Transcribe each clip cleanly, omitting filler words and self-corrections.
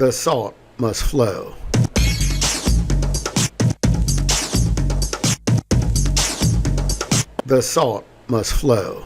The salt must flow. The salt must flow.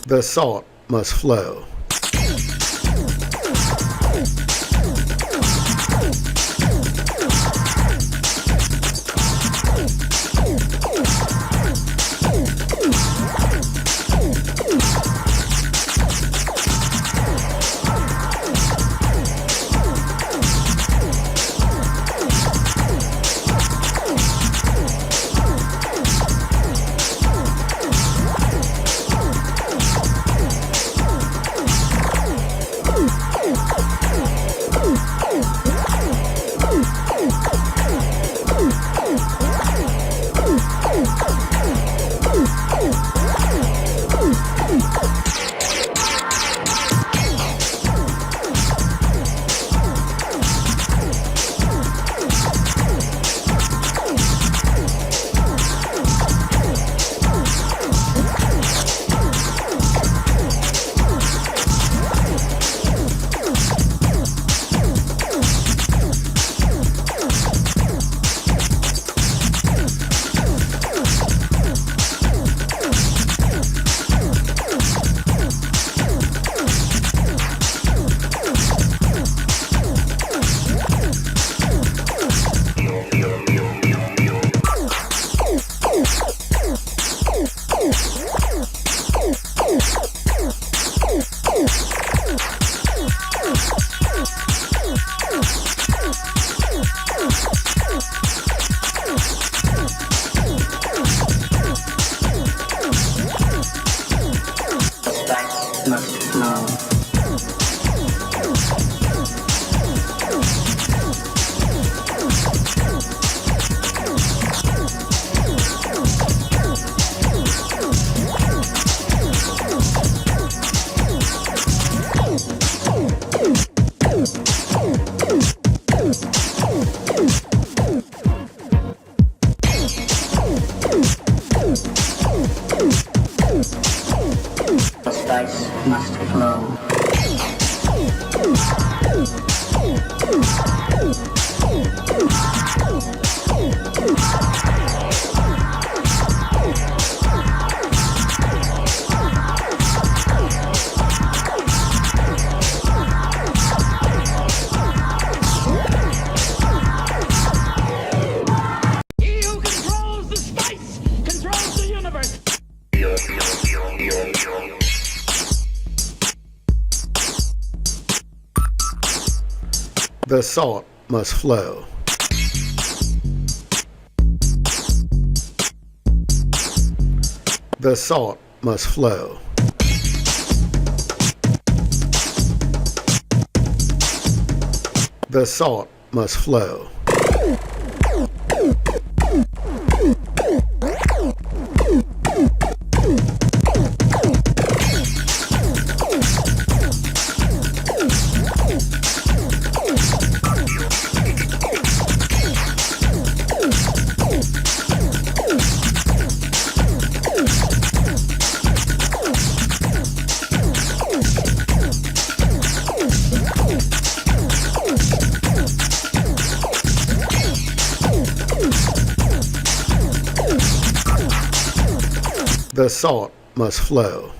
The salt must flow. The salt must flow. The salt must flow. The salt must flow. The salt must flow.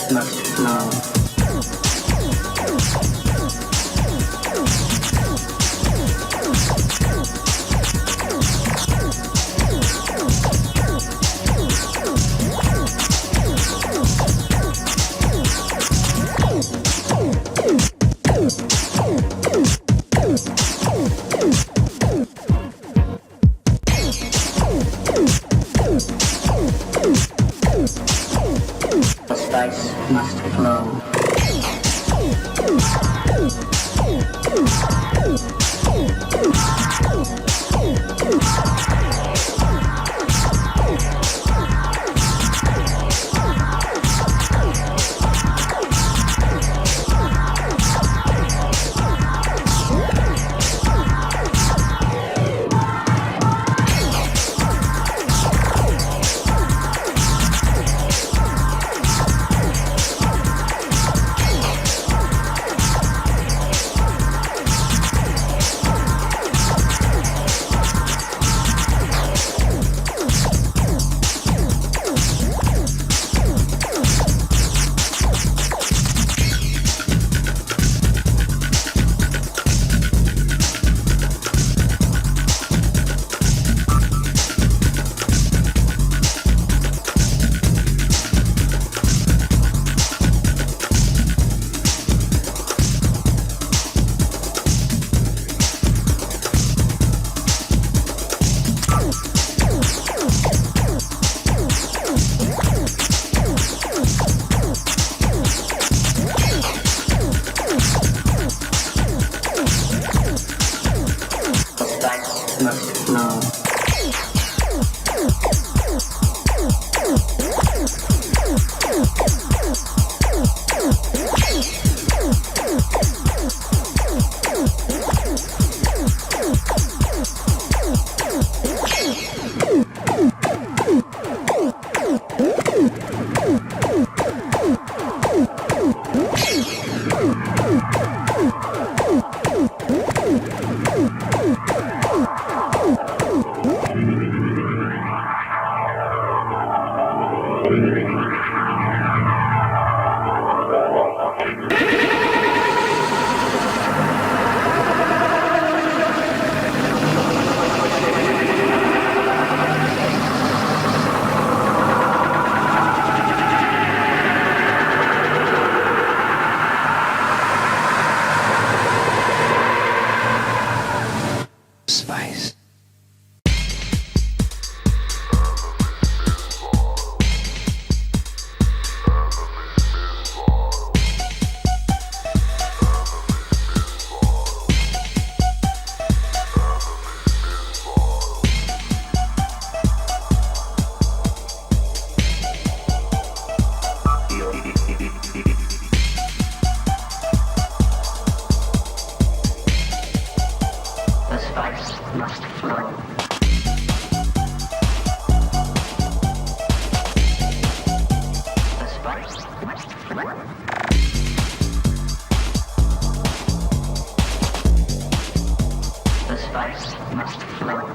spice must flow. The spice must flow. Must flow. Spice. The spice must flow. The spice must flow. The spice must flow.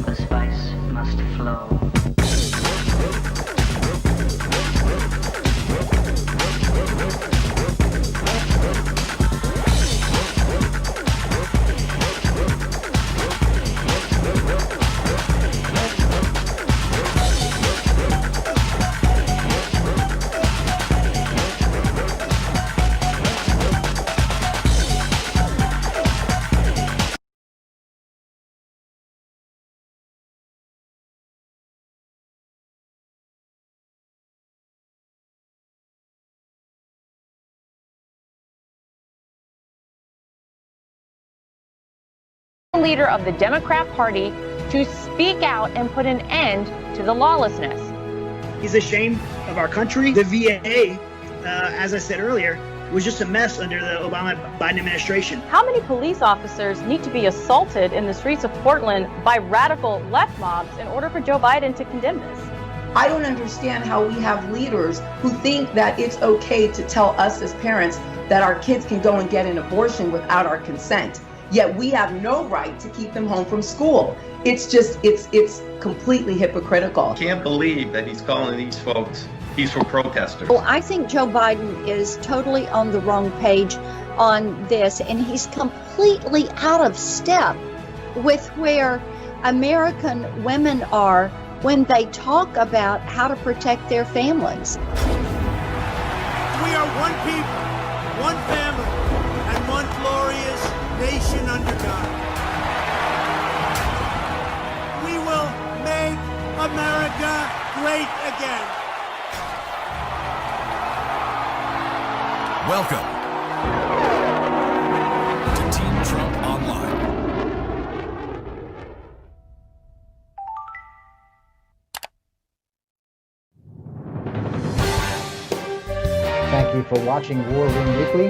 The spice must flow. Leader of the Democrat Party, to speak out and put an end to the lawlessness. He's ashamed of our country. The VA, as I said earlier, was just a mess under the Obama-Biden administration. How many police officers need to be assaulted in the streets of Portland by radical left mobs in order for Joe Biden to condemn this? I don't understand how we have leaders who think that it's okay to tell us as parents that our kids can go and get an abortion without our consent, yet we have no right to keep them home from school. It's completely hypocritical. Can't believe that he's calling these folks peaceful protesters. Well, I think Joe Biden is totally on the wrong page on this, and he's completely out of step with where American women are when they talk about how to protect their families. We are one people, one family, and one glorious nation under God. We will make America great again. Welcome to Team Trump Online. Thank you for watching War Room Weekly.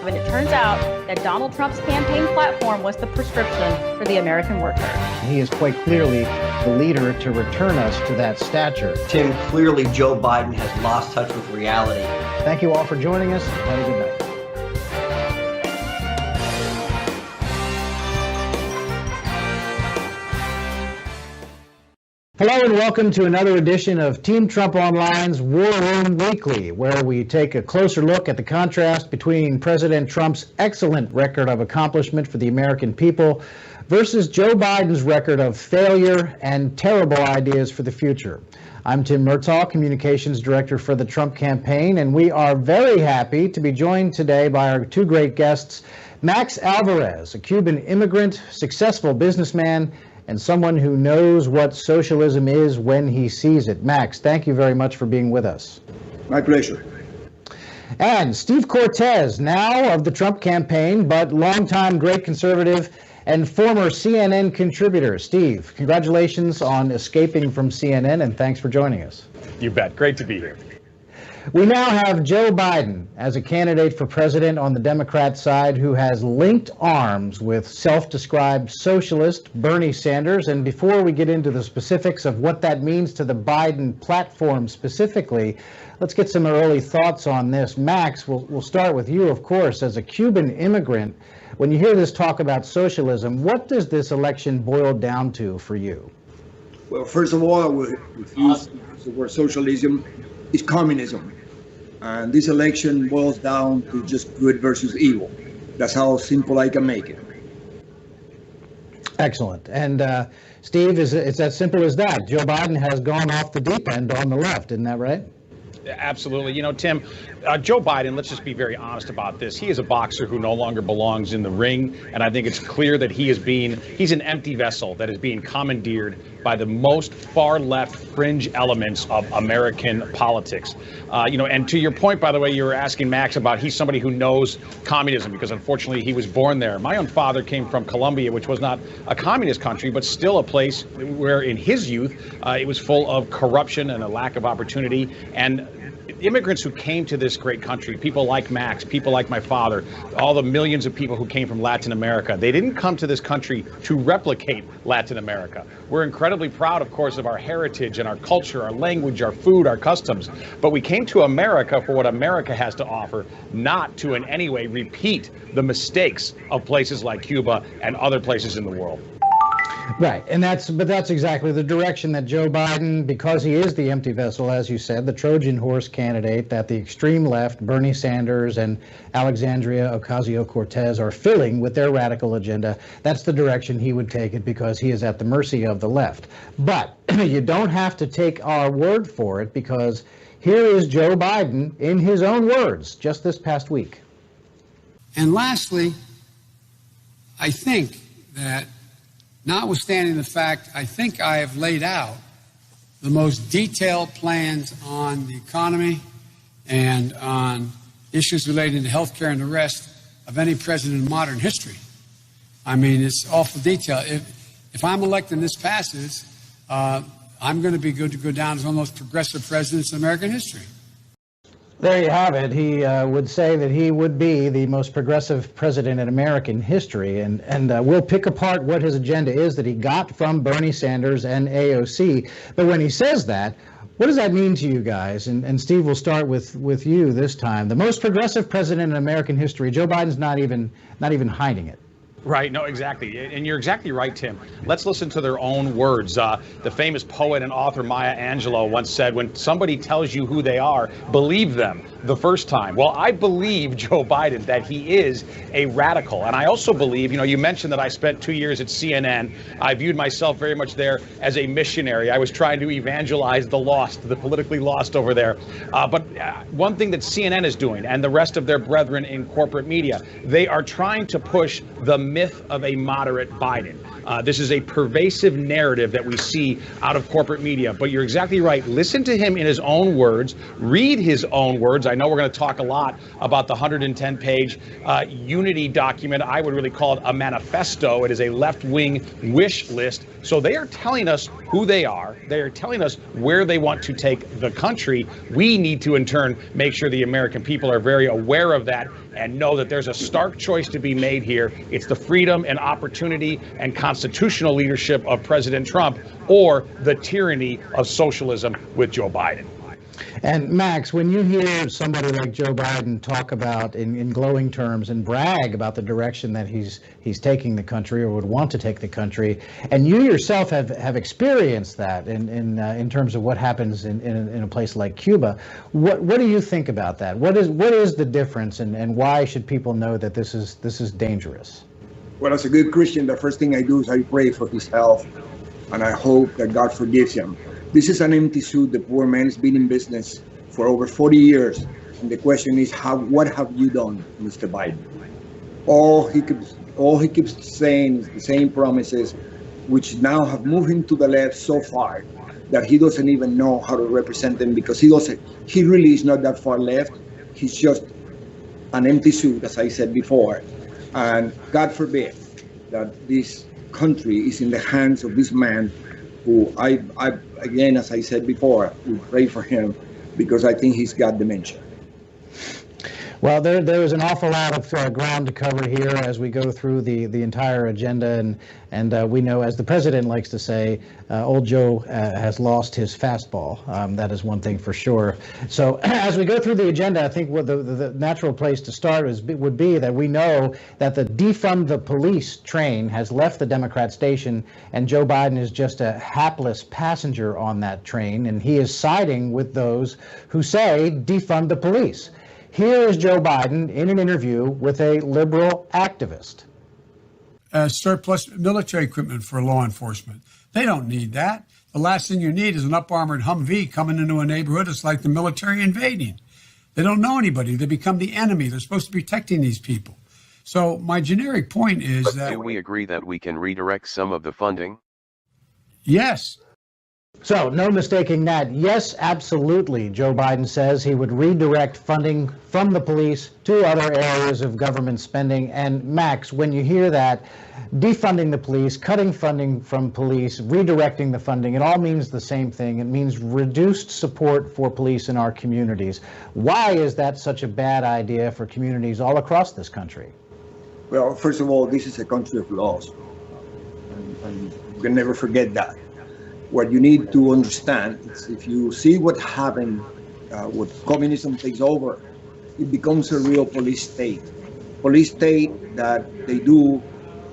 When it turns out that Donald Trump's campaign platform was the prescription for the American worker. He is quite clearly the leader to return us to that stature. Tim, clearly Joe Biden has lost touch with reality. Thank you all for joining us. Have a good night. Hello and welcome to another edition of Team Trump Online's War Room Weekly, where we take a closer look at the contrast between President Trump's excellent record of accomplishment for the American people versus Joe Biden's record of failure and terrible ideas for the future. I'm Tim Murtaugh, Communications Director for the Trump campaign, and we are very happy to be joined today by our two great guests, Max Alvarez, a Cuban immigrant, successful businessman, and someone who knows what socialism is when he sees it. Max, thank you very much for being with us. My pleasure. And Steve Cortes, now of the Trump campaign, but longtime great conservative and former CNN contributor. Steve, congratulations on escaping from CNN, and thanks for joining us. You bet. Great to be here. We now have Joe Biden as a candidate for president on the Democrat side who has linked arms with self-described socialist Bernie Sanders. And before we get into the specifics of what that means to the Biden platform specifically, let's get some early thoughts on this. Max, we'll start with you, of course, as a Cuban immigrant. When you hear this talk about socialism, what does this election boil down to for you? Well, first of all, I would use the word socialism is communism. And this election boils down to just good versus evil. That's how simple I can make it. Excellent. And Steve, it's as simple as that. Joe Biden has gone off the deep end on the left, isn't that right? Absolutely. You know, Tim, Joe Biden, let's just be very honest about this. He is a boxer who no longer belongs in the ring. And I think it's clear that he's an empty vessel that is being commandeered by the most far left fringe elements of American politics. And to your point, by the way, you were asking Max about he's somebody who knows communism because unfortunately he was born there. My own father came from Colombia, which was not a communist country, but still a place where in his youth, it was full of corruption and a lack of opportunity. And immigrants who came to this great country, people like Max, people like my father, all the millions of people who came from Latin America, they didn't come to this country to replicate Latin America. We're incredibly proud, of course, of our heritage and our culture, our language, our food, our customs. But we came to America for what America has to offer, not to in any way repeat the mistakes of places like Cuba and other places in the world. Right, and that's exactly the direction that Joe Biden, because he is the empty vessel, as you said, the Trojan horse candidate that the extreme left, Bernie Sanders and Alexandria Ocasio-Cortez are filling with their radical agenda. That's the direction he would take it because he is at the mercy of the left. But you don't have to take our word for it because here is Joe Biden in his own words just this past week. And lastly, I think that notwithstanding the fact, I think I have laid out the most detailed plans on the economy and on issues relating to health care and the rest of any president in modern history. I mean, it's awful detail. If I'm elected and this passes, I'm going to be good to go down as one of the most progressive presidents in American history. There you have it. He would say that he would be the most progressive president in American history. And we'll pick apart what his agenda is that he got from Bernie Sanders and AOC. But when he says that, what does that mean to you guys? And Steve, we'll start with you this time. The most progressive president in American history. Joe Biden's not even hiding it. Right. No, exactly. And you're exactly right, Tim. Let's listen to their own words. The famous poet and author Maya Angelou once said, when somebody tells you who they are, believe them the first time. Well, I believe Joe Biden that he is a radical. And I also believe, you mentioned that I spent 2 years at CNN. I viewed myself very much there as a missionary. I was trying to evangelize the lost, the politically lost over there. But one thing that CNN is doing, and the rest of their brethren in corporate media, they are trying to push the myth of a moderate Biden. This is a pervasive narrative that we see out of corporate media. But you're exactly right. Listen to him in his own words. Read his own words. I know we're going to talk a lot about the 110-page unity document. I would really call it a manifesto. It is a left-wing wish list. So they are telling us who they are. They are telling us where they want to take the country. We need to, in turn, make sure the American people are very aware of that and know that there's a stark choice to be made here. It's the freedom and opportunity and constitutional leadership of President Trump or the tyranny of socialism with Joe Biden. And Max, when you hear somebody like Joe Biden talk about in glowing terms and brag about the direction that he's taking the country or would want to take the country, and you yourself have experienced that in terms of what happens in a place like Cuba, what do you think about that? What is the difference, and why should people know that this is dangerous? Well, as a good Christian, the first thing I do is I pray for his health, and I hope that God forgives him. This is an empty suit. The poor man has been in business for over 40 years. And the question is, what have you done, Mr. Biden? All he keeps saying is the same promises, which now have moved him to the left so far that he doesn't even know how to represent them, because he really is not that far left. He's just an empty suit, as I said before. And God forbid that this country is in the hands of this man who I again, as I said before, we pray for him because I think he's got dementia. Well, there is an awful lot of ground to cover here as we go through the entire agenda, and we know, as the president likes to say, old Joe has lost his fastball. That is one thing for sure. So as we go through the agenda, I think what the natural place to start would be that we know that the defund the police train has left the Democrat station, and Joe Biden is just a hapless passenger on that train, and he is siding with those who say defund the police. Here is Joe Biden in an interview with a liberal activist. Surplus military equipment for law enforcement. They don't need that. The last thing you need is an up-armored Humvee coming into a neighborhood. It's like the military invading. They don't know anybody. They become the enemy. They're supposed to be protecting these people. So my generic point is but that... do we agree that we can redirect some of the funding? Yes. So, no mistaking that. Yes, absolutely. Joe Biden says he would redirect funding from the police to other areas of government spending. And Max, when you hear that, defunding the police, cutting funding from police, redirecting the funding, it all means the same thing. It means reduced support for police in our communities. Why is that such a bad idea for communities all across this country? Well, first of all, this is a country of laws. And we can never forget that. What you need to understand is if you see what happened when communism takes over, it becomes a real police state. Police state that they do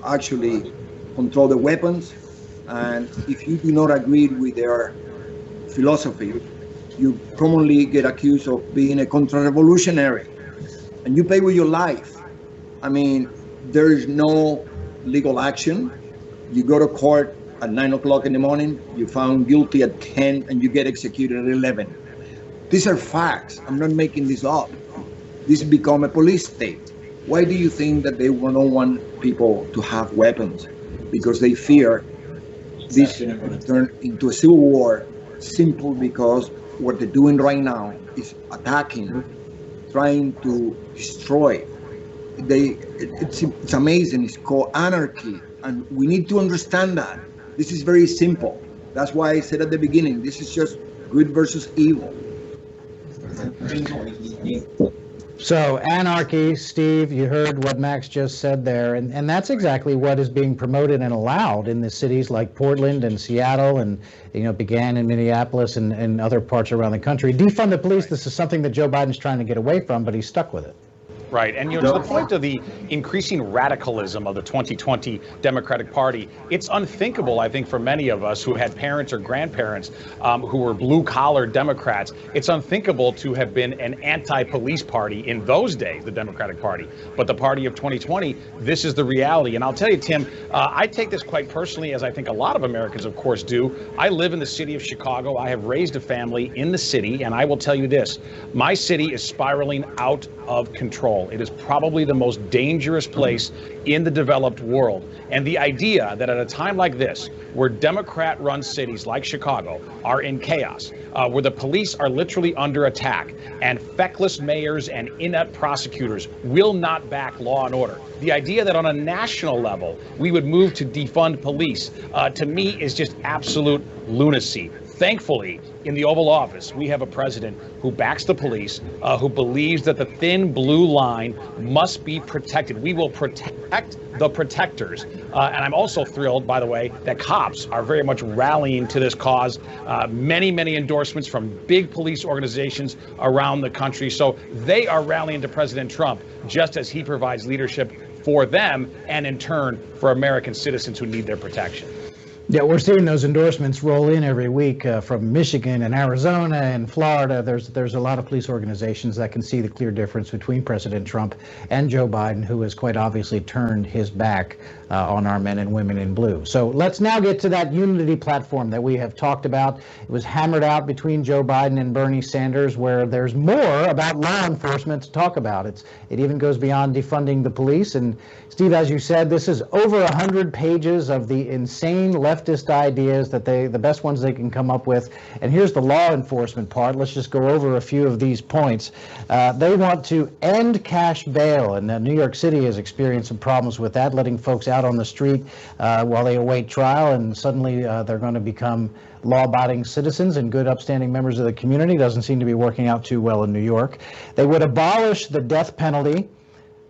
actually control the weapons, and if you do not agree with their philosophy, you commonly get accused of being a counter-revolutionary, and you pay with your life. I mean, there is no legal action. You go to court at 9 o'clock in the morning, you found guilty at 10, and you get executed at 11. These are facts. I'm not making this up. This has become a police state. Why do you think that they don't want people to have weapons? Because they fear this will turn into a civil war, simple because what they're doing right now is attacking, trying to destroy it's amazing. It's called anarchy, and we need to understand that. This is very simple. That's why I said at the beginning, this is just good versus evil. So anarchy, Steve, you heard what Max just said there, and that's exactly what is being promoted and allowed in the cities like Portland and Seattle, and began in Minneapolis and other parts around the country. Defund the police, this is something that Joe Biden's trying to get away from, but he's stuck with it. Right. And, to the point of the increasing radicalism of the 2020 Democratic Party, it's unthinkable, I think, for many of us who had parents or grandparents who were blue-collar Democrats. It's unthinkable to have been an anti-police party in those days, the Democratic Party. But the party of 2020, this is the reality. And I'll tell you, Tim, I take this quite personally, as I think a lot of Americans, of course, do. I live in the city of Chicago. I have raised a family in the city. And I will tell you this, my city is spiraling out of control. It is probably the most dangerous place in the developed world. And the idea that at a time like this, where Democrat-run cities like Chicago are in chaos, where the police are literally under attack, and feckless mayors and inept prosecutors will not back law and order. The idea that on a national level, we would move to defund police, to me, is just absolute lunacy. Thankfully, in the Oval Office, we have a president who backs the police, who believes that the thin blue line must be protected. We will protect the protectors. And I'm also thrilled, by the way, that cops are very much rallying to this cause. Many endorsements from big police organizations around the country. So they are rallying to President Trump, just as he provides leadership for them and in turn for American citizens who need their protection. Yeah, we're seeing those endorsements roll in every week from Michigan and Arizona and Florida. There's a lot of police organizations that can see the clear difference between President Trump and Joe Biden, who has quite obviously turned his back on our men and women in blue. So let's now get to that unity platform that we have talked about. It was hammered out between Joe Biden and Bernie Sanders, where there's more about law enforcement to talk about. It even goes beyond defunding the police. And Steve, as you said, this is over 100 pages of the insane leftist ideas that the best ones they can come up with. And here's the law enforcement part. Let's just go over a few of these points. They want to end cash bail, and New York City has experienced some problems with that, letting folks out on the street while they await trial, and suddenly they're going to become law-abiding citizens and good upstanding members of the community. Doesn't seem to be working out too well in New York. They would abolish the death penalty.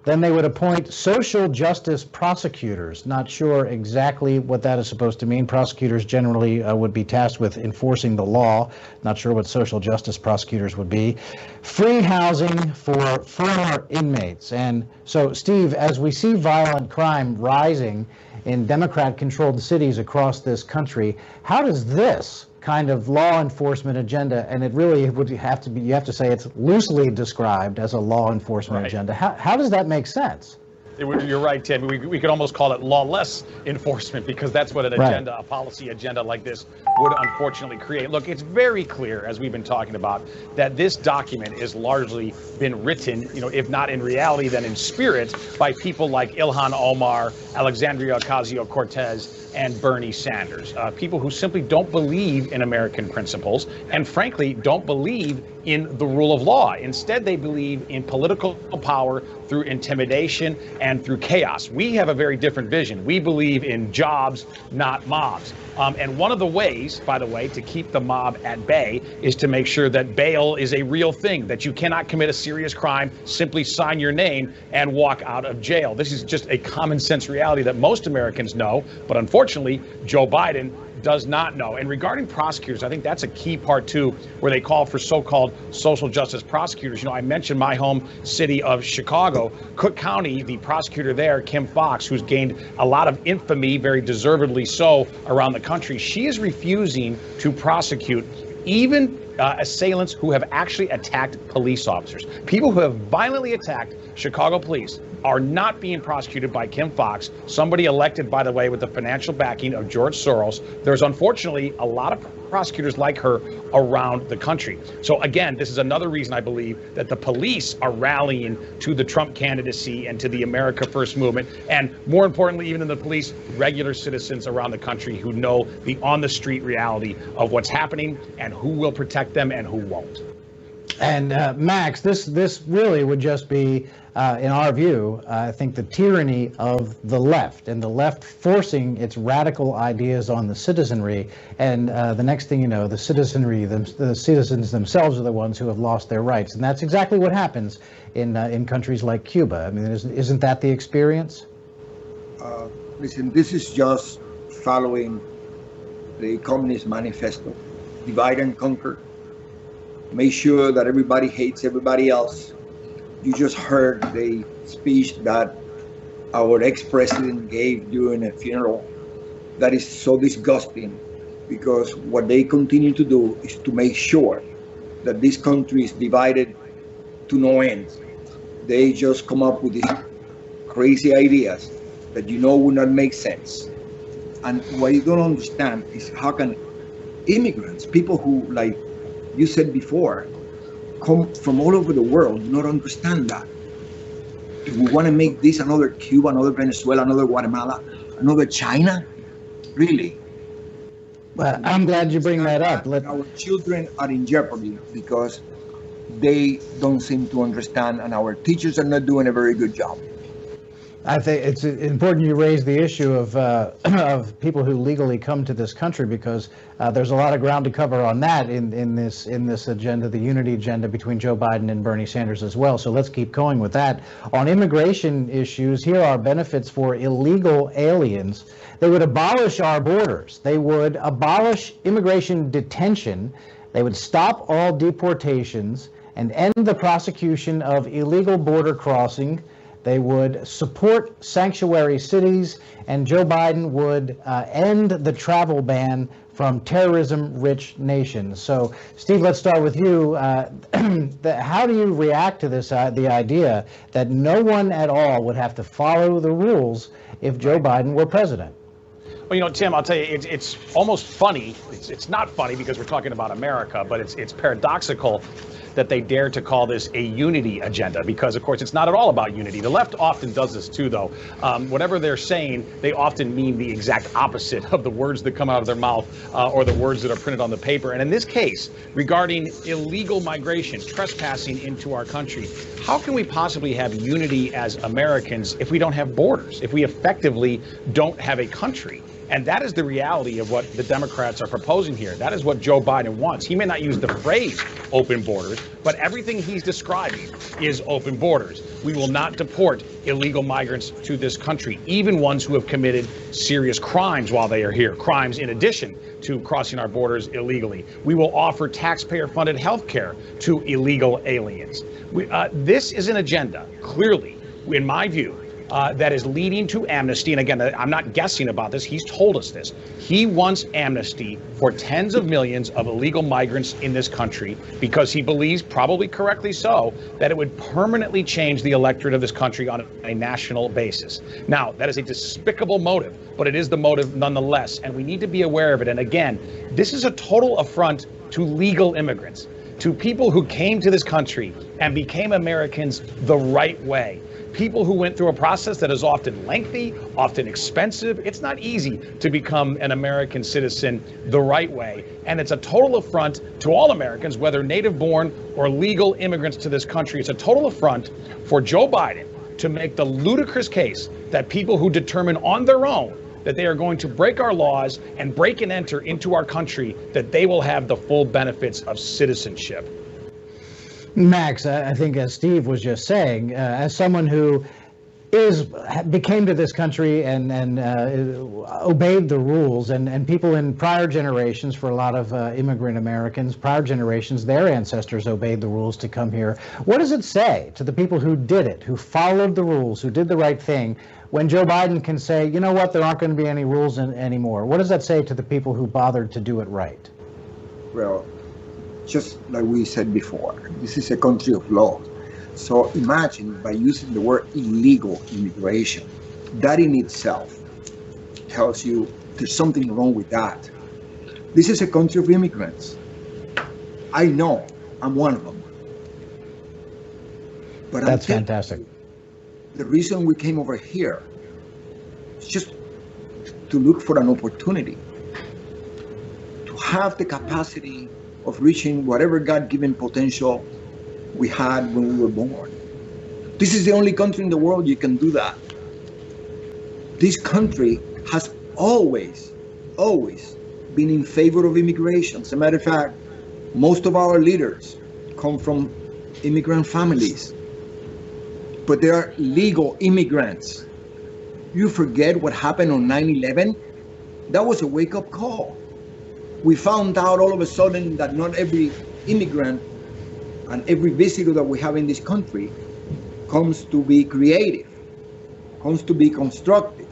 Then they would appoint social justice prosecutors. Not sure exactly what that is supposed to mean. Prosecutors generally would be tasked with enforcing the law. Not sure what social justice prosecutors would be. Free housing for former inmates. And so, Steve, as we see violent crime rising in Democrat-controlled cities across this country, how does this kind of law enforcement agenda, and it really would have to be, you have to say it's loosely described as a law enforcement agenda. How does that make sense? You're right, Tim. We could almost call it lawless enforcement, because that's what an agenda, a policy agenda like this would unfortunately create. Look, it's very clear, as we've been talking about, that this document has largely been written, if not in reality, then in spirit, by people like Ilhan Omar, Alexandria Ocasio-Cortez, and Bernie Sanders. People who simply don't believe in American principles and, frankly, don't believe in the rule of law. Instead, they believe in political power through intimidation and through chaos. We have a very different vision. We believe in jobs, not mobs. And one of the ways, by the way, to keep the mob at bay is to make sure that bail is a real thing, that you cannot commit a serious crime, simply sign your name and walk out of jail. This is just a common sense reality that most Americans know, but unfortunately, Joe Biden does not know. And regarding prosecutors, I think that's a key part too, where they call for so-called social justice prosecutors. I mentioned my home city of Chicago. Cook County, the prosecutor there, Kim Foxx, who's gained a lot of infamy, very deservedly so, around the country, she is refusing to prosecute even assailants who have actually attacked police officers. People who have violently attacked Chicago police are not being prosecuted by Kim Foxx, somebody elected, by the way, with the financial backing of George Soros. There's unfortunately a lot of prosecutors like her around the country. So again, this is another reason I believe that the police are rallying to the Trump candidacy and to the America First movement. And more importantly, even in the police, regular citizens around the country who know the on the street reality of what's happening and who will protect them and who won't. And Max, this really would just be, in our view, I think the tyranny of the left, and the left forcing its radical ideas on the citizenry. And the next thing you know, the citizens themselves are the ones who have lost their rights. And that's exactly what happens in countries like Cuba. I mean, isn't that the experience? Listen, this is just following the Communist Manifesto. Divide and conquer. Make sure that everybody hates everybody else. You just heard the speech that our ex-president gave during a funeral. That is so disgusting, because what they continue to do is to make sure that this country is divided to no end. They just come up with these crazy ideas that would not make sense. And what you don't understand is how can immigrants, people who, like you said before, come from all over the world, not understand that. If we want to make this another Cuba, another Venezuela, another Guatemala, another China, really? Well, I'm glad you bring that up. Our children are in jeopardy because they don't seem to understand, and our teachers are not doing a very good job. I think it's important you raise the issue of people who legally come to this country, because there's a lot of ground to cover on that in this agenda, the unity agenda between Joe Biden and Bernie Sanders as well. So let's keep going with that. On immigration issues, here are benefits for illegal aliens. They would abolish our borders. They would abolish immigration detention. They would stop all deportations and end the prosecution of illegal border crossing. They would support sanctuary cities, and Joe Biden would end the travel ban from terrorism-rich nations. So, Steve, let's start with you. How do you react to this, the idea that no one at all would have to follow the rules if Joe Biden were president? Well, Tim, I'll tell you, it's almost funny. It's not funny because we're talking about America, but it's paradoxical that they dare to call this a unity agenda, because, of course, it's not at all about unity. The left often does this, too, though. Whatever they're saying, they often mean the exact opposite of the words that come out of their mouth or the words that are printed on the paper. And in this case, regarding illegal migration, trespassing into our country, how can we possibly have unity as Americans if we don't have borders, if we effectively don't have a country? And that is the reality of what the Democrats are proposing here. That is what Joe Biden wants. He may not use the phrase open borders, but everything he's describing is open borders. We will not deport illegal migrants to this country, even ones who have committed serious crimes while they are here, crimes in addition to crossing our borders illegally. We will offer taxpayer-funded health care to illegal aliens. This is an agenda, clearly, in my view, that is leading to amnesty. And again, I'm not guessing about this. He's told us this. He wants amnesty for tens of millions of illegal migrants in this country because he believes, probably correctly so, that it would permanently change the electorate of this country on a national basis. Now, that is a despicable motive, but it is the motive nonetheless, and we need to be aware of it. And again, this is a total affront to legal immigrants, to people who came to this country and became Americans the right way. People who went through a process that is often lengthy, often expensive. It's not easy to become an American citizen the right way. And it's a total affront to all Americans, whether native-born or legal immigrants to this country. It's a total affront for Joe Biden to make the ludicrous case that people who determine on their own that they are going to break our laws and break and enter into our country, that they will have the full benefits of citizenship. Max, I think as Steve was just saying, as someone who became to this country and obeyed the rules, and people in prior generations, for a lot of immigrant Americans, prior generations, their ancestors obeyed the rules to come here. What does it say to the people who did it, who followed the rules, who did the right thing, when Joe Biden can say, you know what, there aren't going to be any rules anymore? What does that say to the people who bothered to do it right? Well, just like we said before, this is a country of law. So imagine, by using the word illegal immigration, that in itself tells you there's something wrong with that. This is a country of immigrants. I know I'm one of them. But that's fantastic. The reason we came over here is just to look for an opportunity, to have the capacity of reaching whatever God-given potential we had when we were born. This is the only country in the world you can do that. This country has always been in favor of immigration. As a matter of fact, most of our leaders come from immigrant families, but they are legal immigrants. You forget what happened on 9/11? That was a wake-up call. We found out all of a sudden that not every immigrant and every visitor that we have in this country comes to be creative, comes to be constructive.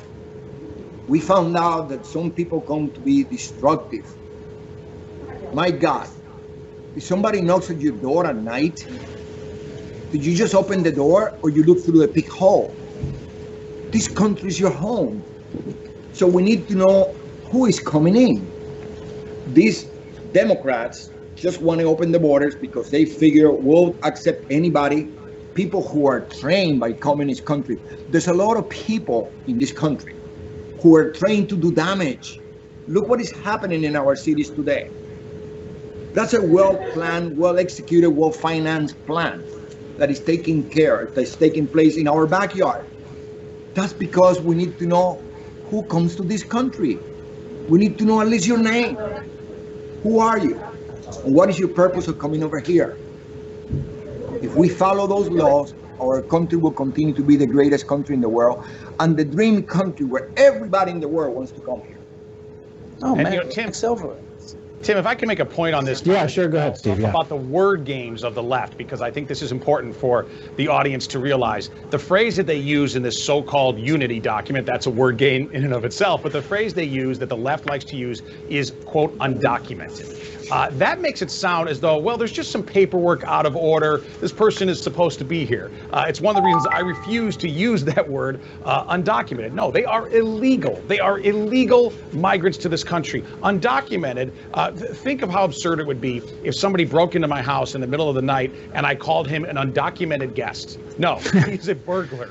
We found out that some people come to be destructive. My God, if somebody knocks at your door at night, did you just open the door or you look through the pig hole? This country is your home. So we need to know who is coming in. These Democrats just want to open the borders because they figure we'll accept anybody, people who are trained by communist countries. There's a lot of people in this country who are trained to do damage. Look what is happening in our cities today. That's a well-planned, well-executed, well-financed plan that is taking place in our backyard. That's because we need to know who comes to this country. We need to know at least your name. Who are you? And what is your purpose of coming over here? If we follow those laws, our country will continue to be the greatest country in the world and the dream country where everybody in the world wants to come here. Oh, and, man, you know, Tim, if I can make a point on this. Yeah, sure. Go ahead, Steve. About the word games of the left, because I think this is important for the audience to realize. The phrase that they use in this so-called unity document, that's a word game in and of itself, but the phrase they use that the left likes to use is, quote, undocumented. That makes it sound as though, well, there's just some paperwork out of order. This person is supposed to be here. It's one of the reasons I refuse to use that word, undocumented. No, they are illegal. They are illegal migrants to this country. Undocumented, think of how absurd it would be if somebody broke into my house in the middle of the night and I called him an undocumented guest. No, he's a burglar.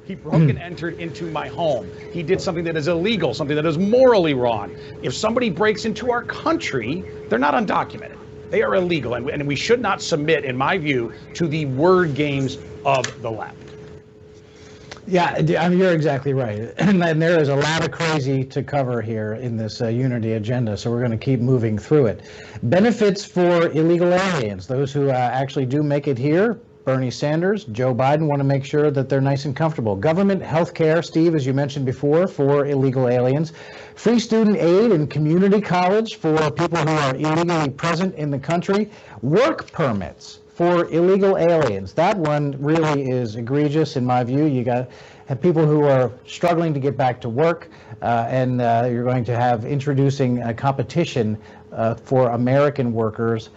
He broke and entered into my home. He did something that is illegal, something that is morally wrong. If somebody breaks into our country, they're not undocumented. They are illegal, and we should not submit, in my view, to the word games of the left. Yeah, I mean, you're exactly right. And there is a lot of crazy to cover here in this unity agenda, so we're going to keep moving through it. Benefits for illegal aliens, those who actually do make it here. Bernie Sanders, Joe Biden want to make sure that they're nice and comfortable. Government health care, Steve, as you mentioned before, for illegal aliens. Free student aid and community college for people who are illegally present in the country. Work permits for illegal aliens. That one really is egregious in my view. You got have people who are struggling to get back to work, and you're going to have introducing a competition for American workers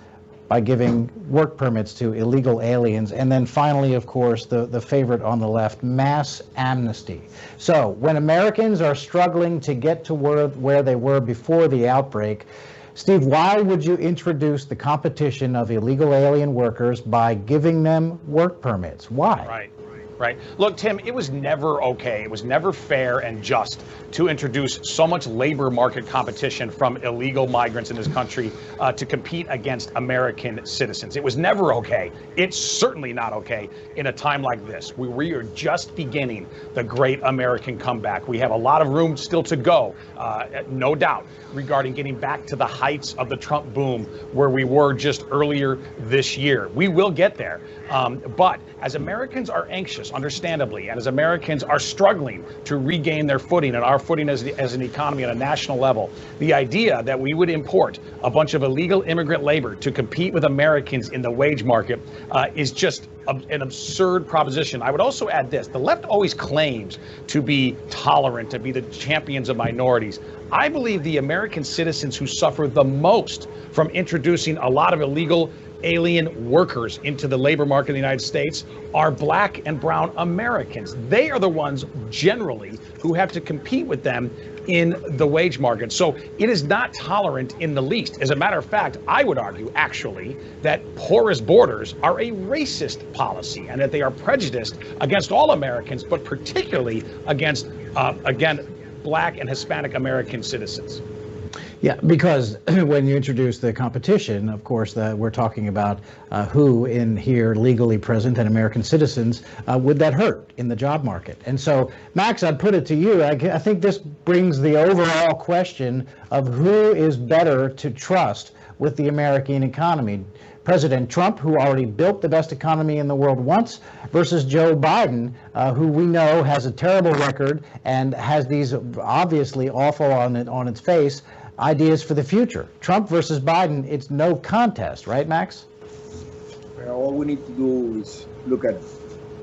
by giving work permits to illegal aliens. And then finally, of course, the favorite on the left, mass amnesty. So when Americans are struggling to get to where they were before the outbreak, Steve, why would you introduce the competition of illegal alien workers by giving them work permits? Why? Right. Look, Tim, it was never okay. It was never fair and just to introduce so much labor market competition from illegal migrants in this country to compete against American citizens. It was never okay. It's certainly not okay in a time like this. We are just beginning the great American comeback. We have a lot of room still to go, no doubt, regarding getting back to the heights of the Trump boom where we were just earlier this year. We will get there. But as Americans are anxious, understandably, and as Americans are struggling to regain their footing and our footing as an economy on a national level, the idea that we would import a bunch of illegal immigrant labor to compete with Americans in the wage market is just an absurd proposition. I would also add this. The left always claims to be tolerant, to be the champions of minorities. I believe the American citizens who suffer the most from introducing a lot of illegal alien workers into the labor market in the United States are black and brown Americans. They are the ones generally who have to compete with them in the wage market. So it is not tolerant in the least. As a matter of fact, I would argue actually that porous borders are a racist policy and that they are prejudiced against all Americans, but particularly against, again, black and Hispanic American citizens. Yeah, because when you introduce the competition, of course, we're talking about who in here legally present and American citizens would that hurt in the job market. And so, Max, I'd put it to you. I think this brings the overall question of who is better to trust with the American economy. President Trump, who already built the best economy in the world once, versus Joe Biden, who we know has a terrible record and has these obviously awful on its face ideas for the future. Trump versus Biden, it's no contest, right, Max? Well, all we need to do is look at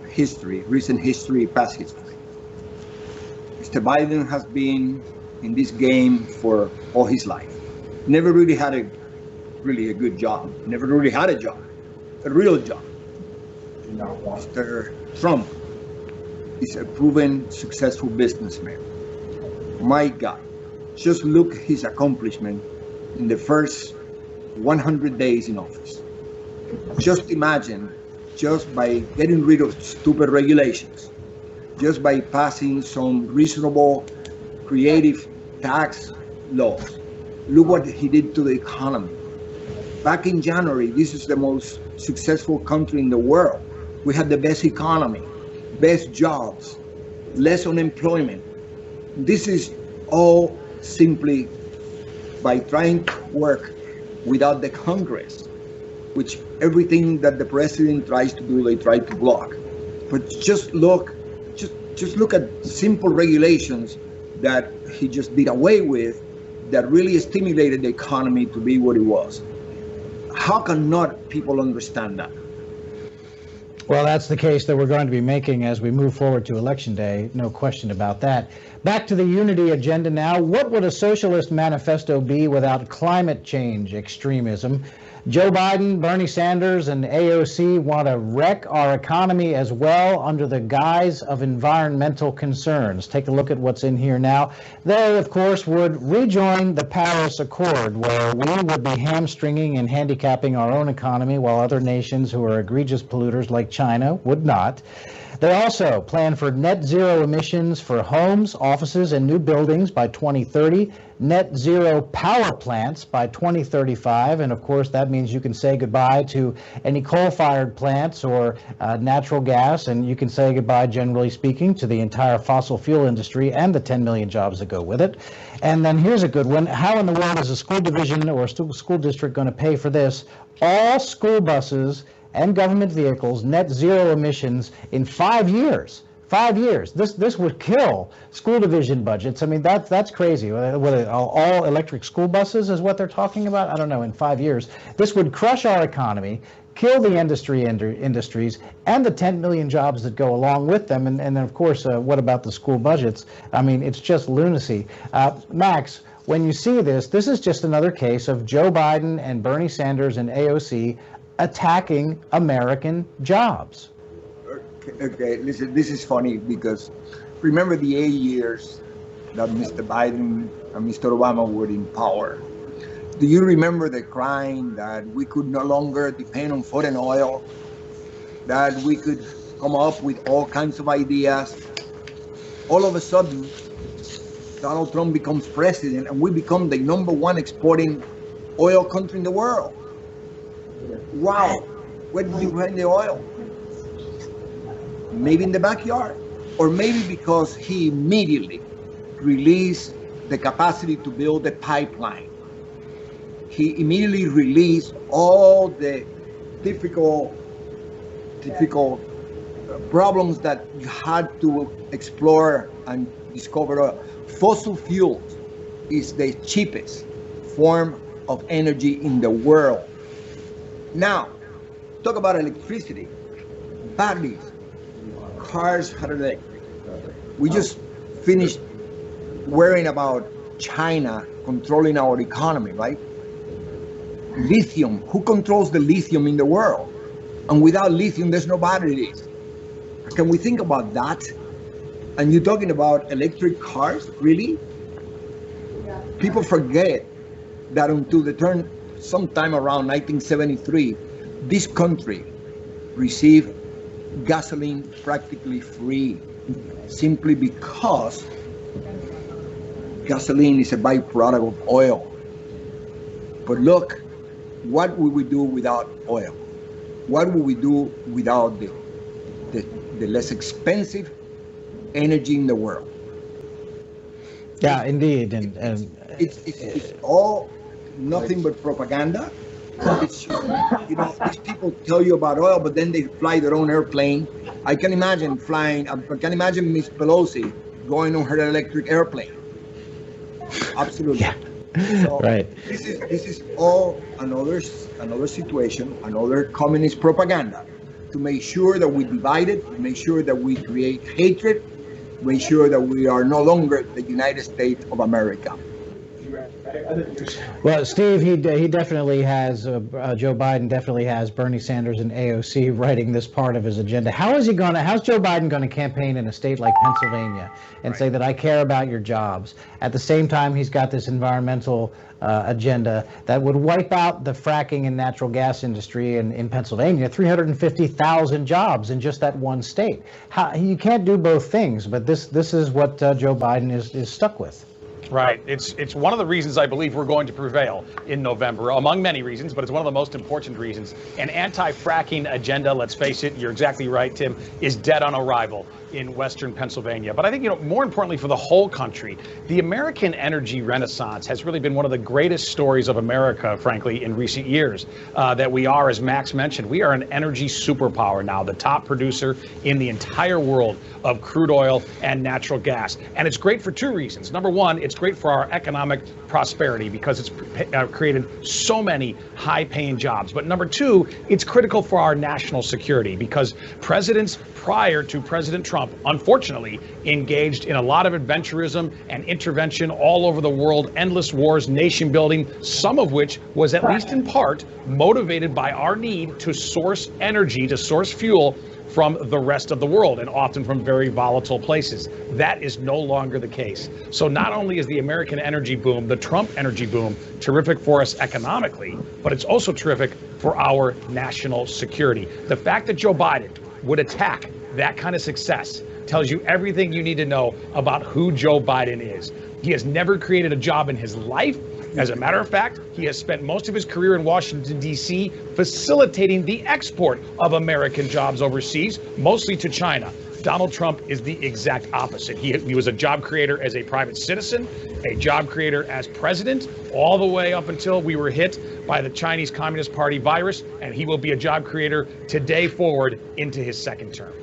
history, recent history, past history. Mr. Biden has been in this game for all his life. Never really had a good job. Never really had a job, a real job. Now, Mr. Trump is a proven successful businessman. My God. Just look at his accomplishment in the first 100 days in office. Just imagine, just by getting rid of stupid regulations, just by passing some reasonable, creative tax laws, look what he did to the economy. Back in January, this is the most successful country in the world. We had the best economy, best jobs, less unemployment. This is all simply by trying to work without the Congress, which everything that the president tries to do, they try to block. But just look at simple regulations that he just did away with that really stimulated the economy to be what it was. How can not people understand that? Well, that's the case that we're going to be making as we move forward to Election Day, no question about that. Back to the unity agenda now. What would a socialist manifesto be without climate change extremism? Joe Biden, Bernie Sanders, and AOC want to wreck our economy as well under the guise of environmental concerns. Take a look at what's in here now. They, of course, would rejoin the Paris Accord, where we would be hamstringing and handicapping our own economy while other nations who are egregious polluters like China would not. They also plan for net zero emissions for homes, offices, and new buildings by 2030, net zero power plants by 2035, and of course that means you can say goodbye to any coal-fired plants or natural gas, and you can say goodbye, generally speaking, to the entire fossil fuel industry and the 10 million jobs that go with it. And then here's a good one. How in the world is a school division or a school district going to pay for this? All school buses and government vehicles net zero emissions in 5 years. 5 years. This would kill school division budgets. I mean, that's crazy. What, all electric school buses is what they're talking about? I don't know, in 5 years. This would crush our economy, kill the industries, and the 10 million jobs that go along with them. And then, of course, what about the school budgets? I mean, it's just lunacy. Max, when you see this is just another case of Joe Biden and Bernie Sanders and AOC attacking American jobs. Okay, listen, this is funny because remember the 8 years that Mr. Biden and Mr. Obama were in power. Do you remember the crying that we could no longer depend on foreign oil, that we could come up with all kinds of ideas? All of a sudden, Donald Trump becomes president and we become the #1 exporting oil country in the world. Wow, where did you find the oil? Maybe in the backyard, or maybe because he immediately released the capacity to build a pipeline. He immediately released all the difficult problems that you had to explore and discover. Fossil fuels is the cheapest form of energy in the world. Now, talk about electricity, batteries, cars are electric. We just finished worrying about China controlling our economy, right? Lithium, who controls the lithium in the world? And without lithium, there's no batteries. Can we think about that? And you're talking about electric cars, really? People forget that until the turn sometime around 1973, this country received gasoline practically free, simply because gasoline is a byproduct of oil. But look, what would we do without oil? What would we do without the less expensive energy in the world? Yeah, indeed. And it's all nothing but propaganda. It's, you know, these people tell you about oil, but then they fly their own airplane. I can imagine flying. I can imagine Miss Pelosi going on her electric airplane. Absolutely. Yeah. So right. This is all another situation, another communist propaganda to make sure that we divide it, to make sure that we create hatred, to make sure that we are no longer the United States of America. Well, Steve, he definitely has, Joe Biden definitely has Bernie Sanders and AOC writing this part of his agenda. How's Joe Biden going to campaign in a state like Pennsylvania and say that I care about your jobs? At the same time, he's got this environmental agenda that would wipe out the fracking and natural gas industry in Pennsylvania, 350,000 jobs in just that one state. You can't do both things, but this is what Joe Biden is stuck with. Right. It's one of the reasons I believe we're going to prevail in November, among many reasons, but it's one of the most important reasons. An anti-fracking agenda, let's face it, you're exactly right, Tim, is dead on arrival in Western Pennsylvania. But I think, more importantly for the whole country, the American energy renaissance has really been one of the greatest stories of America, frankly, in recent years. That we are, as Max mentioned, we are an energy superpower now, the top producer in the entire world of crude oil and natural gas. And it's great for two reasons. Number one, it's great for our economic prosperity because it's created so many high-paying jobs. But number two, it's critical for our national security because presidents prior to President Trump, unfortunately, engaged in a lot of adventurism and intervention all over the world, endless wars, nation building, some of which was at least in part motivated by our need to source energy, to source fuel from the rest of the world, and often from very volatile places. That is no longer the case. So not only is the American energy boom, the Trump energy boom, terrific for us economically, but it's also terrific for our national security. The fact that Joe Biden would attack that kind of success tells you everything you need to know about who Joe Biden is. He has never created a job in his life. As a matter of fact, he has spent most of his career in Washington, D.C., facilitating the export of American jobs overseas, mostly to China. Donald Trump is the exact opposite. He was a job creator as a private citizen, a job creator as president, all the way up until we were hit by the Chinese Communist Party virus, and he will be a job creator today forward into his second term.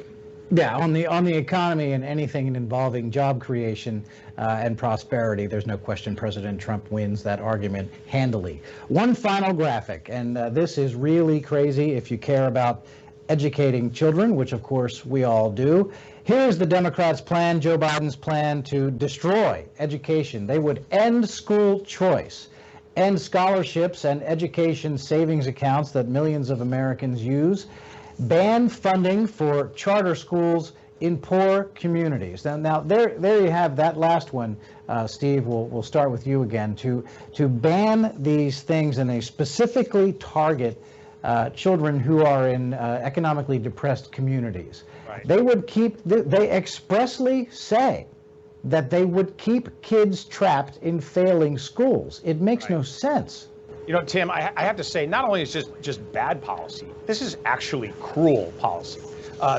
Yeah, on the economy and anything involving job creation and prosperity, there's no question President Trump wins that argument handily. One final graphic, and this is really crazy if you care about educating children, which of course we all do. Here's the Democrats' plan, Joe Biden's plan to destroy education. They would end school choice, end scholarships and education savings accounts that millions of Americans use, ban funding for charter schools in poor communities. Now there you have that last one, Steve. We'll start with you again. To ban these things, and they specifically target children who are in economically depressed communities. Right. They expressly say that they would keep kids trapped in failing schools. It makes no sense. Tim, I have to say, not only is this just bad policy, this is actually cruel policy.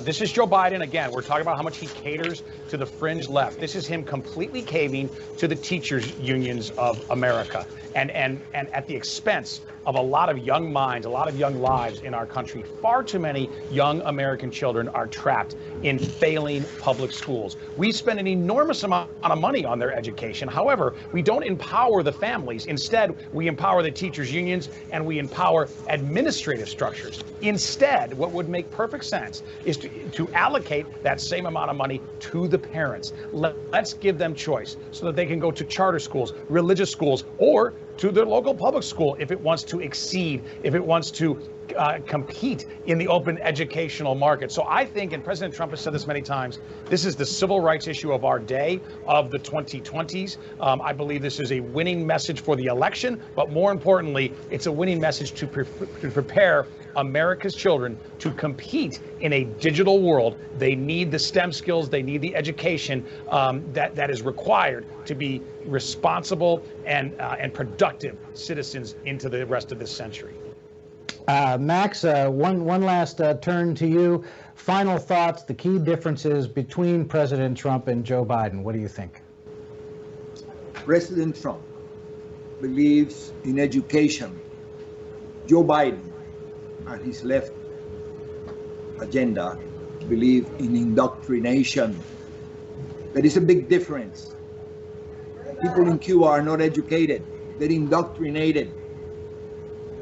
This is Joe Biden. Again, we're talking about how much he caters to the fringe left. This is him completely caving to the teachers' unions of America and at the expense of a lot of young minds, a lot of young lives in our country. Far too many young American children are trapped in failing public schools. We spend an enormous amount of money on their education. However, we don't empower the families. Instead, we empower the teachers' unions and we empower administrative structures. Instead, what would make perfect sense is to allocate that same amount of money to the parents. Let's give them choice so that they can go to charter schools, religious schools, or to their local public school if it wants to exceed, if it wants to compete in the open educational market. So I think, and President Trump has said this many times, this is the civil rights issue of our day, of the 2020s. I believe this is a winning message for the election, but more importantly, it's a winning message to prepare America's children to compete in a digital world. They need the STEM skills, they need the education that is required to be responsible and productive citizens into the rest of this century. Max, one last turn to you. Final thoughts, the key differences between President Trump and Joe Biden. What do you think? President Trump believes in education. Joe Biden and his left agenda believe in indoctrination. There is a big difference. People in Cuba are not educated. They're indoctrinated.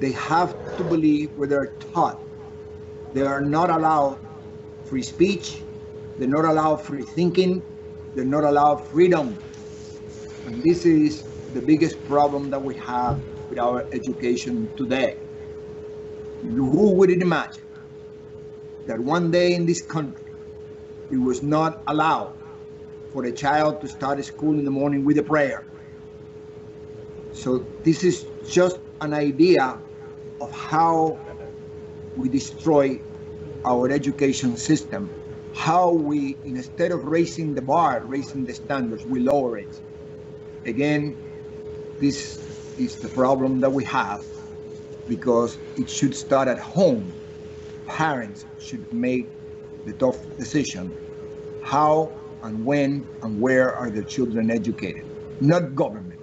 They have to believe what they're taught. They are not allowed free speech. They're not allowed free thinking. They're not allowed freedom. And this is the biggest problem that we have with our education today. Who would imagine that one day in this country, it was not allowed for a child to start school in the morning with a prayer? So this is just an idea of how we destroy our education system, how we, instead of raising the bar, raising the standards, we lower it. Again, this is the problem that we have, because it should start at home. Parents should make the tough decision. How and when and where are their children educated? Not government.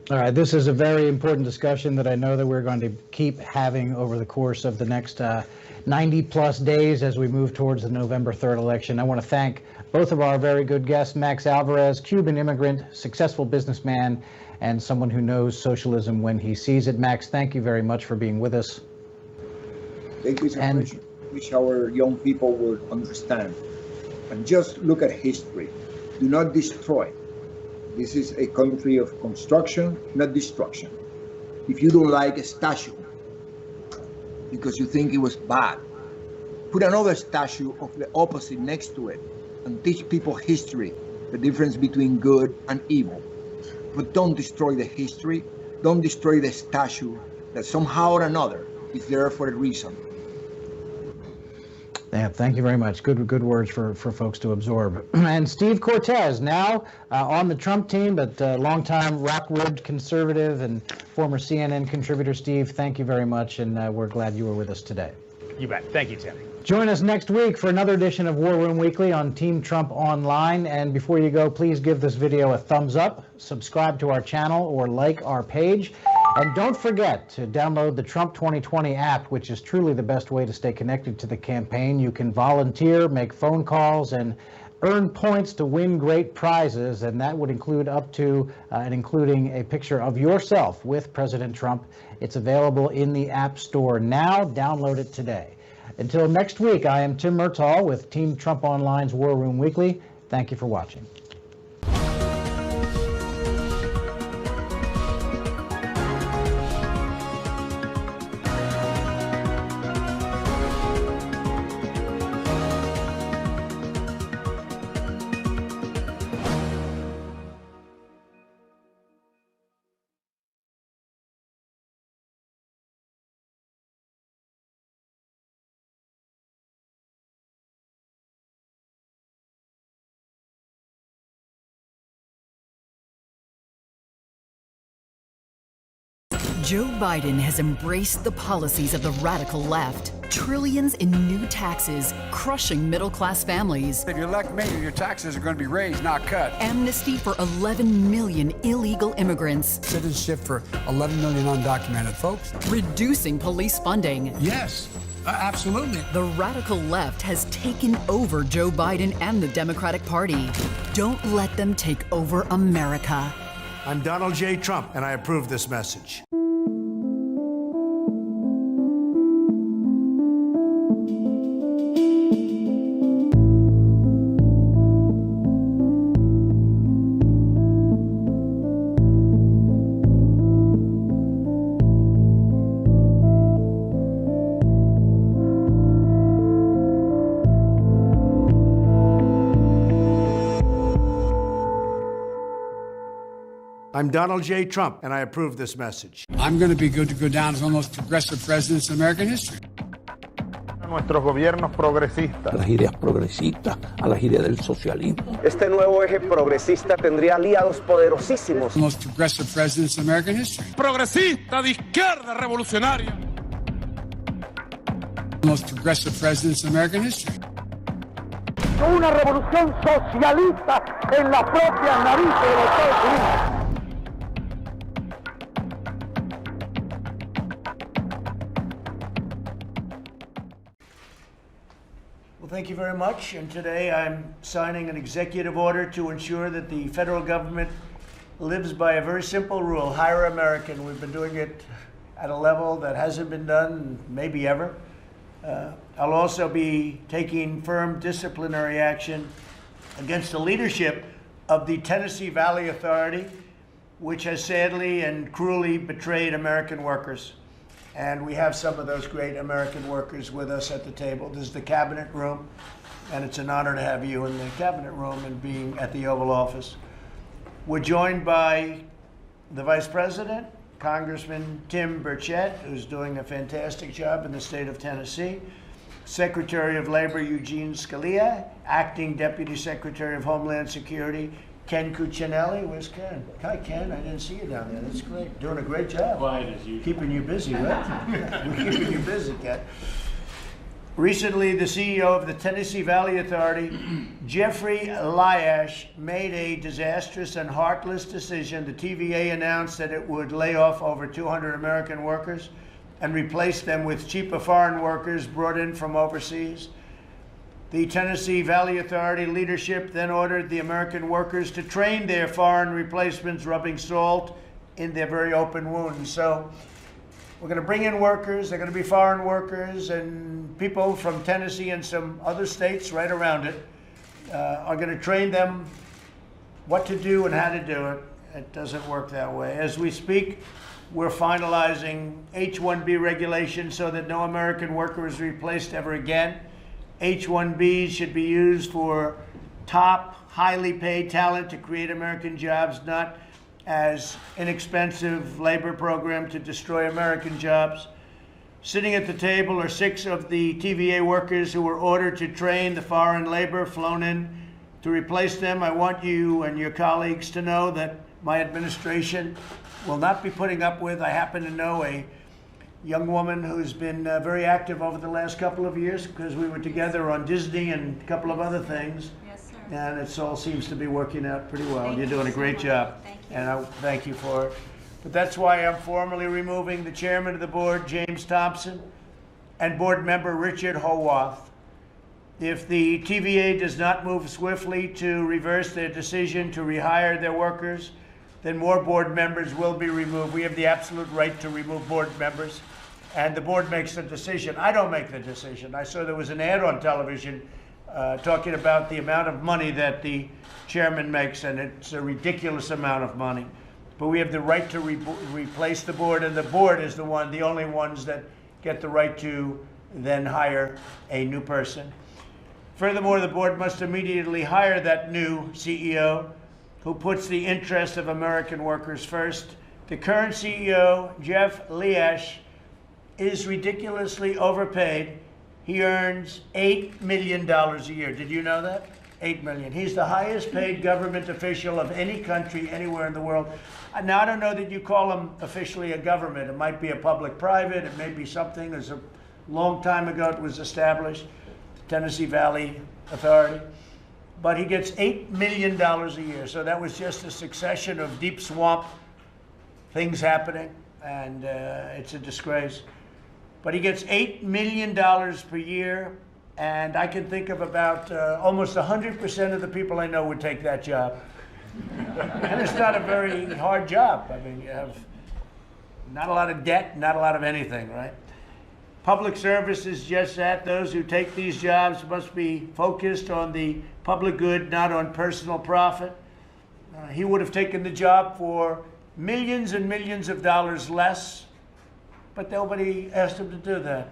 All right, this is a very important discussion that I know that we're going to keep having over the course of the next 90 plus days as we move towards the November 3rd election. I want to thank both of our very good guests, Max Alvarez, Cuban immigrant, successful businessman, and someone who knows socialism when he sees it. Max, thank you very much for being with us. Thank you so much. I wish our young people would understand and just look at history. Do not destroy. This is a country of construction, not destruction. If you don't like a statue because you think it was bad, put another statue of the opposite next to it and teach people history, the difference between good and evil. But don't destroy the history. Don't destroy the statue that somehow or another is there for a reason. Yeah, thank you very much. Good words for folks to absorb. And Steve Cortes, now on the Trump team, but longtime Rockwood conservative and former CNN contributor. Steve, thank you very much, and we're glad you were with us today. You bet. Thank you, Tim. Join us next week for another edition of War Room Weekly on Team Trump Online. And before you go, please give this video a thumbs up, subscribe to our channel, or like our page. And don't forget to download the Trump 2020 app, which is truly the best way to stay connected to the campaign. You can volunteer, make phone calls, and earn points to win great prizes, and that would include up to and including a picture of yourself with President Trump. It's available in the App Store now. Download it today. Until next week, I am Tim Murtaugh with Team Trump Online's War Room Weekly. Thank you for watching. Joe Biden has embraced the policies of the radical left. Trillions in new taxes, crushing middle-class families. If you elect me, your taxes are going to be raised, not cut. Amnesty for 11 million illegal immigrants. Citizenship for 11 million undocumented folks. Reducing police funding. Yes, absolutely. The radical left has taken over Joe Biden and the Democratic Party. Don't let them take over America. I'm Donald J. Trump, and I approve this message. I'm Donald J. Trump, and I approve this message. I'm going to be good to go down as one of the most progressive presidents in American history. Nuestros gobiernos progresistas. A las ideas progresistas, a las ideas del socialismo. Este nuevo eje progresista tendría aliados poderosísimos. The most progressive presidents in American history. Progresista de izquierda revolucionaria. The most progressive presidents in American history. Una revolución socialista en la propia nariz de los Estados Unidos. Well, thank you very much. And today I'm signing an executive order to ensure that the federal government lives by a very simple rule: hire American. We've been doing it at a level that hasn't been done maybe ever. I'll also be taking firm disciplinary action against the leadership of the Tennessee Valley Authority, which has sadly and cruelly betrayed American workers. And we have some of those great American workers with us at the table. This is the cabinet room, and it's an honor to have you in the cabinet room and being at the Oval Office. We're joined by the Vice President, Congressman Tim Burchett, who's doing a fantastic job in the state of Tennessee, Secretary of Labor Eugene Scalia, Acting Deputy Secretary of Homeland Security Ken Cuccinelli. Where's Ken? Hi, Ken. I didn't see you down there. That's great. Doing a great job. Quiet as usual. Keeping you busy, right? We're keeping you busy, Ken. Recently, the CEO of the Tennessee Valley Authority, Jeffrey Lyash, made a disastrous and heartless decision. The TVA announced that it would lay off over 200 American workers and replace them with cheaper foreign workers brought in from overseas. The Tennessee Valley Authority leadership then ordered the American workers to train their foreign replacements, rubbing salt in their very open wounds. So we're going to bring in workers. They're going to be foreign workers, and people from Tennessee and some other states right around it are going to train them what to do and how to do it. It doesn't work that way. As we speak, we're finalizing H-1B regulations so that no American worker is replaced ever again. H-1Bs should be used for top, highly paid talent to create American jobs, not as inexpensive labor program to destroy American jobs. Sitting at the table are 6 of the TVA workers who were ordered to train the foreign labor flown in to replace them. I want you and your colleagues to know that my administration will not be putting up with. I happen to know a young woman who's been very active over the last couple of years because we were together on Disney and a couple of other things. Yes, sir. And it all seems to be working out pretty well. You're doing a great job. Thank you. And I thank you for it. But that's why I'm formally removing the chairman of the board, James Thompson, and board member Richard Howarth. If the TVA does not move swiftly to reverse their decision to rehire their workers, then more board members will be removed. We have the absolute right to remove board members, and the board makes the decision. I don't make the decision. I saw there was an ad on television talking about the amount of money that the chairman makes, and it's a ridiculous amount of money. But we have the right to replace the board, and the board is the only ones that get the right to then hire a new person. Furthermore, the board must immediately hire that new CEO who puts the interests of American workers first. The current CEO, Jeff Lyash, is ridiculously overpaid. He earns $8 million a year. Did you know that? $8 million. He's the highest paid government official of any country anywhere in the world. Now, I don't know that you call him officially a government. It might be a public-private. It may be something. There's a long time ago it was established, the Tennessee Valley Authority. But he gets $8 million a year. So that was just a succession of deep swamp things happening, and it's a disgrace. But he gets $8 million per year, and I can think of about almost 100% of the people I know would take that job. And it's not a very hard job. I mean, you have not a lot of debt, not a lot of anything, right? Public service is just that. Those who take these jobs must be focused on the public good, not on personal profit. He would have taken the job for millions and millions of dollars less, but nobody asked him to do that.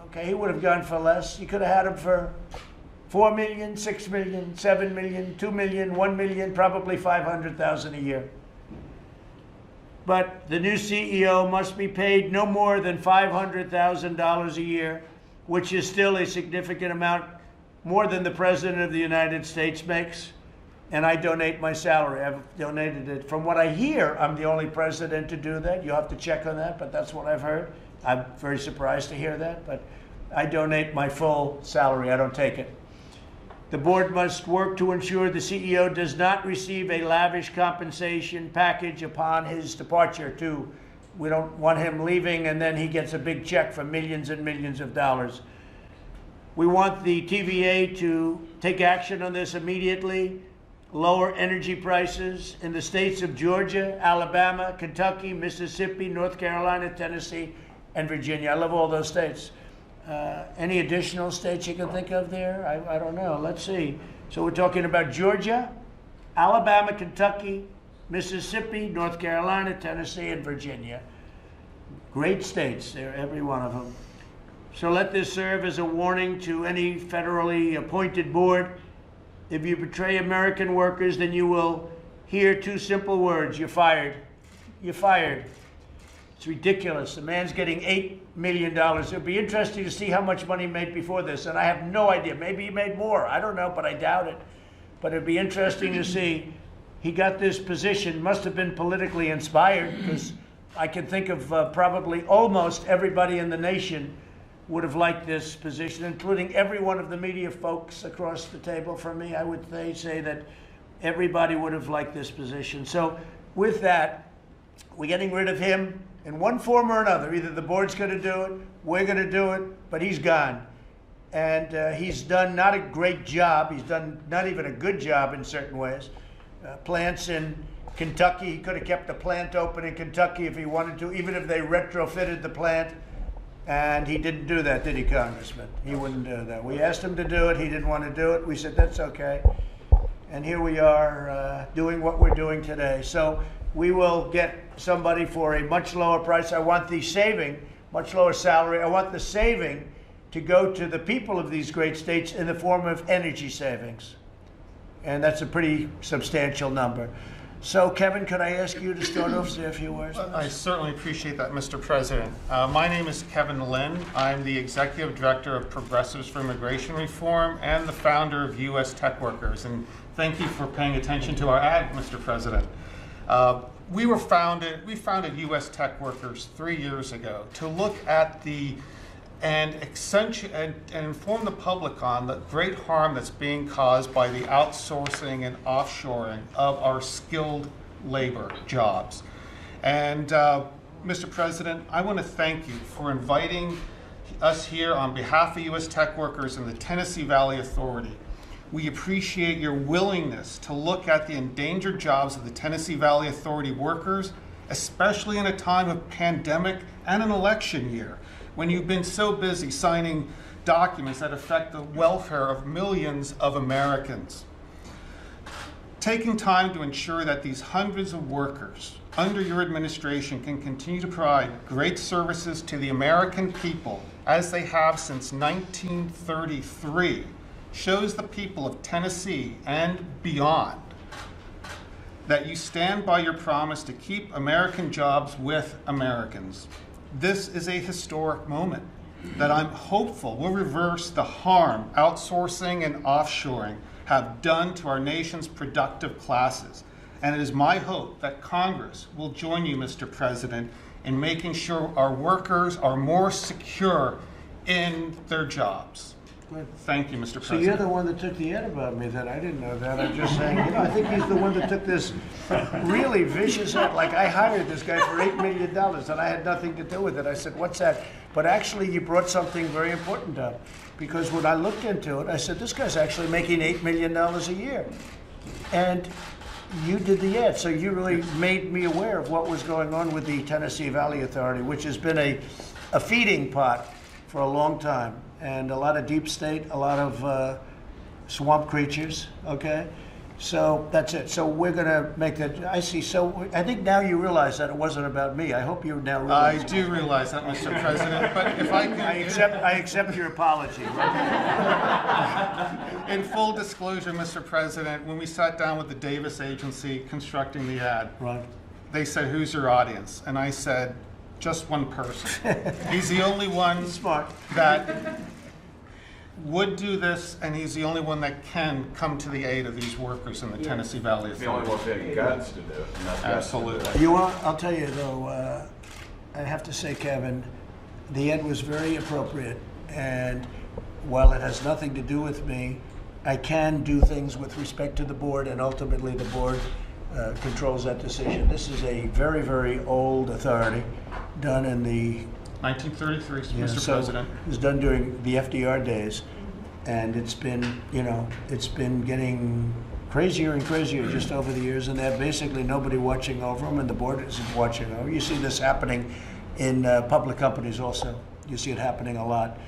Okay, he would have gone for less. You could have had him for $4 million, $6 million, $7 million, $2 million, $1 million, probably $500,000 a year. But the new CEO must be paid no more than $500,000 a year, which is still a significant amount, more than the President of the United States makes. And I donate my salary. I've donated it. From what I hear, I'm the only president to do that. You'll have to check on that, but that's what I've heard. I'm very surprised to hear that, but I donate my full salary. I don't take it. The board must work to ensure the CEO does not receive a lavish compensation package upon his departure, too. We don't want him leaving and then he gets a big check for millions and millions of dollars. We want the TVA to take action on this immediately, lower energy prices in the states of Georgia, Alabama, Kentucky, Mississippi, North Carolina, Tennessee, and Virginia. I love all those states. Any additional states you can think of there? I don't know. Let's see. So we're talking about Georgia, Alabama, Kentucky, Mississippi, North Carolina, Tennessee, and Virginia. Great states. They're every one of them. So let this serve as a warning to any federally appointed board. If you betray American workers, then you will hear two simple words: you're fired. You're fired. It's ridiculous. The man's getting $8 million. It'll be interesting to see how much money he made before this, and I have no idea. Maybe he made more. I don't know, but I doubt it. But it'd be interesting to see. He got this position, must have been politically inspired, because I can think of probably almost everybody in the nation would have liked this position, including every one of the media folks across the table from me. I would say that everybody would have liked this position. So with that, we're getting rid of him in one form or another. Either the board's going to do it, we're going to do it, but he's gone. And he's done not a great job. He's done not even a good job in certain ways. Plants in Kentucky, he could have kept the plant open in Kentucky if he wanted to, even if they retrofitted the plant. And he didn't do that, did he, Congressman? He wouldn't do that. We asked him to do it. He didn't want to do it. We said, that's okay. And here we are doing what we're doing today. So we will get somebody for a much lower price. I want the saving, much lower salary. I want the saving to go to the people of these great states in the form of energy savings. And that's a pretty substantial number. So, Kevin, could I ask you to start off, say a few words? I certainly appreciate that, Mr. President. My name is Kevin Lynn. I'm the Executive Director of Progressives for Immigration Reform and the founder of U.S. Tech Workers. And thank you for paying attention to our ad, Mr. President. We founded U.S. Tech Workers 3 years ago to look at and inform the public on the great harm that's being caused by the outsourcing and offshoring of our skilled labor jobs. And Mr. President, I want to thank you for inviting us here on behalf of U.S. Tech Workers and the Tennessee Valley Authority. We appreciate your willingness to look at the endangered jobs of the Tennessee Valley Authority workers, especially in a time of pandemic and an election year, when you've been so busy signing documents that affect the welfare of millions of Americans. Taking time to ensure that these hundreds of workers under your administration can continue to provide great services to the American people, as they have since 1933, shows the people of Tennessee and beyond that you stand by your promise to keep American jobs with Americans. This is a historic moment that I'm hopeful will reverse the harm outsourcing and offshoring have done to our nation's productive classes. And it is my hope that Congress will join you, Mr. President, in making sure our workers are more secure in their jobs. Good. Thank you, Mr. President. So you're the one that took the ad about me then. I didn't know that. I'm just saying, I think he's the one that took this really vicious ad. Like, I hired this guy for $8 million and I had nothing to do with it. I said, what's that? But actually, you brought something very important up. Because when I looked into it, I said, this guy's actually making $8 million a year. And you did the ad. So you really made me aware of what was going on with the Tennessee Valley Authority, which has been a feeding pot for a long time. And a lot of deep state, a lot of swamp creatures, okay? So that's it. So we're going to make that. I see. So I think now you realize that it wasn't about me. I hope you now realize. I do realize that, Mr. President, but if I can... I accept your apology. In full disclosure, Mr. President, when we sat down with the Davis Agency constructing the ad, right, they said, "Who's your audience?" And I said, "Just one person." He's the only one smart that would do this, and he's the only one that can come to the aid of these workers in the Tennessee Valley The only one Authority. that guts to do it. and that's guts to do it. Absolutely. You want, I'll tell you though, I have to say, Kevin, the end was very appropriate, and while it has nothing to do with me, I can do things with respect to the board, and ultimately the board controls that decision. This is a very, very old authority, done in the 1933, Mr. so President. it was done during the FDR days, and it's been, it's been getting crazier and crazier just over the years, and they have basically nobody watching over them, and the board isn't watching over. You see this happening in public companies also. You see it happening a lot.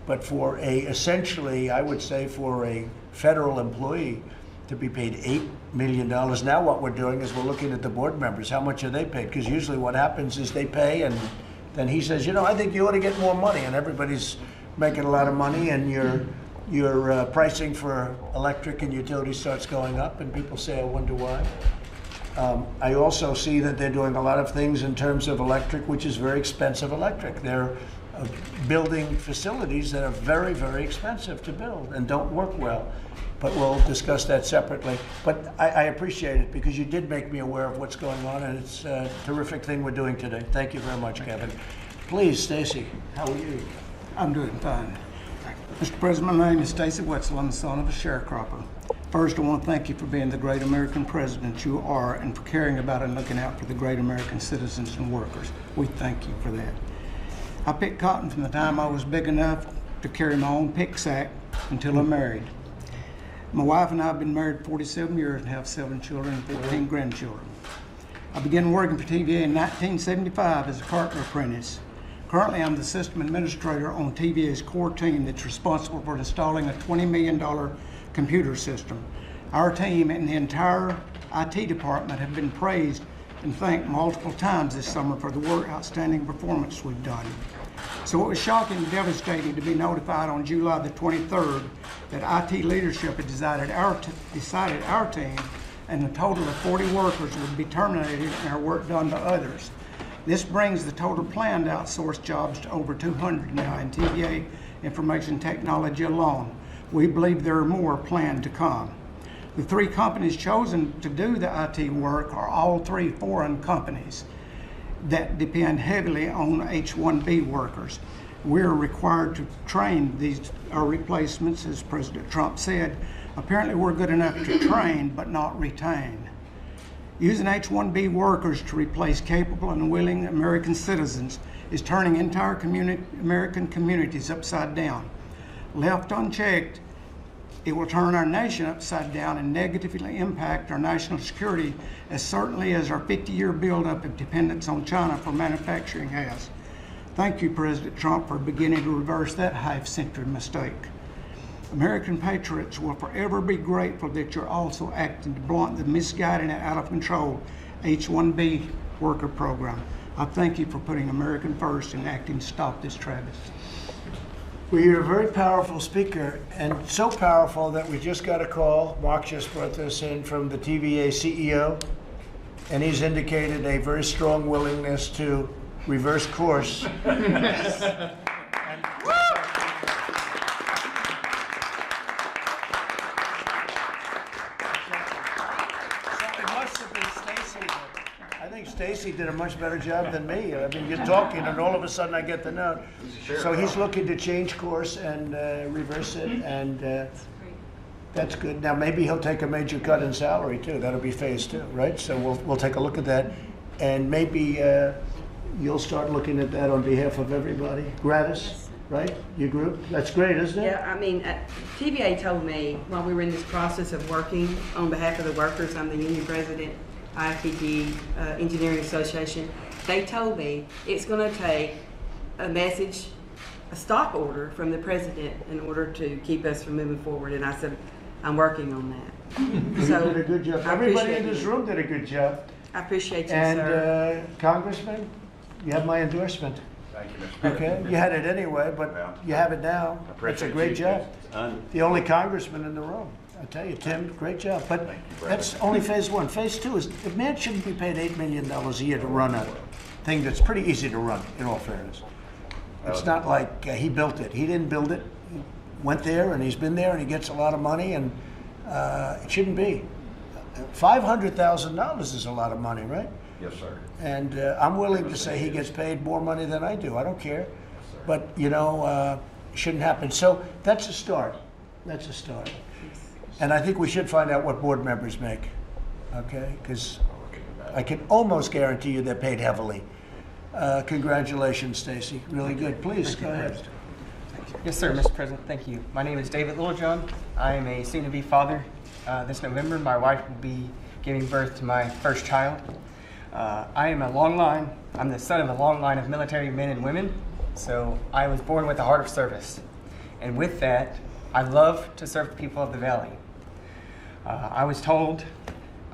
But for essentially, I would say for a federal employee to be paid $8 million, now what we're doing is we're looking at the board members. How much are they paid? Because usually what happens is they pay, and then he says, I think you ought to get more money, and everybody's making a lot of money, and your pricing for electric and utility starts going up, and people say, I wonder why. I also see that they're doing a lot of things in terms of electric, which is very expensive electric. They're building facilities that are very, very expensive to build and don't work well. But we'll discuss that separately. But I appreciate it because you did make me aware of what's going on, and it's a terrific thing we're doing today. Thank you very much, Kevin. Please, Stacy, how are you? I'm doing fine. Mr. President, my name is Stacy Wetzel. I'm the son of a sharecropper. First, I want to thank you for being the great American president you are and for caring about and looking out for the great American citizens and workers. We thank you for that. I picked cotton from the time I was big enough to carry my own pick sack until I married. My wife and I have been married 47 years and have 7 children and 15 grandchildren. I began working for TVA in 1975 as a carpenter apprentice. Currently, I'm the system administrator on TVA's core team that's responsible for installing a $20 million computer system. Our team and the entire IT department have been praised and thanked multiple times this summer for the outstanding performance we've done. So it was shocking and devastating to be notified on July the 23rd that IT leadership had decided our team and a total of 40 workers would be terminated and our work done to others. This brings the total planned outsourced jobs to over 200 now in TVA information technology alone. We believe there are more planned to come. The 3 companies chosen to do the IT work are all 3 foreign companies that depend heavily on H-1B workers. We're required to train our replacements, as President Trump said. Apparently we're good enough to train but not retain. Using H-1B workers to replace capable and willing American citizens is turning entire American communities upside down. Left unchecked, it will turn our nation upside down and negatively impact our national security as certainly as our 50-year buildup of dependence on China for manufacturing has. Thank you, President Trump, for beginning to reverse that half-century mistake. American patriots will forever be grateful that you're also acting to blunt the misguided and out-of-control H-1B worker program. I thank you for putting American first and acting to stop this travesty. Well, you're a very powerful speaker, and so powerful that we just got a call. Mark just brought this in from the TVA CEO, and he's indicated a very strong willingness to reverse course. Stacy did a much better job than me. I mean, you're talking, and all of a sudden I get the note. So he's looking to change course and reverse it, and that's good. Now maybe he'll take a major cut in salary too. That'll be phase 2, right? So we'll take a look at that, and maybe you'll start looking at that on behalf of everybody. Gratis, right? Your group. That's great, isn't it? Yeah, I mean, TVA told me while we were in this process of working on behalf of the workers, I'm the union president. IFPD Engineering Association, they told me it's going to take a stop order from the president in order to keep us from moving forward. And I said, I'm working on that. So you did a good job. Everybody in this room did a good job. I appreciate you, sir. And Congressman, you have my endorsement. Thank you, Mr. President. Okay, you had it anyway, but you have it now. That's a great job. The only congressman in the room. I tell you, Tim, great job. But that's only phase one. Phase two is the man shouldn't be paid $8 million a year to run a thing that's pretty easy to run, in all fairness. It's not like he built it. He didn't build it. He went there, and he's been there, and he gets a lot of money, and it shouldn't be. $500,000 is a lot of money, right? Yes, sir. And I'm willing to say he gets paid more money than I do. I don't care. But, you know, it shouldn't happen. So that's a start. That's a start. And I think we should find out what board members make, okay? Because I can almost guarantee you they're paid heavily. Congratulations, Stacy. Really good. Please, go ahead. Yes, sir, Mr. President. Thank you. My name is David Littlejohn. I am a soon-to-be father. This November, my wife will be giving birth to my first child. I am a long line. I'm the son of a long line of military men and women. So I was born with a heart of service. And with that, I love to serve the people of the Valley. I was told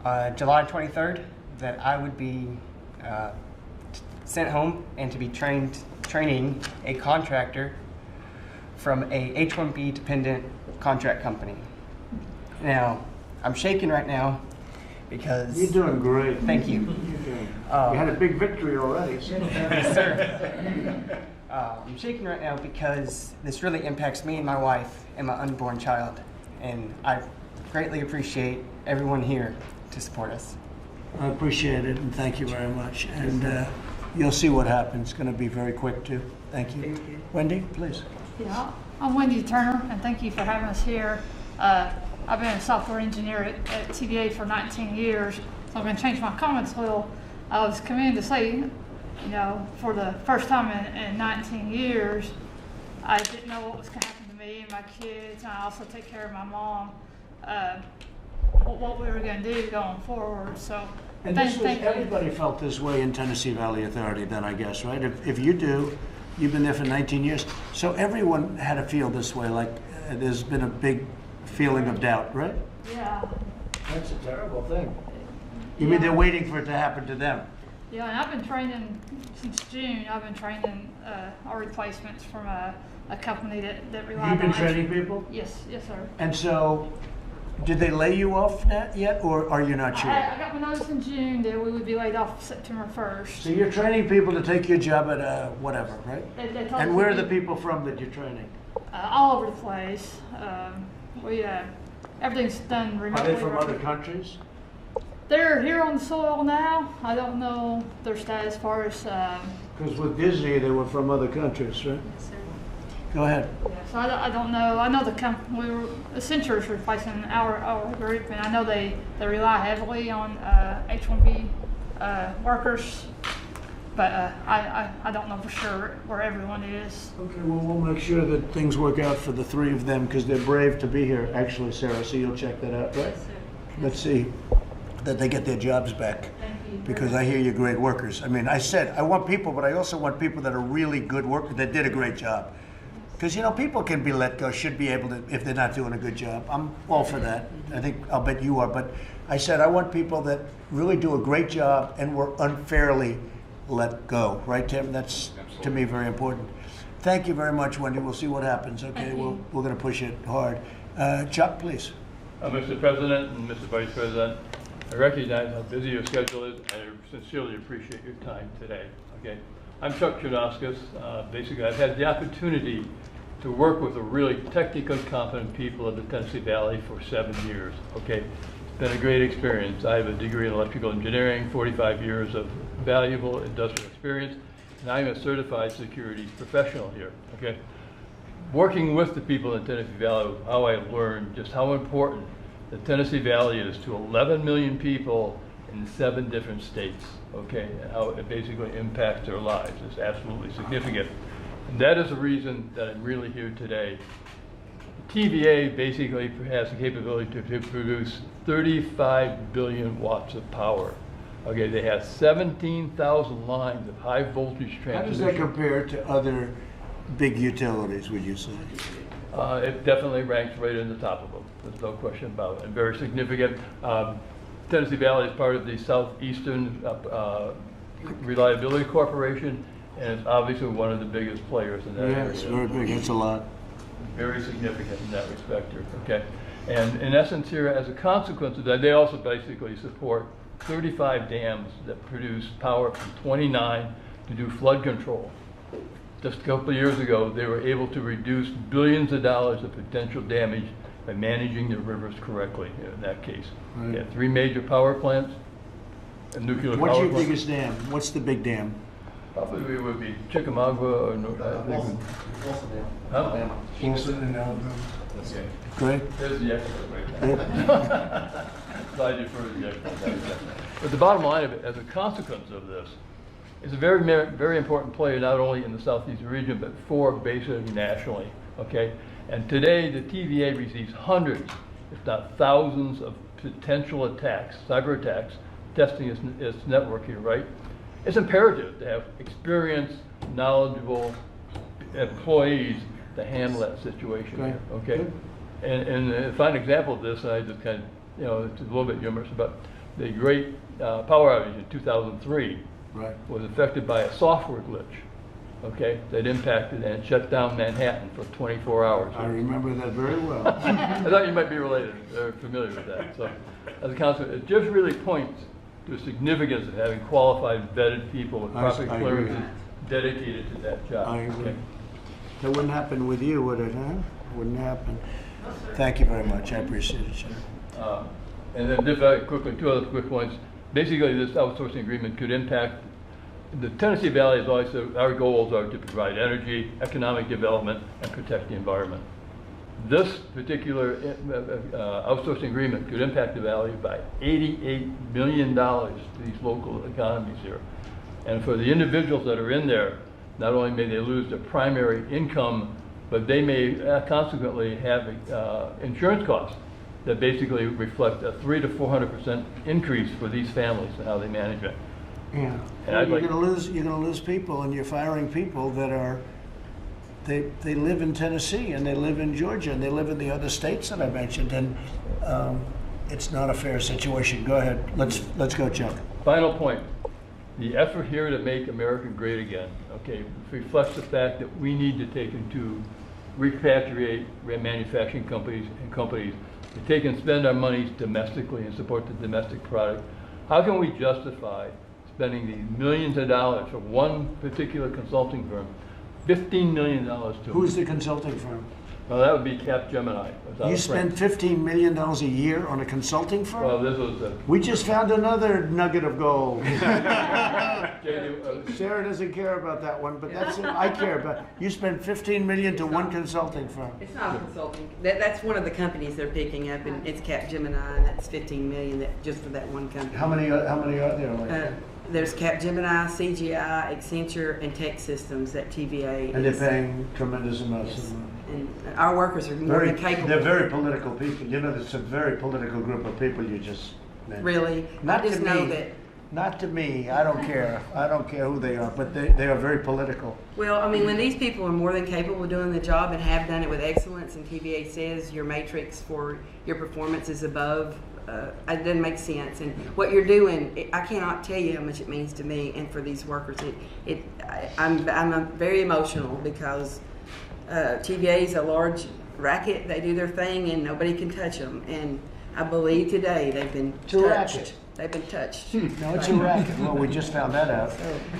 July 23rd that I would be sent home and to be training a contractor from a H-1B dependent contract company. Now, I'm shaking right now because... You're doing great. Thank you. You had a big victory already. Yes, sir. I'm shaking right now because this really impacts me and my wife and my unborn child. And I greatly appreciate everyone here to support us. I appreciate it, and thank you very much. And you'll see what happens. It's going to be very quick, too. Thank you. Thank you. Wendy, please. Yeah, I'm Wendy Turner, and thank you for having us here. I've been a software engineer at TVA for 19 years, so I'm going to change my comments a little. I was coming to say, you know, for the first time in 19 years, I didn't know what was going to happen to me and my kids, and I also take care of my mom, what we were going to do going forward. So, And everybody felt this way in Tennessee Valley Authority then, I guess, right? If you do, you've been there for 19 years. So everyone had to feel this way, like there's been a big feeling of doubt, right? Yeah. That's a terrible thing. You mean they're waiting for it to happen to them? Yeah, and I've been training since June. I've been training our replacements from a company that relies on... You've been training people? Yes, sir. And so, did they lay you off yet, or are you not sure? I got my notice in June that we would be laid off September 1st. So you're training people to take your job at whatever, right? They told And us where are to the people from that you're training? all over the place. Everything's done Are remotely. they from other countries? They're here on the soil now. I don't know their status as far as... Because with Disney, they were from other countries, right? Yes, sir. Go ahead. Yeah, so I don't know. I know Accenture is replacing our group, and I know they rely heavily on H-1B workers, but I don't know for sure where everyone is. Okay, well, we'll make sure that things work out for the three of them because they're brave to be here, actually, Sarah. So you'll check that out, right? Yes, sir. Let's see that they get their jobs back. Thank you. Because I hear you're great workers. I mean, I said I want people, but I also want people that are really good workers that did a great job. Because, you know, people can be let go, should be able to, if they're not doing a good job. I'm all for that. I'll bet you are. But I said I want people that really do a great job and were unfairly let go. Right, Tim? That's, to me, very important. Thank you very much, Wendy. We'll see what happens, okay? We're going to push it hard. Chuck, please. Mr. President and Mr. Vice President, I recognize how busy your schedule is, and I sincerely appreciate your time today. Okay, I'm Chuck Chudovskis. Basically, I've had the opportunity to work with the really technically competent people of the Tennessee Valley for 7 years. Okay, it's been a great experience. I have a degree in electrical engineering, 45 years of valuable industrial experience, and I'm a certified security professional here. Okay, working with the people in Tennessee Valley, how I learned just how important the Tennessee Valley is to 11 million people in 7 different states, okay, and how it basically impacts their lives is absolutely significant. And that is the reason that I'm really here today. TVA basically has the capability to produce 35 billion watts of power. Okay, they have 17,000 lines of high voltage transmission. How does that compare to other big utilities, would you say? It definitely ranks right in the top of them. There's no question about it, and very significant. Tennessee Valley is part of the Southeastern Reliability Corporation, and it's obviously one of the biggest players in that area. Yeah, it's very big. It's a lot. Very significant in that respect here, okay? And in essence here, as a consequence of that, they also basically support 35 dams that produce power from 29 to do flood control. Just a couple of years ago, they were able to reduce billions of dollars of potential damage by managing the rivers correctly in that case. Right. They have 3 major power plants, a nuclear What's power your plant. biggest dam? What's the big dam? Probably it would be Chickamauga or Kingston and Alabama. Okay. Great. There's the expert right there. Glad you for the expert. But the bottom line of it, as a consequence of this, is a very important player not only in the Southeast region, but for basically nationally. Okay, and today the TVA receives hundreds, if not thousands, of potential attacks, cyber attacks, testing its network here. Right? It's imperative to have experienced, knowledgeable employees to handle that situation. Right. Okay, and a fine example of this, I just kind of, it's a little bit humorous, about the great power outage in 2003. Right. Was affected by a software glitch, okay, that impacted and shut down Manhattan for 24 hours. I remember that very well. I thought you might be related or familiar with that. So, as a consequence, it just really points to the significance of having qualified, vetted people with proper clearances dedicated to that job. I agree. Okay. That wouldn't happen with you, would it, huh? Wouldn't happen. Thank you very much. I appreciate it, sir. And then just very quickly, 2 other quick points. Basically, this outsourcing agreement could impact the Tennessee Valley. As always said, our goals are to provide energy, economic development, and protect the environment. This particular outsourcing agreement could impact the valley by $88 million to these local economies here. And for the individuals that are in there, not only may they lose their primary income, but they may consequently have insurance costs that basically reflect a 300% to 400% increase for these families and how they manage it. Yeah. And You're going to lose people, and you're firing people that are. They live in Tennessee, and they live in Georgia, and they live in the other states that I mentioned, and it's not a fair situation. Go ahead. Let's go, Chuck. Final point. The effort here to make America great again, okay, reflects the fact that we need to take into repatriate manufacturing companies to take and spend our monies domestically and support the domestic product. How can we justify spending these millions of dollars for one particular consulting firm, $15 million to Who's the consulting firm? Well, that would be Capgemini. You spend $15 million a year on a consulting firm? Well, this was We just found another nugget of gold. Sarah doesn't care about that one, but that's I care about. You spend $15 million to one consulting firm. It's not a consulting. That's one of the companies they're picking up, and it's Capgemini, and that's $15 million just for that one company. How many are there? Like there's Capgemini, CGI, Accenture, and Tech Systems that TVA. And they're paying tremendous amounts Yes. of money. And our workers are more than capable. They're very political people. You know, it's a very political group of people you just mentioned. Really? Not I just to know me. that. Not to me. I don't care. I don't care who they are, but they are very political. Well, I mean, when these people are more than capable of doing the job and have done it with excellence, and TVA says your matrix for your performance is above, it doesn't make sense. And what you're doing, I cannot tell you how much it means to me and for these workers. I'm very emotional because TVA is a large racket. They do their thing, and nobody can touch them. And I believe today they've been touched. They've been touched. No, it's a racket. Well, we just found that out.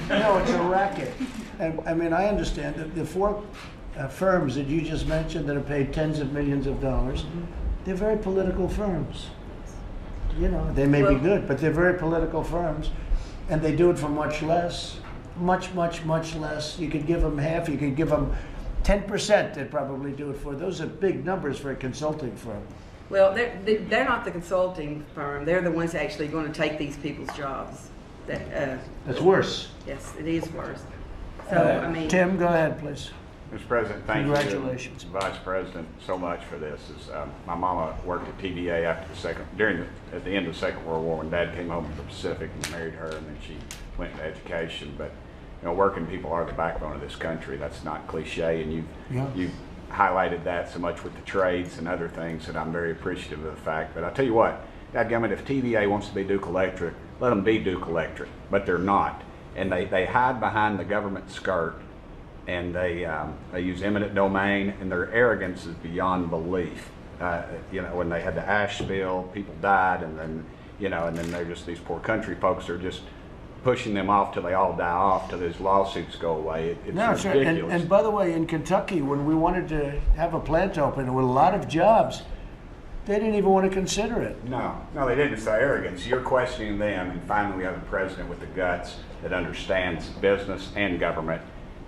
No, it's a racket. And, I mean, I understand that the 4 firms that you just mentioned that are paid tens of millions of dollars, they're very political firms. You know, they may be good, but they're very political firms, and they do it for much less, much less. You could give them half. You could give them 10%. They'd probably do it for. Those are big numbers for a consulting firm. Well, they're not the consulting firm. They're the ones actually going to take these people's jobs. That's worse. Yes, it is worse. So, I mean, Tim, go ahead, please. Mr. President, thank Congratulations. you, Vice President, so much for this. My mama worked at TVA after at the end of the Second World War when Dad came home from the Pacific and married her, and then she went into education. But working people are the backbone of this country. That's not cliche, and you've highlighted that so much with the trades and other things that I'm very appreciative of the fact. But I tell you what, dadgummit, if TVA wants to be Duke Electric, let them be Duke Electric, but they're not. And they hide behind the government skirt, and they use eminent domain, and their arrogance is beyond belief. when they had the ash spill, people died, and then, and then they're just, these poor country folks are just pushing them off till they all die off, till these lawsuits go away. It's ridiculous. And by the way, in Kentucky, when we wanted to have a plant open with a lot of jobs, they didn't even want to consider it. No, they didn't. It's arrogance. You're questioning them, and finally we have a president with the guts that understands business and government.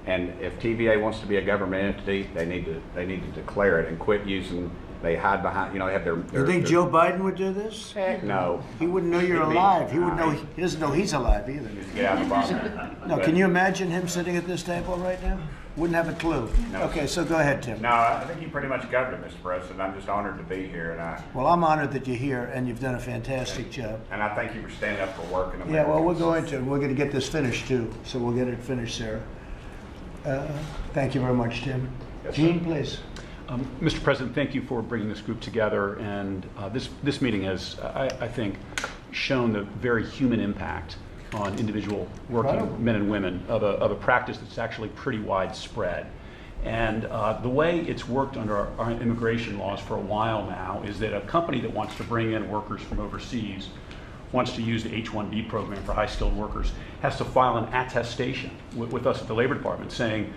And if TVA wants to be a government entity, they need to declare it and quit using. They hide behind. They have their. You think Joe Biden would do this? Heck no. He wouldn't know you're alive. He would know. He doesn't know he's alive either. Get out of the box. No, can you imagine him sitting at this table right now? Wouldn't have a clue. No. Okay, so go ahead, Tim. No, I think you pretty much covered it, Mr. President. I'm just honored to be here, Well, I'm honored that you're here, and you've done a fantastic job. And I thank you for standing up for working Americans. Yeah, well, we're going to get this finished too, so we'll get it finished, Sarah. Thank you very much, Tim. Yes, Gene, please. Mr. President, thank you for bringing this group together, and this meeting has, I think, shown the very human impact on individual working men and women of a practice that's actually pretty widespread. And the way it's worked under our immigration laws for a while now is that a company that wants to bring in workers from overseas, wants to use the H-1B program for high-skilled workers, has to file an attestation with us at the Labor Department saying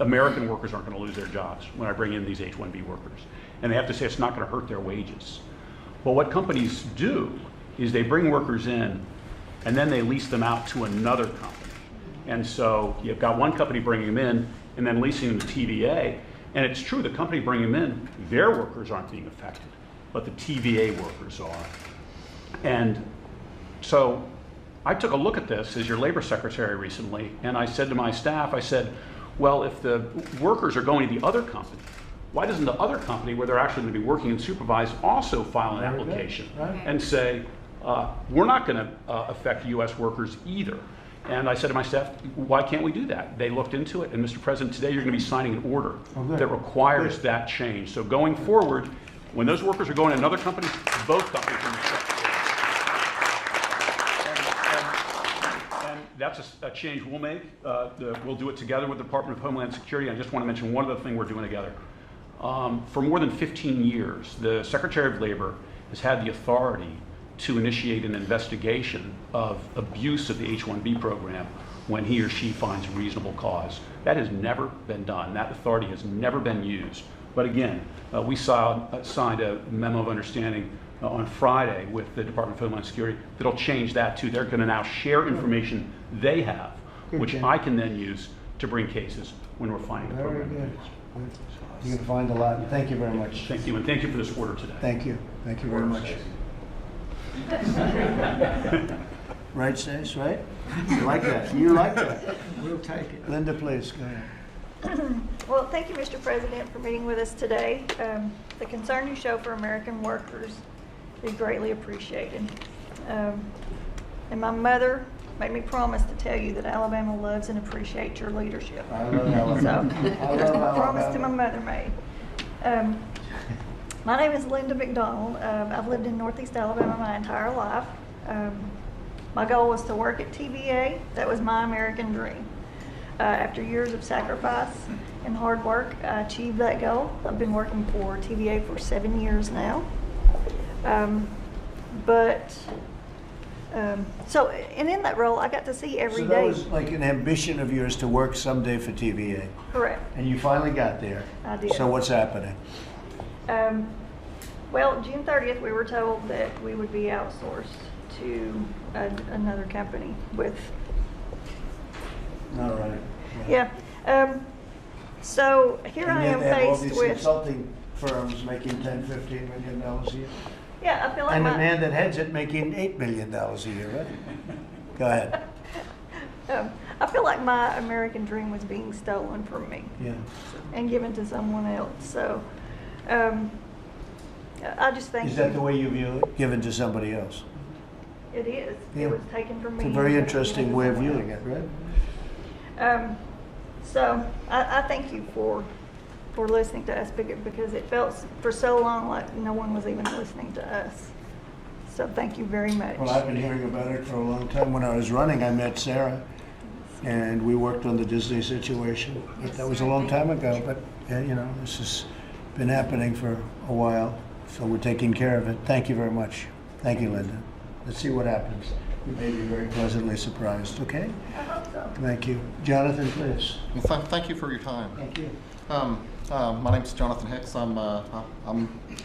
American workers aren't going to lose their jobs when I bring in these H-1B workers. And they have to say it's not going to hurt their wages. Well, what companies do is they bring workers in and then they lease them out to another company. And so you've got one company bringing them in and then leasing them to TVA. And it's true, the company bringing them in, their workers aren't being affected, but the TVA workers are. And so I took a look at this as your labor secretary recently, and I said to my staff, I said, well, if the workers are going to the other company, why doesn't the other company where they're actually going to be working and supervised also file an application and say, we're not going to affect U.S. workers either? And I said to my staff, why can't we do that? They looked into it, and Mr. President, today you're going to be signing an order that requires that change. So going forward, when those workers are going to another company, both companies are respected. And that's a change we'll make. We'll do it together with the Department of Homeland Security. I just want to mention one other thing we're doing together. For more than 15 years, the Secretary of Labor has had the authority to initiate an investigation of abuse of the H-1B program when he or she finds reasonable cause. That has never been done. That authority has never been used. But again, we signed a memo of understanding on Friday with the Department of Homeland Security that'll change that too. They're going to now share information they have, which I can then use to bring cases when we're finding the program. Very good. You can find a lot. Thank you very much. Thank you, and thank you for this order today. Thank you. Thank you very much. Right, Stace, right? You like that. You like that. We'll take it. Linda, please, go ahead. Well, thank you, Mr. President, for meeting with us today. The concern you show for American workers is greatly appreciated. And my mother made me promise to tell you that Alabama loves and appreciates your leadership. I love Alabama. So, that's my promise to my mother made. My name is Linda McDonald. I've lived in Northeast Alabama my entire life. My goal was to work at TVA. That was my American dream. After years of sacrifice and hard work, I achieved that goal. I've been working for TVA for 7 years now. And in that role, I got to see every day. So that was like an ambition of yours to work someday for TVA. Correct. And you finally got there. I did. So what's happening? Well, June 30th, we were told that we would be outsourced to another company with. All right. Yeah. So here I am all faced these with consulting firms making $10, $15 million a year. Yeah, I feel like And the man that heads it making $8 million a year, right? Go ahead. I feel like my American dream was being stolen from me. Yeah. And given to someone else. So, I just think. Is that the way you view it? Given to somebody else? It is. Yeah. It was taken from me. It's a very and interesting given to way of someone viewing else. it, right? So I thank you for listening to us because it felt for so long like no one was even listening to us. So thank you very much. Well, I've been hearing about it for a long time. When I was running, I met Sarah, and we worked on the Disney situation. But that was a long time ago. But you know, this is been happening for a while, so we're taking care of it. Thank you very much. Thank you, Linda. Let's see what happens. You may be very pleasantly surprised, okay? I hope so. Thank you. Jonathan, please. Well, thank you for your time. Thank you. My name's Jonathan Hicks. I'm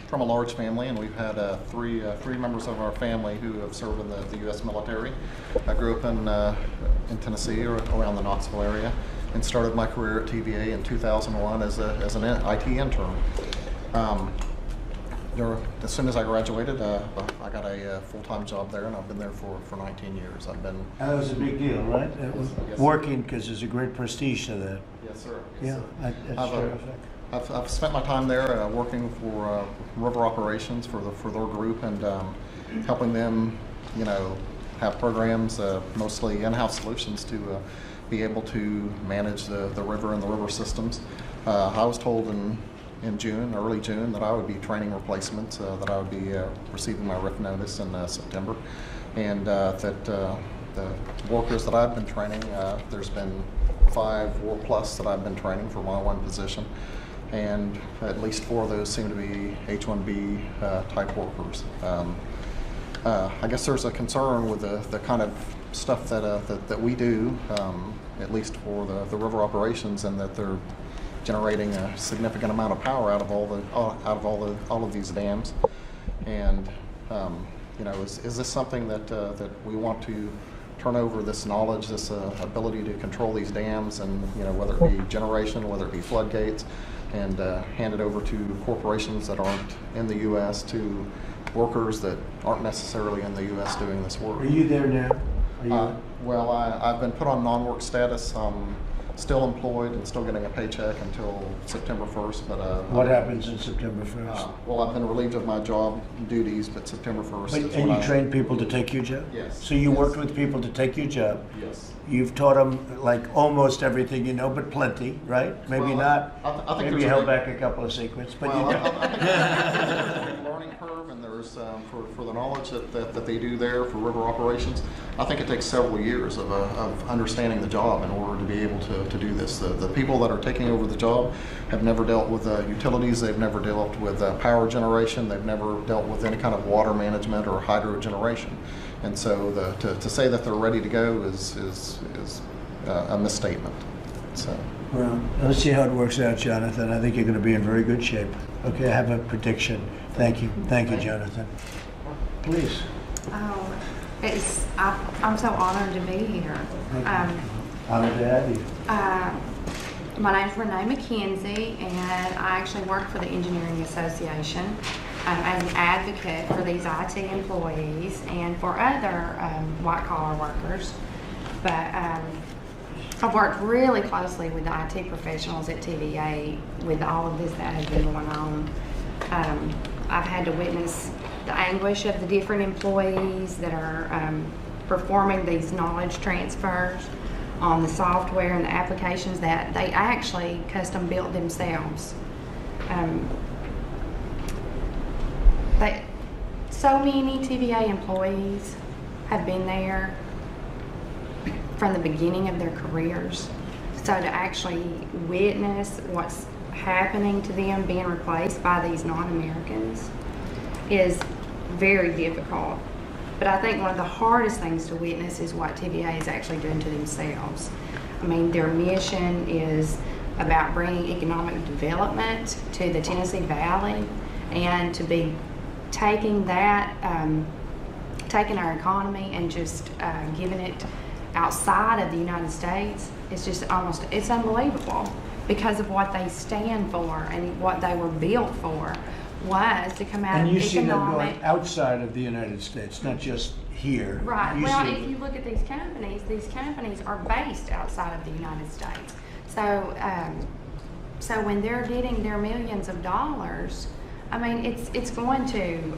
from a large family, and we've had three members of our family who have served in the U.S. military. I grew up in Tennessee, or around the Knoxville area, and started my career at TVA in 2001 as an IT intern. As soon as I graduated, I got a full-time job there, and I've been there for 19 years. That was a big deal, right? Yes, working, because there's a great prestige to that. Yes, sir. Yeah, that's terrific. I've spent my time there working for river operations for their group, and helping them, have programs, mostly in-house solutions to be able to manage the river and the river systems. I was told in early June, that I would be training replacements, that I would be receiving my RIF notice in September, and that the workers that I've been training, there's been 5 or plus that I've been training for my one position, and at least 4 of those seem to be H-1B type workers. I guess there's a concern with the kind of stuff that we do, at least for the river operations, and that they're generating a significant amount of power out of all of these dams. And is this something that we want to turn over, this knowledge, this ability to control these dams, and whether it be generation, whether it be floodgates, and hand it over to corporations that aren't in the U.S., to workers that aren't necessarily in the U.S. doing this work? Are you there now? Well, I've been put on non-work status. Still employed and still getting a paycheck until September 1st. But what happens in September 1st? Well, I've been relieved of my job duties, but September 1st. And you trained people to take your job? Yes. So you worked with people to take your job? Yes. You've taught them like almost everything you know, but plenty, right? Maybe not. I think maybe you held back a couple of secrets, but well, you I think there's a learning curve, and there's for the knowledge that they do there for river operations. I think it takes several years of understanding the job in order to be able to do this. The people that are taking over the job have never dealt with utilities. They've never dealt with power generation. They've never dealt with any kind of water management or hydro generation. And so to say that they're ready to go is a misstatement. So. Well, let's see how it works out, Jonathan. I think you're going to be in very good shape. Okay, I have a prediction. Thank you. Thank you, Jonathan. Please. Oh, I'm so honored to be here. Honored to have you. My name's Renee McKenzie, and I actually work for the Engineering Association as an advocate for these IT employees and for other white-collar workers. But I've worked really closely with the IT professionals at TVA with all of this that has been going on. I've had to witness the anguish of the different employees that are performing these knowledge transfers on the software and the applications that they actually custom built themselves. So many TVA employees have been there from the beginning of their careers. So to actually witness what's happening to them being replaced by these non-Americans is very difficult. But I think one of the hardest things to witness is what TVA is actually doing to themselves. I mean, their mission is about bringing economic development to the Tennessee Valley, and to be taking that, taking our economy and just giving it outside of the United States. It's just it's unbelievable, because of what they stand for and what they were built for was to come out and of you see them economic. going outside of the United States, not just here. Right. Well, if you look at these companies are based outside of the United States. So, so when they're getting their millions of dollars, I mean, it's going to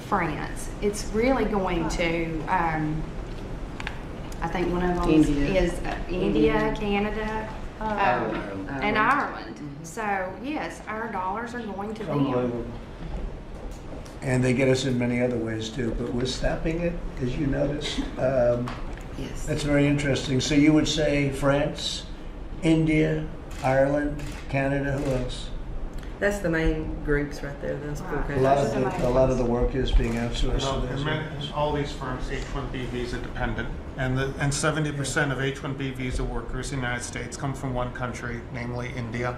France. It's really going to. I think one of them is India, Canada, and Ireland. So yes, our dollars are going to them. And they get us in many other ways too, but we're stopping it, as you noticed. Yes. That's very interesting. So you would say France, India, Ireland, Canada, who else? That's the main groups right there, those four A lot countries. of the work is being outsourced. Well, to those and all these firms H-1B visa dependent, and 70% of H-1B visa workers in the United States come from one country, namely India.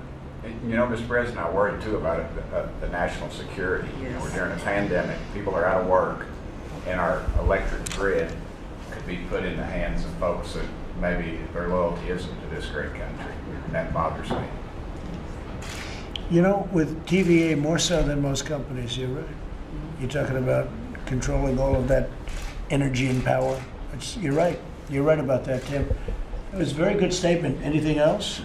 You know, Mr. President, I worry too about the national security. You know, we're during a pandemic, people are out of work, and our electric grid could be put in the hands of folks that maybe their loyalty isn't to this great country, and that bothers me. You know, with TVA, more so than most companies, you're right. You're talking about controlling all of that energy and power. You're right. You're right about that, Tim. It was a very good statement. Anything else?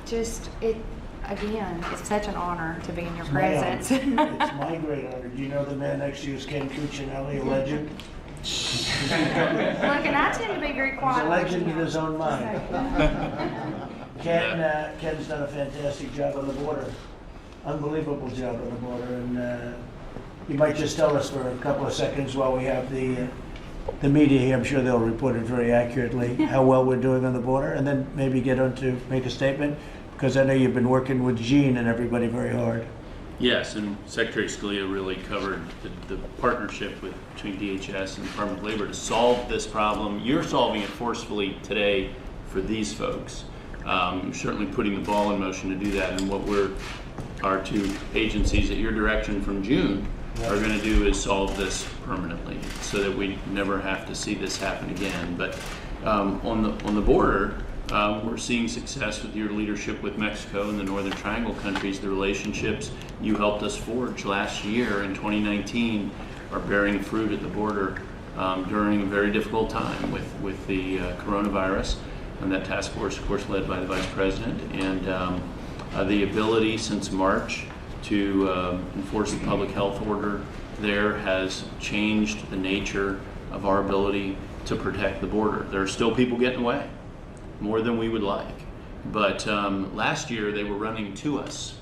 Just again, it's such an honor to be in your It's my honor. presence. It's my great honor. Do you know the man next to you is Ken Cuccinelli, a legend? Look, and I tend to be very quiet. He's a legend in his own mind. Ken's done a fantastic job on the border. Unbelievable job on the border. And you might just tell us for a couple of seconds while we have the media here. I'm sure they'll report it very accurately, how well we're doing on the border, and then maybe get on to make a statement, because I know you've been working with Gene and everybody very hard. Yes, and Secretary Scalia really covered the partnership between DHS and the Department of Labor to solve this problem. You're solving it forcefully today for these folks. You're certainly putting the ball in motion to do that, and what our two agencies at your direction from June are going to do is solve this permanently, so that we never have to see this happen again. But on the border, we're seeing success with your leadership with Mexico and the Northern Triangle countries. The relationships you helped us forge last year in 2019 are bearing fruit at the border during a very difficult time with the coronavirus, and that task force, of course, led by the Vice President, and the ability since March to enforce the public health order there has changed the nature of our ability to protect the border. There are still people getting away, more than we would like. But last year they were running to us.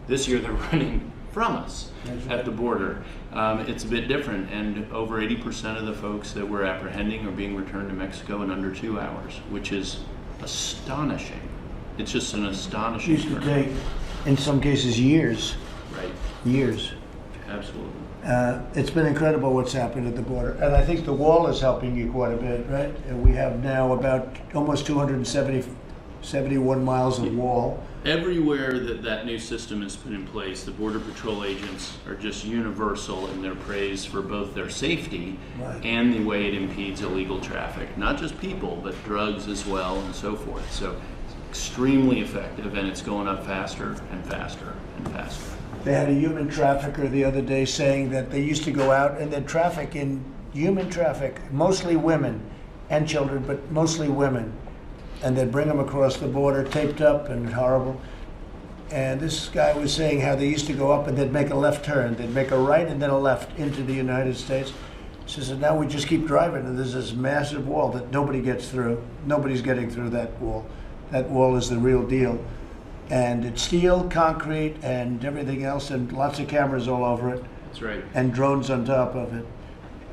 This year they're running from us at the border. It's a bit different, and over 80% of the folks that we're apprehending are being returned to Mexico in under 2 hours, which is astonishing. It's just an astonishing Used to take, in some cases, years. Right. Years. Absolutely. It's been incredible what's happened at the border. And I think the wall is helping you quite a bit, right? And we have now about almost 271 miles of wall. Everywhere that new system is put in place, the Border Patrol agents are just universal in their praise for both their safety and the way it impedes illegal traffic. Not just people, but drugs as well, and so forth. So extremely effective, and it's going up faster and faster and faster. They had a human trafficker the other day saying that they used to go out and they'd traffic in human traffic, mostly women and children, but mostly women. And they'd bring them across the border, taped up and horrible. And this guy was saying how they used to go up and they'd make a left turn. They'd make a right and then a left into the United States. She said, now we just keep driving and there's this massive wall that nobody gets through. Nobody's getting through that wall. That wall is the real deal. And it's steel, concrete, and everything else, and lots of cameras all over it. That's right. And drones on top of it.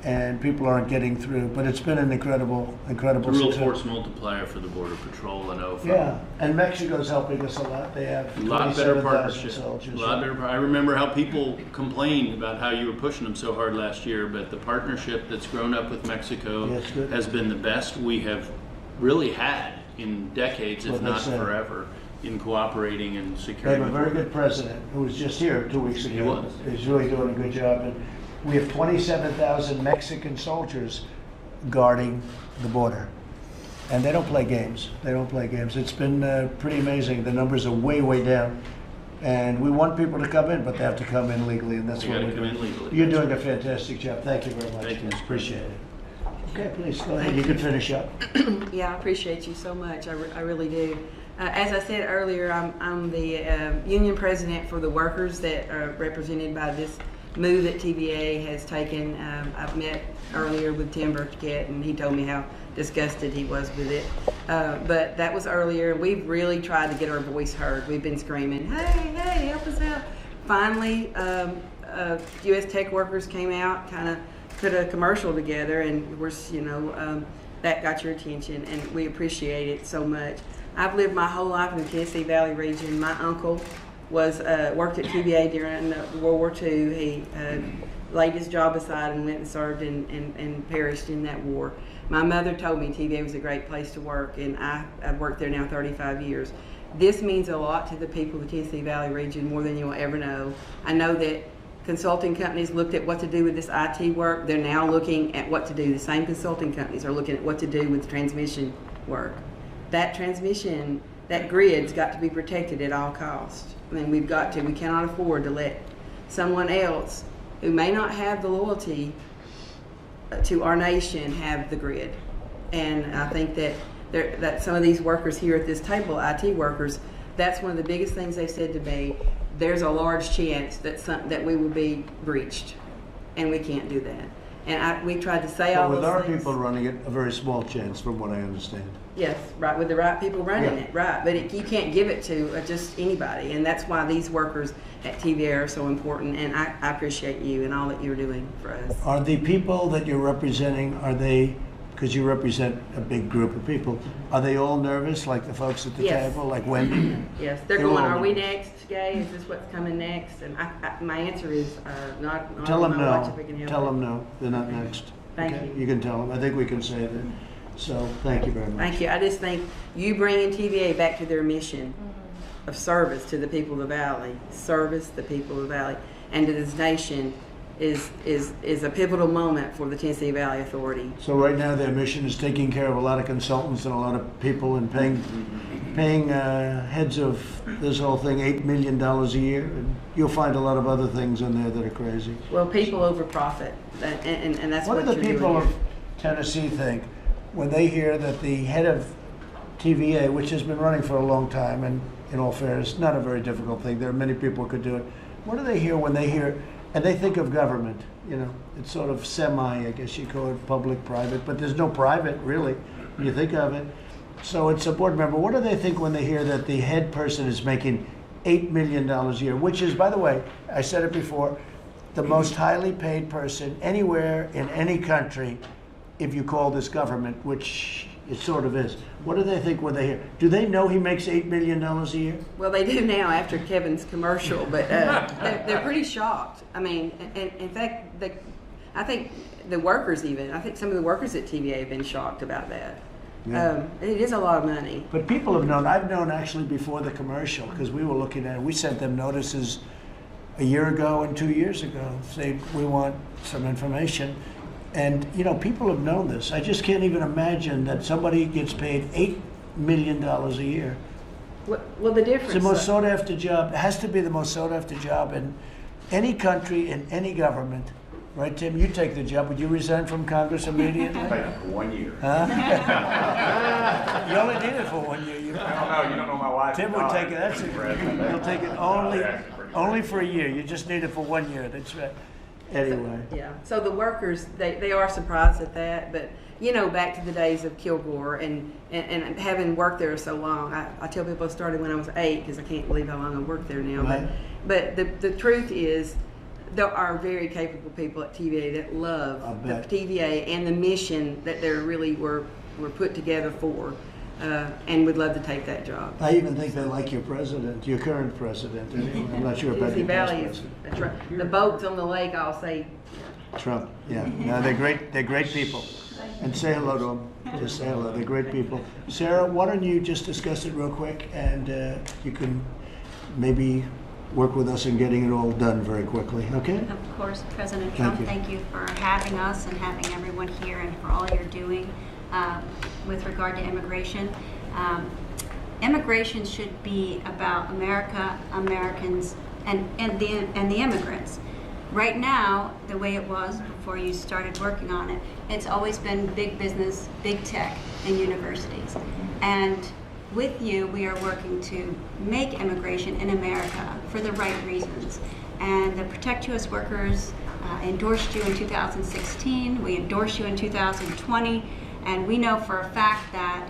And people aren't getting through. But it's been an incredible It's a real success. force multiplier for the Border Patrol, I know. Yeah, and Mexico's helping us a lot. They have A lot better 27,000 partnership. soldiers. A lot better. I remember how people complained about how you were pushing them so hard last year, but the partnership that's grown up with Mexico has been the best we have really had in decades, if Well, not that's it. forever, in cooperating and They securing have a the very border. good president who was just here 2 weeks ago. He was. He's really doing a good job. And we have 27,000 Mexican soldiers guarding the border. And they don't play games. They don't play games. It's been pretty amazing. The numbers are way, way down. And we want people to come in, but they have to come in legally, and that's They what gotta we're come doing. in legally. You're doing a fantastic job. Thank you very much. Thank you, Mr. Appreciate it. Okay, please, go ahead. You can finish up. Yeah, I appreciate you so much. I really do. As I said earlier, I'm the union president for the workers that are represented by this move that TVA has taken. I've met earlier with Tim Burkett, and he told me how disgusted he was with it. But that was earlier, and we've really tried to get our voice heard. We've been screaming, hey, help us out. Finally, U.S. Tech Workers came out, kind of put a commercial together, and of course, that got your attention, and we appreciate it so much. I've lived my whole life in the Tennessee Valley region. My uncle was worked at TVA during World War II. He laid his job aside and went and served and perished in that war. My mother told me TVA was a great place to work, and I've worked there now 35 years. This means a lot to the people of the Tennessee Valley region, more than you'll ever know. I know that consulting companies looked at what to do with this IT work. They're now looking at what to do. The same consulting companies are looking at what to do with transmission work. That transmission, that grid's got to be protected at all costs. I mean, we cannot afford to let someone else who may not have the loyalty to our nation have the grid. And I think that some of these workers here at this table, IT workers, that's one of the biggest things they said to me. There's a large chance that we will be breached, and we can't do that. And we tried to say all those things. With our people running it, a very small chance, from what I understand. Yes, right, with the right people running it, right. But you can't give it to just anybody, and that's why these workers at TVA are so important, and I appreciate you and all that you're doing for us. Are the people that you're representing, because you represent a big group of people, are they all nervous, like the folks at the table, like Wendy? Yes, they're going, are we next, Gay? Is this what's coming next? And my answer is not. Tell them no. Tell them no, they're not next. Thank you. You can tell them. I think we can say that. So, thank you very much. Thank you. I just think you bringing TVA back to their mission of service to the people of the Valley, service the people of the Valley, and to this nation is a pivotal moment for the Tennessee Valley Authority. So right now their mission is taking care of a lot of consultants and a lot of people and paying heads of this whole thing $8 million a year. And you'll find a lot of other things in there that are crazy. Well, people over profit, and that's what do the people of Tennessee think when they hear that the head of TVA, which has been running for a long time, and in all fairness, not a very difficult thing. There are many people who could do it. What do they hear when they hear, and they think of government, it's sort of I guess you call it public, private, but there's no private really when you think of it. So it's a board member. What do they think when they hear that the head person is making $8 million a year, which is, by the way, I said it before, the most highly paid person anywhere in any country, if you call this government, which it sort of is. What do they think when they hear? Do they know he makes $8 million a year? Well, they do now after Kevin's commercial, but they're pretty shocked. I mean, and in fact, I think the workers I think some of the workers at TVA have been shocked about that. Yeah. It is a lot of money. But people have known. I've known actually before the commercial, because we were looking at it. We sent them notices a year ago and 2 years ago, saying we want some information. And, people have known this. I just can't even imagine that somebody gets paid $8 million a year. Well, the difference... It's the most sought-after job. It has to be the most sought-after job in any country, in any government. Right, Tim? You take the job. Would you resign from Congress immediately? I paid for 1 year. Huh? You only need it for 1 year. I don't know. You don't know my wife. Tim would take it. That's it. He'll take it only for a year. You just need it for 1 year. That's right. Anyway. So the workers, they are surprised at that, but back to the days of Kilgore and having worked there so long, I tell people I started when I was 8 because I can't believe how long I've worked there now. Right. But the truth is, there are very capable people at TVA that love the TVA and the mission that they really were put together for. And would love to take that job. I even think they like your president, your current president. I'm not sure about your past president. The boats on the lake, I'll say. Trump, yeah. No, they're great. They're great people. And say hello to them. Just say hello. They're great people. Sarah, why don't you just discuss it real quick, and you can maybe work with us in getting it all done very quickly. Okay? Of course, President Trump. Thank you for having us and having everyone here, and for all you're doing. With regard to immigration. Immigration should be about America, Americans, and the immigrants. Right now, the way it was before you started working on it, it's always been big business, big tech, and universities. And with you, we are working to make immigration in America for the right reasons. And the Protect U.S. Workers endorsed you in 2016. We endorsed you in 2020. And we know for a fact that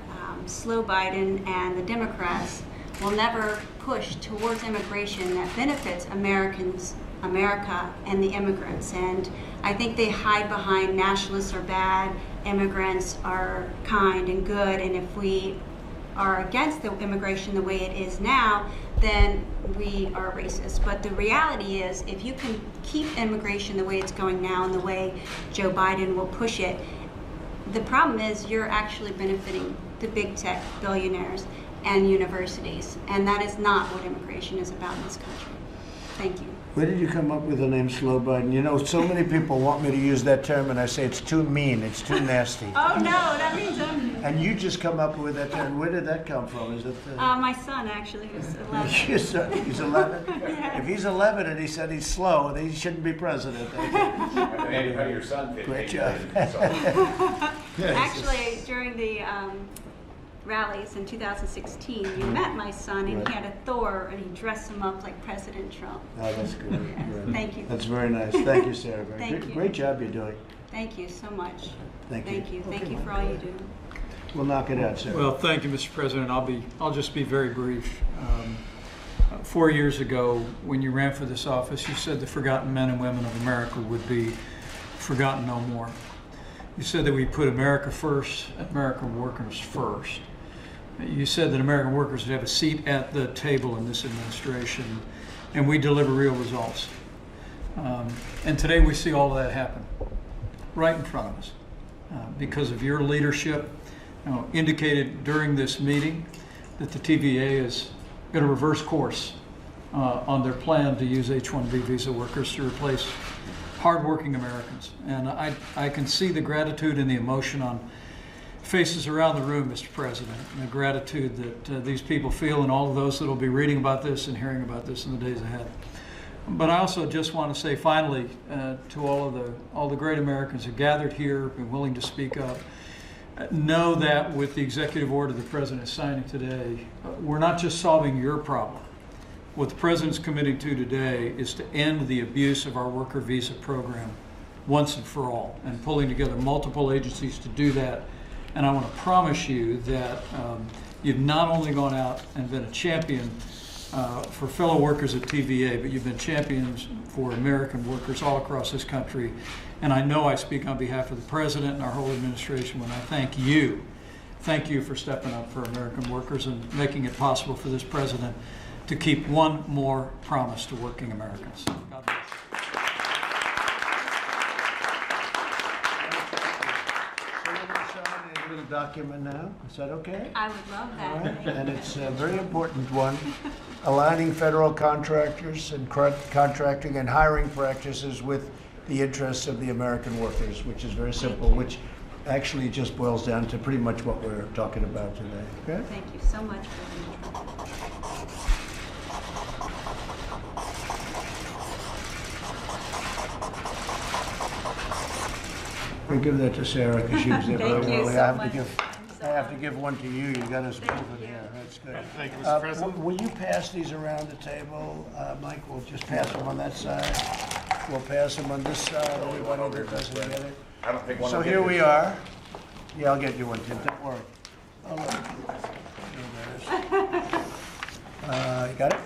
slow Biden and the Democrats will never push towards immigration that benefits Americans, America, and the immigrants. And I think they hide behind nationalists are bad, immigrants are kind and good, and if we are against the immigration the way it is now, then we are racist. But the reality is, if you can keep immigration the way it's going now and the way Joe Biden will push it, the problem is you're actually benefiting the big tech billionaires and universities, and that is not what immigration is about in this country. Thank you. Where did you come up with the name Slow Biden? You know, so many people want me to use that term, and I say it's too mean, it's too nasty. Oh no, that means And you just come up with that term. Where did that come from? Is it? my son actually, who's 11. He's 11? If he's 11 and he said he's slow, then he shouldn't be president. How your son fit? Great job. Actually, during the rallies in 2016, you met my son, and he had a Thor, and he dressed him up like President Trump. Oh, that's good. Good. Thank you. That's very nice. Thank you, Sarah. Thank you. Great job you're doing. Thank you so much. Thank you. Thank you for all you do. We'll knock it out, Sarah. Well, thank you, Mr. President. I'll just be very brief. 4 years ago, when you ran for this office, you said the forgotten men and women of America would be forgotten no more. You said that we put America first, American workers first. You said that American workers would have a seat at the table in this administration, and we deliver real results. And today we see all of that happen right in front of us because of your leadership. Indicated during this meeting that the TVA is going to reverse course on their plan to use H-1B visa workers to replace hardworking Americans. And I can see the gratitude and the emotion on faces around the room, Mr. President, and the gratitude that these people feel, and all of those that will be reading about this and hearing about this in the days ahead. But I also just want to say finally to all the great Americans who gathered here, been willing to speak up, know that with the executive order the President is signing today, we're not just solving your problem. What the President's committing to today is to end the abuse of our worker visa program once and for all, and pulling together multiple agencies to do that. And I want to promise you that you've not only gone out and been a champion for fellow workers at TVA, but you've been champions for American workers all across this country. And I know I speak on behalf of the President and our whole administration when I thank you. Thank you for stepping up for American workers and making it possible for this President to keep one more promise to working Americans. God bless. Little document now. Is that okay? I would love that. All right. And it's a very important one, aligning federal contractors and contracting and hiring practices with the interests of the American workers, which is very simple, which actually just boils down to pretty much what we're talking about today. Okay? Thank you so much, President Trump. We'll give that to Sarah because she was there very Thank you early. so I much. have to give one to you. You got us both in here. That's good. Thank you, Mr. President. Will you pass these around the table? Mike, we'll just pass them on that side. We'll pass them on this side. Everybody that doesn't get it. I don't think one So will get here this. we are. Yeah, I'll get you one, Tim. Don't worry. Oh, look. You got it?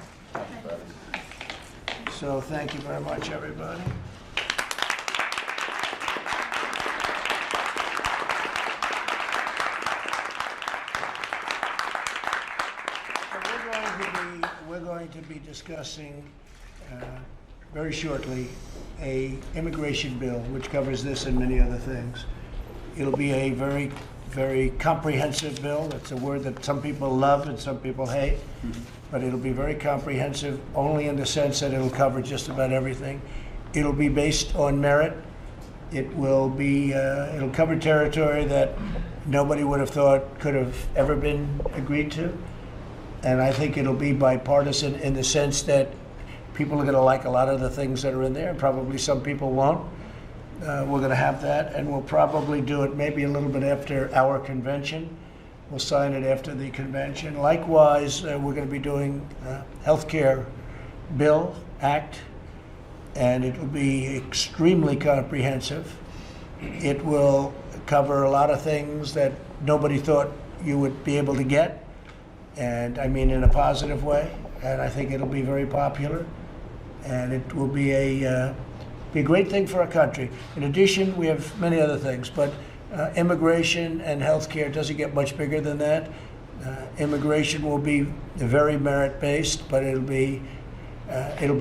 So thank you very much, everybody. We're going to be discussing very shortly a immigration bill which covers this and many other things. It'll be a very, very comprehensive bill. It's a word that some people love and some people hate, but it'll be very comprehensive only in the sense that it'll cover just about everything. It'll be based on merit. It will be, it'll cover territory that nobody would have thought could have ever been agreed to. And I think it'll be bipartisan in the sense that people are going to like a lot of the things that are in there, and probably some people won't. We're going to have that, and we'll probably do it maybe a little bit after our convention. We'll sign it after the convention. Likewise, we're going to be doing healthcare bill, act, and it will be extremely comprehensive. It will cover a lot of things that nobody thought you would be able to get, and I mean in a positive way, and I think it'll be very popular, and it will be a great thing for our country. In addition, we have many other things, but immigration and healthcare doesn't get much bigger than that. Immigration will be very merit-based, but it'll be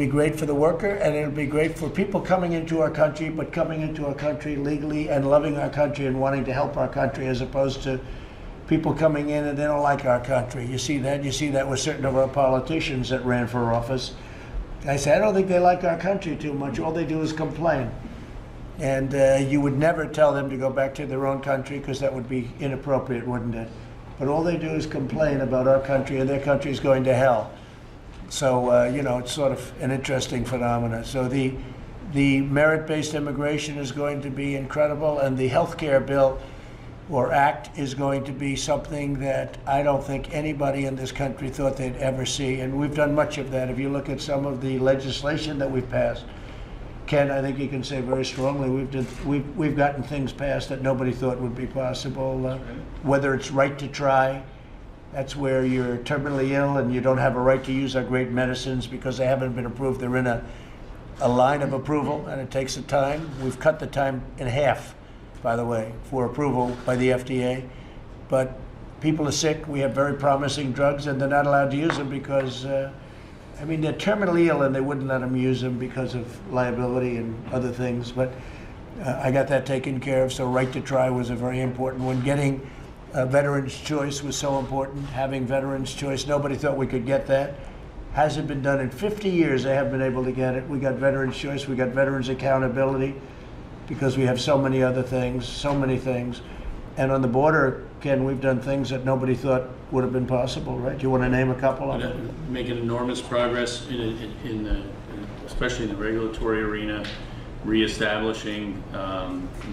great for the worker, and it'll be great for people coming into our country, but coming into our country legally and loving our country and wanting to help our country, as opposed to people coming in and they don't like our country. You see that? You see that with certain of our politicians that ran for office. I say, I don't think they like our country too much. All they do is complain. And you would never tell them to go back to their own country, because that would be inappropriate, wouldn't it? But all they do is complain about our country, and their country's going to hell. So, it's sort of an interesting phenomenon. So the merit-based immigration is going to be incredible, and the health care bill or act is going to be something that I don't think anybody in this country thought they'd ever see. And we've done much of that. If you look at some of the legislation that we've passed, Ken, I think you can say very strongly we've gotten things passed that nobody thought would be possible. Whether it's right to try, that's where you're terminally ill and you don't have a right to use our great medicines because they haven't been approved. They're in a line of approval, and it takes a time. We've cut the time in half, by the way, for approval by the FDA. But people are sick. We have very promising drugs, and they're not allowed to use them because, they're terminally ill, and they wouldn't let them use them because of liability and other things. But I got that taken care of, so right to try was a very important one. Getting Veterans Choice was so important. Having Veterans Choice, nobody thought we could get that. Hasn't been done in 50 years. They haven't been able to get it. We got Veterans Choice. We got Veterans Accountability, because we have so many other things, so many things. And on the border, Ken, we've done things that nobody thought would have been possible, right? Do you want to name a couple of them? Making enormous progress especially in the regulatory arena, reestablishing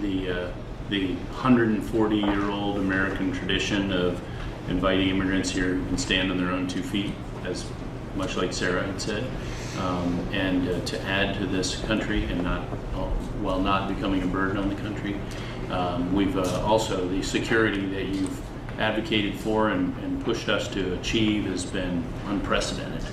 the 140-year-old American tradition of inviting immigrants here who can stand on their own 2 feet, as much like Sarah had said, and to add to this country and not becoming a burden on the country. We've also, the security that you've advocated for and pushed us to achieve has been unprecedented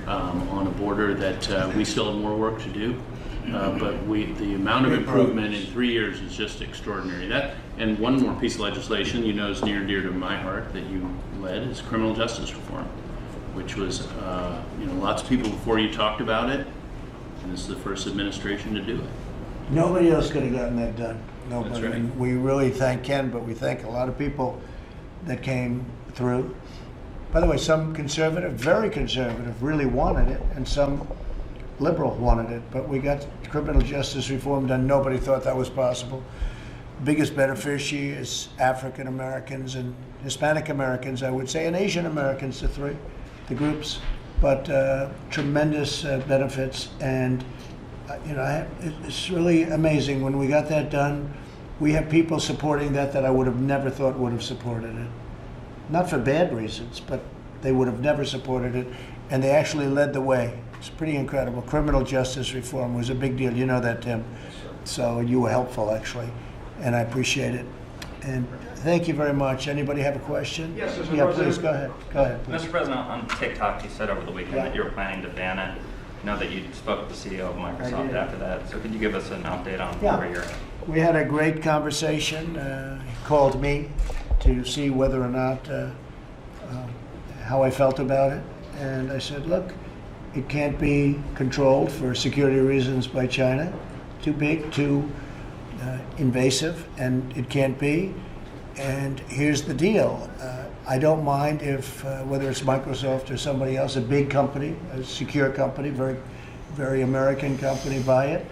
on a border that we still have more work to do. But the amount of improvement in 3 years is just extraordinary. That, and one more piece of legislation is near and dear to my heart that you led, is criminal justice reform, which was, lots of people before you talked about it, and this is the first administration to do it. Nobody else could have gotten that done. Nobody. That's right. And we really thank Ken, but we thank a lot of people that came through. By the way, some conservative, very conservative, really wanted it, and some liberal wanted it, but we got criminal justice reform done. Nobody thought that was possible. Biggest beneficiary is African Americans and Hispanic Americans, I would say, and Asian Americans, the groups, but tremendous benefits. And it's really amazing. When we got that done, we have people supporting that I would have never thought would have supported it. Not for bad reasons, but they would have never supported it, and they actually led the way. It's pretty incredible. Criminal justice reform was a big deal. You know that, Tim. So you were helpful, actually, and I appreciate it. And thank you very much. Anybody have a question? Yes, Mr. Yeah, President. please, go ahead. Go ahead, please. Mr. President, on TikTok, you said over the weekend that you were planning to ban it. I know that you spoke with the CEO of Microsoft after that. So could you give us an update on where you're at? We had a great conversation. He called me to see whether or not how I felt about it. And I said, look, it can't be controlled for security reasons by China. Too big, too invasive, and it can't be. And here's the deal. I don't mind if, whether it's Microsoft or somebody else, a big company, a secure company, very, very American company, buy it.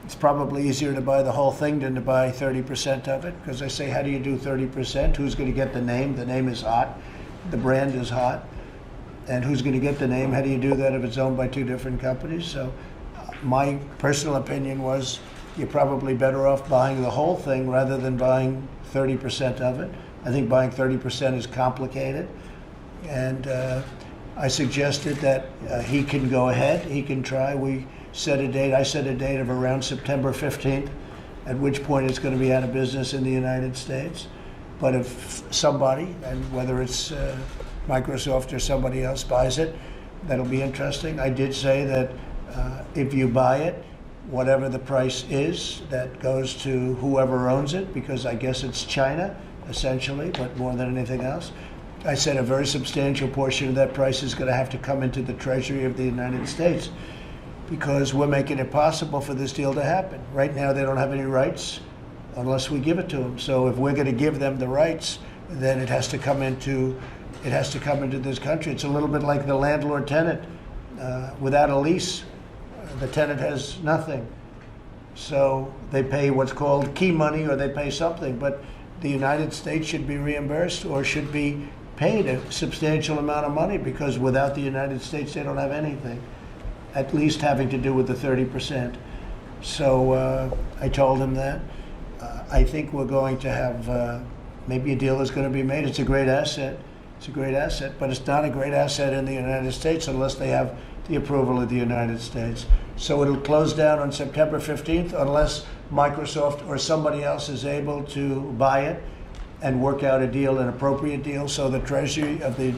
It's probably easier to buy the whole thing than to buy 30% of it, because I say, how do you do 30%? Who's going to get the name? The name is hot. The brand is hot. And who's going to get the name? How do you do that if it's owned by two different companies? So my personal opinion was you're probably better off buying the whole thing rather than buying 30% of it. I think buying 30% is complicated. And I suggested that he can go ahead, he can try. We set a date, I set a date of around September 15th, at which point it's going to be out of business in the United States. But if somebody, and whether it's Microsoft or somebody else buys it, that'll be interesting. I did say that if you buy it, whatever the price is, that goes to whoever owns it, because I guess it's China, essentially, but more than anything else. I said a very substantial portion of that price is going to have to come into the Treasury of the United States because we're making it possible for this deal to happen. Right now, they don't have any rights unless we give it to them. So if we're going to give them the rights, then it has to come into this country. It's a little bit like the landlord-tenant. Without a lease, the tenant has nothing. So they pay what's called key money, or they pay something. But the United States should be reimbursed or should be paid a substantial amount of money, because without the United States, they don't have anything, at least having to do with the 30%. So I told him that. I think we're going to have, maybe a deal is going to be made. It's a great asset. It's a great asset, but it's not a great asset in the United States unless they have the approval of the United States. So it'll close down on September 15th unless Microsoft or somebody else is able to buy it and work out a deal, an appropriate deal, so the Treasury of the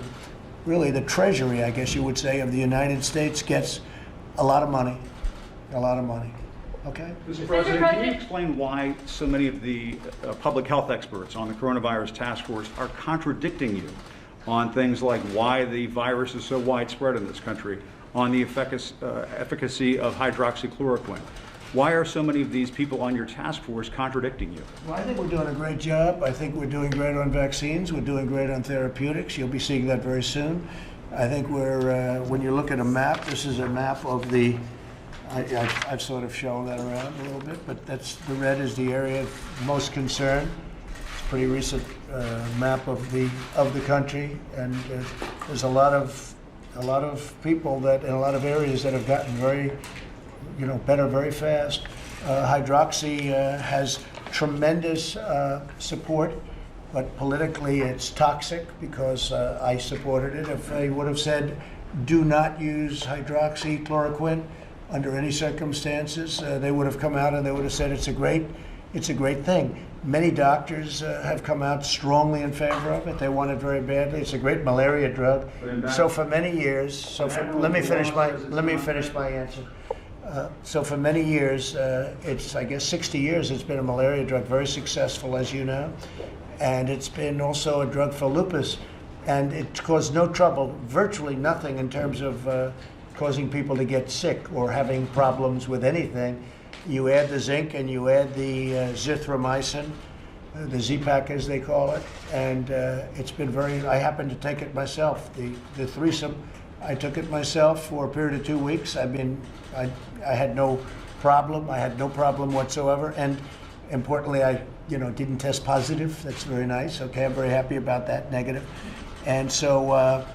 Treasury, I guess you would say, of the United States gets a lot of money. A lot of money. Okay? Mr. President, can you explain why so many of the public health experts on the coronavirus task force are contradicting you on things like why the virus is so widespread in this country, on the efficacy of hydroxychloroquine? Why are so many of these people on your task force contradicting you? Well, I think we're doing a great job. I think we're doing great on vaccines. We're doing great on therapeutics. You'll be seeing that very soon. I think we're, when you look at a map, this is a map of the, I've sort of shown that around a little bit, but that's, the red is the area of most concern. It's a pretty recent map of the country, and there's a lot of people that in a lot of areas that have gotten very, better very fast. Hydroxy has tremendous support, but politically it's toxic because I supported it. If they would have said, do not use hydroxychloroquine under any circumstances, they would have come out and they would have said it's a great thing. Many doctors have come out strongly in favor of it. They want it very badly. It's a great malaria drug. So for many years, let me finish my answer. So for many years, it's, I guess 60 years, it's been a malaria drug, very successful, as you know. And it's been also a drug for lupus. And it caused no trouble, virtually nothing in terms of causing people to get sick or having problems with anything. You add the zinc and you add the zithromycin, the Z-Pak as they call it, and it's been very, I happen to take it myself. The threesome, I took it myself for a period of 2 weeks. I had no problem. I had no problem whatsoever, and importantly, I didn't test positive. That's very nice. Okay, I'm very happy about that. Negative, and so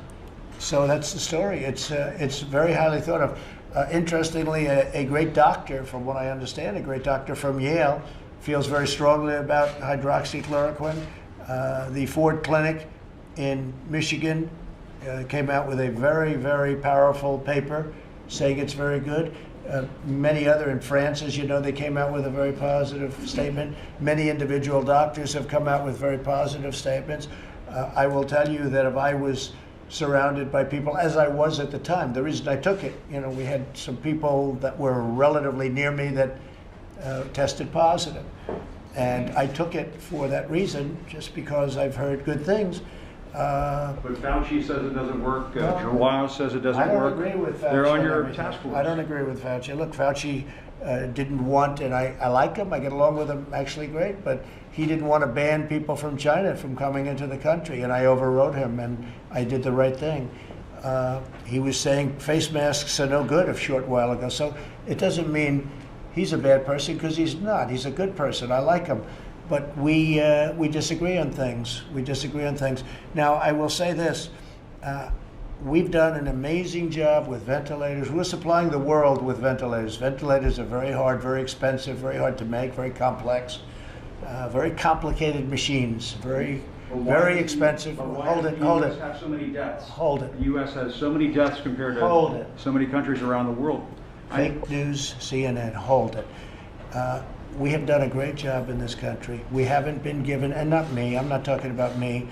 that's the story. It's very highly thought of. Interestingly, a great doctor, from what I understand, a great doctor from Yale, feels very strongly about hydroxychloroquine. The Ford Clinic in Michigan came out with a very, very powerful paper saying it's very good. Many other in France, as you know, they came out with a very positive statement. Many individual doctors have come out with very positive statements. I will tell you that if I was surrounded by people, as I was at the time, the reason I took it, we had some people that were relatively near me that tested positive. And I took it for that reason, just because I've heard good things. But Fauci says it doesn't work. Joe Wiles says it doesn't work. I don't agree with Fauci. They're on your task force. I don't agree with Fauci. Look, Fauci didn't want, and I like him. I get along with him actually great, but he didn't want to ban people from China from coming into the country, and I overrode him, and I did the right thing. He was saying face masks are no good a short while ago, so it doesn't mean he's a bad person, because he's not. He's a good person. I like him. But we disagree on things. We disagree on things. Now, I will say this. We've done an amazing job with ventilators. We're supplying the world with ventilators. Ventilators are very hard, very expensive, very hard to make, very complex, very complicated machines, very expensive. Hold it. The U.S. have so many deaths. Hold it. The U.S. has so many deaths compared to so many countries around the world. Fake news, CNN, hold it. We have done a great job in this country. We haven't been given, and not me, I'm not talking about me,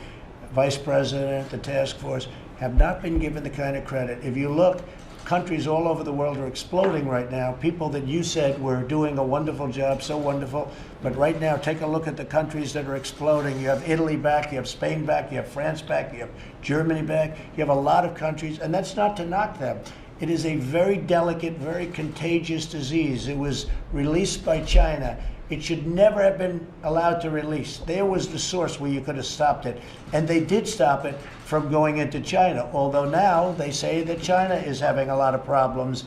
Vice President, the task force, have not been given the kind of credit. If you look, countries all over the world are exploding right now. People that you said were doing a wonderful job, so wonderful. But right now, take a look at the countries that are exploding. You have Italy back, you have Spain back, you have France back, you have Germany back. You have a lot of countries, and that's not to knock them. It is a very delicate, very contagious disease. It was released by China. It should never have been allowed to release. There was the source where you could have stopped it. And they did stop it from going into China, although now they say that China is having a lot of problems.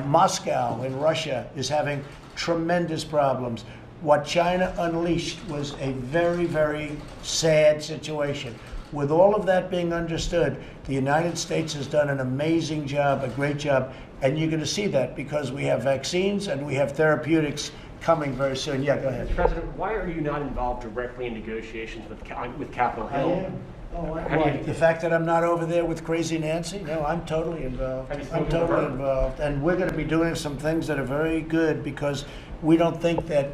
Moscow in Russia is having tremendous problems. What China unleashed was a very, very sad situation. With all of that being understood, the United States has done an amazing job, a great job, and you're going to see that because we have vaccines and we have therapeutics coming very soon. Yeah, go ahead. Mr. President, why are you not involved directly in negotiations with Capitol I Hill? am. The fact that I'm not over there with Crazy Nancy? No, I'm totally involved. I'm totally involved. And we're going to be doing some things that are very good because we don't think that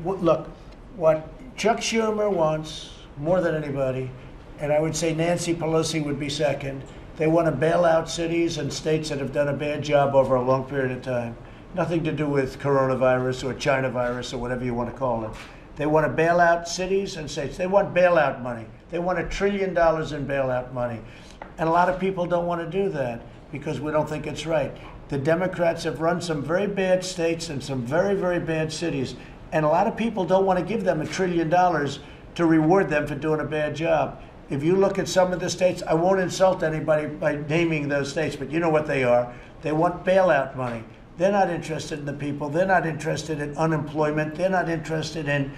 look, what Chuck Schumer wants more than anybody, and I would say Nancy Pelosi would be second, they want to bail out cities and states that have done a bad job over a long period of time. Nothing to do with coronavirus or China virus or whatever you want to call it. They want to bail out cities and states. They want bailout money. They want $1 trillion in bailout money. And a lot of people don't want to do that because we don't think it's right. The Democrats have run some very bad states and some very, very bad cities. And a lot of people don't want to give them $1 trillion to reward them for doing a bad job. If you look at some of the states, I won't insult anybody by naming those states, but you know what they are. They want bailout money. They're not interested in the people. They're not interested in unemployment. They're not interested in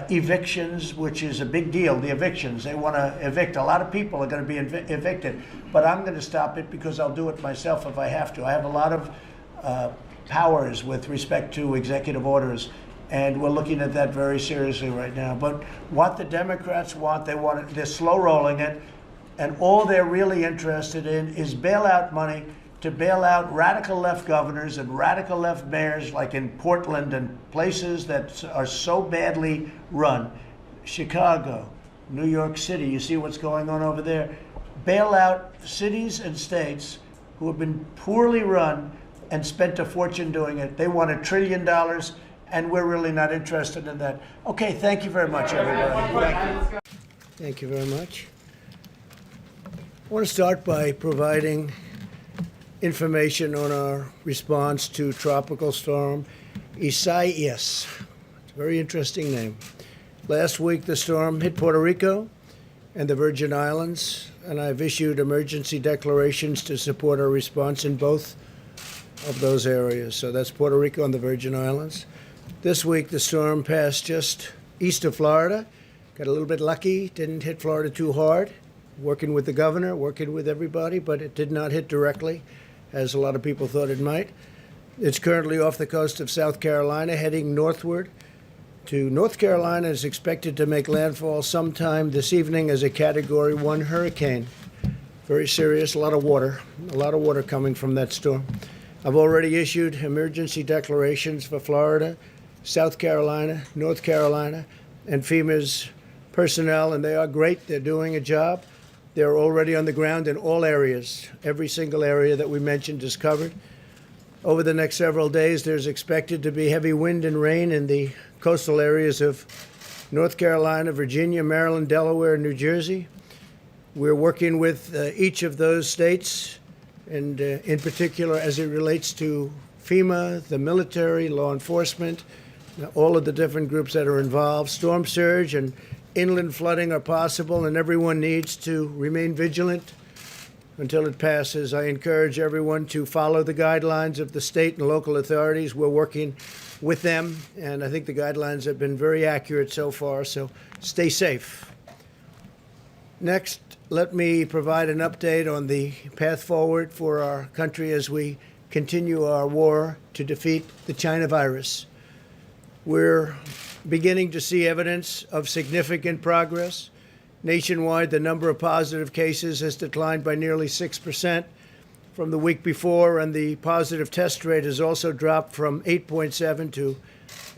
evictions, which is a big deal, the evictions. They want to evict. A lot of people are going to be evicted. But I'm going to stop it because I'll do it myself if I have to. I have a lot of powers with respect to executive orders. And we're looking at that very seriously right now. But what the Democrats want, they're slow rolling it. And all they're really interested in is bailout money to bail out radical left governors and radical left mayors like in Portland and places that are so badly run. Chicago, New York City, you see what's going on over there. Bail out cities and states who have been poorly run and spent a fortune doing it. They want $1 trillion, and we're really not interested in that. Okay, thank you very much, everybody. Thank you. Thank you very much. I want to start by providing information on our response to Tropical Storm Isaias. It's a very interesting name. Last week, the storm hit Puerto Rico and the Virgin Islands, and I've issued emergency declarations to support our response in both of those areas. So that's Puerto Rico and the Virgin Islands. This week, the storm passed just east of Florida. Got a little bit lucky, didn't hit Florida too hard. Working with the governor, working with everybody, but it did not hit directly, as a lot of people thought it might. It's currently off the coast of South Carolina, heading northward to North Carolina. Is expected to make landfall sometime this evening as a Category 1 hurricane. Very serious, a lot of water coming from that storm. I've already issued emergency declarations for Florida, South Carolina, North Carolina, and FEMA's personnel, and they are great. They're doing a job. They're already on the ground in all areas. Every single area that we mentioned is covered. Over the next several days, there's expected to be heavy wind and rain in the coastal areas of North Carolina, Virginia, Maryland, Delaware, and New Jersey. We're working with each of those states, and in particular as it relates to FEMA, the military, law enforcement, all of the different groups that are involved. Storm surge and inland flooding are possible, and everyone needs to remain vigilant until it passes. I encourage everyone to follow the guidelines of the state and local authorities. We're working with them, and I think the guidelines have been very accurate so far, so stay safe. Next, let me provide an update on the path forward for our country as we continue our war to defeat the China virus. We're beginning to see evidence of significant progress. Nationwide, the number of positive cases has declined by nearly 6% from the week before, and the positive test rate has also dropped from 8.7 to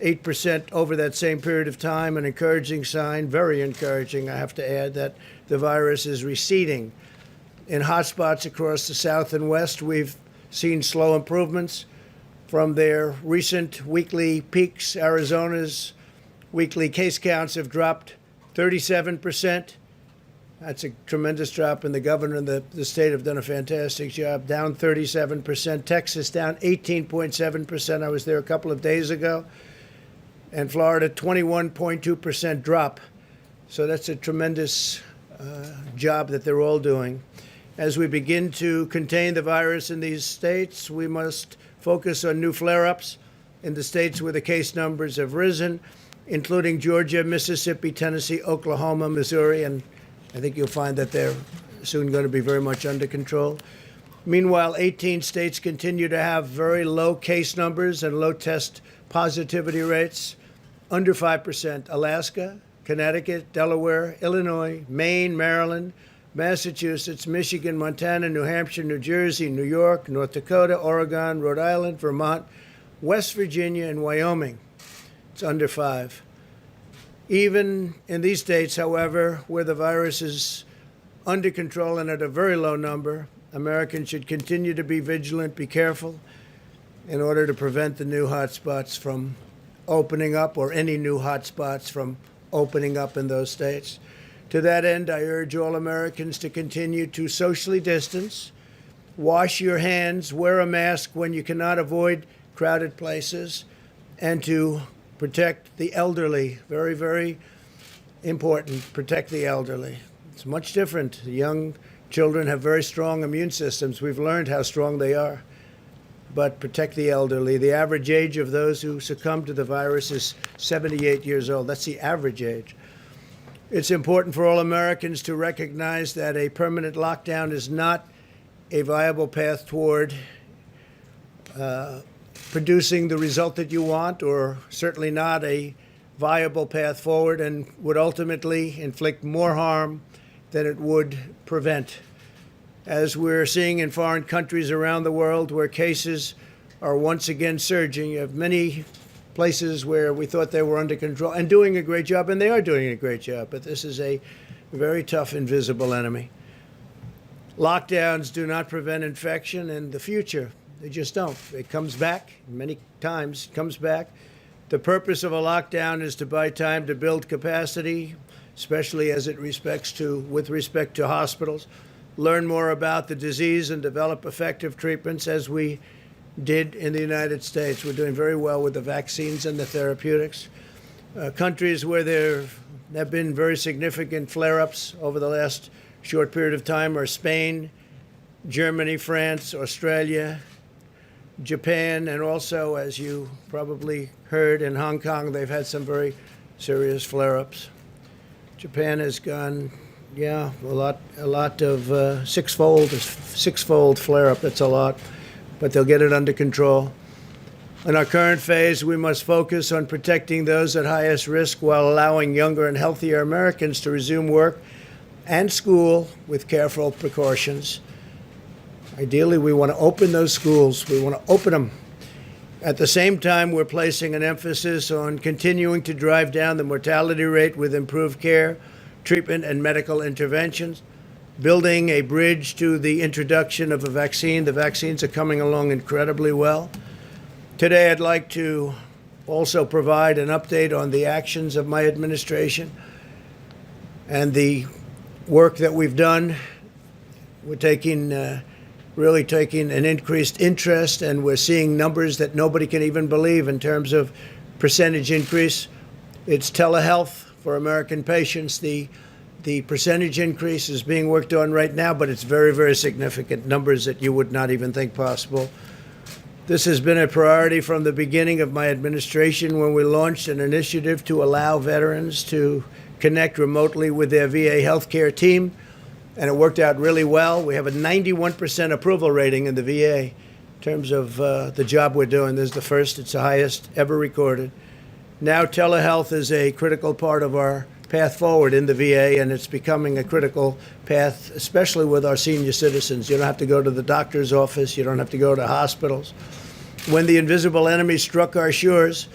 8% over that same period of time. An encouraging sign, very encouraging, I have to add, that the virus is receding. In hotspots across the South and West, we've seen slow improvements from their recent weekly peaks. Arizona's weekly case counts have dropped 37%. That's a tremendous drop, and the governor and the state have done a fantastic job. Down 37%. Texas down 18.7%. I was there a couple of days ago. And Florida, 21.2% drop. So that's a tremendous job that they're all doing. As we begin to contain the virus in these states, we must focus on new flare-ups in the states where the case numbers have risen, including Georgia, Mississippi, Tennessee, Oklahoma, Missouri, and I think you'll find that they're soon going to be very much under control. Meanwhile, 18 states continue to have very low case numbers and low test positivity rates, under 5%. Alaska, Connecticut, Delaware, Illinois, Maine, Maryland, Massachusetts, Michigan, Montana, New Hampshire, New Jersey, New York, North Dakota, Oregon, Rhode Island, Vermont, West Virginia, and Wyoming. It's under 5. Even in these states, however, where the virus is under control and at a very low number, Americans should continue to be vigilant, be careful, in order to prevent the new hotspots from opening up, or any new hotspots from opening up in those states. To that end, I urge all Americans to continue to socially distance, wash your hands, wear a mask when you cannot avoid crowded places, and to protect the elderly. Very, very important. Protect the elderly. It's much different. Young children have very strong immune systems. We've learned how strong they are. But protect the elderly. The average age of those who succumb to the virus is 78 years old. That's the average age. It's important for all Americans to recognize that a permanent lockdown is not a viable path toward producing the result that you want, or certainly not a viable path forward, and would ultimately inflict more harm than it would prevent. As we're seeing in foreign countries around the world where cases are once again surging, you have many places where we thought they were under control and doing a great job, and they are doing a great job, but this is a very tough, invisible enemy. Lockdowns do not prevent infection in the future. They just don't. It comes back many times. It comes back. The purpose of a lockdown is to buy time to build capacity, especially with respect to hospitals, learn more about the disease and develop effective treatments, as we did in the United States. We're doing very well with the vaccines and the therapeutics. Countries where there have been very significant flare-ups over the last short period of time are Spain, Germany, France, Australia, Japan, and also, as you probably heard, in Hong Kong, they've had some very serious flare-ups. Japan has gone, a lot of six-fold flare-up. That's a lot, but they'll get it under control. In our current phase, we must focus on protecting those at highest risk while allowing younger and healthier Americans to resume work and school with careful precautions. Ideally, we want to open those schools. We want to open them. At the same time, we're placing an emphasis on continuing to drive down the mortality rate with improved care, treatment, and medical interventions, building a bridge to the introduction of a vaccine. The vaccines are coming along incredibly well. Today, I'd like to also provide an update on the actions of my administration and the work that we've done. We're really taking an increased interest, and we're seeing numbers that nobody can even believe in terms of percentage increase. It's telehealth for American patients. The percentage increase is being worked on right now, but it's very, very significant, numbers that you would not even think possible. This has been a priority from the beginning of my administration when we launched an initiative to allow veterans to connect remotely with their VA healthcare team, and it worked out really well. We have a 91% approval rating in the VA in terms of the job we're doing. This is the first, it's the highest ever recorded. Now telehealth is a critical part of our path forward in the VA, and it's becoming a critical path, especially with our senior citizens. You don't have to go to the doctor's office. You don't have to go to hospitals. When the invisible enemy struck our shores,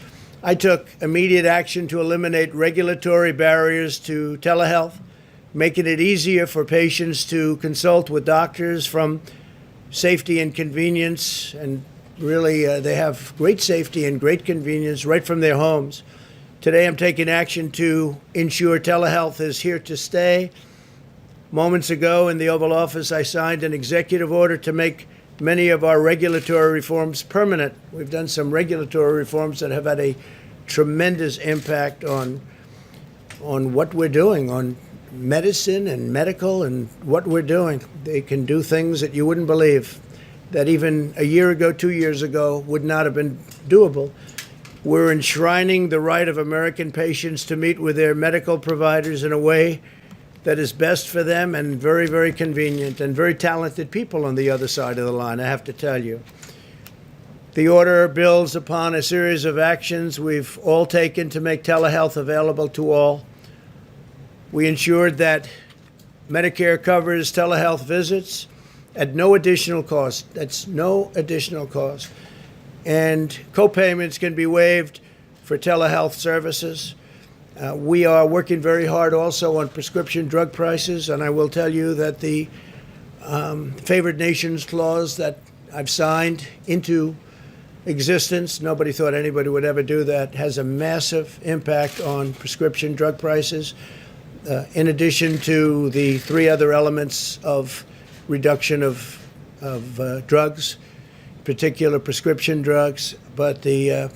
I took immediate action to eliminate regulatory barriers to telehealth, making it easier for patients to consult with doctors from safety and convenience. And really, they have great safety and great convenience right from their homes. Today, I'm taking action to ensure telehealth is here to stay. Moments ago in the Oval Office, I signed an executive order to make many of our regulatory reforms permanent. We've done some regulatory reforms that have had a tremendous impact on what we're doing, on medicine and medical and what we're doing. They can do things that you wouldn't believe, that even a year ago, 2 years ago, would not have been doable. We're enshrining the right of American patients to meet with their medical providers in a way that is best for them and very, very convenient, and very talented people on the other side of the line, I have to tell you. The order builds upon a series of actions we've all taken to make telehealth available to all. We ensured that Medicare covers telehealth visits at no additional cost. That's no additional cost. And co-payments can be waived for telehealth services. We are working very hard also on prescription drug prices, and I will tell you that the favored nations clause that I've signed into existence, nobody thought anybody would ever do that, has a massive impact on prescription drug prices, in addition to the 3 other elements of reduction of drugs, particular prescription drugs. But the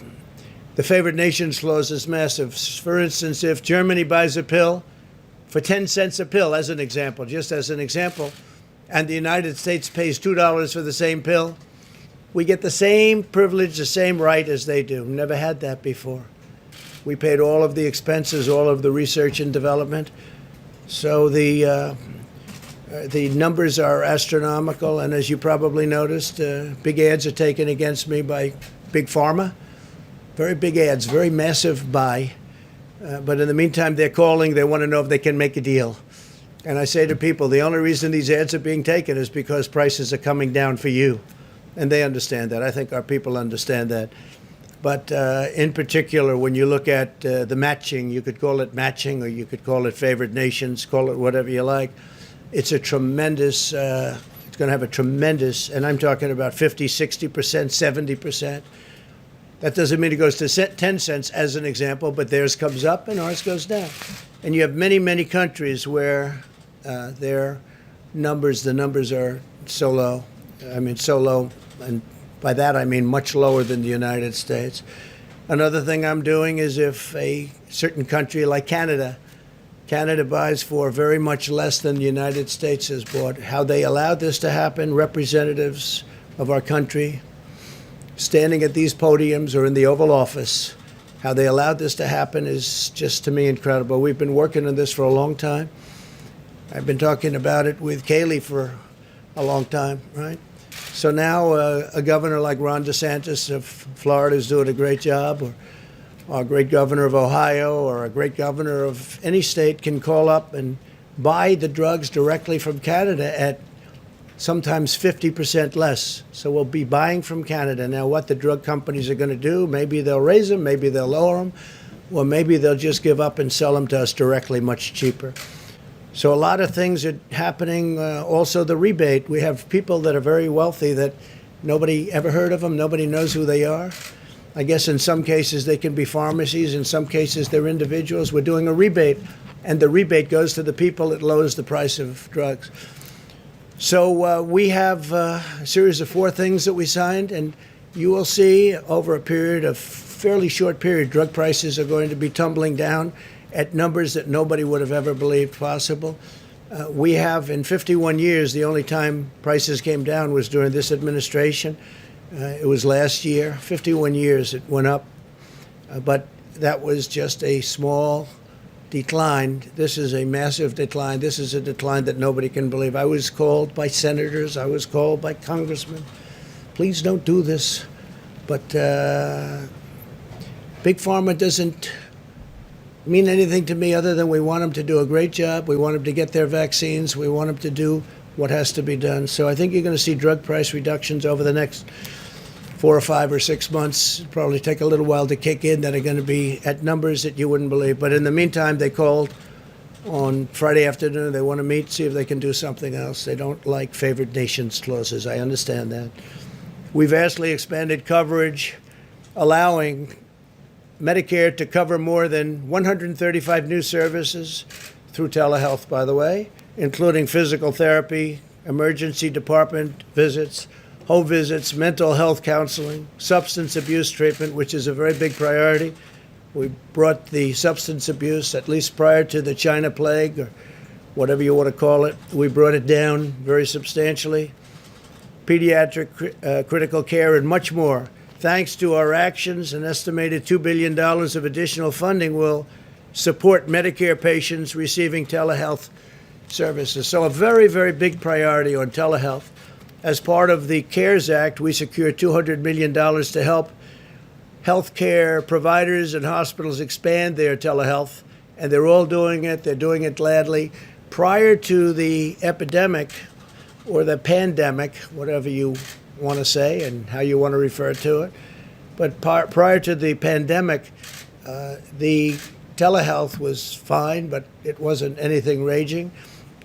favored nations clause is massive. For instance, if Germany buys a pill for 10 cents a pill, as an example, just as an example, and the United States pays $2 for the same pill, we get the same privilege, the same right as they do. Never had that before. We paid all of the expenses, all of the research and development. So the numbers are astronomical, and as you probably noticed, big ads are taken against me by Big Pharma. Very big ads, very massive buy. But in the meantime, they're calling. They want to know if they can make a deal. And I say to people, the only reason these ads are being taken is because prices are coming down for you. And they understand that. I think our people understand that. But in particular, when you look at the matching, you could call it matching, or you could call it favored nations, call it whatever you like. It's a tremendous, it's going to have a tremendous, and I'm talking about 50, 60%, 70%. That doesn't mean it goes to 10 cents as an example, but theirs comes up and ours goes down. And you have many, many countries where their numbers, the numbers are so low. I mean, so low, and by that I mean much lower than the United States. Another thing I'm doing is if a certain country like Canada buys for very much less than the United States has bought, how they allowed this to happen, representatives of our country standing at these podiums or in the Oval Office, how they allowed this to happen is just, to me, incredible. We've been working on this for a long time. I've been talking about it with Kayleigh for a long time, right? So now a governor like Ron DeSantis of Florida is doing a great job, or a great governor of Ohio, or a great governor of any state can call up and buy the drugs directly from Canada at sometimes 50% less. So we'll be buying from Canada. Now, what the drug companies are going to do, maybe they'll raise them, maybe they'll lower them, or maybe they'll just give up and sell them to us directly much cheaper. So a lot of things are happening. Also, the rebate. We have people that are very wealthy that nobody ever heard of them. Nobody knows who they are. I guess in some cases they can be pharmacies. In some cases they're individuals. We're doing a rebate, and the rebate goes to the people. It lowers the price of drugs. So we have a series of 4 things that we signed, and you will see over a period of fairly short period, drug prices are going to be tumbling down at numbers that nobody would have ever believed possible. We have, in 51 years, the only time prices came down was during this administration. It was last year. 51 years it went up, but that was just a small decline. This is a massive decline. This is a decline that nobody can believe. I was called by senators. I was called by congressmen. Please don't do this. But Big Pharma doesn't mean anything to me other than we want them to do a great job. We want them to get their vaccines. We want them to do what has to be done. So I think you're going to see drug price reductions over the next 4 or 5 or 6 months. It'll probably take a little while to kick in, that are going to be at numbers that you wouldn't believe. But in the meantime, they called on Friday afternoon. They want to meet, see if they can do something else. They don't like favored nations clauses. I understand that. We vastly expanded coverage, allowing Medicare to cover more than 135 new services through telehealth, by the way, including physical therapy, emergency department visits, home visits, mental health counseling, substance abuse treatment, which is a very big priority. We brought the substance abuse, at least prior to the China plague, or whatever you want to call it, we brought it down very substantially. Pediatric critical care and much more. Thanks to our actions, an estimated $2 billion of additional funding will support Medicare patients receiving telehealth services. So a very, very big priority on telehealth. As part of the CARES Act, we secured $200 million to help healthcare providers and hospitals expand their telehealth, and they're all doing it. They're doing it gladly. Prior to the epidemic, or the pandemic, whatever you want to say and how you want to refer to it, but prior to the pandemic, the telehealth was fine, but it wasn't anything raging.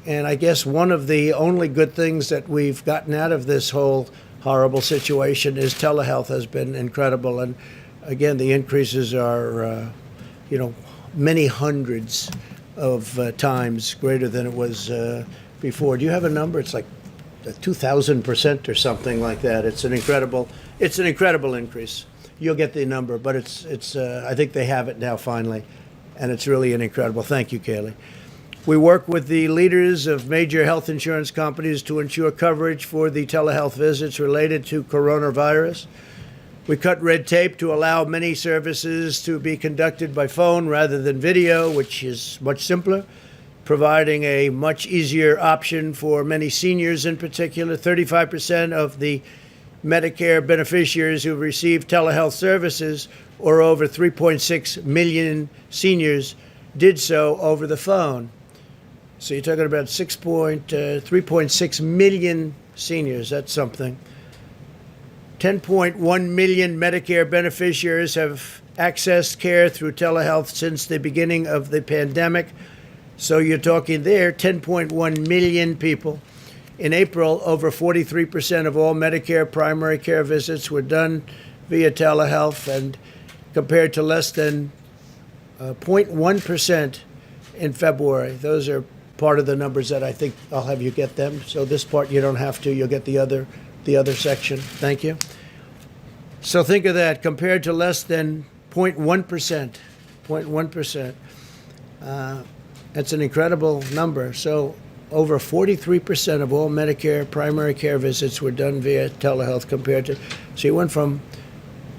And I guess one of the only good things that we've gotten out of this whole horrible situation is telehealth has been incredible. And again, the increases are, many hundreds of times greater than it was before. Do you have a number? It's like 2,000% or something like that. It's an incredible increase. You'll get the number, but I think they have it now finally, and it's really an incredible. Thank you, Kaylee. We work with the leaders of major health insurance companies to ensure coverage for the telehealth visits related to coronavirus. We cut red tape to allow many services to be conducted by phone rather than video, which is much simpler, providing a much easier option for many seniors in particular. 35% of the Medicare beneficiaries who receive telehealth services, or over 3.6 million seniors, did so over the phone. So you're talking about 3.6 million seniors. That's something. 10.1 million Medicare beneficiaries have accessed care through telehealth since the beginning of the pandemic. So you're talking there, 10.1 million people. In April, over 43% of all Medicare primary care visits were done via telehealth, and compared to less than 0.1% in February. Those are part of the numbers that I think I'll have you get them. So this part you don't have to. You'll get the other section. Thank you. So think of that, compared to less than 0.1%. 0.1%. That's an incredible number. So over 43% of all Medicare primary care visits were done via telehealth compared to, so you went from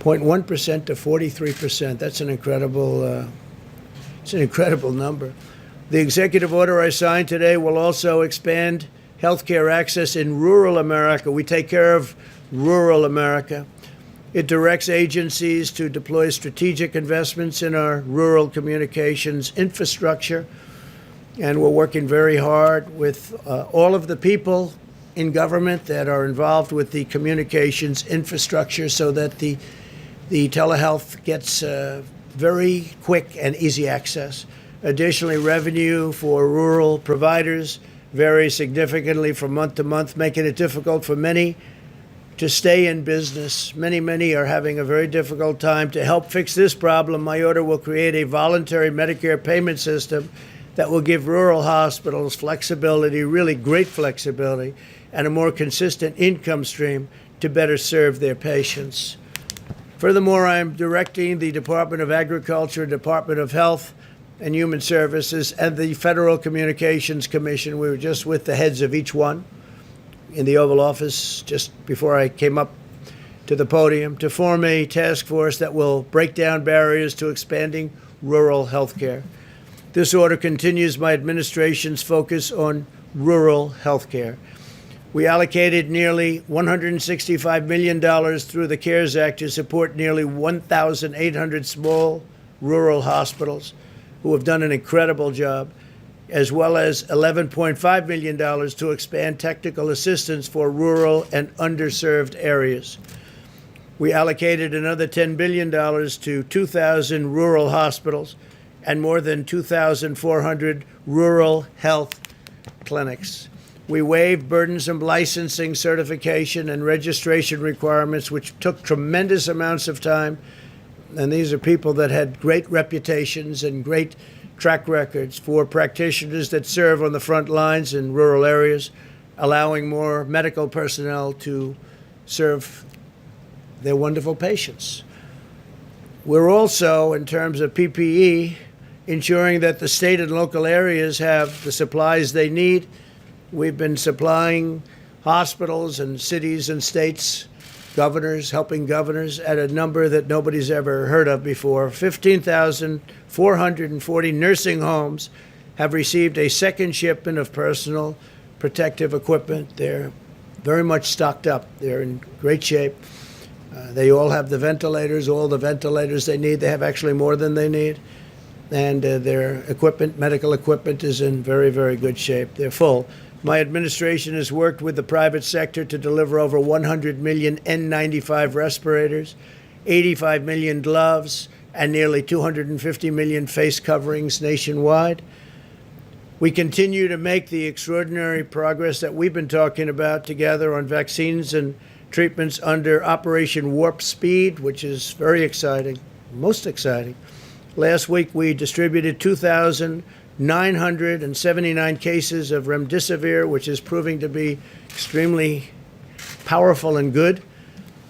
0.1% to 43%. That's an incredible, it's an incredible number. The executive order I signed today will also expand healthcare access in rural America. We take care of rural America. It directs agencies to deploy strategic investments in our rural communications infrastructure. And we're working very hard with all of the people in government that are involved with the communications infrastructure so that the telehealth gets very quick and easy access. Additionally, revenue for rural providers varies significantly from month to month, making it difficult for many to stay in business. Many are having a very difficult time. To help fix this problem, my order will create a voluntary Medicare payment system that will give rural hospitals flexibility, really great flexibility, and a more consistent income stream to better serve their patients. Furthermore, I'm directing the Department of Agriculture, Department of Health and Human Services, and the Federal Communications Commission. We were just with the heads of each one in the Oval Office just before I came up to the podium to form a task force that will break down barriers to expanding rural health care. This order continues my administration's focus on rural health care. We allocated nearly $165 million through the CARES Act to support nearly 1,800 small rural hospitals who have done an incredible job, as well as $11.5 million to expand technical assistance for rural and underserved areas. We allocated another $10 billion to 2,000 rural hospitals and more than 2,400 rural health clinics. We waived burdensome licensing, certification, and registration requirements, which took tremendous amounts of time. And these are people that had great reputations and great track records for practitioners that serve on the front lines in rural areas, allowing more medical personnel to serve their wonderful patients. We're also, in terms of PPE, ensuring that the state and local areas have the supplies they need. We've been supplying hospitals and cities and states, governors, helping governors at a number that nobody's ever heard of before. 15,440 nursing homes have received a second shipment of personal protective equipment. They're very much stocked up. They're in great shape. They all have the ventilators, all the ventilators they need. They have actually more than they need. And their equipment, medical equipment, is in very, very good shape. They're full. My administration has worked with the private sector to deliver over 100 million N95 respirators, 85 million gloves, and nearly 250 million face coverings nationwide. We continue to make the extraordinary progress that we've been talking about together on vaccines and treatments under Operation Warp Speed, which is very exciting, most exciting. Last week, we distributed 2,979 cases of remdesivir, which is proving to be extremely powerful and good,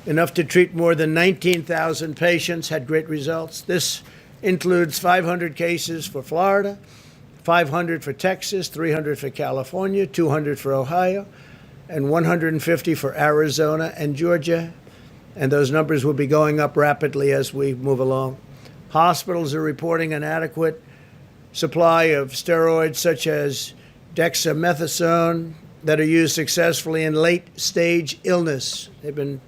enough to treat more than 19,000 patients, had great results. This includes 500 cases for Florida, 500 for Texas, 300 for California, 200 for Ohio, and 150 for Arizona and Georgia. And those numbers will be going up rapidly as we move along. Hospitals are reporting an adequate supply of steroids such as dexamethasone that are used successfully in late-stage illness. They've been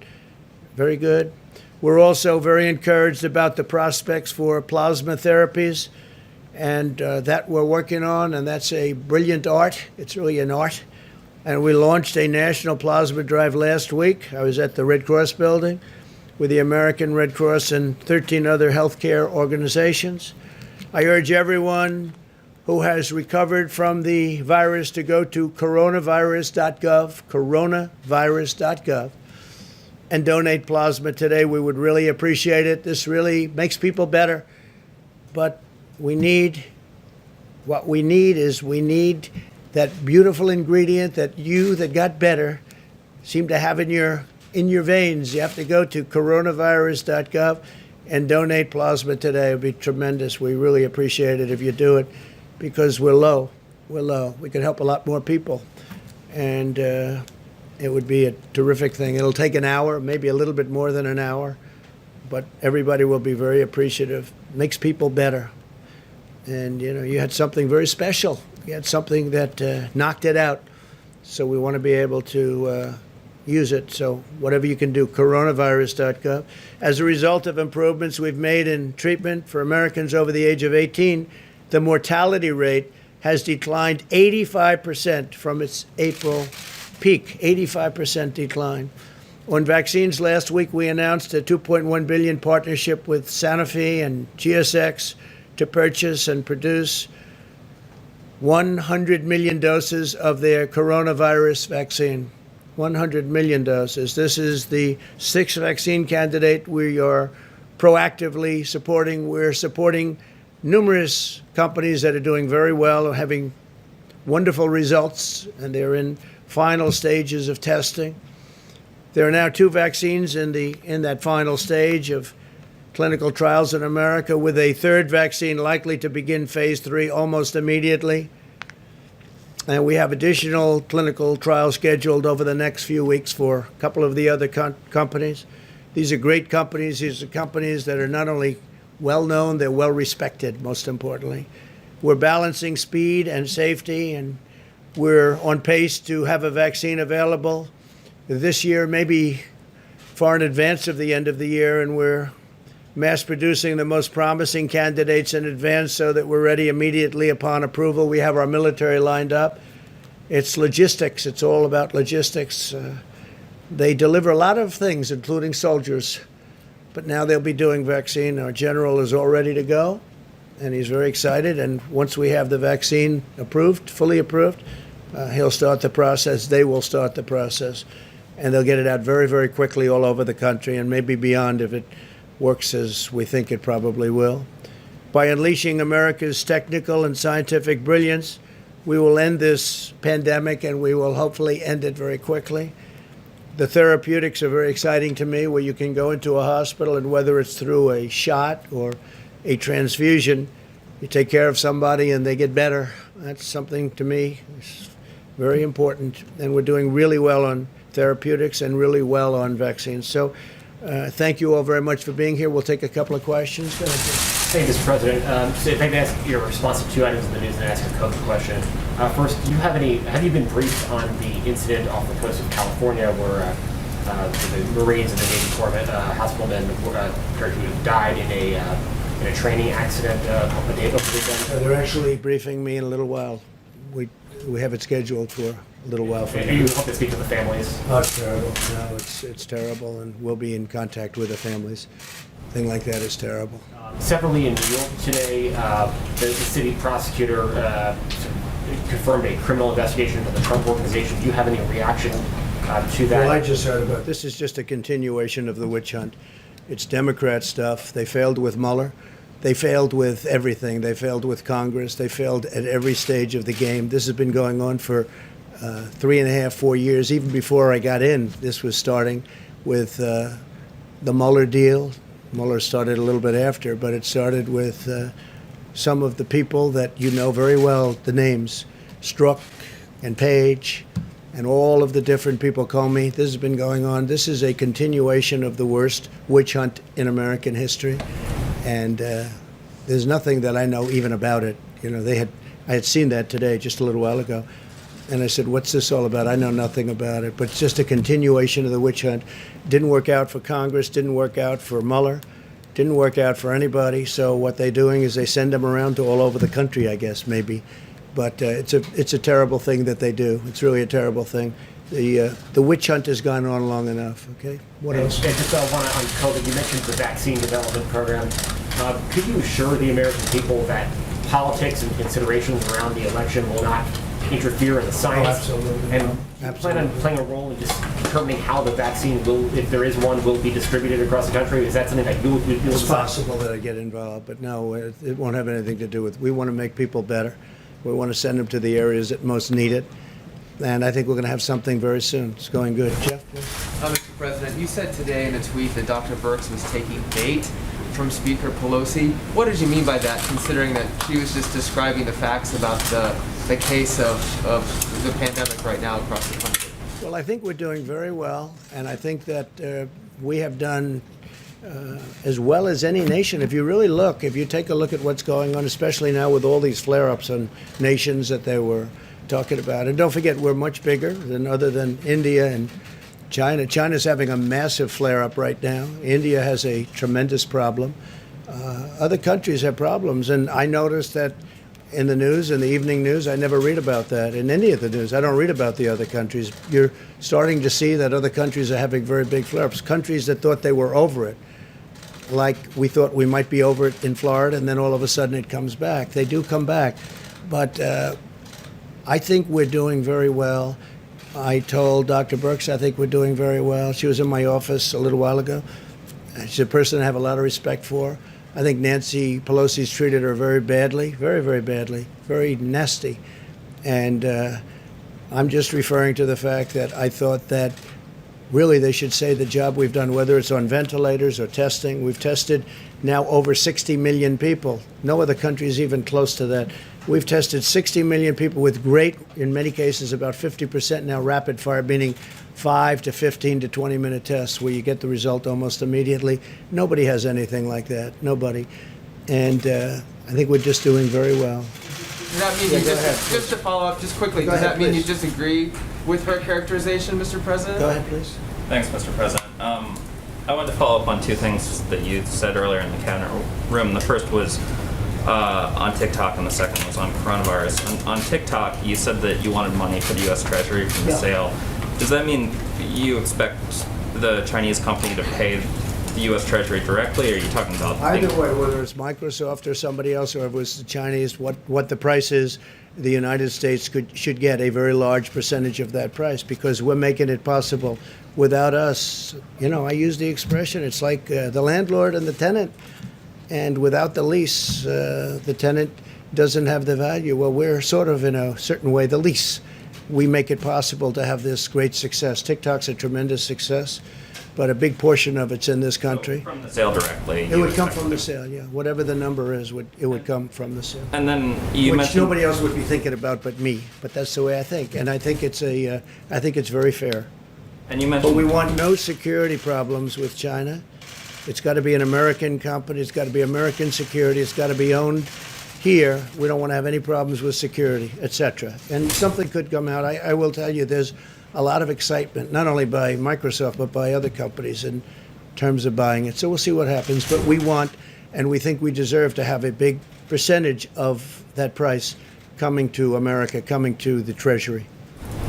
very good. We're also very encouraged about the prospects for plasma therapies, and that we're working on, and that's a brilliant art. It's really an art. And we launched a national plasma drive last week. I was at the Red Cross building with the American Red Cross and 13 other healthcare organizations. I urge everyone who has recovered from the virus to go to coronavirus.gov, coronavirus.gov, and donate plasma today. We would really appreciate it. This really makes people better. But we need that beautiful ingredient that you that got better seem to have in your veins. You have to go to coronavirus.gov and donate plasma today. It would be tremendous. We really appreciate it if you do it, because we're low. We're low. We could help a lot more people. And it would be a terrific thing. It'll take an hour, maybe a little bit more than an hour, but everybody will be very appreciative. Makes people better. And, you know, you had something very special. You had something that knocked it out. So we want to be able to use it. So whatever you can do, coronavirus.gov. As a result of improvements we've made in treatment for Americans over the age of 18, the mortality rate has declined 85% from its April peak, 85% decline. On vaccines, last week we announced a $2.1 billion partnership with Sanofi and GSX to purchase and produce 100 million doses of their coronavirus vaccine. 100 million doses. This is the sixth vaccine candidate we are proactively supporting. We're supporting numerous companies that are doing very well and having wonderful results, and they're in final stages of testing. There are now 2 vaccines in that final stage of clinical trials in America, with a third vaccine likely to begin phase 3 almost immediately. And we have additional clinical trials scheduled over the next few weeks for a couple of the other companies. These are great companies. These are companies that are not only well-known, they're well-respected, most importantly. We're balancing speed and safety, and we're on pace to have a vaccine available this year, maybe far in advance of the end of the year, and we're mass producing the most promising candidates in advance so that we're ready immediately upon approval. We have our military lined up. It's logistics. It's all about logistics. They deliver a lot of things, including soldiers, but now they'll be doing vaccine. Our general is all ready to go, and he's very excited. And once we have the vaccine approved, fully approved, he'll start the process. They will start the process, and they'll get it out very, very quickly all over the country, and maybe beyond if it works as we think it probably will. By unleashing America's technical and scientific brilliance, we will end this pandemic, and we will hopefully end it very quickly. The therapeutics are very exciting to me, where you can go into a hospital, and whether it's through a shot or a transfusion, you take care of somebody and they get better. That's something to me is very important, and we're doing really well on therapeutics and really well on vaccines. So thank you all very much for being here. We'll take a couple of questions. Go ahead, please. Thank you, Mr. President. So if I can ask your response to 2 items in the news and ask a COVID question. First, have you been briefed on the incident off the coast of California where the Marines and the Navy Corps hospitalmen who died in a training accident a couple of days ago? They're actually briefing me in a little while. We have it scheduled for a little while. And you hope to speak to the families? Oh, it's terrible. No, it's terrible, and we'll be in contact with the families. A thing like that is terrible. Separately in New York today, the city prosecutor confirmed a criminal investigation into the Trump Organization. Do you have any reaction to that? Well, I just heard about it. This is just a continuation of the witch hunt. It's Democrat stuff. They failed with Mueller. They failed with everything. They failed with Congress. They failed at every stage of the game. This has been going on for 3.5, 4 years. Even before I got in, this was starting with the Mueller deal. Mueller started a little bit after, but it started with some of the people that you know very well, the names, Strzok and Page, and all of the different people, Comey. This has been going on. This is a continuation of the worst witch hunt in American history, and there's nothing that I know even about it. You know, I had seen that today, just a little while ago, and I said, what's this all about? I know nothing about it, but it's just a continuation of the witch hunt. Didn't work out for Congress, didn't work out for Mueller, didn't work out for anybody. So what they're doing is they send them around to all over the country, I guess, maybe. But it's a terrible thing that they do. It's really a terrible thing. The witch hunt has gone on long enough, okay? What else? And just one on COVID, you mentioned the vaccine development program. Could you assure the American people that politics and considerations around the election will not interfere in the science? Oh, absolutely. And you plan on playing a role in just determining how the vaccine will, if there is one, will be distributed across the country? Is that something that you'll It's possible that I get involved, but no, it won't have anything to do with. We want to make people better. We want to send them to the areas that most need it. And I think we're going to have something very soon. It's going good. Jeff? Mr. President, you said today in a tweet that Dr. Birx was taking bait from Speaker Pelosi. What did you mean by that, considering that she was just describing the facts about the case of the pandemic right now across the country? Well, I think we're doing very well, and I think that we have done as well as any nation. If you really look, if you take a look at what's going on, especially now with all these flare-ups on nations that they were talking about. And don't forget, we're much bigger other than India and China. China's having a massive flare-up right now. India has a tremendous problem. Other countries have problems, and I noticed that in the news, in the evening news, I never read about that. In any of the news, I don't read about the other countries. You're starting to see that other countries are having very big flare-ups. Countries that thought they were over it, like we thought we might be over it in Florida, and then all of a sudden it comes back. They do come back. But I think we're doing very well. I told Dr. Birx I think we're doing very well. She was in my office a little while ago. She's a person I have a lot of respect for. I think Nancy Pelosi's treated her very badly, very, very badly, very nasty. And I'm just referring to the fact that I thought that really they should say the job we've done, whether it's on ventilators or testing. We've tested now over 60 million people. No other country is even close to that. We've tested 60 million people with great, in many cases, about 50% now rapid fire, meaning 5 to 15 to 20-minute tests where you get the result almost immediately. Nobody has anything like that. Nobody. And I think we're just doing very well. Does that mean just to follow up just quickly, does that mean you disagree with her characterization, Mr. President? Go ahead, please. Thanks, Mr. President. I wanted to follow up on 2 things that you said earlier in the cabinet room. The first was on TikTok, and the second was on coronavirus. On TikTok, you said that you wanted money for the U.S. Treasury from the sale. Does that mean you expect the Chinese company to pay the U.S. Treasury directly, or are you talking about? Either way, whether it's Microsoft or somebody else, or if it was the Chinese, what the price is, the United States should get a very large percentage of that price because we're making it possible. Without us, I use the expression, it's like the landlord and the tenant. And without the lease, the tenant doesn't have the value. Well, we're sort of, in a certain way, the lease. We make it possible to have this great success. TikTok's a tremendous success, but a big portion of it's in this country. From the sale directly. It would come from the sale, yeah. Whatever the number is, it would come from the sale. And then you Which mentioned nobody else would be thinking about but me. But that's the way I think, and I think it's very fair. And you mentioned. But we want no security problems with China. It's got to be an American company. It's got to be American security. It's got to be owned here. We don't want to have any problems with security, etc. And something could come out. I will tell you, there's a lot of excitement, not only by Microsoft, but by other companies in terms of buying it. So we'll see what happens. But we want, and we think we deserve to have a big percentage of that price coming to America, coming to the Treasury.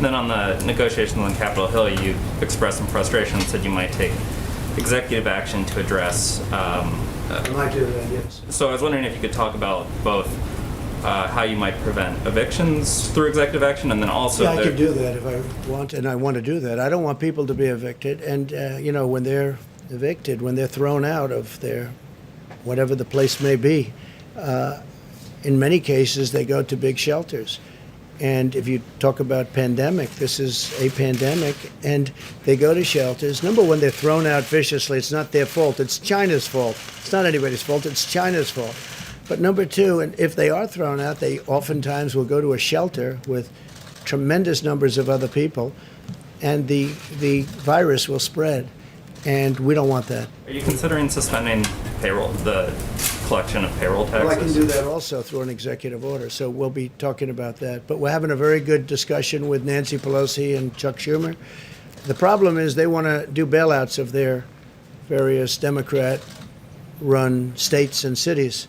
Then on the negotiations on Capitol Hill, you expressed some frustration and said you might take executive action to address. I might do that, yes. So I was wondering if you could talk about both how you might prevent evictions through executive action, and then also. Yeah, I could do that if I want, and I want to do that. I don't want people to be evicted, and when they're evicted, when they're thrown out of their, whatever the place may be, in many cases they go to big shelters. And if you talk about pandemic, this is a pandemic, and they go to shelters. Number one, they're thrown out viciously. It's not their fault. It's China's fault. It's not anybody's fault. It's China's fault. But number two, and if they are thrown out, they oftentimes will go to a shelter with tremendous numbers of other people, and the virus will spread. And we don't want that. Are you considering suspending payroll, the collection of payroll taxes? Well, I can do that also through an executive order, so we'll be talking about that. But we're having a very good discussion with Nancy Pelosi and Chuck Schumer. The problem is they want to do bailouts of their various Democrat-run states and cities.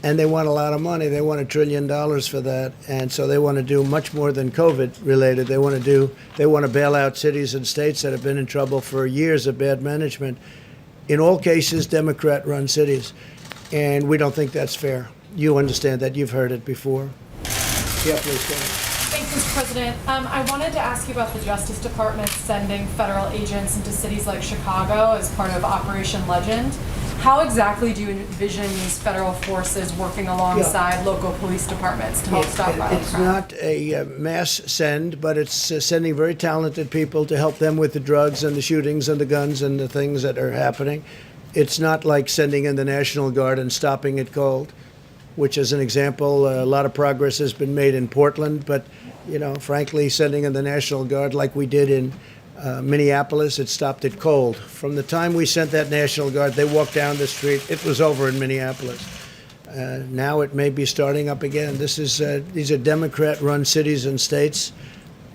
And they want a lot of money. They want $1 trillion for that. And so they want to do much more than COVID-related. They want to bail out cities and states that have been in trouble for years of bad management. In all cases, Democrat-run cities. And we don't think that's fair. You understand that. You've heard it before. Yeah, please go ahead. Thanks, Mr. President. I wanted to ask you about the Justice Department sending federal agents into cities like Chicago as part of Operation Legend. How exactly do you envision these federal forces working alongside local police departments to help stop violent It's crime? not a mass send, but it's sending very talented people to help them with the drugs and the shootings and the guns and the things that are happening. It's not like sending in the National Guard and stopping it cold, which is an example. A lot of progress has been made in Portland, but, frankly, sending in the National Guard like we did in Minneapolis, it stopped it cold. From the time we sent that National Guard, they walked down the street. It was over in Minneapolis. Now it may be starting up again. These are Democrat-run cities and states,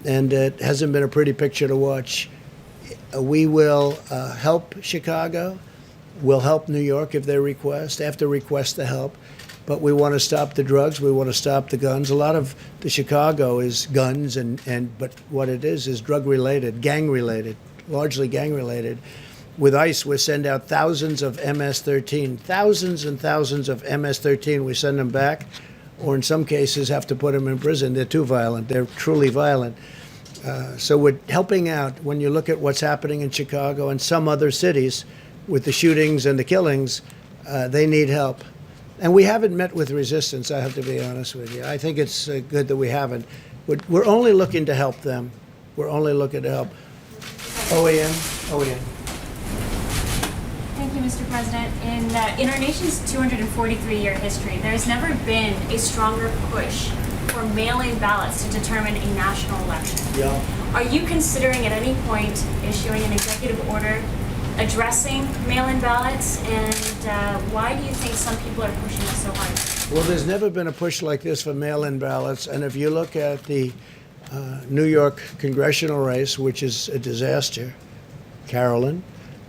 and it hasn't been a pretty picture to watch. We will help Chicago. We'll help New York if they have to request the help. But we want to stop the drugs. We want to stop the guns. A lot of the Chicago is guns, but what it is drug-related, gang-related, largely gang-related. With ICE, we send out thousands of MS-13, thousands and thousands of MS-13. We send them back, or in some cases have to put them in prison. They're too violent. They're truly violent. So we're helping out. When you look at what's happening in Chicago and some other cities with the shootings and the killings, they need help. And we haven't met with resistance, I have to be honest with you. I think it's good that we haven't. We're only looking to help them. We're only looking to help. OEM. Thank you, Mr. President. In our nation's 243-year history, there's never been a stronger push for mail-in ballots to determine a national election. Yeah. Are you considering at any point issuing an executive order addressing mail-in ballots, and why do you think some people are pushing this so hard? Well, there's never been a push like this for mail-in ballots, and if you look at the New York congressional race, which is a disaster, Carolyn,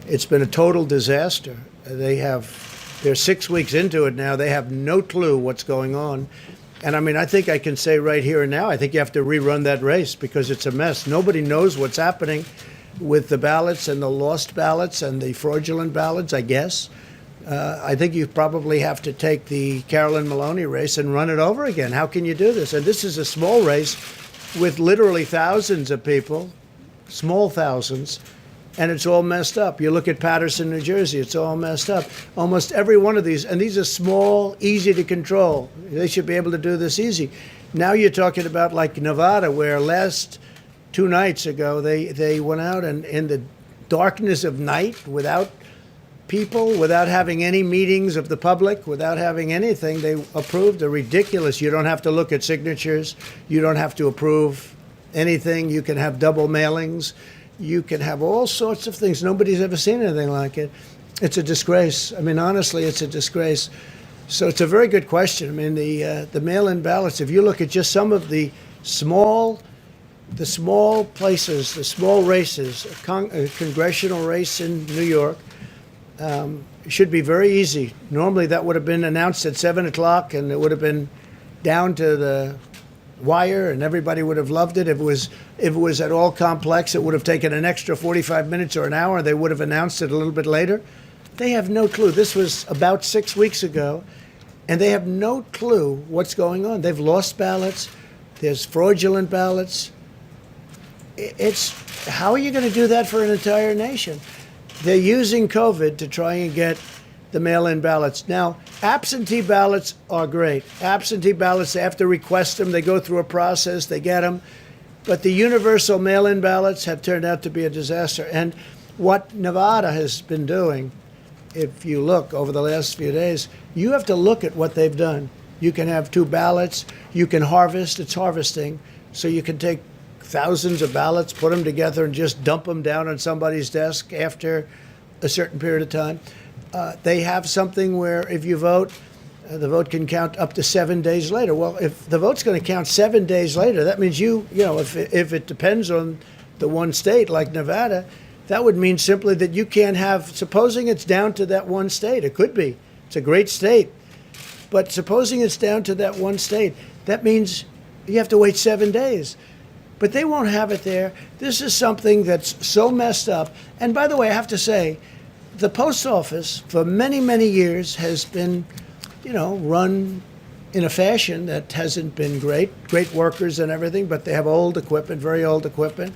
it's been a total disaster. They're 6 weeks into it now. They have no clue what's going on. And I think I can say right here and now, I think you have to rerun that race because it's a mess. Nobody knows what's happening. with the ballots and the lost ballots and the fraudulent ballots, I guess. I think you probably have to take the Carolyn Maloney race and run it over again. How can you do this? And this is a small race with literally thousands of people, small thousands, and it's all messed up. You look at Paterson, New Jersey, it's all messed up. Almost every one of these, and these are small, easy to control. They should be able to do this easy. Now you're talking about like Nevada, where last 2 nights ago, they went out and in the darkness of night, without people, without having any meetings of the public, without having anything, they approved a ridiculous, you don't have to look at signatures, you don't have to approve anything, you can have double mailings, you can have all sorts of things. Nobody's ever seen anything like it. It's a disgrace. I mean, honestly, it's a disgrace. So it's a very good question. I mean, the mail-in ballots, if you look at just some of the small places, the small races, a congressional race in New York, should be very easy. Normally that would have been announced at 7 o'clock and it would have been down to the wire and everybody would have loved it. If it was at all complex, it would have taken an extra 45 minutes or an hour. They would have announced it a little bit later. They have no clue. This was about 6 weeks ago and they have no clue what's going on. They've lost ballots. There's fraudulent ballots. How are you going to do that for an entire nation? They're using COVID to try and get the mail-in ballots. Now, absentee ballots are great. Absentee ballots, they have to request them. They go through a process. They get them. But the universal mail-in ballots have turned out to be a disaster. And what Nevada has been doing, if you look over the last few days, you have to look at what they've done. You can have 2 ballots. You can harvest. It's harvesting. So you can take thousands of ballots, put them together, and just dump them down on somebody's desk after a certain period of time. They have something where if you vote, the vote can count up to 7 days later. Well, if the vote's going to count 7 days later, that means if it depends on the one state like Nevada, that would mean simply that you can't have, supposing it's down to that one state, it could be, it's a great state, but supposing it's down to that one state, that means you have to wait 7 days. But they won't have it there. This is something that's so messed up. And by the way, I have to say, the post office for many, many years has been, run in a fashion that hasn't been great. Great workers and everything, but they have old equipment, very old equipment.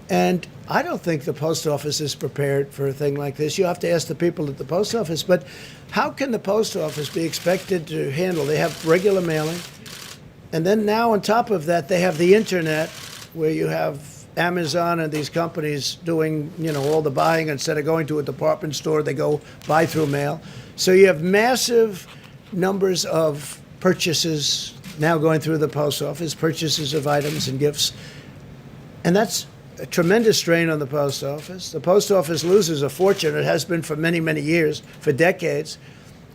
And I don't think the post office is prepared for a thing like this. You have to ask the people at the post office. But how can the post office be expected to handle? They have regular mailing. And then now on top of that, they have the internet, where you have Amazon and these companies doing, all the buying. Instead of going to a department store, they go buy through mail. So you have massive numbers of purchases now going through the post office, purchases of items and gifts. And that's a tremendous strain on the post office. The post office loses a fortune. It has been for many, many years, for decades.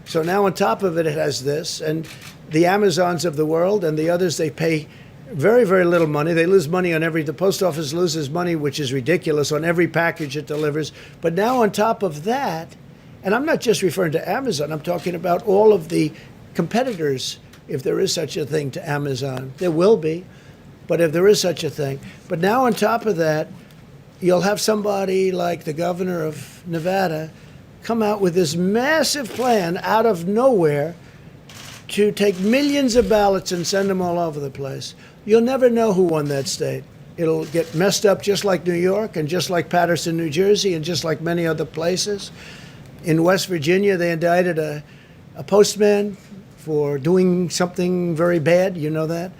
So now on top of it, it has this. And the Amazons of the world and the others, they pay very, very little money. They lose money on the post office loses money, which is ridiculous, on every package it delivers. But now on top of that, and I'm not just referring to Amazon, I'm talking about all of the competitors, if there is such a thing to Amazon. There will be, but if there is such a thing. But now on top of that, you'll have somebody like the governor of Nevada come out with this massive plan out of nowhere to take millions of ballots and send them all over the place. You'll never know who won that state. It'll get messed up just like New York and just like Paterson, New Jersey, and just like many other places. In West Virginia, they indicted a postman for doing something very bad, you know that?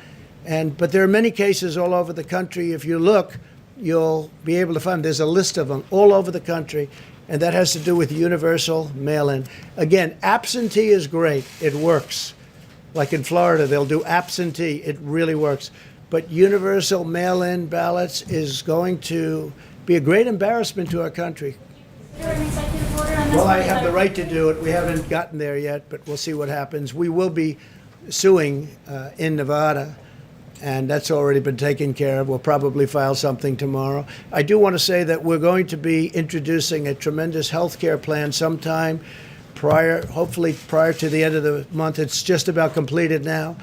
But there are many cases all over the country. If you look, you'll be able to find, there's a list of them all over the country, and that has to do with universal mail-in. Again, absentee is great. It works. Like in Florida, they'll do absentee. It really works. But universal mail-in ballots is going to be a great embarrassment to our country. Well, I have the right to do it. We haven't gotten there yet, but we'll see what happens. We will be suing in Nevada, and that's already been taken care of. We'll probably file something tomorrow. I do want to say that we're going to be introducing a tremendous health care plan sometime hopefully prior to the end of the month. It's just about completed now.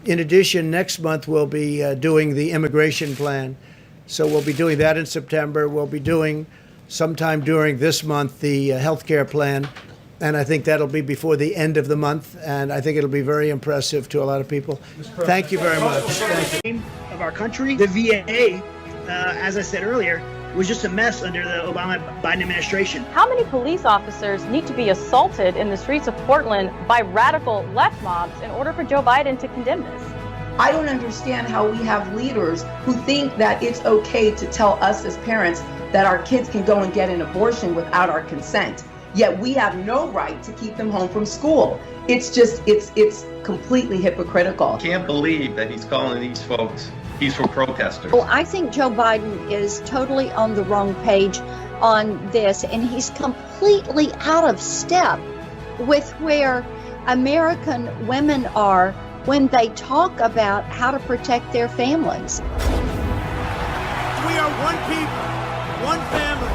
In addition, next month we'll be doing the immigration plan. So we'll be doing that in September. We'll be doing sometime during this month the healthcare plan. And I think that'll be before the end of the month. And I think it'll be very impressive to a lot of people. Thank you very much. Thank you. Of our country, the VA, as I said earlier, was just a mess under the Obama-Biden administration. How many police officers need to be assaulted in the streets of Portland by radical left mobs in order for Joe Biden to condemn this? I don't understand how we have leaders who think that it's okay to tell us as parents that our kids can go and get an abortion without our consent. Yet we have no right to keep them home from school. It's just, it's completely hypocritical. Can't believe that he's calling these folks peaceful protesters. Well, I think Joe Biden is totally on the wrong page on this, and he's completely out of step with where American women are when they talk about how to protect their families. We are one people, one family,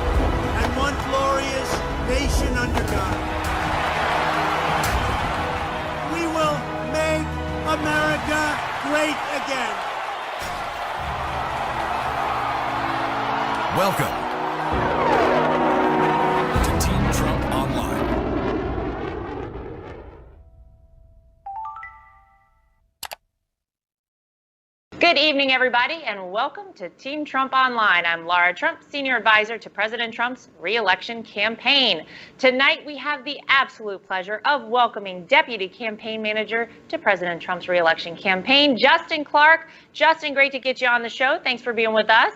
and one glorious nation under God. We will make America great again. Welcome to Team Trump Online. Good evening, everybody, and welcome to Team Trump Online. I'm Laura Trump, Senior Advisor to President Trump's re-election campaign. Tonight, we have the absolute pleasure of welcoming Deputy Campaign Manager to President Trump's re-election campaign, Justin Clark. Justin, great to get you on the show. Thanks for being with us.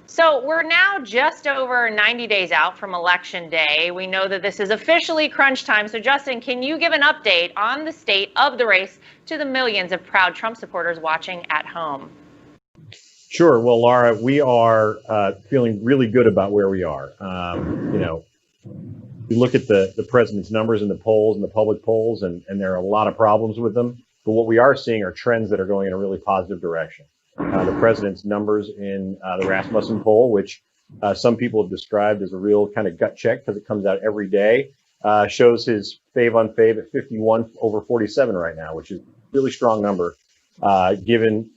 So we're now just over 90 days out from Election Day. We know that this is officially crunch time. So Justin, can you give an update on the state of the race to the millions of proud Trump supporters watching at home? Sure. Well, Laura, we are feeling really good about where we are. We look at the president's numbers in the polls and the public polls, and there are a lot of problems with them. But what we are seeing are trends that are going in a really positive direction. The president's numbers in the Rasmussen poll, which some people have described as a real kind of gut check because it comes out every day, shows his fave on fave at 51 over 47 right now, which is a really strong number given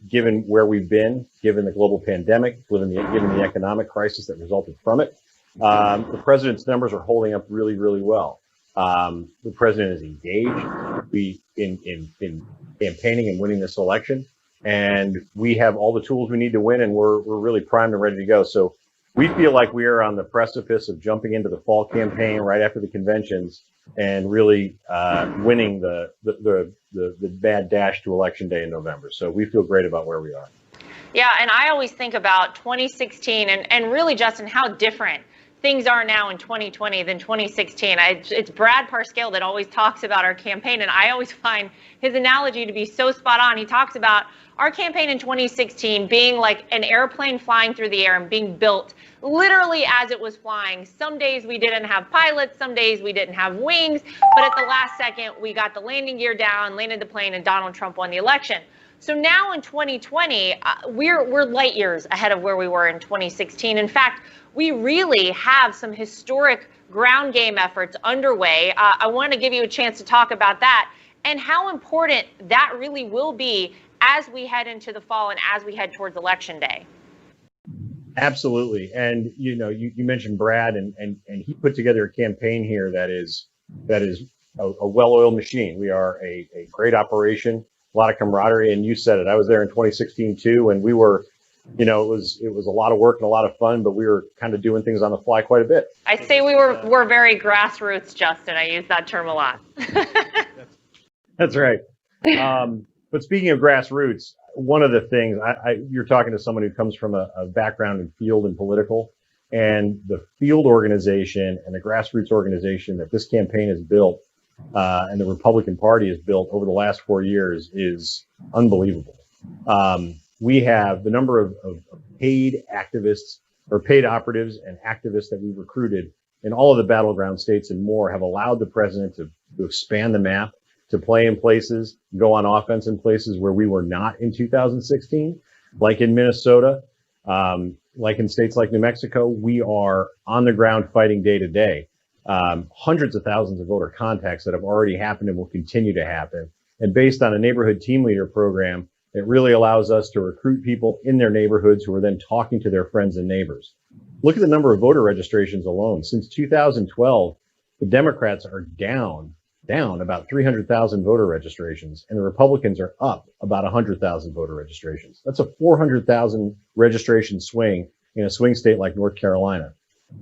where we've been, given the global pandemic, given the economic crisis that resulted from it. The president's numbers are holding up really, really well. The president is engaged in campaigning and winning this election. And we have all the tools we need to win, and we're really primed and ready to go. So we feel like we are on the precipice of jumping into the fall campaign right after the conventions and really winning the bad dash to Election Day in November. So we feel great about where we are. Yeah, and I always think about 2016 and really, Justin, how different things are now in 2020 than 2016. It's Brad Parscale that always talks about our campaign, and I always find his analogy to be so spot on. He talks about our campaign in 2016 being like an airplane flying through the air and being built literally as it was flying. Some days we didn't have pilots, some days we didn't have wings, but at the last second we got the landing gear down, landed the plane, and Donald Trump won the election. So now in 2020, we're light years ahead of where we were in 2016. In fact, we really have some historic ground game efforts underway. I want to give you a chance to talk about that and how important that really will be as we head into the fall and as we head towards Election Day. Absolutely. And, you mentioned Brad, and he put together a campaign here that is a well-oiled machine. We are a great operation, a lot of camaraderie. And you said it, I was there in 2016 too. And we were, it was a lot of work and a lot of fun, but we were kind of doing things on the fly quite a bit. I say we're very grassroots, Justin. I use that term a lot. That's right. But speaking of grassroots, one of the things you're talking to someone who comes from a background in field and political, and the field organization and the grassroots organization that this campaign has built and the Republican Party has built over the last 4 years is unbelievable. We have the number of paid activists or paid operatives and activists that we've recruited in all of the battleground states and more have allowed the president to expand the map, to play in places, go on offense in places where we were not in 2016, like in Minnesota, like in states like New Mexico. We are on the ground fighting day to day. Hundreds of thousands of voter contacts that have already happened and will continue to happen. And based on a neighborhood team leader program, It really allows us to recruit people in their neighborhoods who are then talking to their friends and neighbors. Look at the number of voter registrations alone. Since 2012, the Democrats are down about 300,000 voter registrations, and the Republicans are up about 100,000 voter registrations. That's a 400,000 registration swing in a swing state like North Carolina.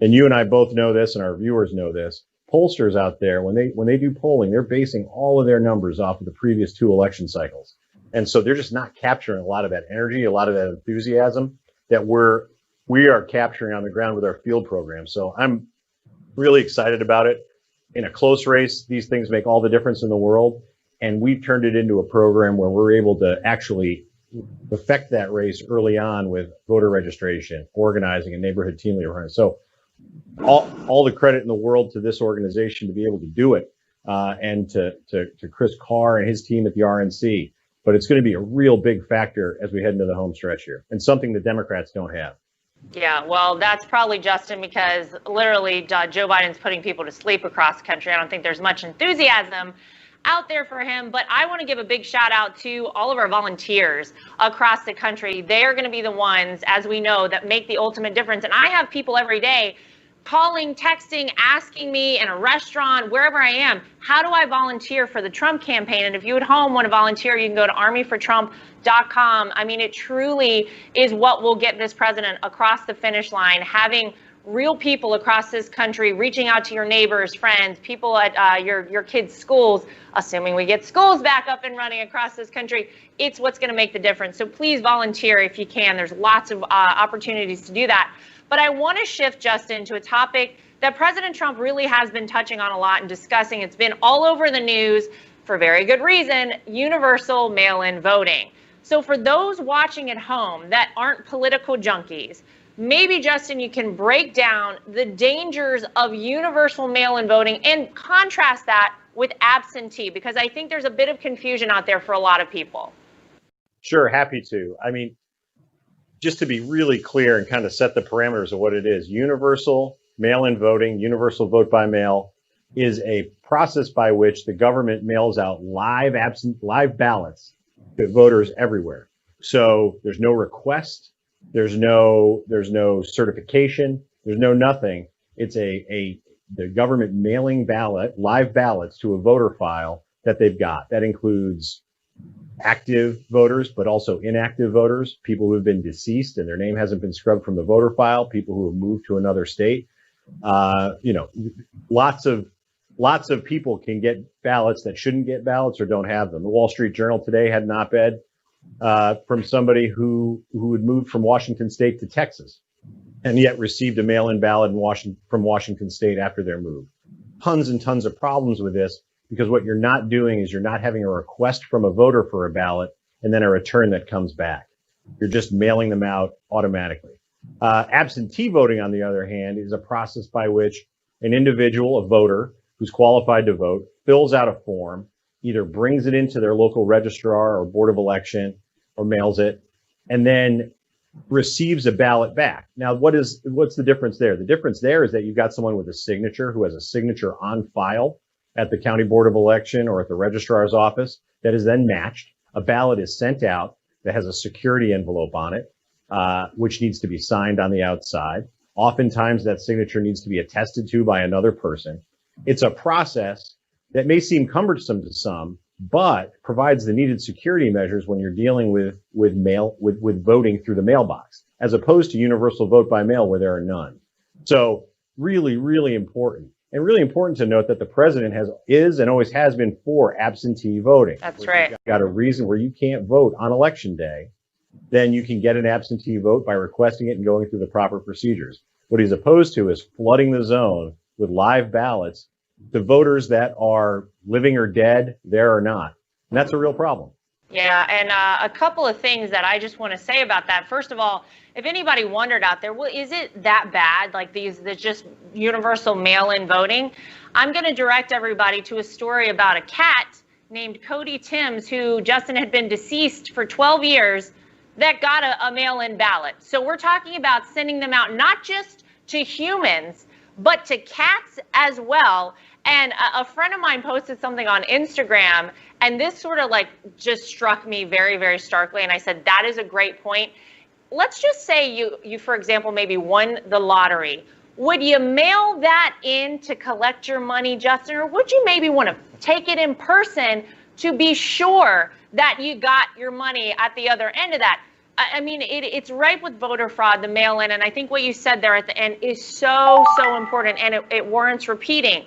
And you and I both know this, and our viewers know this. Pollsters out there, when they do polling, they're basing all of their numbers off of the previous 2 election cycles. And so they're just not capturing a lot of that energy, a lot of that enthusiasm that we are capturing on the ground with our field program. So I'm really excited about it. In a close race, these things make all the difference in the world. And we've turned it into a program where we're able to actually affect that race early on with voter registration, organizing, and neighborhood team leader. So all the credit in the world to this organization to be able to do it, and to Chris Carr and his team at the RNC. But it's going to be a real big factor as we head into the home stretch here, and something the Democrats don't have. Yeah, well, that's probably, Justin, because literally Joe Biden's putting people to sleep across the country. I don't think there's much enthusiasm out there for him, but I want to give a big shout out to all of our volunteers across the country. They are going to be the ones, as we know, that make the ultimate difference. And I have people every day calling, texting, asking me in a restaurant, wherever I am, how do I volunteer for the Trump campaign? And if you at home want to volunteer, you can go to armyfortrump.com. I mean, it truly is what will get this president across the finish line, having real people across this country reaching out to your neighbors, friends, people at your kids' schools, assuming we get schools back up and running across this country. It's what's going to make the difference. So please volunteer if you can. There's lots of opportunities to do that. But I want to shift, Justin, to a topic that President Trump really has been touching on a lot and discussing. It's been all over the news for very good reason: universal mail-in voting. So for those watching at home that aren't political junkies, maybe, Justin, you can break down the dangers of universal mail-in voting and contrast that with absentee, because I think there's a bit of confusion out there for a lot of people. Sure, happy to. I mean, just to be really clear and kind of set the parameters of what it is, universal mail-in voting, universal vote by mail, is a process by which the government mails out live ballots to voters everywhere. So there's no request, there's no certification, there's no nothing. It's the government mailing live ballots to a voter file that they've got. That includes active voters, but also inactive voters, people who have been deceased and their name hasn't been scrubbed from the voter file, people who have moved to another state. Lots of people can get ballots that shouldn't get ballots or don't have them. The Wall Street Journal today had an op-ed from somebody who had moved from Washington State to Texas and yet received a mail-in ballot from Washington State after their move. Tons and tons of problems with this, because what you're not doing is you're not having a request from a voter for a ballot and then a return that comes back. You're just mailing them out automatically. Absentee voting, on the other hand, is a process by which an individual, a voter who's qualified to vote, fills out a form, either brings it into their local registrar or board of election or mails it, and then receives a ballot back. Now, what's the difference there? The difference there is that you've got someone with a signature who has a signature on file at the county board of election or at the registrar's office that is then matched. A ballot is sent out that has a security envelope on it, which needs to be signed on the outside. Oftentimes that signature needs to be attested to by another person. It's a process that may seem cumbersome to some, but provides the needed security measures when you're dealing with voting through the mailbox, as opposed to universal vote by mail where there are none. So really, really important. And really important to note that the president is and always has been for absentee voting. That's right. You've got a reason where you can't vote on election day, then you can get an absentee vote by requesting it and going through the proper procedures. What he's opposed to is flooding the zone with live ballots to voters that are living or dead, there or not. And that's a real problem. Yeah, and a couple of things that I just want to say about that. First of all, if anybody wondered out there, well, is it that bad, like there's just universal mail-in voting? I'm going to direct everybody to a story about a cat named Cody Timms, who, Justin, had been deceased for 12 years, that got a mail-in ballot. So we're talking about sending them out not just to humans, but to cats as well. And a friend of mine posted something on Instagram, And this sort of like just struck me very, very starkly. And I said, that is a great point. Let's just say you, for example, maybe won the lottery. Would you mail that in to collect your money, Justin, or would you maybe want to take it in person to be sure that you got your money at the other end of that? I mean, it's ripe with voter fraud, the mail-in, and I think what you said there at the end is so, so important, and it warrants repeating.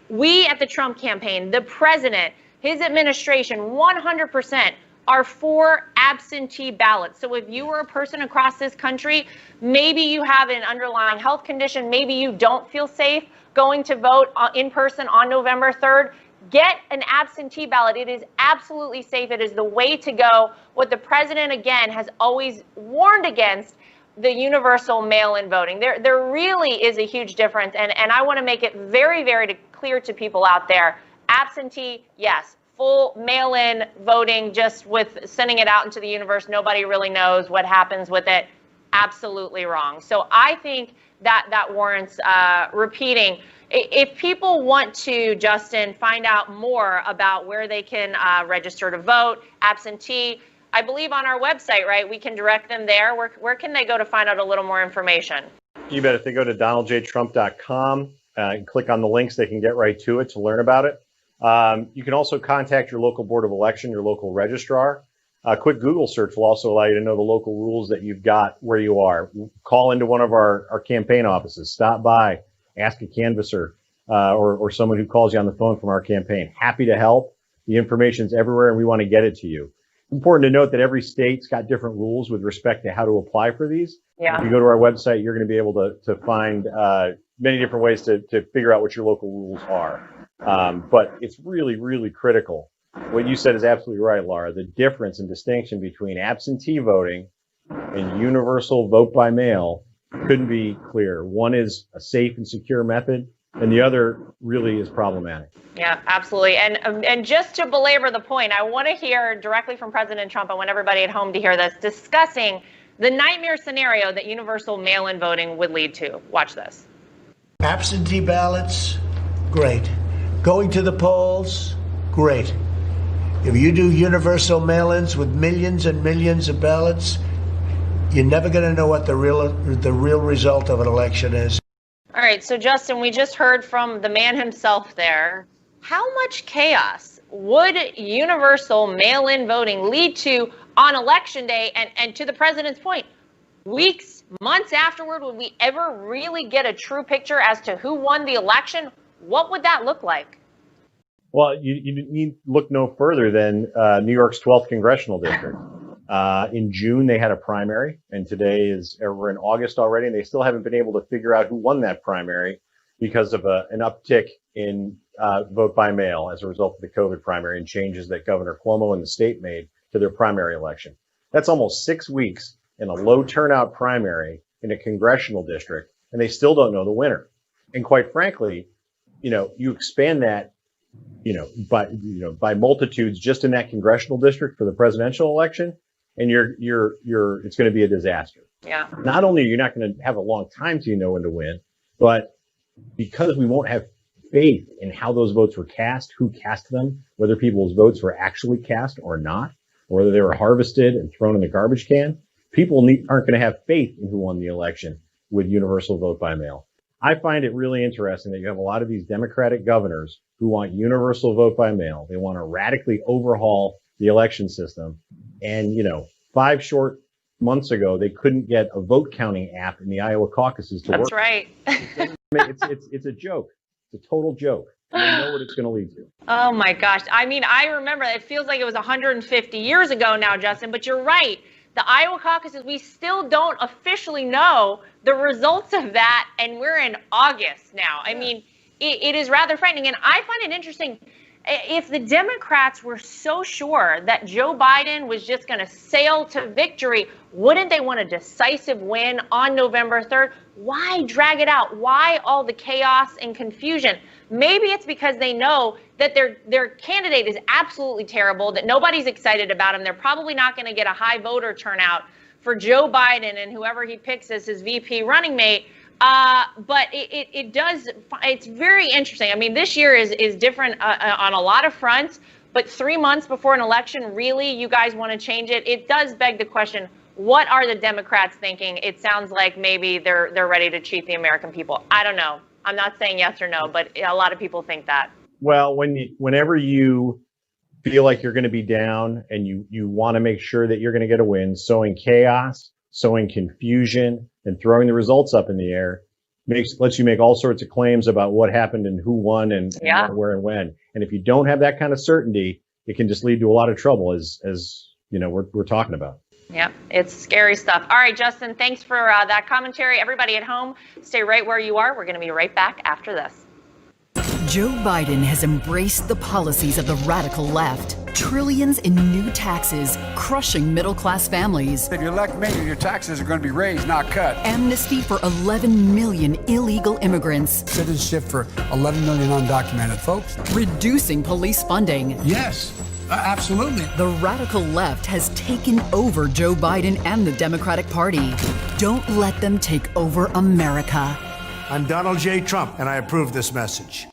We at the Trump campaign, the president, his administration, 100% are for absentee ballots. So if you were a person across this country, maybe you have an underlying health condition, maybe you don't feel safe going to vote in person on November 3rd, get an absentee ballot. It is absolutely safe. It is the way to go. What the president, again, has always warned against, the universal mail-in voting. There really is a huge difference. And I want to make it very, very clear to people out there. Absentee, yes. Full mail-in voting, just with sending it out into the universe, nobody really knows what happens with it. Absolutely wrong. So I think that warrants repeating. If people want to, Justin, find out more about where they can register to vote, absentee, I believe on our website, right, we can direct them there. Where can they go to find out a little more information? You bet. If they go to donaldjtrump.com and click on the links, they can get right to it to learn about it. You can also contact your local board of election, your local registrar. A quick Google search will also allow you to know the local rules that you've got where you are. Call into one of our campaign offices. Stop by. Ask a canvasser or someone who calls you on the phone from our campaign. Happy to help. The information's everywhere, and we want to get it to you. Important to note that every state's got different rules with respect to how to apply for these. Yeah. If you go to our website, you're going to be able to find many different ways to figure out what your local rules are. But it's really, really critical. What you said is absolutely right, Laura. The difference and distinction between absentee voting and universal vote by mail couldn't be clearer. One is a safe and secure method, and the other really is problematic. Yeah, absolutely. And just to belabor the point, I want to hear directly from President Trump. I want everybody at home to hear this, discussing the nightmare scenario that universal mail-in voting would lead to. Watch this. Absentee ballots, great. Going to the polls, great. If you do universal mail-ins with millions and millions of ballots, you're never going to know what the real result of an election is. All right, so Justin, we just heard from the man himself there. How much chaos would universal mail-in voting lead to on election day? And to the president's point, weeks, months afterward, would we ever really get a true picture as to who won the election? What would that look like? Well, you need look no further than New York's 12th congressional district. In June, they had a primary, and today we're in August already, and they still haven't been able to figure out who won that primary because of an uptick in vote by mail as a result of the COVID primary and changes that Governor Cuomo and the state made to their primary election. That's almost 6 weeks in a low turnout primary in a congressional district, and they still don't know the winner. And quite frankly, you expand that, by multitudes just in that congressional district for the presidential election, and it's going to be a disaster. Yeah. Not only are you not going to have a long time till you know when to win, but because we won't have faith in how those votes were cast, who cast them, whether people's votes were actually cast or not, or whether they were harvested and thrown in the garbage can, people aren't going to have faith in who won the election with universal vote by mail. I find it really interesting that you have a lot of these Democratic governors who want universal vote by mail. They want to radically overhaul the election system. And, 5 short months ago, they couldn't get a vote counting app in the Iowa caucuses to work. That's right. It's a joke. It's a total joke. And they know what it's going to lead to. Oh my gosh. I mean, I remember, it feels like it was 150 years ago now, Justin, but you're right. The Iowa caucuses, we still don't officially know the results of that, and we're in August now. I mean, it is rather frightening, and I find it interesting. If the Democrats were so sure that Joe Biden was just going to sail to victory, wouldn't they want a decisive win on November 3rd? Why drag it out? Why all the chaos and confusion? Maybe it's because they know that their candidate is absolutely terrible, that nobody's excited about him. They're probably not going to get a high voter turnout for Joe Biden and whoever he picks as his VP running mate. But it's very interesting. I mean, this year is different on a lot of fronts. But 3 months before an election, really, you guys want to change it? It does beg the question, what are the Democrats thinking? It sounds like maybe they're ready to cheat the American people. I don't know. I'm not saying yes or no, but a lot of people think that. Well, whenever you feel like you're going to be down and you want to make sure that you're going to get a win, sowing chaos, sowing confusion, and throwing the results up in the air lets you make all sorts of claims about what happened and who won and where and when. And if you don't have that kind of certainty, it can just lead to a lot of trouble, as you know, we're talking about. Yep, it's scary stuff. All right, Justin, thanks for that commentary. Everybody at home, stay right where you are. We're going to be right back after this. Joe Biden has embraced the policies of the radical left. Trillions in new taxes, crushing middle-class families. If you elect me, your taxes are going to be raised, not cut. Amnesty for 11 million illegal immigrants. Citizenship for 11 million undocumented folks. Reducing police funding. Yes, absolutely. The radical left has taken over Joe Biden and the Democratic Party. Don't let them take over America. I'm Donald J. Trump, and I approve this message.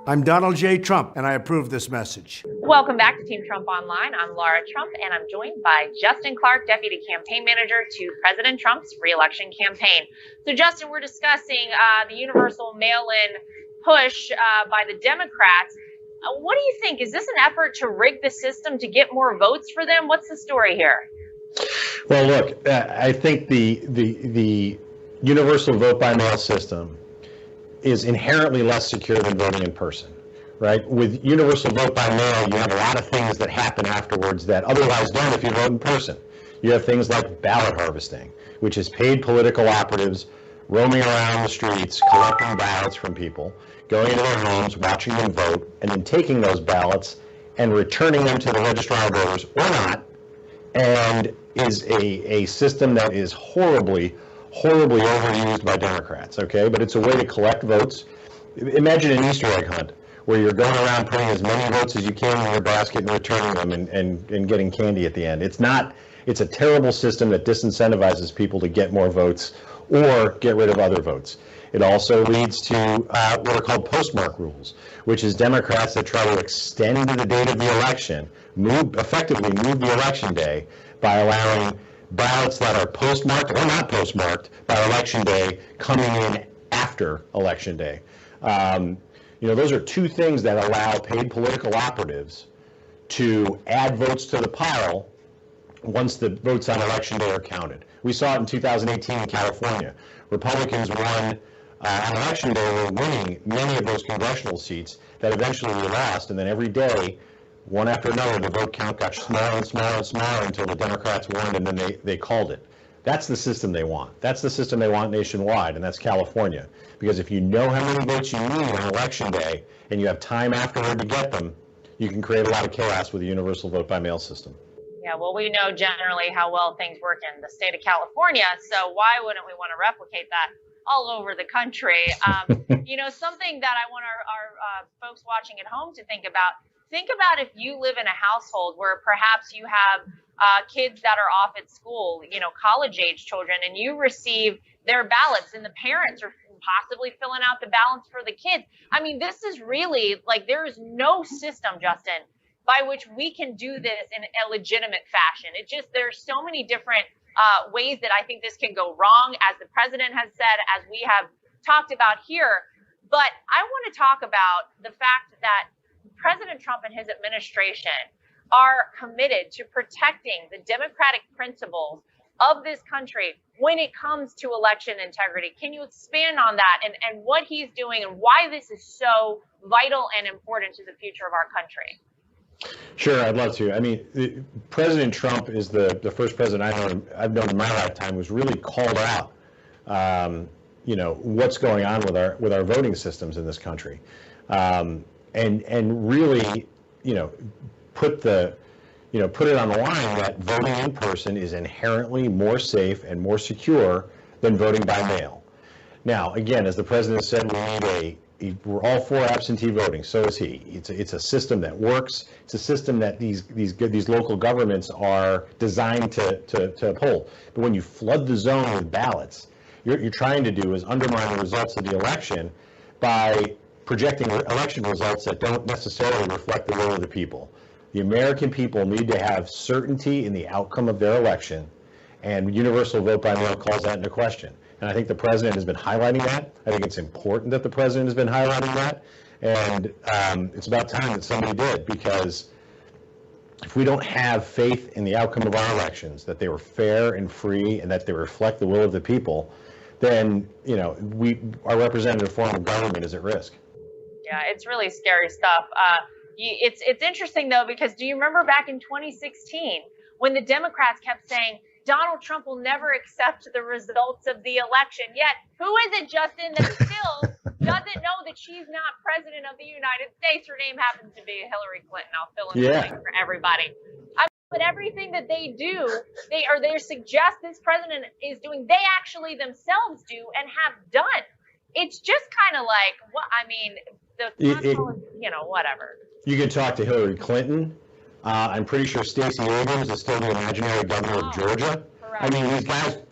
I'm Donald J. Trump, and I approve this message. Welcome back to Team Trump Online. I'm Laura Trump, and I'm joined by Justin Clark, Deputy Campaign Manager to President Trump's re-election campaign. So, Justin, we're discussing the universal mail-in push by the Democrats. What do you think? Is this an effort to rig the system to get more votes for them? What's the story here? Well, look, I think the universal vote by mail system is inherently less secure than voting in person, right? With universal vote by mail, you have a lot of things that happen afterwards that otherwise don't if you vote in person. You have things like ballot harvesting, which is paid political operatives roaming around the streets, collecting ballots from people, going into their homes, watching them vote, and then taking those ballots and returning them to the registrar of voters or not, and is a system that is horribly overused by Democrats, okay? But it's a way to collect votes. Imagine an Easter egg hunt where you're going around putting as many votes as you can in your basket and returning them and getting candy at the end. It's a terrible system that disincentivizes people to get more votes or get rid of other votes. It also leads to what are called postmark rules, which is Democrats that try to extend the date of the election, effectively move the election day by allowing ballots that are postmarked or not postmarked by election day coming in after election day. Those are two things that allow paid political operatives to add votes to the pile once the votes on election day are counted. We saw it in 2018 in California. Republicans won on election day, were winning many of those congressional seats that eventually we lost, and then every day, one after another, the vote count got smaller and smaller and smaller until the Democrats won, and then they called it. That's the system they want. That's the system they want nationwide, and that's California. Because if you know how many votes you need on election day, and you have time afterward to get them, you can create a lot of chaos with a universal vote by mail system. Yeah, well, we know generally how well things work in the state of California, so why wouldn't we want to replicate that all over the country? Something that I want our folks watching at home to think about if you live in a household where perhaps you have kids that are off at school, college-age children, and you receive their ballots and the parents are possibly filling out the ballots for the kids. I mean, this is really there is no system, Justin, by which we can do this in a legitimate fashion. There's so many different ways that I think this can go wrong, as the president has said, as we have talked about here. But I want to talk about the fact that President Trump and his administration are committed to protecting the democratic principles of this country when it comes to election integrity. Can you expand on that and what he's doing and why this is so vital and important to the future of our country? Sure, I'd love to. I mean, President Trump is the first president I've known in my lifetime who's really called out, what's going on with our voting systems in this country, and really, put the put it on the line that voting in person is inherently more safe and more secure than voting by mail. Now, again, as the president said, we're all for absentee voting. So is he. It's a system that works. It's a system that these local governments are designed to uphold. But when you flood the zone with ballots, you're trying to do is undermine the results of the election by projecting election results that don't necessarily reflect the will of the people. The American people need to have certainty in the outcome of their election, and universal vote by mail calls that into question. And I think the president has been highlighting that. I think it's important that the president has been highlighting that. And it's about time that somebody did, because if we don't have faith in the outcome of our elections, that they were fair and free and that they reflect the will of the people, then, our representative form of government is at risk. Yeah, it's really scary stuff. It's interesting, though, because do you remember back in 2016 when the Democrats kept saying, Donald Trump will never accept the results of the election. Yet, who is it, Justin, that still doesn't know that she's not president of the United States? Her name happens to be Hillary Clinton. I'll fill in the blank for everybody. But everything that they do, they suggest this president is doing, they actually themselves do and have done. It's just kind of like, whatever. You can talk to Hillary Clinton. I'm pretty sure Stacey Abrams is still the imaginary governor of Georgia. Correct. I mean,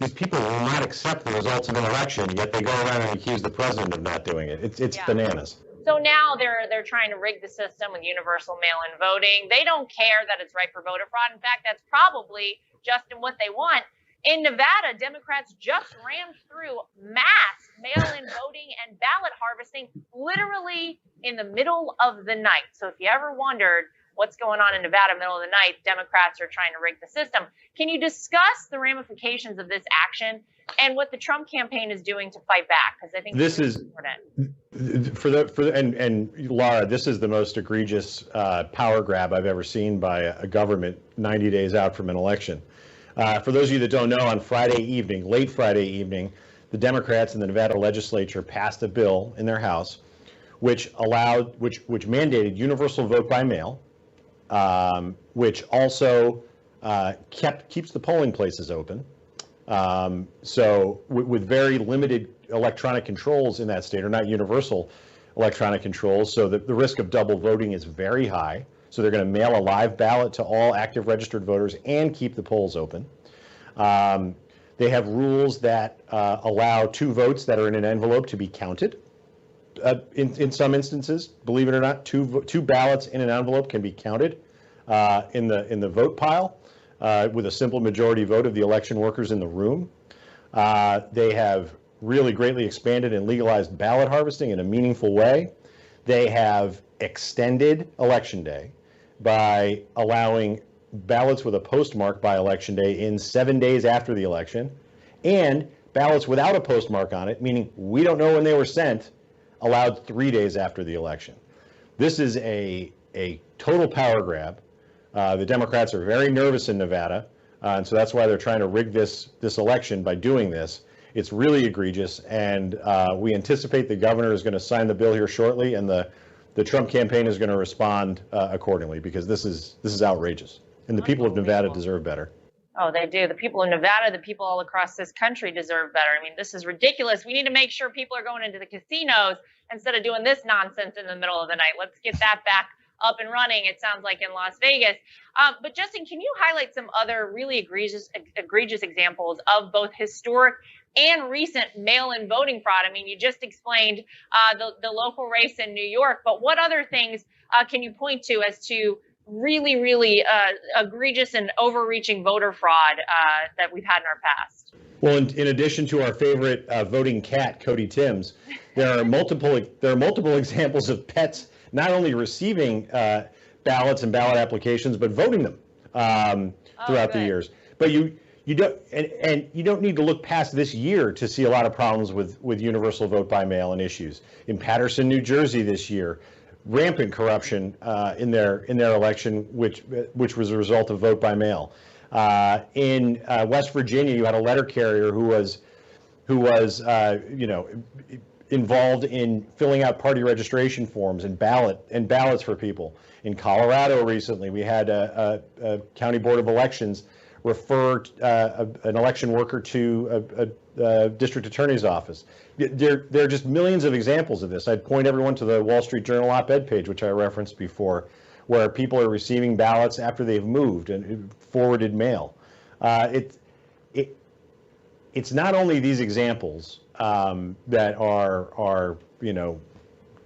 these people will not accept the results of an election, yet they go around and accuse the president of not doing it. It's bananas. So now they're trying to rig the system with universal mail-in voting. They don't care that it's right for voter fraud. In fact, that's probably just in what they want. In Nevada, Democrats just rammed through mass mail-in voting and ballot harvesting literally in the middle of the night. So if you ever wondered what's going on in Nevada, middle of the night, Democrats are trying to rig the system. Can you discuss the ramifications of this action and what the Trump campaign is doing to fight back? Because I think this is important. And Laura, this is the most egregious power grab I've ever seen by a government 90 days out from an election. For those of you that don't know, on Friday evening, late Friday evening, the Democrats in the Nevada legislature passed a bill in their House which mandated universal vote by mail, which also keeps the polling places open. So with very limited electronic controls in that state, or not universal electronic controls, so that the risk of double voting is very high. So they're going to mail a live ballot to all active registered voters and keep the polls open. They have rules that allow 2 votes that are in an envelope to be counted. In some instances, believe it or not, two ballots in an envelope can be counted in the vote pile with a simple majority vote of the election workers in the room. They have really greatly expanded and legalized ballot harvesting in a meaningful way. They have extended Election Day by allowing ballots with a postmark by Election Day in 7 days after the election, and ballots without a postmark on it, meaning we don't know when they were sent, allowed 3 days after the election. This is a total power grab. The Democrats are very nervous in Nevada, and so that's why they're trying to rig this election by doing this. It's really egregious, and we anticipate the governor is going to sign the bill here shortly, and the Trump campaign is going to respond accordingly, because this is outrageous, and the people of Nevada deserve better. Oh, they do. The people in Nevada, the people all across this country deserve better. I mean, this is ridiculous. We need to make sure people are going into the casinos instead of doing this nonsense in the middle of the night. Let's get that back up and running, it sounds like, in Las Vegas. But Justin, can you highlight some other really egregious examples of both historic and recent mail-in voting fraud? I mean, you just explained the local race in New York, but what other things can you point to as to really, really egregious and overreaching voter fraud that we've had in our past? Well, in addition to our favorite voting cat, Cody Timms, there are multiple examples of pets not only receiving ballots and ballot applications, but voting them throughout the years. But you don't need to look past this year to see a lot of problems with universal vote by mail and issues. In Paterson, New Jersey this year, rampant corruption in their election, which was a result of vote by mail. In West Virginia, you had a letter carrier who was involved in filling out party registration forms and ballots for people. In Colorado recently, we had a county board of elections refer an election worker to a district attorney's office. There are just millions of examples of this. I'd point everyone to the Wall Street Journal op-ed page, which I referenced before, where people are receiving ballots after they've moved and forwarded mail. It's not only these examples that are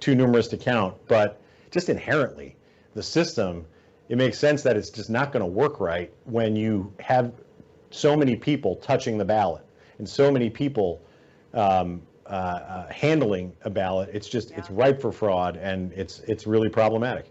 too numerous to count, but just inherently the system, it makes sense that it's just not going to work right when you have so many people touching the ballot and so many people handling a ballot. It's ripe for fraud, and it's really problematic.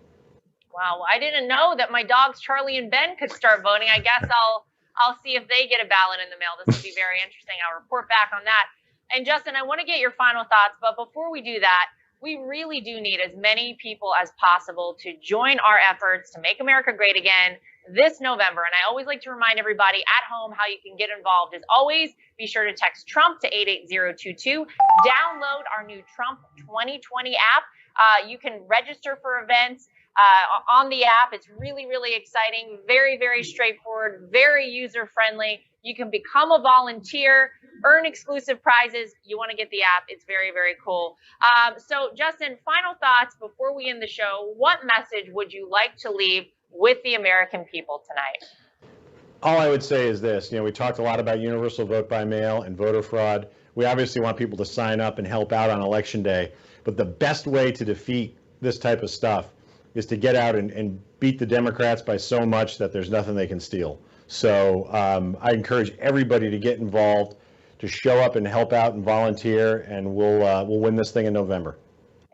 Wow, I didn't know that my dogs Charlie and Ben could start voting. I guess I'll see if they get a ballot in the mail. This would be very interesting. I'll report back on that. And Justin, I want to get your final thoughts, but before we do that, we really do need as many people as possible to join our efforts to make America great again this November. And I always like to remind everybody at home how you can get involved. As always, be sure to text Trump to 88022. Download our new Trump 2020 app. You can register for events on the app. It's really, really exciting. Very, very straightforward, very user-friendly. You can become a volunteer, earn exclusive prizes. You want to get the app. It's very, very cool. So, Justin, final thoughts before we end the show. What message would you like to leave with the American people tonight? All I would say is this. We talked a lot about universal vote by mail and voter fraud. We obviously want people to sign up and help out on Election Day. But the best way to defeat this type of stuff is to get out and beat the Democrats by so much that there's nothing they can steal. So I encourage everybody to get involved, to show up and help out and volunteer, and we'll win this thing in November.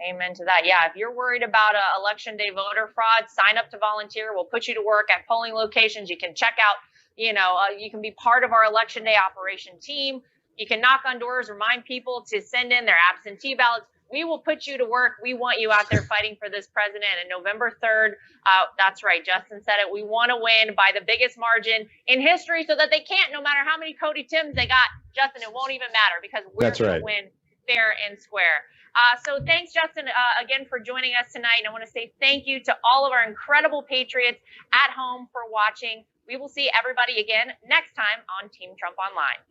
Amen to that. Yeah, if you're worried about Election Day voter fraud, sign up to volunteer. We'll put you to work at polling locations. You can check out, you can be part of our Election Day operation team. You can knock on doors, remind people to send in their absentee ballots. We will put you to work. We want you out there fighting for this president. And November 3rd, that's right, Justin said it, we want to win by the biggest margin in history so that they can't, no matter how many Cody Tims they got, Justin, it won't even matter because we're going to win fair and square. So thanks, Justin, again for joining us tonight. And I want to say thank you to all of our incredible patriots at home for watching. We will see everybody again next time on Team Trump Online.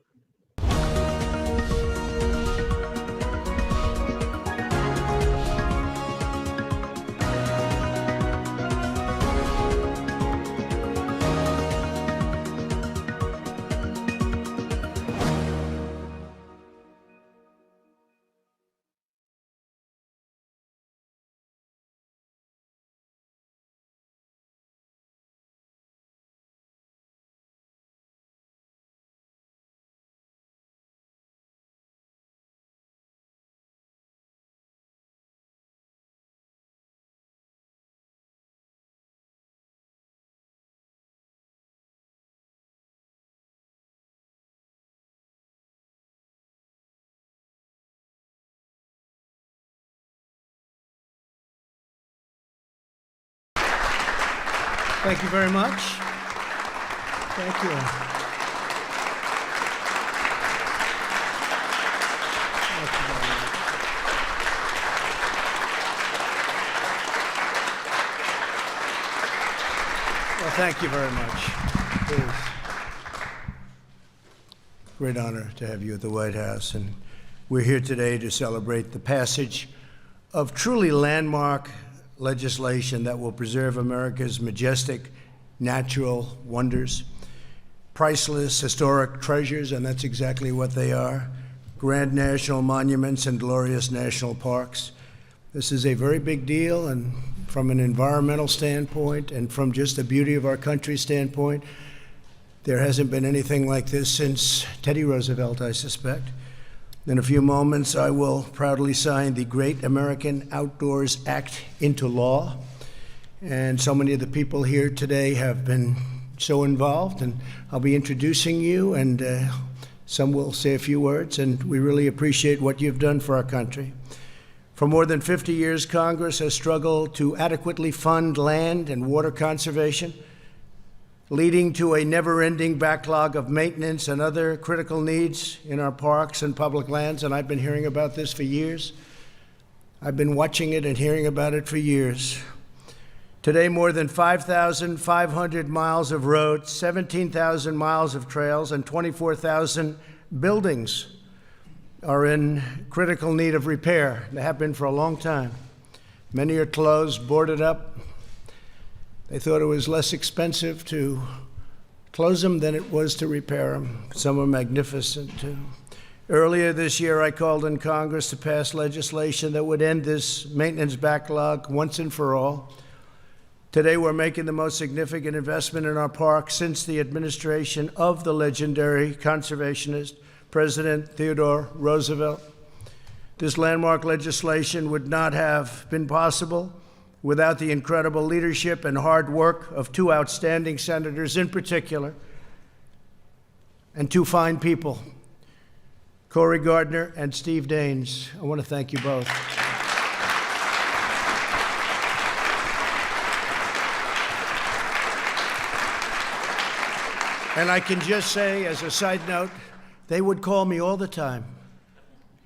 Thank you very much. Thank you. Well, thank you very much. It is a great honor to have you at the White House. And we're here today to celebrate the passage of truly landmark legislation that will preserve America's majestic natural wonders, priceless historic treasures, and that's exactly what they are, grand national monuments and glorious national parks. This is a very big deal, and from an environmental standpoint and from just the beauty of our country's standpoint, there hasn't been anything like this since Teddy Roosevelt, I suspect. In a few moments, I will proudly sign the Great American Outdoors Act into law. And so many of the people here today have been so involved, and I'll be introducing you, and some will say a few words, and we really appreciate what you've done for our country. For more than 50 years, Congress has struggled to adequately fund land and water conservation. leading to a never-ending backlog of maintenance and other critical needs in our parks and public lands, and I've been hearing about this for years. I've been watching it and hearing about it for years. Today, more than 5,500 miles of roads, 17,000 miles of trails, and 24,000 buildings are in critical need of repair. They have been for a long time. Many are closed, boarded up. They thought it was less expensive to close them than it was to repair them. Some are magnificent, too. Earlier this year, I called on Congress to pass legislation that would end this maintenance backlog once and for all. Today, we're making the most significant investment in our parks since the administration of the legendary conservationist President Theodore Roosevelt. This landmark legislation would not have been possible without the incredible leadership and hard work of two outstanding senators in particular, and two fine people, Cory Gardner and Steve Daines. I want to thank you both. And I can just say, as a side note, they would call me all the time.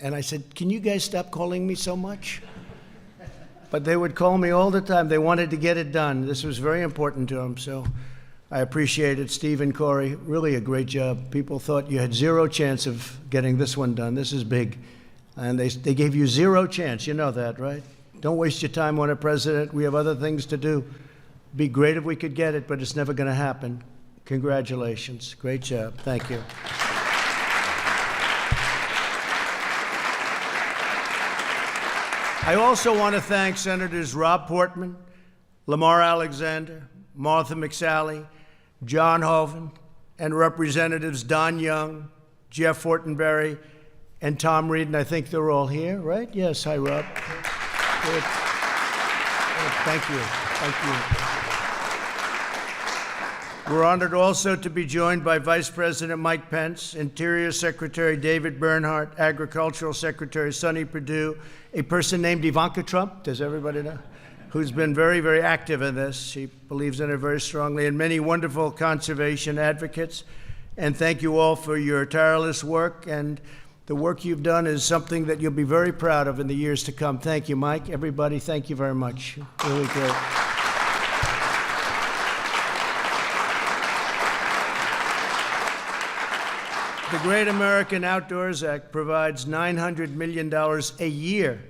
And I said, can you guys stop calling me so much? But they would call me all the time. They wanted to get it done. This was very important to them, so I appreciate it. Steve and Cory, really a great job. People thought you had zero chance of getting this one done. This is big. And they gave you zero chance. You know that, right? Don't waste your time on a president. We have other things to do. It'd be great if we could get it, but it's never going to happen. Congratulations. Great job. Thank you. I also want to thank Senators Rob Portman, Lamar Alexander, Martha McSally, John Hoeven, and Representatives Don Young, Jeff Fortenberry, and Tom Reed, and I think they're all here, right? Yes, hi, Rob. Good. Good. Thank you. Thank you. We're honored also to be joined by Vice President Mike Pence, Interior Secretary David Bernhardt, Agricultural Secretary Sonny Perdue, a person named Ivanka Trump, does everybody know? Who's been very, very active in this. She believes in it very strongly, and many wonderful conservation advocates. And thank you all for your tireless work, and the work you've done is something that you'll be very proud of in the years to come. Thank you, Mike. Everybody, thank you very much. Really great. The Great American Outdoors Act provides $900 million a year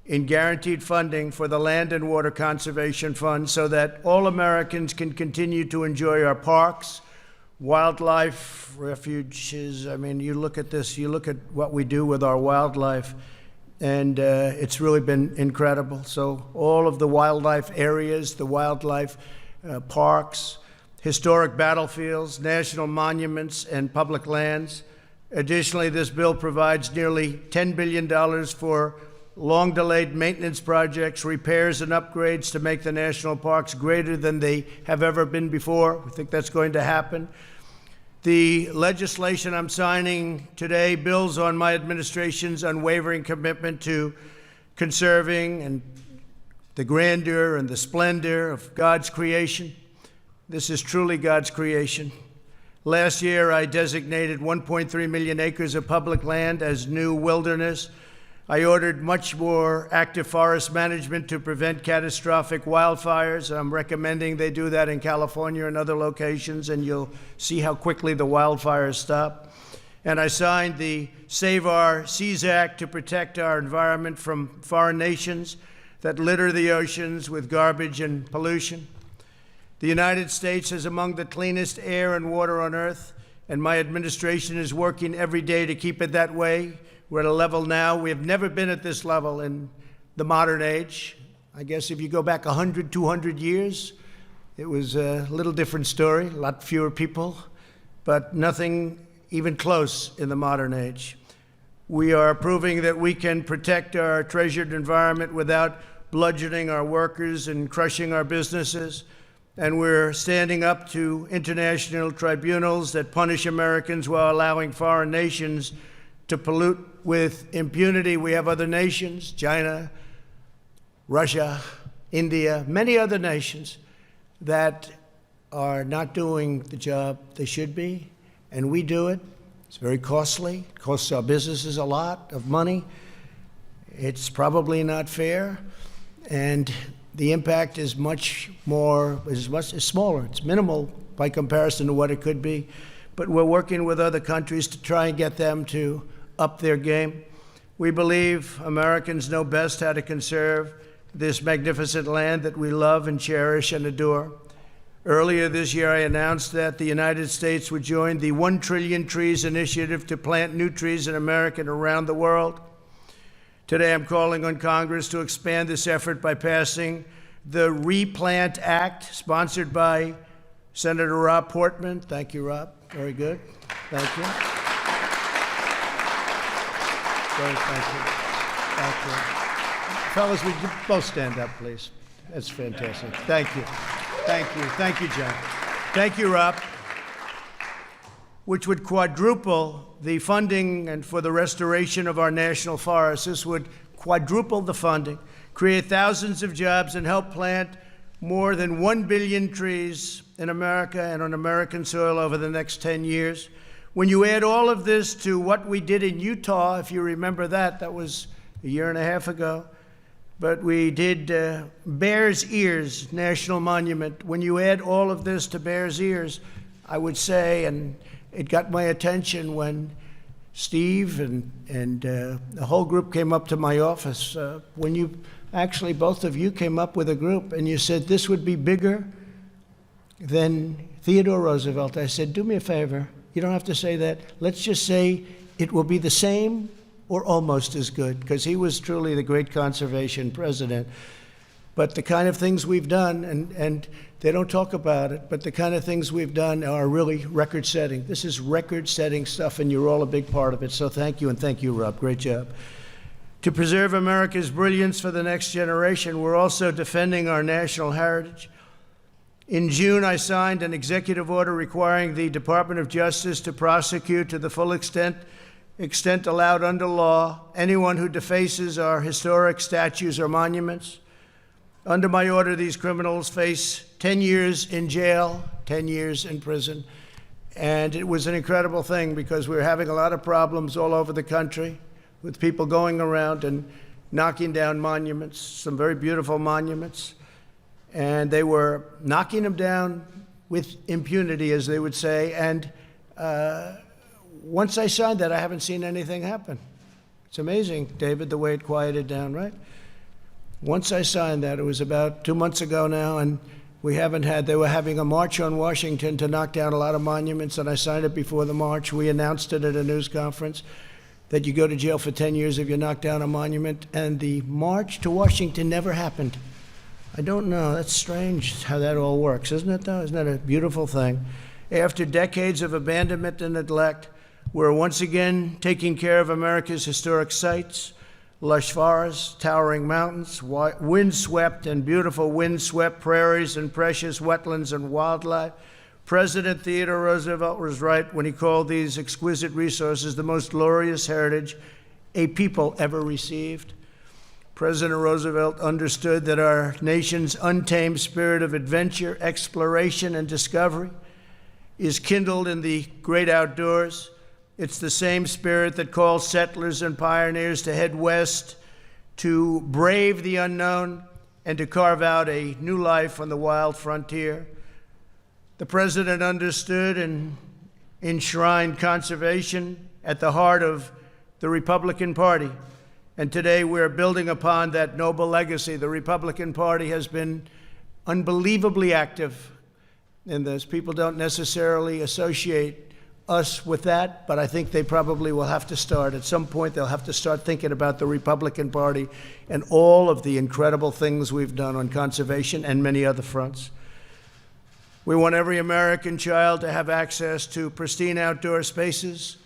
in guaranteed funding for the Land and Water Conservation Fund so that all Americans can continue to enjoy our parks, wildlife refuges. I mean, you look at this, you look at what we do with our wildlife, and it's really been incredible. So all of the wildlife areas, the wildlife parks, historic battlefields, national monuments, and public lands. Additionally, this bill provides nearly $10 billion for long-delayed maintenance projects, repairs, and upgrades to make the national parks greater than they have ever been before. We think that's going to happen. The legislation I'm signing today builds on my administration's unwavering commitment to conserving and the grandeur and the splendor of God's creation. This is truly God's creation. Last year, I designated 1.3 million acres of public land as new wilderness. I ordered much more active forest management to prevent catastrophic wildfires. I'm recommending they do that in California and other locations, and you'll see how quickly the wildfires stop. And I signed the Save Our Seas Act to protect our environment from foreign nations that litter the oceans with garbage and pollution. The United States is among the cleanest air and water on earth, and my administration is working every day to keep it that way. We're at a level now, we have never been at this level in the modern age. I guess if you go back 100, 200 years, it was a little different story, a lot fewer people, but nothing even close in the modern age. We are proving that we can protect our treasured environment without bludgeoning our workers and crushing our businesses. And we're standing up to international tribunals that punish Americans while allowing foreign nations to pollute with impunity. We have other nations, China, Russia, India, many other nations that are not doing the job they should be, and we do it. It's very costly. It costs our businesses a lot of money. It's probably not fair, and the impact is much smaller. It's minimal by comparison to what it could be, but we're working with other countries to try and get them to up their game. We believe Americans know best how to conserve this magnificent land that we love and cherish and adore. Earlier this year, I announced that the United States would join the 1 Trillion Trees Initiative to plant new trees in America and around the world. Today, I'm calling on Congress to expand this effort by passing the Replant Act, sponsored by Senator Rob Portman. Thank you, Rob. Very good. Thank you. Great, thank you. Thank you. Fellas, would you both stand up, please? That's fantastic. Thank you. Thank you. Thank you, John. Thank you, Rob. Which would quadruple the funding and for the restoration of our national forests. This would quadruple the funding, create thousands of jobs, and help plant more than 1 billion trees in America and on American soil over the next 10 years. When you add all of this to what we did in Utah, if you remember that was a year and a half ago, but we did Bears Ears National Monument. When you add all of this to Bears Ears, I would say, and it got my attention when Steve and the whole group came up to my office, when you actually, both of you came up with a group and you said this would be bigger than Theodore Roosevelt. I said, do me a favor, you don't have to say that. Let's just say it will be the same or almost as good, because he was truly the great conservation president. But the kind of things we've done, and they don't talk about it, but the kind of things we've done are really record-setting. This is record-setting stuff, and you're all a big part of it. So thank you, and thank you, Rob. Great job. To preserve America's brilliance for the next generation, we're also defending our national heritage. In June, I signed an executive order requiring the Department of Justice to prosecute to the full extent allowed under law anyone who defaces our historic statues or monuments. Under my order, these criminals face 10 years in jail, 10 years in prison. And it was an incredible thing because we were having a lot of problems all over the country with people going around and knocking down monuments, some very beautiful monuments. And they were knocking them down with impunity, as they would say. And once I signed that, I haven't seen anything happen. It's amazing, David, the way it quieted down, right? Once I signed that, it was about 2 months ago now, and they were having a march on Washington to knock down a lot of monuments, and I signed it before the march. We announced it at a news conference that you go to jail for 10 years if you knock down a monument, and the march to Washington never happened. I don't know, that's strange how that all works, isn't it though? Isn't that a beautiful thing? After decades of abandonment and neglect, we're once again taking care of America's historic sites, lush forests, towering mountains, windswept and beautiful windswept prairies and precious wetlands and wildlife. President Theodore Roosevelt was right when he called these exquisite resources the most glorious heritage a people ever received. President Roosevelt understood that our nation's untamed spirit of adventure, exploration, and discovery is kindled in the great outdoors. It's the same spirit that calls settlers and pioneers to head west, to brave the unknown, and to carve out a new life on the wild frontier. The president understood and enshrined conservation at the heart of the Republican Party. And today we're building upon that noble legacy. The Republican Party has been unbelievably active in this. People don't necessarily associate us with that, but I think they probably will have to start. At some point, they'll have to start thinking about the Republican Party and all of the incredible things we've done on conservation and many other fronts. We want every American child to have access to pristine outdoor spaces.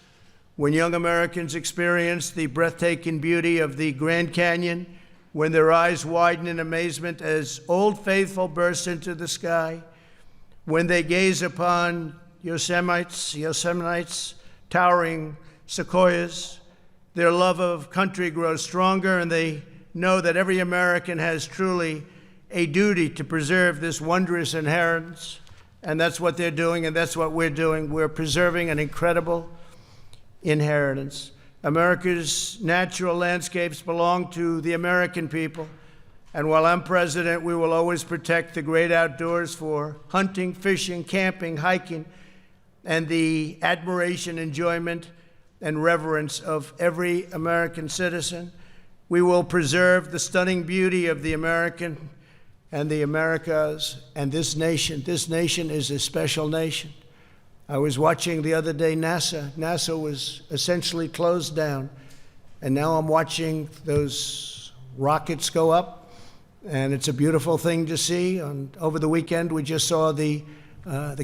When young Americans experience the breathtaking beauty of the Grand Canyon, when their eyes widen in amazement as Old Faithful bursts into the sky, when they gaze upon Yosemite's towering sequoias, their love of country grows stronger, and they know that every American has truly a duty to preserve this wondrous inheritance. And that's what they're doing, and that's what we're doing. We're preserving an incredible inheritance. America's natural landscapes belong to the American people. And while I'm president, we will always protect the great outdoors for hunting, fishing, camping, hiking, and the admiration, enjoyment, and reverence of every American citizen. We will preserve the stunning beauty of the American and the Americas and this nation. This nation is a special nation. I was watching the other day NASA. NASA was essentially closed down. And now I'm watching those rockets go up. And it's a beautiful thing to see. Over the weekend, we just saw the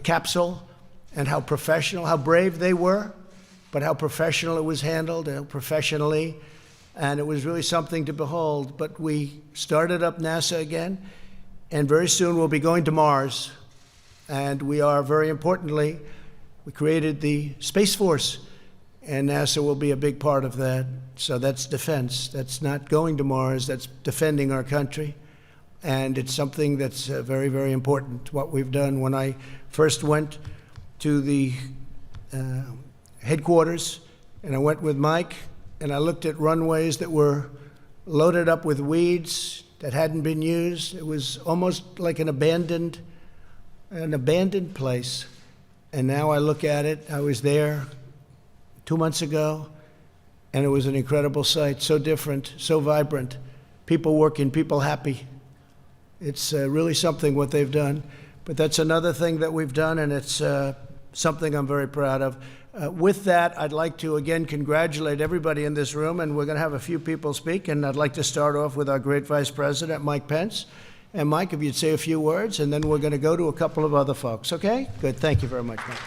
capsule and how professional, how brave they were, but how professional it was handled, professionally. And it was really something to behold. But we started up NASA again, and very soon we'll be going to Mars. And we are, very importantly, we created the Space Force, and NASA will be a big part of that. So that's defense. That's not going to Mars, that's defending our country. And it's something that's very, very important, what we've done. When I first went to the headquarters, and I went with Mike, and I looked at runways that were loaded up with weeds that hadn't been used. It was almost like an abandoned place. And now I look at it. I was there 2 months ago, and it was an incredible sight, so different, so vibrant. People working, people happy. It's really something what they've done. But that's another thing that we've done, and it's something I'm very proud of. With that, I'd like to again congratulate everybody in this room, and we're going to have a few people speak, and I'd like to start off with our great Vice President, Mike Pence. And Mike, if you'd say a few words, and then we're going to go to a couple of other folks, okay? Good, thank you very much, Mike.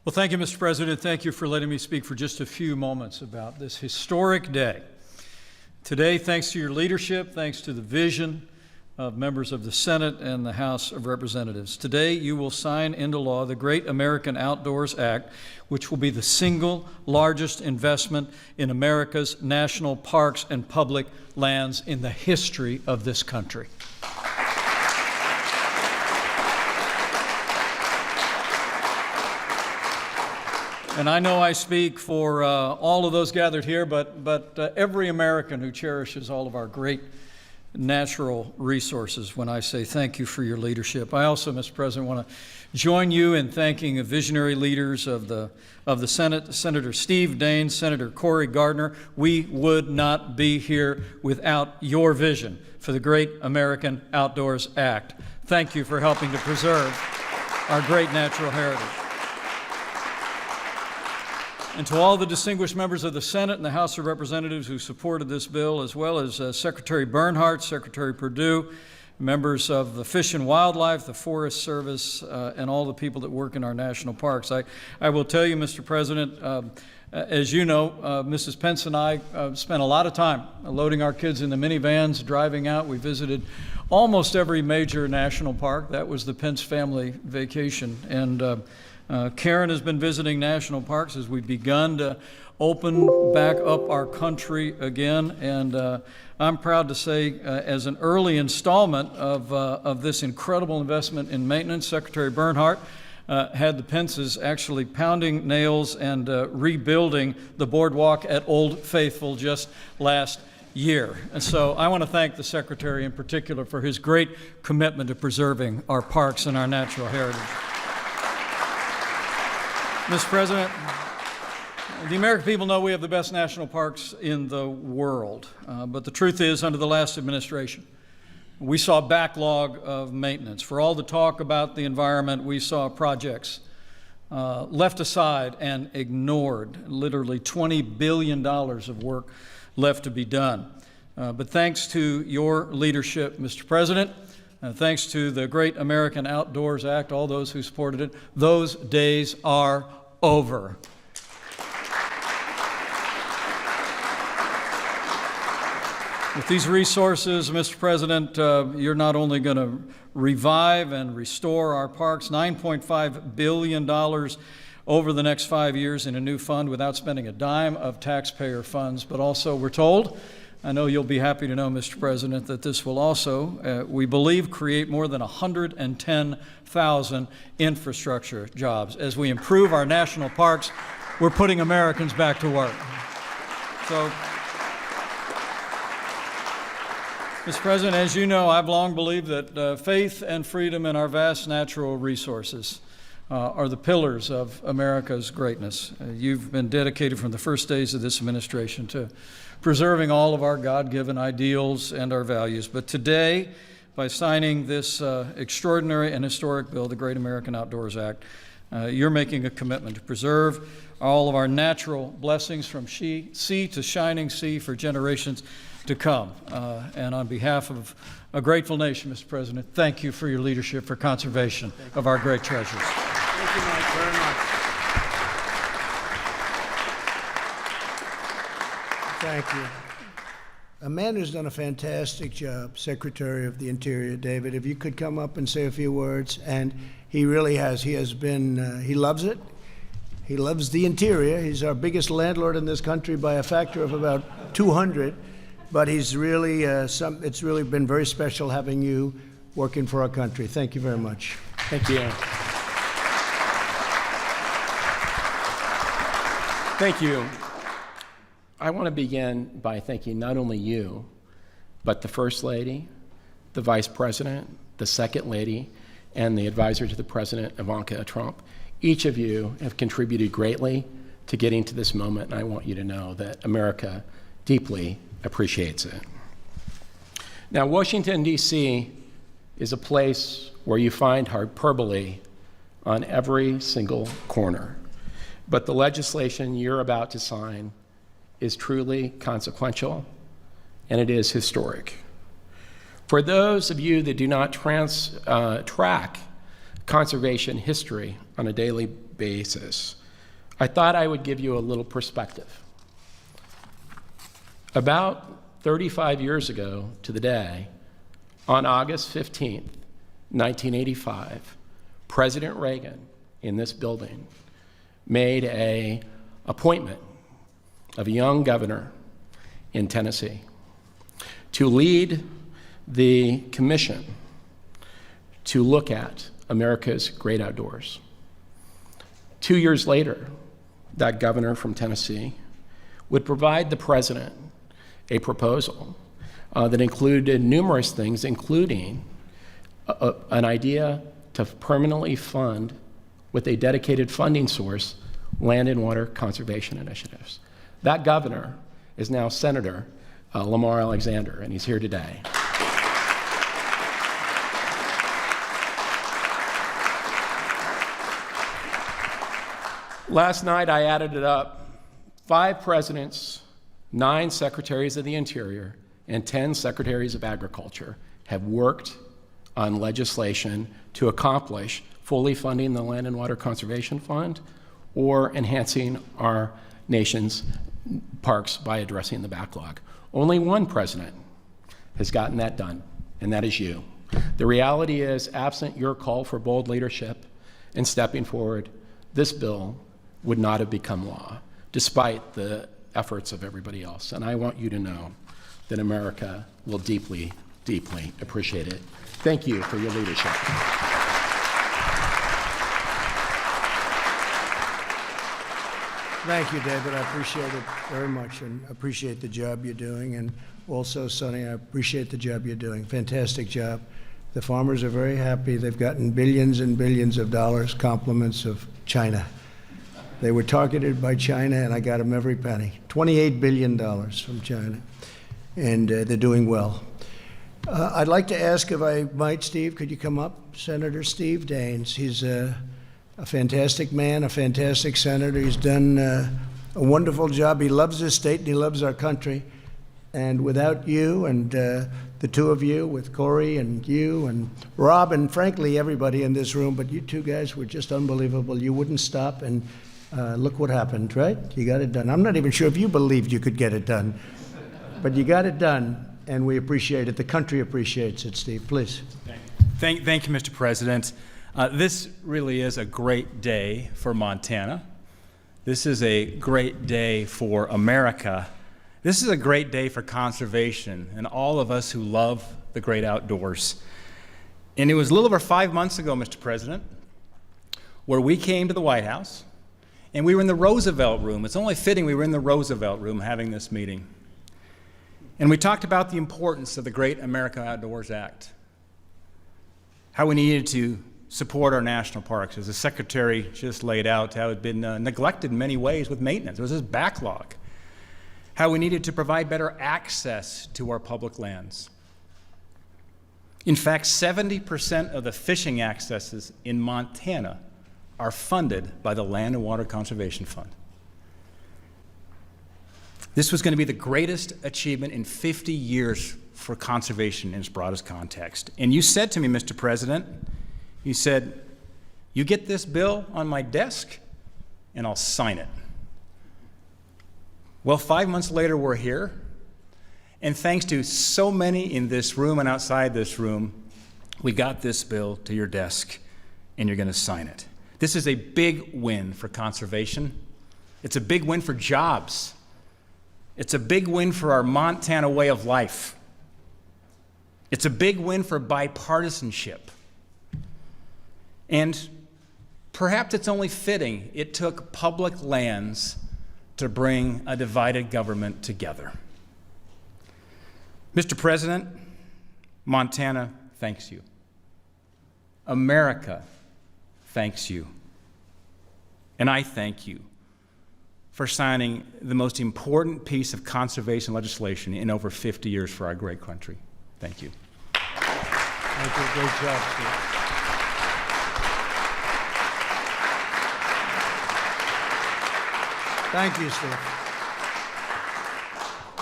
Well, thank you, Mr. President. Thank you for letting me speak for just a few moments about this historic day. Today, thanks to your leadership, thanks to the vision of members of the Senate and the House of Representatives, today you will sign into law the Great American Outdoors Act, which will be the single largest investment in America's national parks and public lands in the history of this country. And I know I speak for all of those gathered here, but every American who cherishes all of our great natural resources when I say thank you for your leadership. I also, Mr. President, want to join you in thanking the visionary leaders of the Senate, Senator Steve Daines, Senator Cory Gardner. We would not be here without your vision for the Great American Outdoors Act. Thank you for helping to preserve our great natural heritage. And to all the distinguished members of the Senate and the House of Representatives who supported this bill, as well as Secretary Bernhardt, Secretary Perdue, members of the Fish and Wildlife, the Forest Service, and all the people that work in our national parks. I will tell you, Mr. President, as you know, Mrs. Pence and I spent a lot of time loading our kids in the minivans, driving out. We visited almost every major national park. That was the Pence family vacation. And Karen has been visiting national parks as we've begun to open back up our country again. And I'm proud to say, as an early installment of this incredible investment in maintenance, Secretary Bernhardt had the Pences actually pounding nails and rebuilding the boardwalk at Old Faithful just last year. And so I want to thank the Secretary in particular for his great commitment to preserving our parks and our natural heritage. Mr. President, the American people know we have the best national parks in the world, but the truth is, under the last administration, we saw a backlog of maintenance. For all the talk about the environment, we saw projects left aside and ignored, literally $20 billion of work left to be done. But thanks to your leadership, Mr. President, thanks to the Great American Outdoors Act, all those who supported it, those days are over. With these resources, Mr. President, you're not only going to revive and restore our parks, $9.5 billion over the next 5 years in a new fund without spending a dime of taxpayer funds. But also, we're told, I know you'll be happy to know, Mr. President, that this will also, we believe, create more than 110,000 infrastructure jobs. As we improve our national parks, we're putting Americans back to work. So, Mr. President, as you know, I've long believed that faith and freedom in our vast natural resources are the pillars of America's greatness. You've been dedicated from the first days of this administration to preserving all of our God-given ideals and our values. But today, by signing this extraordinary and historic bill, the Great American Outdoors Act, you're making a commitment to preserve all of our natural blessings from sea to shining sea for generations to come. And on behalf of a grateful nation, Mr. President, thank you for your leadership for conservation of our great treasures. Thank you, Mike, very much. Thank you. A man who's done a fantastic job, Secretary of the Interior, David. If you could come up and say a few words, and he really has. He has been, he loves it. He loves the interior. He's our biggest landlord in this country by a factor of about 200. But he's really, it's really been very special having you working for our country. Thank you very much. Thank you. Thank you. I want to begin by thanking not only you, but the First Lady, the Vice President, the Second Lady, and the advisor to the President, Ivanka Trump. Each of you have contributed greatly to getting to this moment, and I want you to know that America deeply appreciates it. Now, Washington, D.C. is a place where you find hyperbole on every single corner. But the legislation you're about to sign is truly consequential, and it is historic. For those of you that do not track conservation history on a daily basis, I thought I would give you a little perspective. About 35 years ago to the day, on August 15th, 1985, President Reagan in this building made an appointment of a young governor in Tennessee to lead the commission to look at America's great outdoors. 2 years later, that governor from Tennessee would provide the president a proposal that included numerous things, including an idea to permanently fund, with a dedicated funding source, land and water conservation initiatives. That governor is now Senator Lamar Alexander, and he's here today. Last night I added it up. 5 presidents, 9 secretaries of the Interior, and 10 secretaries of Agriculture have worked on legislation to accomplish fully funding the Land and Water Conservation Fund or enhancing our nation's parks by addressing the backlog. Only one president has gotten that done, and that is you. The reality is, absent your call for bold leadership and stepping forward, this bill would not have become law, despite the efforts of everybody else. And I want you to know that America will deeply, deeply appreciate it. Thank you for your leadership. Thank you, David. I appreciate it very much, and appreciate the job you're doing. And also, Sonny, I appreciate the job you're doing. Fantastic job. The farmers are very happy. They've gotten billions and billions of dollars, compliments of China. They were targeted by China, and I got them every penny. $28 billion from China, and they're doing well. I'd like to ask, if I might, Steve, could you come up? Senator Steve Daines. He's a fantastic man, a fantastic senator. He's done a wonderful job. He loves his state and he loves our country. And without you and the two of you, with Corey and you and Rob and frankly everybody in this room, but you two guys were just unbelievable. You wouldn't stop, and look what happened, right? You got it done. I'm not even sure if you believed you could get it done, but you got it done, and we appreciate it. The country appreciates it, Steve. Please. Thank you, Mr. President. This really is a great day for Montana. This is a great day for America. This is a great day for conservation and all of us who love the great outdoors. And it was a little over 5 months ago, Mr. President, where we came to the White House, and we were in the Roosevelt Room. It's only fitting we were in the Roosevelt Room having this meeting. And we talked about the importance of the Great American Outdoors Act, how we needed to support our national parks, as the Secretary just laid out, how it had been neglected in many ways with maintenance. It was this backlog. How we needed to provide better access to our public lands. In fact, 70% of the fishing accesses in Montana are funded by the Land and Water Conservation Fund. This was going to be the greatest achievement in 50 years for conservation in its broadest context. And you said to me, Mr. President, you said, you get this bill on my desk and I'll sign it. Well, 5 months later, we're here. And thanks to so many in this room and outside this room, we got this bill to your desk and you're going to sign it. This is a big win for conservation. It's a big win for jobs. It's a big win for our Montana way of life. It's a big win for bipartisanship. And perhaps it's only fitting it took public lands to bring a divided government together. Mr. President, Montana thanks you. America thanks you. And I thank you for signing the most important piece of conservation legislation in over 50 years for our great country. Thank you. Thank you. Great job, Steve. Thank you, Steve.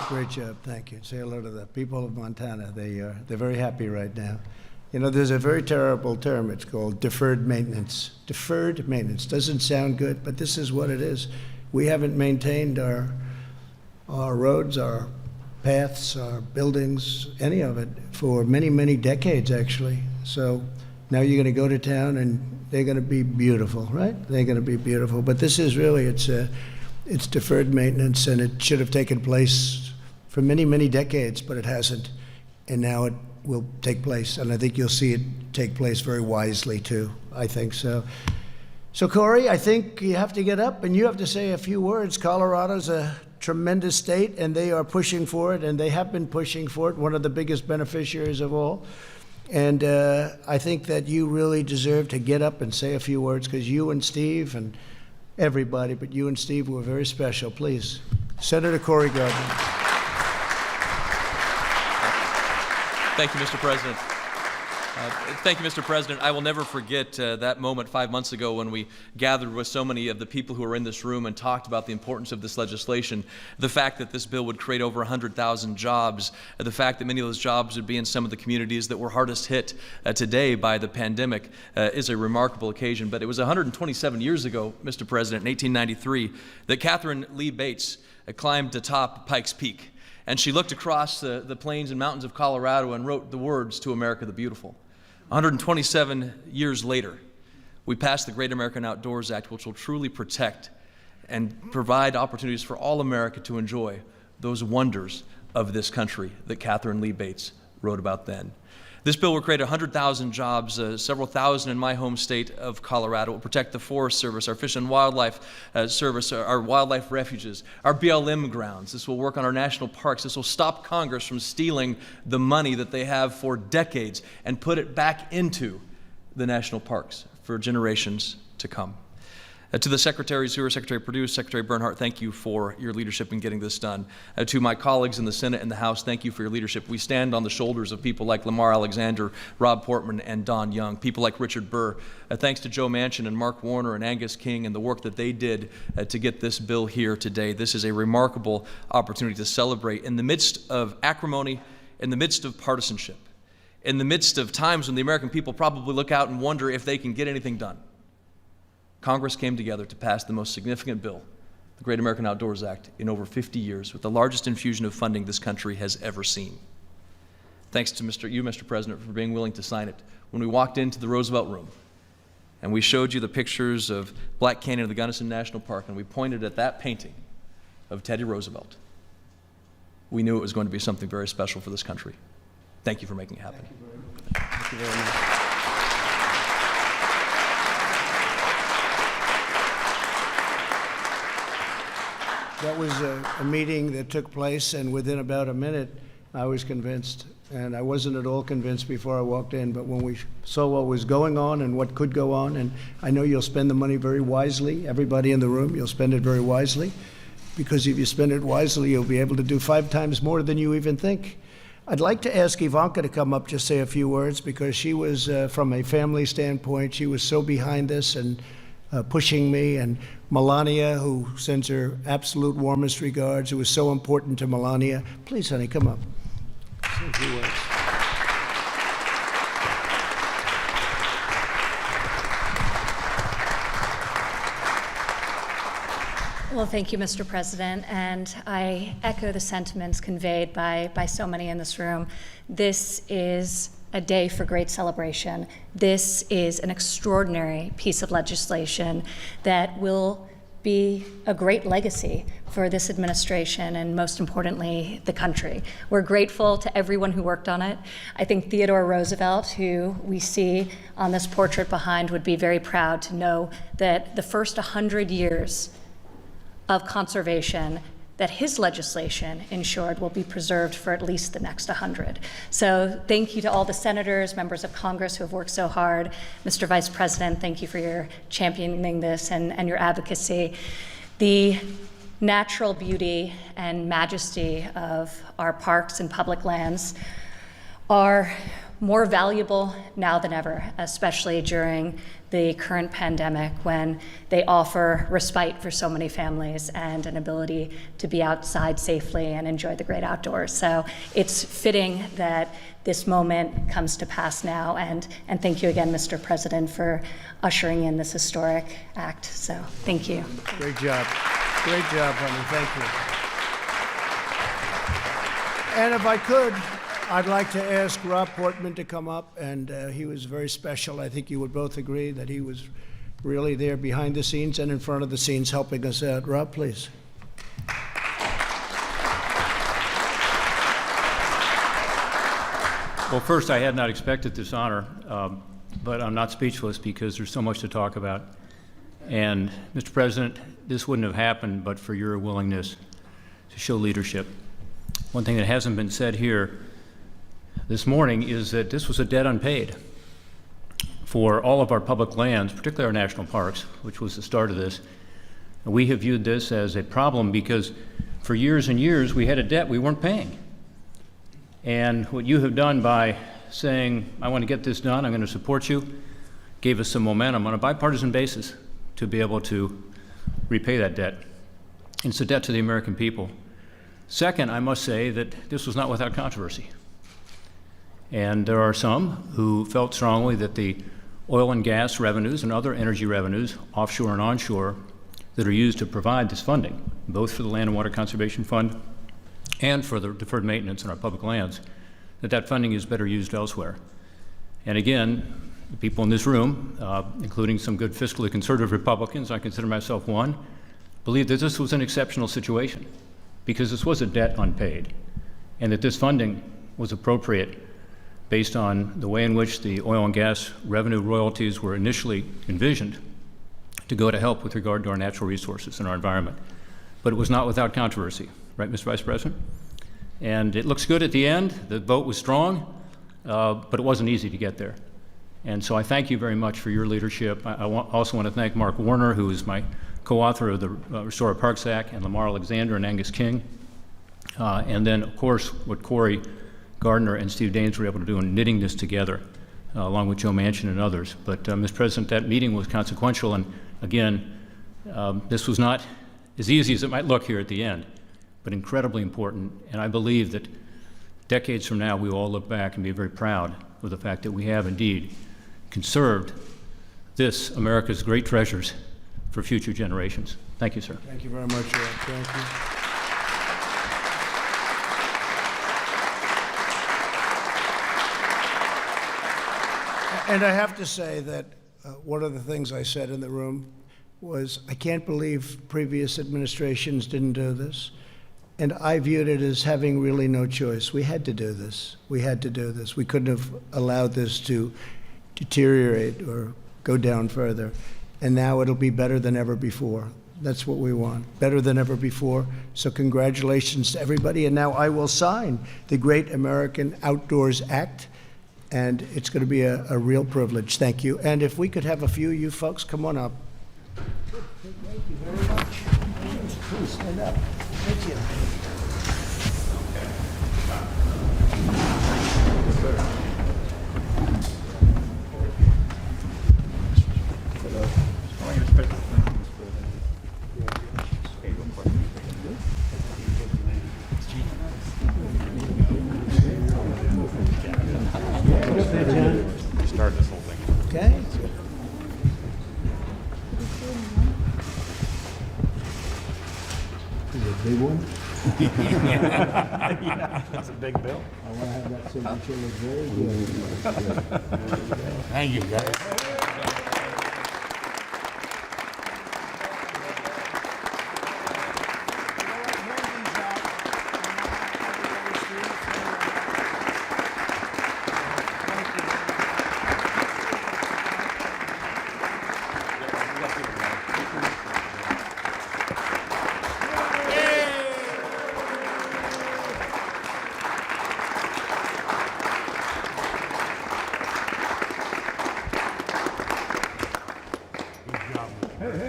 Great job. Thank you. Say hello to the people of Montana. They're very happy right now. You know, there's a very terrible term. It's called deferred maintenance. Deferred maintenance doesn't sound good, but this is what it is. We haven't maintained our roads, our paths, our buildings, any of it, for many, many decades, actually. So now you're going to go to town and they're going to be beautiful, right? They're going to be beautiful. But this is really, it's deferred maintenance, and it should have taken place for many, many decades, but it hasn't. And now it will take place, and I think you'll see it take place very wisely, too. I think so. So, Corey, I think you have to get up, and you have to say a few words. Colorado's a tremendous state, and they are pushing for it, and they have been pushing for it, one of the biggest beneficiaries of all. And I think that you really deserve to get up and say a few words, because you and Steve and everybody, but you and Steve were very special. Please, Senator Cory Gardner. Thank you, Mr. President. Thank you, Mr. President. I will never forget that moment 5 months ago when we gathered with so many of the people who are in this room and talked about the importance of this legislation, the fact that this bill would create over 100,000 jobs, the fact that many of those jobs would be in some of the communities that were hardest hit today by the pandemic is a remarkable occasion. But it was 127 years ago, Mr. President, in 1893, that Catherine Lee Bates climbed atop Pikes Peak. And she looked across the plains and mountains of Colorado and wrote the words to America the Beautiful. 127 years later, we passed the Great American Outdoors Act, which will truly protect and provide opportunities for all America to enjoy those wonders of this country that Catherine Lee Bates wrote about then. This bill will create 100,000 jobs, several thousand in my home state of Colorado. It will protect the Forest Service, our Fish and Wildlife Service, our wildlife refuges, our BLM grounds. This will work on our national parks. This will stop Congress from stealing the money that they have for decades and put it back into the national parks for generations to come. To the secretaries who are Secretary Perdue, Secretary Bernhardt, thank you for your leadership in getting this done. To my colleagues in the Senate and the House, thank you for your leadership. We stand on the shoulders of people like Lamar Alexander, Rob Portman, and Don Young, people like Richard Burr. Thanks to Joe Manchin and Mark Warner and Angus King and the work that they did to get this bill here today. This is a remarkable opportunity to celebrate in the midst of acrimony, in the midst of partisanship, in the midst of times when the American people probably look out and wonder if they can get anything done. Congress came together to pass the most significant bill, the Great American Outdoors Act, in over 50 years, with the largest infusion of funding this country has ever seen. Thanks to you, Mr. President, for being willing to sign it. When we walked into the Roosevelt Room, and we showed you the pictures of Black Canyon of the Gunnison National Park, and we pointed at that painting of Teddy Roosevelt, we knew it was going to be something very special for this country. Thank you for making it happen. Thank you very much. That was a meeting that took place, and within about a minute, I was convinced. And I wasn't at all convinced before I walked in, but when we saw what was going on and what could go on, and I know you'll spend the money very wisely, everybody in the room, you'll spend it very wisely, because if you spend it wisely, you'll be able to do 5 times more than you even think. I'd like to ask Ivanka to come up, just say a few words, because she was, from a family standpoint, she was so behind this and pushing me, and Melania, who sends her absolute warmest regards. It was so important to Melania. Please, honey, come up. Say a few words. Well, thank you, Mr. President, and I echo the sentiments conveyed by so many in this room. This is a day for great celebration. This is an extraordinary piece of legislation that will be a great legacy for this administration and, most importantly, the country. We're grateful to everyone who worked on it. I think Theodore Roosevelt, who we see on this portrait behind, would be very proud to know that the first 100 years of conservation that his legislation ensured will be preserved for at least the next 100. So thank you to all the senators, members of Congress who have worked so hard. Mr. Vice President, thank you for your championing this and your advocacy. The natural beauty and majesty of our parks and public lands are more valuable now than ever, especially during the current pandemic, when they offer respite for so many families and an ability to be outside safely and enjoy the great outdoors. So it's fitting that this moment comes to pass now, and thank you again, Mr. President, for ushering in this historic act. So thank you. Great job. Great job, honey. Thank you. And if I could, I'd like to ask Rob Portman to come up, and he was very special. I think you would both agree that he was really there behind the scenes and in front of the scenes helping us out. Rob, please. Well, first, I had not expected this honor, but I'm not speechless because there's so much to talk about. And, Mr. President, this wouldn't have happened but for your willingness to show leadership. One thing that hasn't been said here this morning is that this was a debt unpaid for all of our public lands, particularly our national parks, which was the start of this. And we have viewed this as a problem because for years and years we had a debt we weren't paying. And what you have done by saying, I want to get this done, I'm going to support you, gave us some momentum on a bipartisan basis to be able to repay that debt. It's a debt to the American people. Second, I must say that this was not without controversy. And there are some who felt strongly that the oil and gas revenues and other energy revenues, offshore and onshore, that are used to provide this funding, both for the Land and Water Conservation Fund and for the deferred maintenance in our public lands, that funding is better used elsewhere. And again, the people in this room, including some good fiscally conservative Republicans, I consider myself one, believe that this was an exceptional situation because this was a debt unpaid and that this funding was appropriate based on the way in which the oil and gas revenue royalties were initially envisioned to go to help with regard to our natural resources and our environment. But it was not without controversy, right, Mr. Vice President? And it looks good at the end. The vote was strong, but it wasn't easy to get there. And so I thank you very much for your leadership. I also want to thank Mark Warner, who is my co-author of the Restore Our Parks Act, and Lamar Alexander and Angus King. And then, of course, what Corey Gardner and Steve Daines were able to do in knitting this together, along with Joe Manchin and others. But, Mr. President, that meeting was consequential, and again, this was not as easy as it might look here at the end, but incredibly important. And I believe that decades from now, we will all look back and be very proud of the fact that we have indeed conserved this, America's great treasures, for future generations. Thank you, sir. Thank you very much, Rob. Thank you. And I have to say that one of the things I said in the room was, I can't believe previous administrations didn't do this. And I viewed it as having really no choice. We had to do this. We had to do this. We couldn't have allowed this to deteriorate or go down further. And now it'll be better than ever before. That's what we want, better than ever before. So congratulations to everybody. And now I will sign the Great American Outdoors Act. And it's going to be a real privilege. Thank you. And if we could have a few of you folks come on up. Thank you very much. Please stand up. Thank you. Start this whole thing. Okay. Is it a big one? Yeah, that's a big bill. I want to have that signature look very good. Thank you, guys.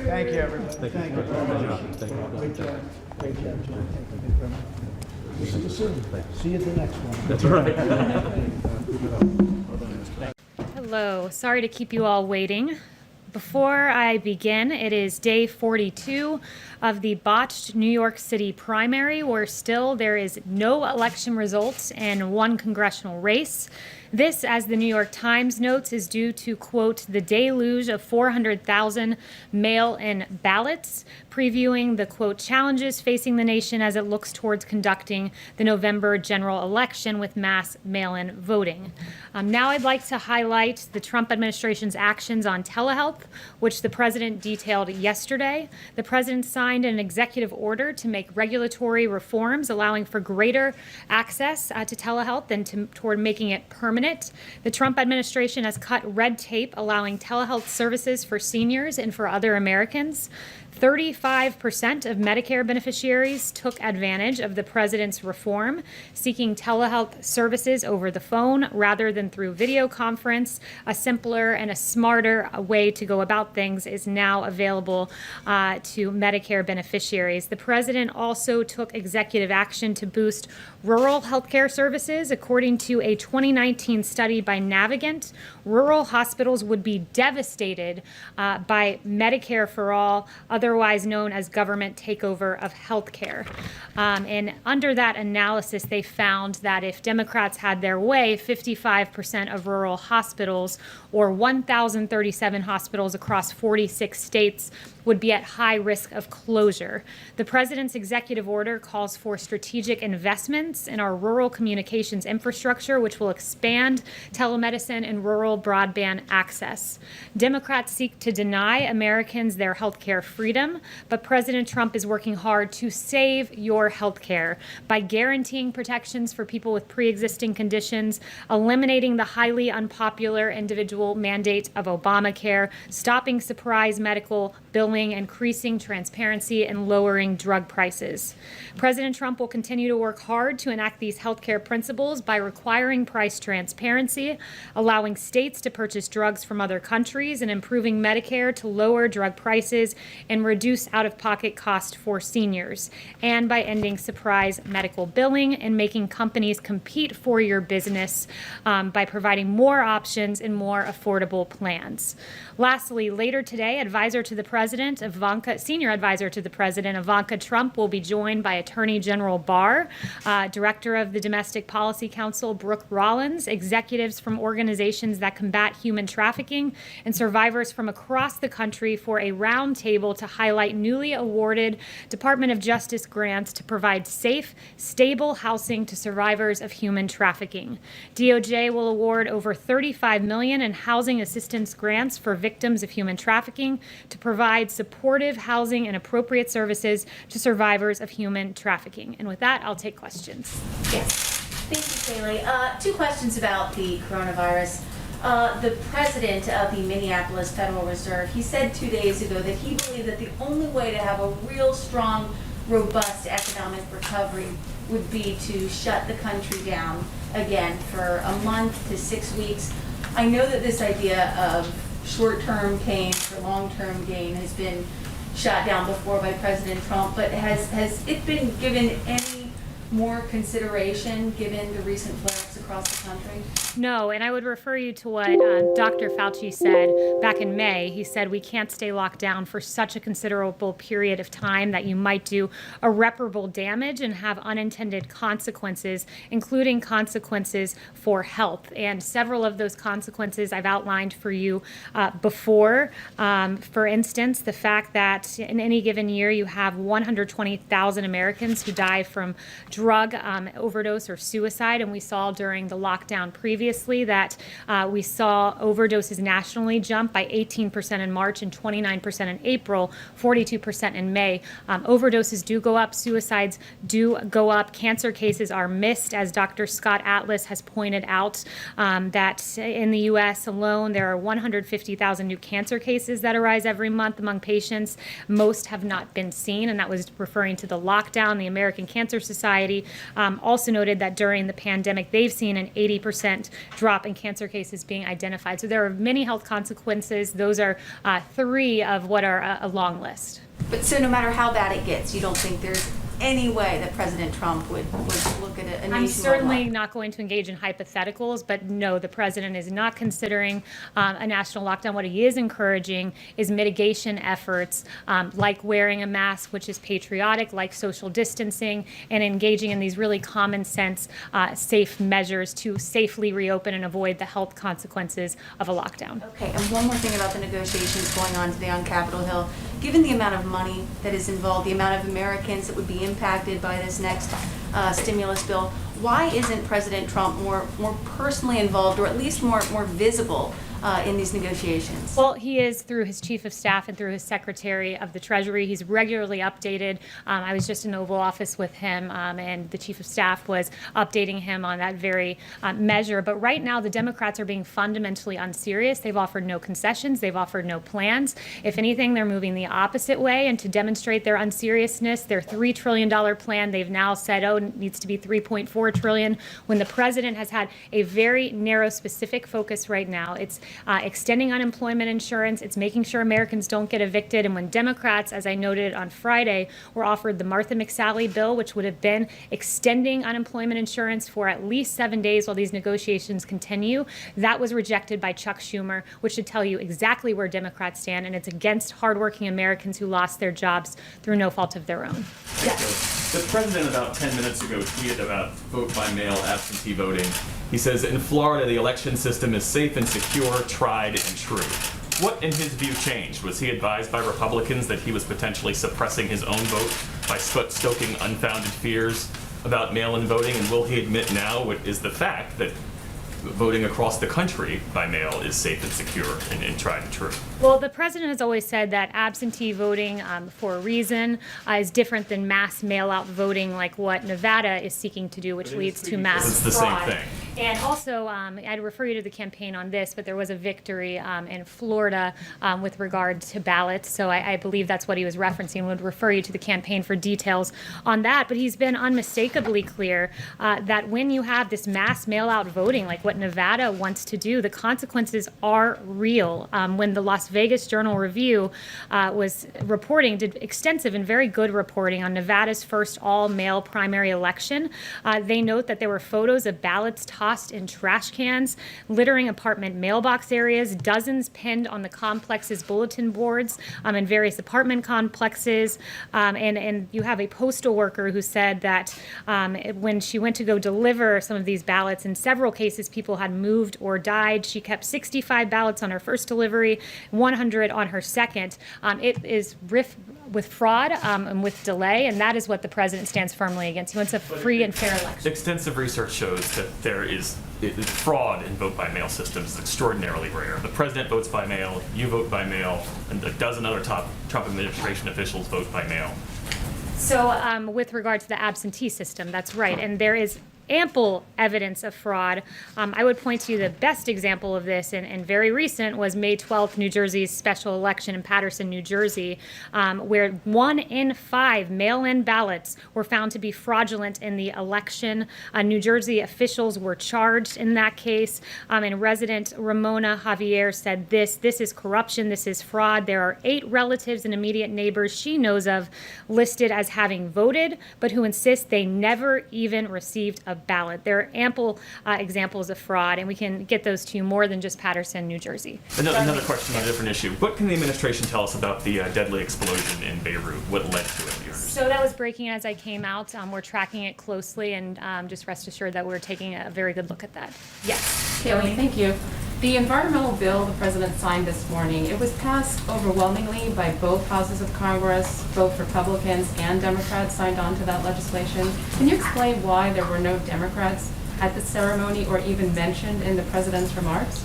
Thank you, everybody. Thank you very much. Great job. Great job, John. Thank you very much. We'll see you soon. See you at the next one. That's right. Hello. Sorry to keep you all waiting. Before I begin, it is day 42 of the botched New York City primary, where still there is no election results in one congressional race. This, as the New York Times notes, is due to, quote, the deluge of 400,000 mail-in ballots, previewing the, quote, challenges facing the nation as it looks towards conducting the November general election with mass mail-in voting. Now I'd like to highlight the Trump administration's actions on telehealth, which the president detailed yesterday. The president signed an executive order to make regulatory reforms allowing for greater access to telehealth and toward making it permanent. The Trump administration has cut red tape allowing telehealth services for seniors and for other Americans. 35% of Medicare beneficiaries took advantage of the president's reform, seeking telehealth services over the phone rather than through video conference. A simpler and a smarter way to go about things is now available to Medicare beneficiaries. The president also took executive action to boost rural healthcare services. According to a 2019 study by Navigant, rural hospitals would be devastated by Medicare for All, otherwise known as government takeover of healthcare. And under that analysis, they found that if Democrats had their way, 55% of rural hospitals, or 1,037 hospitals across 46 states, would be at high risk of closure. The president's executive order calls for strategic investments in our rural communications infrastructure, which will expand telemedicine and rural broadband access. Democrats seek to deny Americans their health care freedom, but President Trump is working hard to save your health care by guaranteeing protections for people with pre-existing conditions, eliminating the highly unpopular individual mandate of Obamacare, stopping surprise medical billing, increasing transparency, and lowering drug prices. President Trump will continue to work hard to enact these healthcare principles by requiring price transparency, allowing states to purchase drugs from other countries, and improving Medicare to lower drug prices and reduce out-of-pocket costs for seniors, and by ending surprise medical billing and making companies compete for your business by providing more options and more affordable plans. Lastly, later today, advisor to the president President, Senior Advisor to the President, Ivanka Trump, will be joined by Attorney General Barr, Director of the Domestic Policy Council, Brooke Rollins, executives from organizations that combat human trafficking, and survivors from across the country for a roundtable to highlight newly awarded Department of Justice grants to provide safe, stable housing to survivors of human trafficking. DOJ will award over $35 million in housing assistance grants for victims of human trafficking to provide supportive housing and appropriate services to survivors of human trafficking. And with that, I'll take questions. Yes. Thank you, Kaylee. Two questions about the coronavirus. The president of the Minneapolis Federal Reserve, he said 2 days ago that he believed that the only way to have a real strong, robust economic recovery would be to shut the country down again for a month to 6 weeks. I know that this idea of short-term pain for long-term gain has been shot down before by President Trump, but has it been given any more consideration given the recent flare-ups across the country? No, and I would refer you to what Dr. Fauci said back in May. He said we can't stay locked down for such a considerable period of time that you might do irreparable damage and have unintended consequences, including consequences for health. And several of those consequences I've outlined for you before. For instance, the fact that in any given year you have 120,000 Americans who die from drug overdose or suicide, and we saw during the lockdown previously that we saw overdoses nationally jump by 18% in March and 29% in April, 42% in May. Overdoses do go up, suicides do go up, cancer cases are missed, as Dr. Scott Atlas has pointed out, that in the U.S. alone there are 150,000 new cancer cases that arise every month among patients. Most have not been seen, and that was referring to the lockdown. The American Cancer Society also noted that during the pandemic they've seen an 80% drop in cancer cases being identified. So there are many health consequences. Those are three of what are a long list. But so no matter how bad it gets, you don't think there's any way that President Trump would look at a nationwide? I'm certainly not going to engage in hypotheticals, but no, the president is not considering a national lockdown. What he is encouraging is mitigation efforts like wearing a mask, which is patriotic, like social distancing, and engaging in these really common sense, safe measures to safely reopen and avoid the health consequences of a lockdown. Okay, and one more thing about the negotiations going on today on Capitol Hill. Given the amount of money that is involved, the amount of Americans that would be impacted by this next stimulus bill, why isn't President Trump more personally involved, or at least more visible in these negotiations? Well, he is through his chief of staff and through his secretary of the Treasury. He's regularly updated. I was just in the Oval Office with him, and the chief of staff was updating him on that very measure. But right now, the Democrats are being fundamentally unserious. They've offered no concessions. They've offered no plans. If anything, they're moving the opposite way. And to demonstrate their unseriousness, their $3 trillion plan, they've now said, oh, it needs to be $3.4 trillion, when the president has had a very narrow, specific focus right now. It's extending unemployment insurance. It's making sure Americans don't get evicted. And when Democrats, as I noted on Friday, were offered the Martha McSally bill, which would have been extending unemployment insurance for at least 7 days while these negotiations continue, that was rejected by Chuck Schumer, which should tell you exactly where Democrats stand. And it's against hardworking Americans who lost their jobs through no fault of their own. The president about 10 minutes ago tweeted about vote-by-mail absentee voting. He says, in Florida, the election system is safe and secure, tried and true. What, in his view, changed? Was he advised by Republicans that he was potentially suppressing his own vote by stoking unfounded fears about mail-in voting? And will he admit now what is the fact that voting across the country by mail is safe and secure and tried and true? Well, the president has always said that absentee voting for a reason is different than mass mail-out voting like what Nevada is seeking to do, which leads to mass fraud. It's the same thing. And also, I'd refer you to the campaign on this, but there was a victory in Florida with regard to ballots. So I believe that's what he was referencing. Would refer you to the campaign for details on that. But he's been unmistakably clear that when you have this mass mail-out voting, like what Nevada wants to do, the consequences are real. When the Las Vegas Journal-Review was reporting, did extensive and very good reporting on Nevada's first all-male primary election, they note that there were photos of ballots tied tossed in trash cans, littering apartment mailbox areas, dozens pinned on the complex's bulletin boards in various apartment complexes. And you have a postal worker who said that when she went to go deliver some of these ballots, in several cases people had moved or died. She kept 65 ballots on her first delivery, 100 on her second. It is with fraud and with delay, and that is what the president stands firmly against. He wants a free and fair election. Extensive research shows that there is fraud in vote-by-mail systems is extraordinarily rare. The president votes by mail, you vote by mail, and a dozen other top Trump administration officials vote by mail. So with regard to the absentee system, that's right, and there is ample evidence of fraud. I would point to you the best example of this, and very recent, was May 12th, New Jersey's special election in Paterson, New Jersey, where 1 in 5 mail-in ballots were found to be fraudulent in the election. New Jersey officials were charged in that case, and resident Ramona Javier said this is corruption, this is fraud. There are 8 relatives and immediate neighbors she knows of listed as having voted, but who insist they never even received a ballot. There are ample examples of fraud, and we can get those to you more than just Paterson, New Jersey. Another question on a different issue. What can the administration tell us about the deadly explosion in Beirut? What led to it? So that was breaking as I came out. We're tracking it closely, and just rest assured that we're taking a very good look at that. Yes. Kaylee, thank you. The environmental bill the president signed this morning, it was passed overwhelmingly by both houses of Congress. Both Republicans and Democrats signed on to that legislation. Can you explain why there were no Democrats at the ceremony or even mentioned in the president's remarks?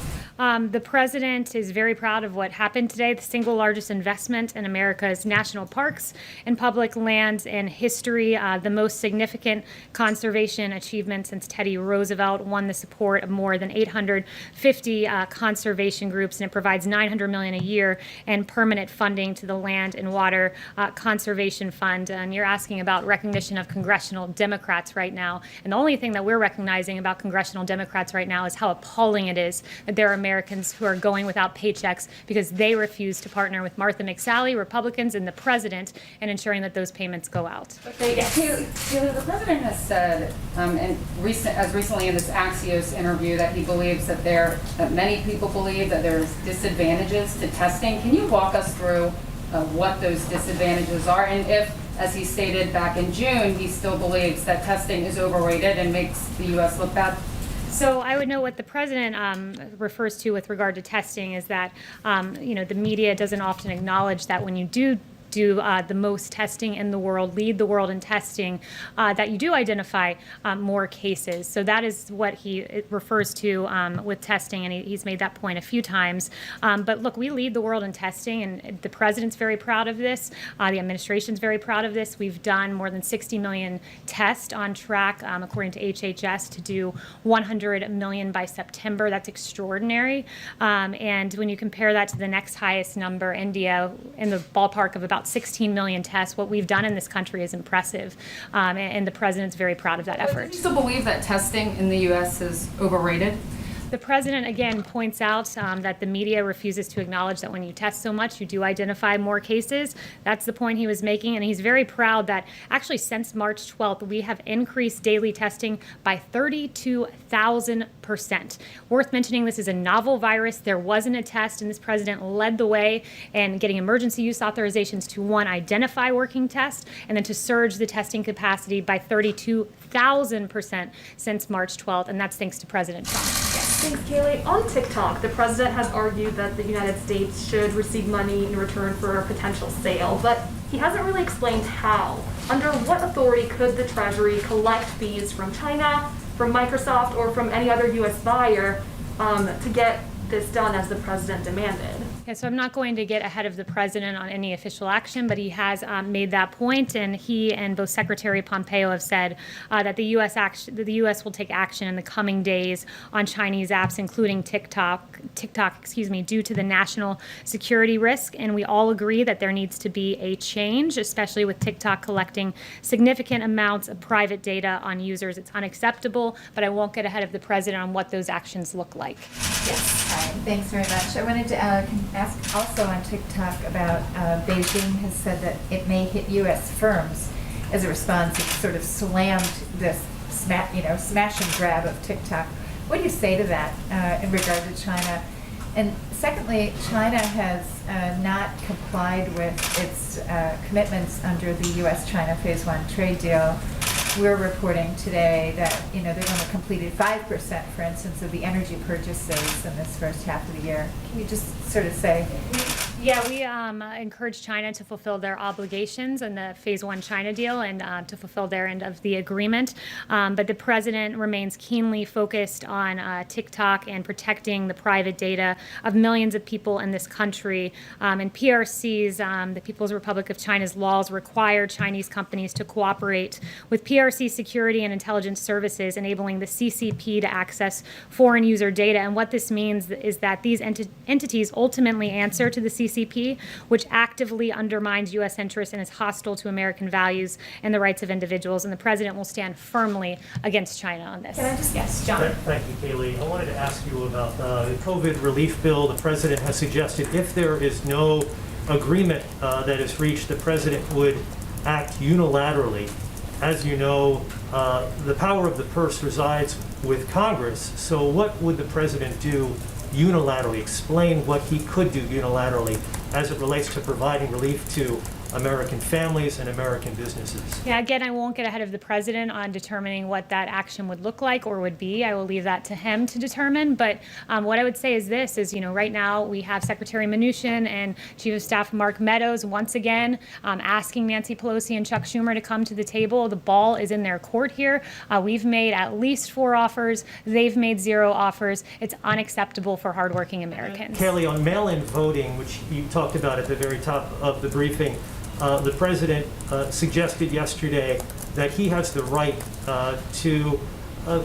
The president is very proud of what happened today, the single largest investment in America's national parks and public lands in history, the most significant conservation achievement since Teddy Roosevelt won the support of more than 850 conservation groups, and it provides $900 million a year in permanent funding to the Land and Water Conservation Fund. And you're asking about recognition of congressional Democrats right now, and the only thing that we're recognizing about congressional Democrats right now is how appalling it is that there are Americans who are going without paychecks because they refuse to partner with Martha McSally, Republicans, and the president in ensuring that those payments go out. Okay, the president has said, as recently in this Axios interview, that he believes that many people believe that there's disadvantages to testing. Can you walk us through what those disadvantages are, and if, as he stated back in June, he still believes that testing is overrated and makes the U.S. look bad? So I would know what the president refers to with regard to testing is that, the media doesn't often acknowledge that when you do the most testing in the world, lead the world in testing, that you do identify more cases. So that is what he refers to with testing, and he's made that point a few times. But look, we lead the world in testing, and the president's very proud of this. The administration's very proud of this. We've done more than 60 million tests on track, according to HHS, to do 100 million by September. That's extraordinary. And when you compare that to the next highest number, India, in the ballpark of about 16 million tests, what we've done in this country is impressive, and the president's very proud of that effort. Do you still believe that testing in the U.S. is overrated? The president, again, points out that the media refuses to acknowledge that when you test so much, you do identify more cases. That's the point he was making, and he's very proud that actually since March 12th, we have increased daily testing by 32,000%. Worth mentioning, this is a novel virus. There wasn't a test, and this president led the way in getting emergency use authorizations to, one, identify working tests, and then to surge the testing capacity by 32,000% since March 12th, and that's thanks to President Trump. Thanks, Kaylee. On TikTok, the president has argued that the United States should receive money in return for a potential sale, but he hasn't really explained how. Under what authority could the Treasury collect fees from China, from Microsoft, or from any other U.S. buyer to get this done as the president demanded? Okay, so I'm not going to get ahead of the president on any official action, but he has made that point, and he and both Secretary Pompeo have said that the U.S. will take action in the coming days on Chinese apps, including TikTok, due to the national security risk. And we all agree that there needs to be a change, especially with TikTok collecting significant amounts of private data on users. It's unacceptable, but I won't get ahead of the president on what those actions look like. Yes. Thanks very much. I wanted to ask also on TikTok about Beijing has said that it may hit U.S. firms as a response. It sort of slammed this smash and grab of TikTok. What do you say to that in regard to China? And secondly, China has not complied with its commitments under the U.S.-China Phase 1 trade deal. We're reporting today that they've only completed 5%, for instance, of the energy purchases in this first half of the year. Can you just sort of say? Yeah, we encourage China to fulfill their obligations in the Phase 1 China deal and to fulfill their end of the agreement. But the president remains keenly focused on TikTok and protecting the private data of millions of people in this country. And PRC's, the People's Republic of China's laws require Chinese companies to cooperate with PRC security and intelligence services, enabling the CCP to access foreign user data. And what this means is that these entities ultimately answer to the CCP, which actively undermines U.S. interests and is hostile to American values and the rights of individuals. And the president will stand firmly against China on this. Can I just yes, John? Thank you, Kayleigh. I wanted to ask you about the COVID relief bill. The president has suggested if there is no agreement that is reached, the president would act unilaterally. As you know, the power of the purse resides with Congress. So what would the president do unilaterally? Explain what he could do unilaterally as it relates to providing relief to American families and American businesses. Yeah, again, I won't get ahead of the president on determining what that action would look like or would be. I will leave that to him to determine. But what I would say is this, is, right now we have Secretary Mnuchin and Chief of Staff Mark Meadows once again asking Nancy Pelosi and Chuck Schumer to come to the table. The ball is in their court here. We've made at least 4 offers. They've made 0 offers. It's unacceptable for hardworking Americans. Kayleigh, on mail-in voting, which you talked about at the very top of the briefing, the president suggested yesterday that he has the right to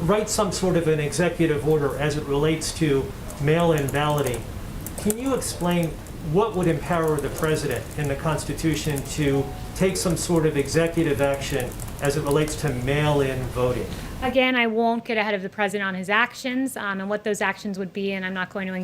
write some sort of an executive order as it relates to mail-in balloting. Can you explain what would empower the president in the Constitution to take some sort of executive action as it relates to mail-in voting? Again, I won't get ahead of the president on his actions and what those actions would be, and I'm not going to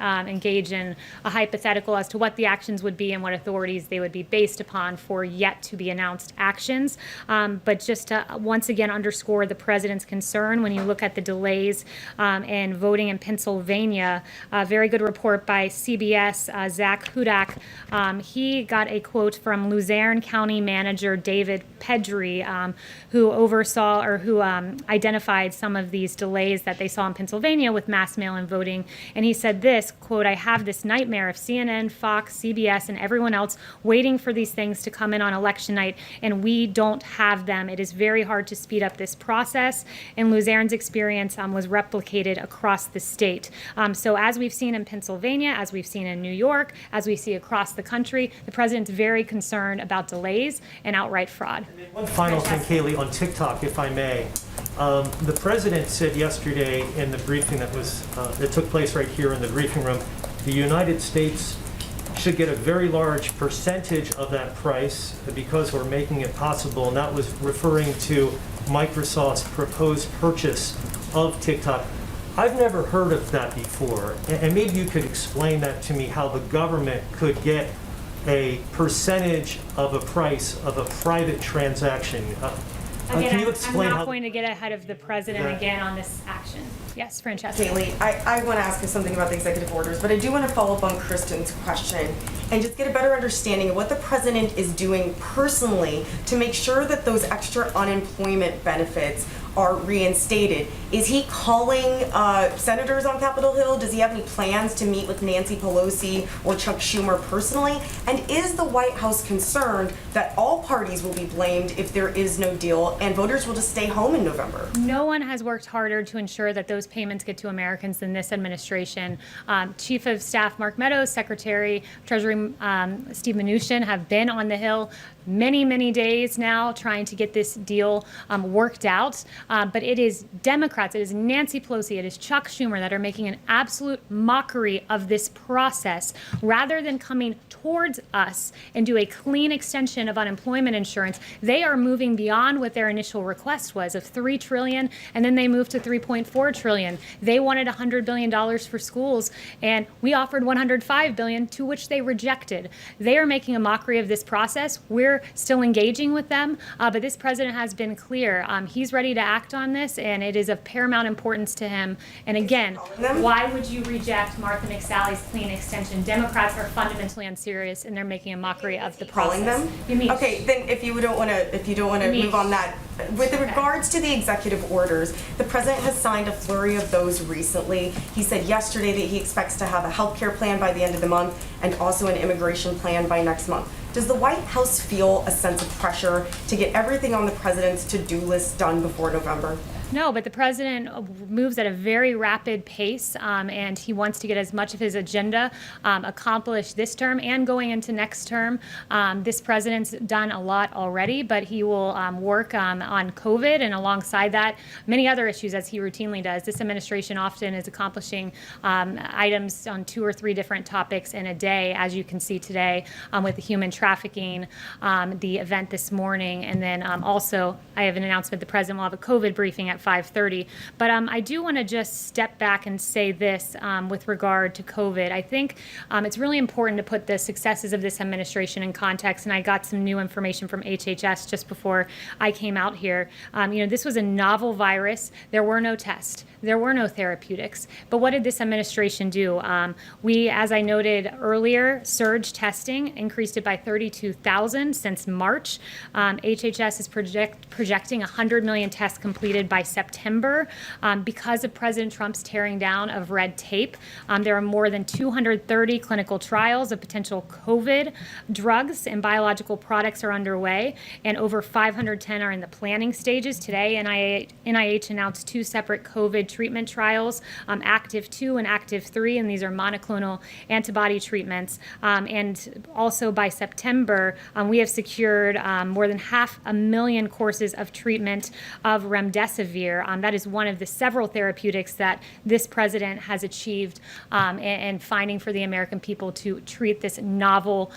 engage in a hypothetical as to what the actions would be and what authorities they would be based upon for yet to be announced actions. But just to once again underscore the president's concern when you look at the delays in voting in Pennsylvania, a very good report by CBS, Zach Hudak. He got a quote from Luzerne County Manager David Pedri, who oversaw or who identified some of these delays that they saw in Pennsylvania with mass mail-in voting. And he said this, quote, "I have this nightmare of CNN, Fox, CBS, and everyone else waiting for these things to come in on election night, and we don't have them. It is very hard to speed up this process." And Luzerne's experience was replicated across the state. So as we've seen in Pennsylvania, as we've seen in New York, as we see across the country, the president's very concerned about delays and outright fraud. One final thing, Kayleigh, on TikTok, if I may. The president said yesterday in the briefing that took place right here in the briefing room, the United States should get a very large percentage of that price because we're making it possible, and that was referring to Microsoft's proposed purchase of TikTok. I've never heard of that before, and maybe you could explain that to me, how the government could get a percentage of a price of a private transaction. Again, Can you explain I'm not how going to get ahead of the president again on this action. Yes, Francesca. Kayleigh, I want to ask you something about the executive orders, but I do want to follow up on Kristen's question and just get a better understanding of what the president is doing personally to make sure that those extra unemployment benefits are reinstated. Is he calling senators on Capitol Hill? Does he have any plans to meet with Nancy Pelosi or Chuck Schumer personally? And is the White House concerned that all parties will be blamed if there is no deal and voters will just stay home in November? No one has worked harder to ensure that those payments get to Americans than this administration. Chief of Staff Mark Meadows, Secretary Treasury Steve Mnuchin have been on the Hill many, many days now trying to get this deal worked out. But it is Democrats, it is Nancy Pelosi, it is Chuck Schumer that are making an absolute mockery of this process rather than coming towards us and do a clean extension of unemployment insurance. They are moving beyond what their initial request was of $3 trillion, and then they moved to $3.4 trillion. They wanted $100 billion for schools, and we offered $105 billion, to which they rejected. They are making a mockery of this process. We're still engaging with them, but this president has been clear. He's ready to act on this, and it is of paramount importance to him. And again, why would you reject Martha McSally's clean extension? Democrats are fundamentally unserious, and they're making a mockery of the process. Calling them? You mean, okay, then if you don't want to move on that, with regards to the executive orders, the president has signed a flurry of those recently. He said yesterday that he expects to have a healthcare plan by the end of the month and also an immigration plan by next month. Does the White House feel a sense of pressure to get everything on the president's to-do list done before November? No, but the president moves at a very rapid pace, and he wants to get as much of his agenda accomplished this term and going into next term. This president's done a lot already, but he will work on COVID, and alongside that, many other issues as he routinely does. This administration often is accomplishing items on 2 or 3 different topics in a day, as you can see today with the human trafficking, the event this morning, and then also I have an announcement the president will have a COVID briefing at 5:30. But I do want to just step back and say this with regard to COVID. I think it's really important to put the successes of this administration in context, and I got some new information from HHS just before I came out here. This was a novel virus. There were no tests. There were no therapeutics. But what did this administration do? We, as I noted earlier, surge testing, increased it by 32,000 since March. HHS is projecting 100 million tests completed by September. Because of President Trump's tearing down of red tape, there are more than 230 clinical trials of potential COVID drugs and biological products are underway, and over 510 are in the planning stages. Today, NIH announced 2 separate COVID treatment trials, Active 2 and Active 3, and these are monoclonal antibody treatments. And also by September, we have secured more than 500,000 courses of treatment of remdesivir. That is one of the several therapeutics that this president has achieved and finding for the American people to treat this novel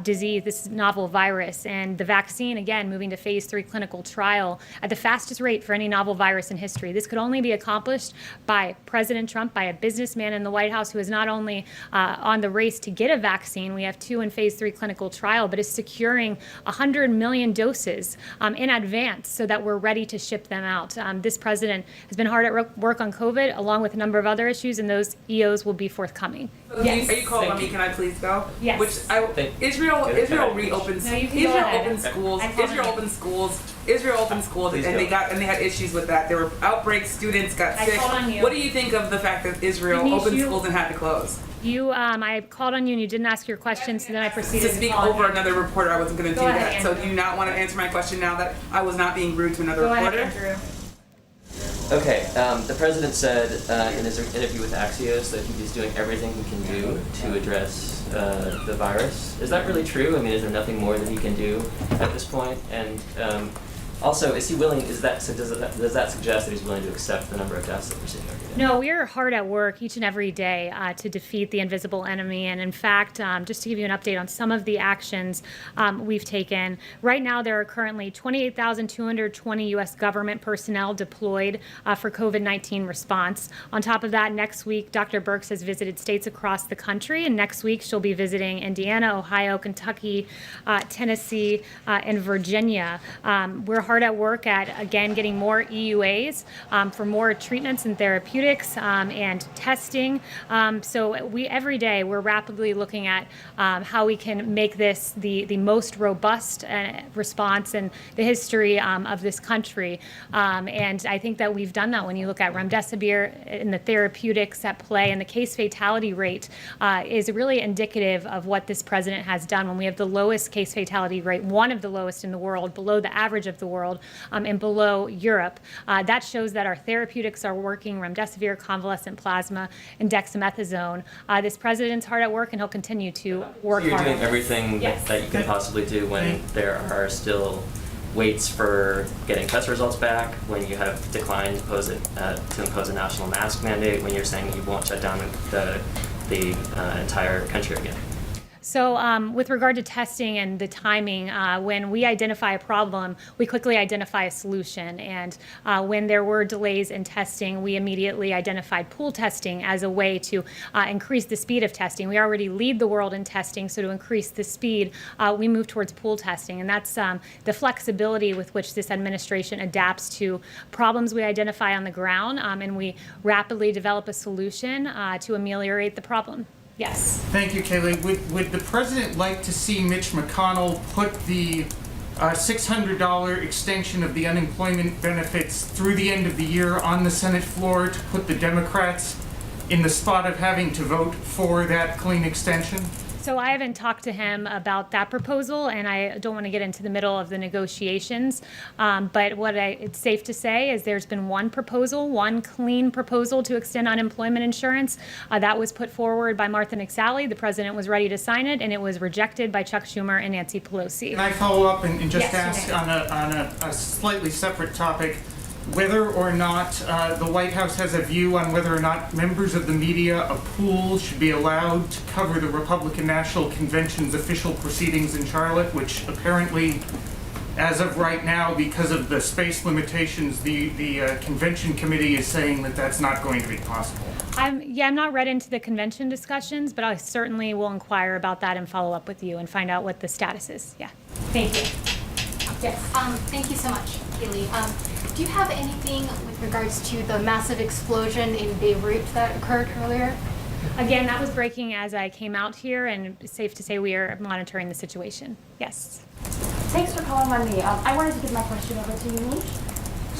disease, this novel virus. And the vaccine, again, moving to phase 3 clinical trial at the fastest rate for any novel virus in history. This could only be accomplished by President Trump, by a businessman in the White House who is not only on the race to get a vaccine, we have 2 in phase 3 clinical trial, but is securing 100 million doses in advance so that we're ready to ship them out. This president has been hard at work on COVID, along with a number of other issues, and those EOs will be forthcoming. Yes. Are you calling on me? Can I please go? Yes. Israel reopens. Israel opens schools. Israel opened schools, and they had issues with that. There were outbreaks. Students got sick. What do you think of the fact that Israel opened schools and had to close? I called on you and you didn't ask your question, so then I proceeded to speak over another reporter. I wasn't going to do that. So do you not want to answer my question now that I was not being rude to another reporter? Andrew. Okay, the president said in his interview with Axios that he's doing everything he can do to address the virus. Is that really true? I mean, is there nothing more that he can do at this point? And also, is he willing? Does that suggest that he's willing to accept the number of deaths that we're seeing every day? No, we are hard at work each and every day to defeat the invisible enemy. And in fact, just to give you an update on some of the actions we've taken, right now there are currently 28,220 U.S. government personnel deployed for COVID-19 response. On top of that, next week, Dr. Birx has visited states across the country, and next week she'll be visiting Indiana, Ohio, Kentucky, Tennessee, and Virginia. We're hard at work at, again, getting more EUAs for more treatments and therapeutics and testing. So every day we're rapidly looking at how we can make this the most robust response in the history of this country. And I think that we've done that when you look at remdesivir and the therapeutics at play, and the case fatality rate is really indicative of what this president has done. When we have the lowest case fatality rate, one of the lowest in the world, below the average of the world, and below Europe, that shows that our therapeutics are working. Remdesivir, convalescent plasma, and dexamethasone. This president's hard at work, and he'll continue to work hard. So you're doing everything that you can possibly do when there are still waits for getting test results back, when you have declined to impose a national mask mandate, when you're saying you won't shut down the entire country again. So with regard to testing and the timing, when we identify a problem, we quickly identify a solution. And when there were delays in testing, we immediately identified pool testing as a way to increase the speed of testing. We already lead the world in testing, so to increase the speed, we move towards pool testing. And that's the flexibility with which this administration adapts to problems we identify on the ground, and we rapidly develop a solution to ameliorate the problem. Yes. Thank you, Kayleigh. Would the president like to see Mitch McConnell put the $600 extension of the unemployment benefits through the end of the year on the Senate floor to put the Democrats in the spot of having to vote for that clean extension? So I haven't talked to him about that proposal, and I don't want to get into the middle of the negotiations. But it's safe to say is there's been one proposal, one clean proposal to extend unemployment insurance. That was put forward by Martha McSally. The president was ready to sign it, and it was rejected by Chuck Schumer and Nancy Pelosi. Can I follow up and just Yes, ask on a slightly separate topic? Whether or not the White House has a view on whether or not members of the media, a pool, should be allowed to cover the Republican National Convention's official proceedings in Charlotte, which apparently, as of right now, because of the space limitations, the convention committee is saying that that's not going to be possible. I'm not read into the convention discussions, but I certainly will inquire about that and follow up with you and find out what the status is. Yeah. Thank you. Yes. Thank you so much, Kayleigh. Do you have anything with regards to the massive explosion in Beirut that occurred earlier? Again, that was breaking as I came out here, and it's safe to say we are monitoring the situation. Yes. Thanks for calling on me. I wanted to give my question over to you, Nish.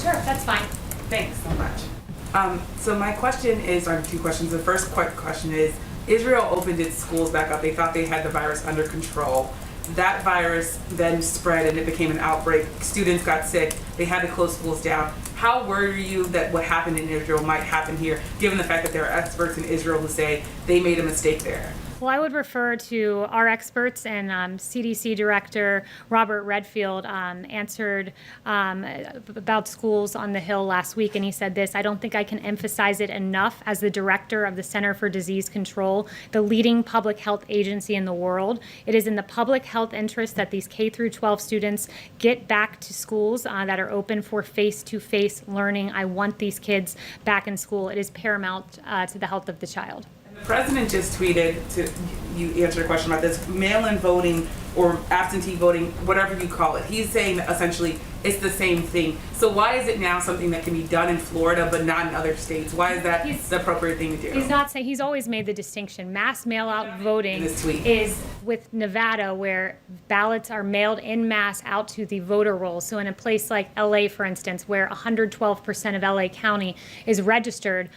Sure, that's fine. Thanks so much. So my question is, I have two questions. The first quick question is, Israel opened its schools back up. They thought they had the virus under control. That virus then spread and it became an outbreak. Students got sick. They had to close schools down. How worried are you that what happened in Israel might happen here, given the fact that there are experts in Israel who say they made a mistake there? Well, I would refer to our experts, and CDC Director Robert Redfield answered about schools on the Hill last week, and he said this: I don't think I can emphasize it enough as the director of the Center for Disease Control, the leading public health agency in the world. It is in the public health interest that these K through 12 students get back to schools that are open for face-to-face learning. I want these kids back in school. It is paramount to the health of the child. The president just tweeted, to you answer a question about this, mail-in voting or absentee voting, whatever you call it. He's saying that essentially it's the same thing. So why is it now something that can be done in Florida but not in other states? Why is that the appropriate thing to do? He's not saying, he's always made the distinction. Mass mail-out voting is with Nevada, where ballots are mailed en masse out to the voter rolls. So in a place like LA, for instance, where 112% of LA County is registered,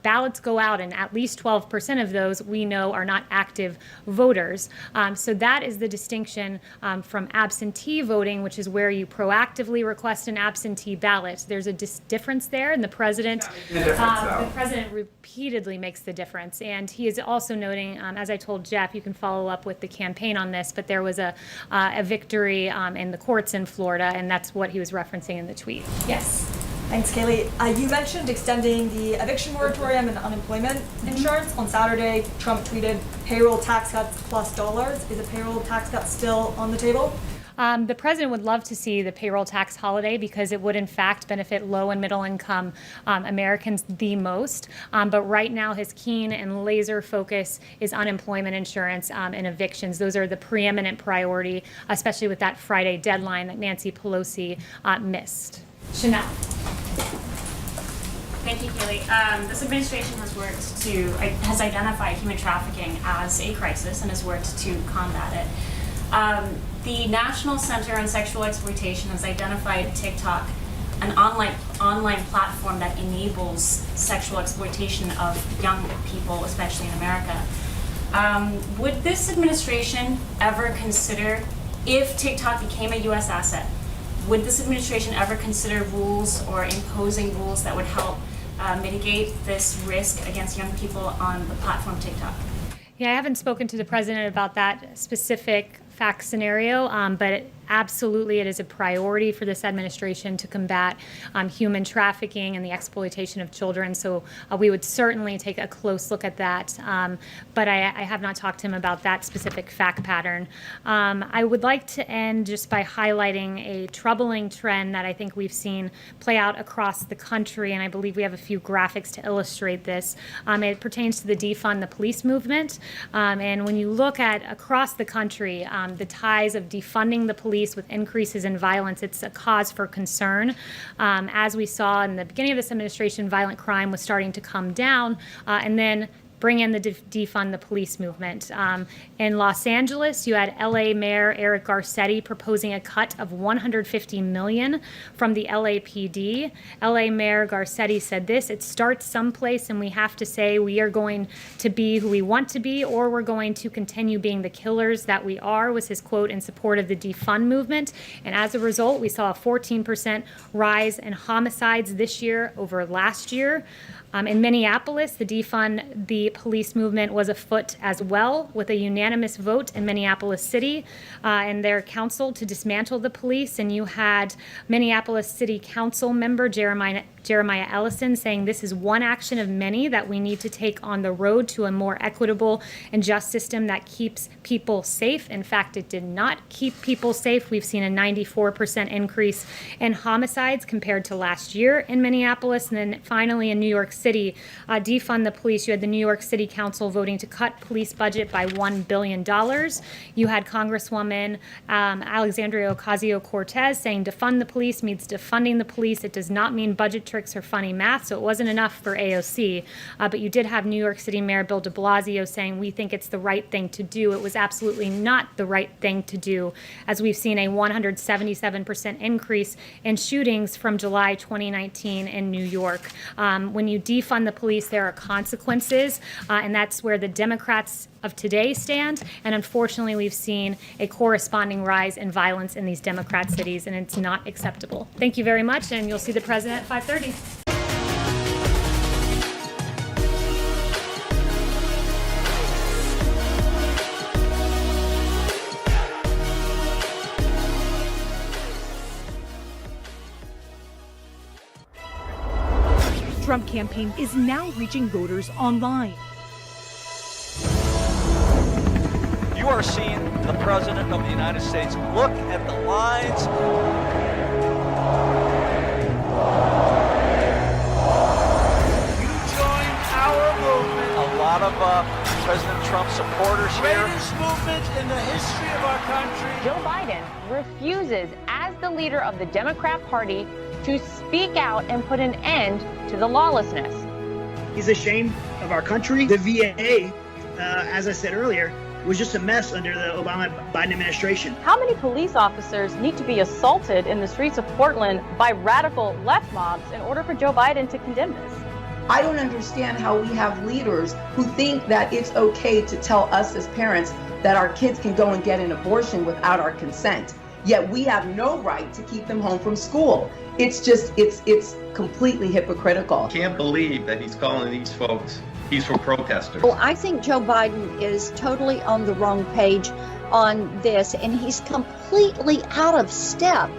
ballots go out, and at least 12% of those we know are not active voters. So that is the distinction from absentee voting, which is where you proactively request an absentee ballot. There's a difference there, and the president repeatedly makes the difference. And he is also noting, as I told Jeff, you can follow up with the campaign on this, but there was a victory in the courts in Florida, and that's what he was referencing in the tweet. Yes. Thanks, Kayleigh. You mentioned extending the eviction moratorium and unemployment insurance. On Saturday, Trump tweeted payroll tax cuts plus dollars. Is a payroll tax cut still on the table? The president would love to see the payroll tax holiday because it would, in fact, benefit low and middle income Americans the most. But right now, his keen and laser focus is unemployment insurance and evictions. Those are the preeminent priority, especially with that Friday deadline that Nancy Pelosi missed. Chanel. Thank you, Kayleigh. This administration has identified human trafficking as a crisis and has worked to combat it. The National Center on Sexual Exploitation has identified TikTok, an online platform that enables sexual exploitation of young people, especially in America. Would this administration ever consider, if TikTok became a U.S. asset, would this administration ever consider rules or imposing rules that would help mitigate this risk against young people on the platform TikTok? Yeah, I haven't spoken to the president about that specific fact scenario, but absolutely, it is a priority for this administration to combat human trafficking and the exploitation of children. So we would certainly take a close look at that. But I have not talked to him about that specific fact pattern. I would like to end just by highlighting a troubling trend that I think we've seen play out across the country, and I believe we have a few graphics to illustrate this. It pertains to the defund the police movement. And when you look at across the country, the ties of defunding the police with increases in violence, it's a cause for concern. As we saw in the beginning of this administration, violent crime was starting to come down, and then bring in the defund the police movement. In Los Angeles, you had LA Mayor Eric Garcetti proposing a cut of $150 million from the LAPD. LA Mayor Garcetti said this: "It starts someplace, and we have to say we are going to be who we want to be, or we're going to continue being the killers that we are," was his quote in support of the defund movement. And as a result, we saw a 14% rise in homicides this year over last year. In Minneapolis, the defund the police movement was afoot as well, with a unanimous vote in Minneapolis City and their council to dismantle the police. And you had Minneapolis City Council member Jeremiah Ellison saying this is one action of many that we need to take on the road to a more equitable and just system that keeps people safe. In fact, it did not keep people safe. We've seen a 94% increase in homicides compared to last year in Minneapolis. And then finally in New York City, defund the police. You had the New York City Council voting to cut police budget by $1 billion. You had Congresswoman Alexandria Ocasio-Cortez saying defund the police means defunding the police. It does not mean budget tricks or funny math, so it wasn't enough for AOC. But you did have New York City Mayor Bill de Blasio saying we think it's the right thing to do. It was absolutely not the right thing to do, as we've seen a 177% increase in shootings from July 2019 in New York. When you defund the police, there are consequences, and that's where the Democrats of today stand. And unfortunately, we've seen a corresponding rise in violence in these Democrat cities, and it's not acceptable. Thank you very much, and you'll see the president at 5:30. Trump campaign is now reaching voters online. You are seeing the President of the United States. Look at the lines. You join our movement. A lot of President Trump supporters here. Greatest movement in the history of our country. Joe Biden refuses, as the leader of the Democrat Party, to speak out and put an end to the lawlessness. He's ashamed of our country. The VA, as I said earlier, was just a mess under the Obama-Biden administration. How many police officers need to be assaulted in the streets of Portland by radical left mobs in order for Joe Biden to condemn this? I don't understand how we have leaders who think that it's okay to tell us as parents that our kids can go and get an abortion without our consent. Yet we have no right to keep them home from school. It's just, it's completely hypocritical. Can't believe that he's calling these folks peaceful protesters. Well, I think Joe Biden is totally on the wrong page on this, and he's completely out of step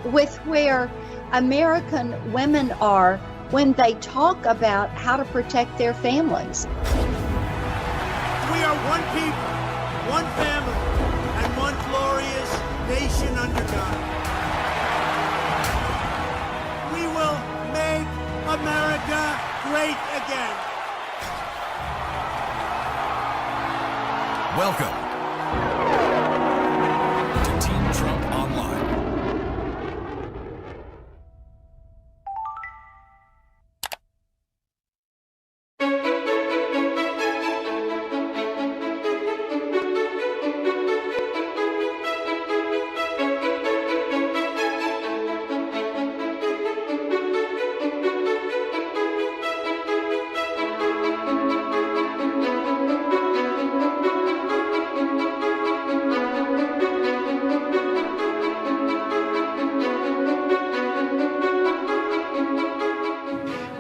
with where American women are when they talk about how to protect their families. We are one people, one family, and one glorious nation under God. We will make America great again. Welcome to Team Trump Online.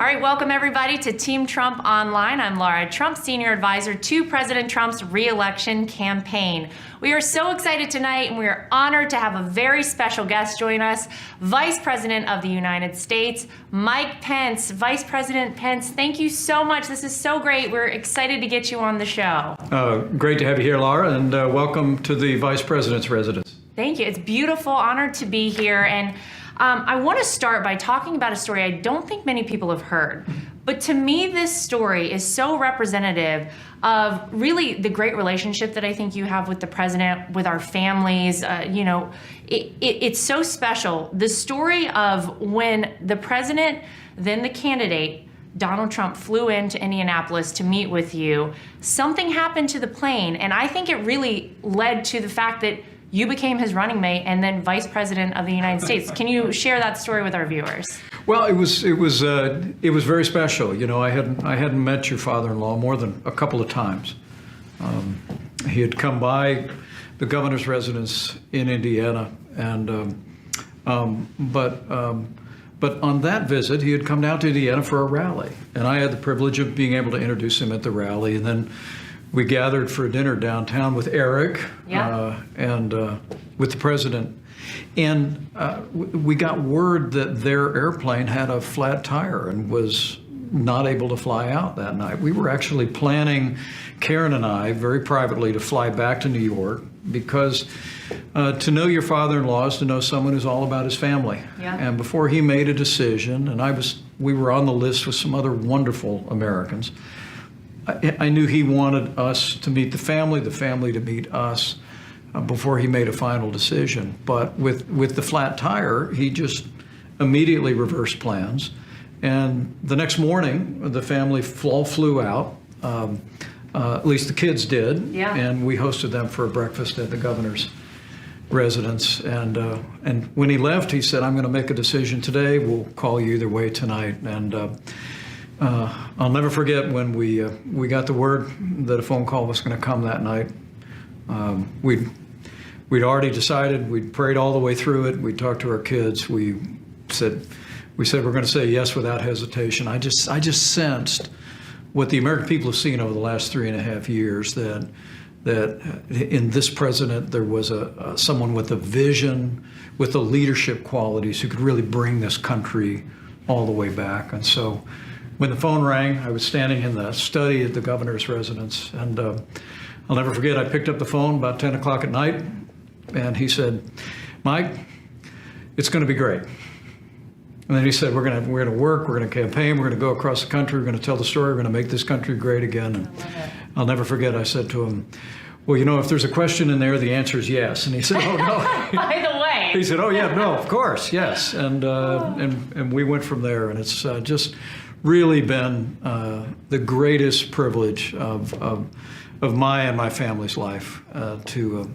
right, welcome everybody to Team Trump Online. I'm Laura Trump, Senior Advisor to President Trump's re-election campaign. We are so excited tonight, and we are honored to have a very special guest join us, Vice President of the United States, Mike Pence. Vice President Pence, thank you so much. This is so great. We're excited to get you on the show. Great to have you here, Laura, and welcome to the Vice President's residence. Thank you. It's beautiful. Honored to be here. And I want to start by talking about a story I don't think many people have heard. But to me, this story is so representative of really the great relationship that I think you have with the president, with our families. It's so special. The story of when the president, then the candidate, Donald Trump, flew into Indianapolis to meet with you, something happened to the plane. And I think it really led to the fact that you became his running mate and then Vice President of the United States. Can you share that story with our viewers? Well, it was very special. You know, I hadn't met your father-in-law more than a couple of times. He had come by the governor's residence in Indiana, and but on that visit, he had come down to Indiana for a rally, and I had the privilege of being able to introduce him at the rally, and then we gathered for dinner downtown with Eric and with the president. And we got word that their airplane had a flat tire and was not able to fly out that night. We were actually planning, Karen and I, very privately, to fly back to New York because to know your father-in-law is to know someone who's all about his family. Yeah. And before he made a decision, and we were on the list with some other wonderful Americans, I knew he wanted us to meet the family to meet us before he made a final decision. But with the flat tire, he just immediately reversed plans. And the next morning, the family all flew out. At least the kids did. Yeah. And we hosted them for a breakfast at the governor's residence. And when he left, he said, "I'm going to make a decision today. We'll call you either way tonight." And I'll never forget when we got the word that a phone call was going to come that night. We'd already decided. We'd prayed all the way through it. We talked to our kids. We said we're going to say yes without hesitation. I just sensed what the American people have seen over the last 3.5 years, that in this president there was someone with a vision, with the leadership qualities who could really bring this country all the way back. And so when the phone rang, I was standing in the study at the governor's residence, and I'll never forget, I picked up the phone about 10 o'clock at night, and he said, "Mike, it's going to be great." And then he said, we're going to work, we're going to campaign, we're going to go across the country, we're going to tell the story, we're going to make this country great again. And I'll never forget, I said to him, "Well, you know, if there's a question in there, the answer is yes." And he said, "Oh, no." By the way. He said, "Oh, yeah, no, of course, yes." And we went from there, and it's just really been the greatest privilege of my and my family's life to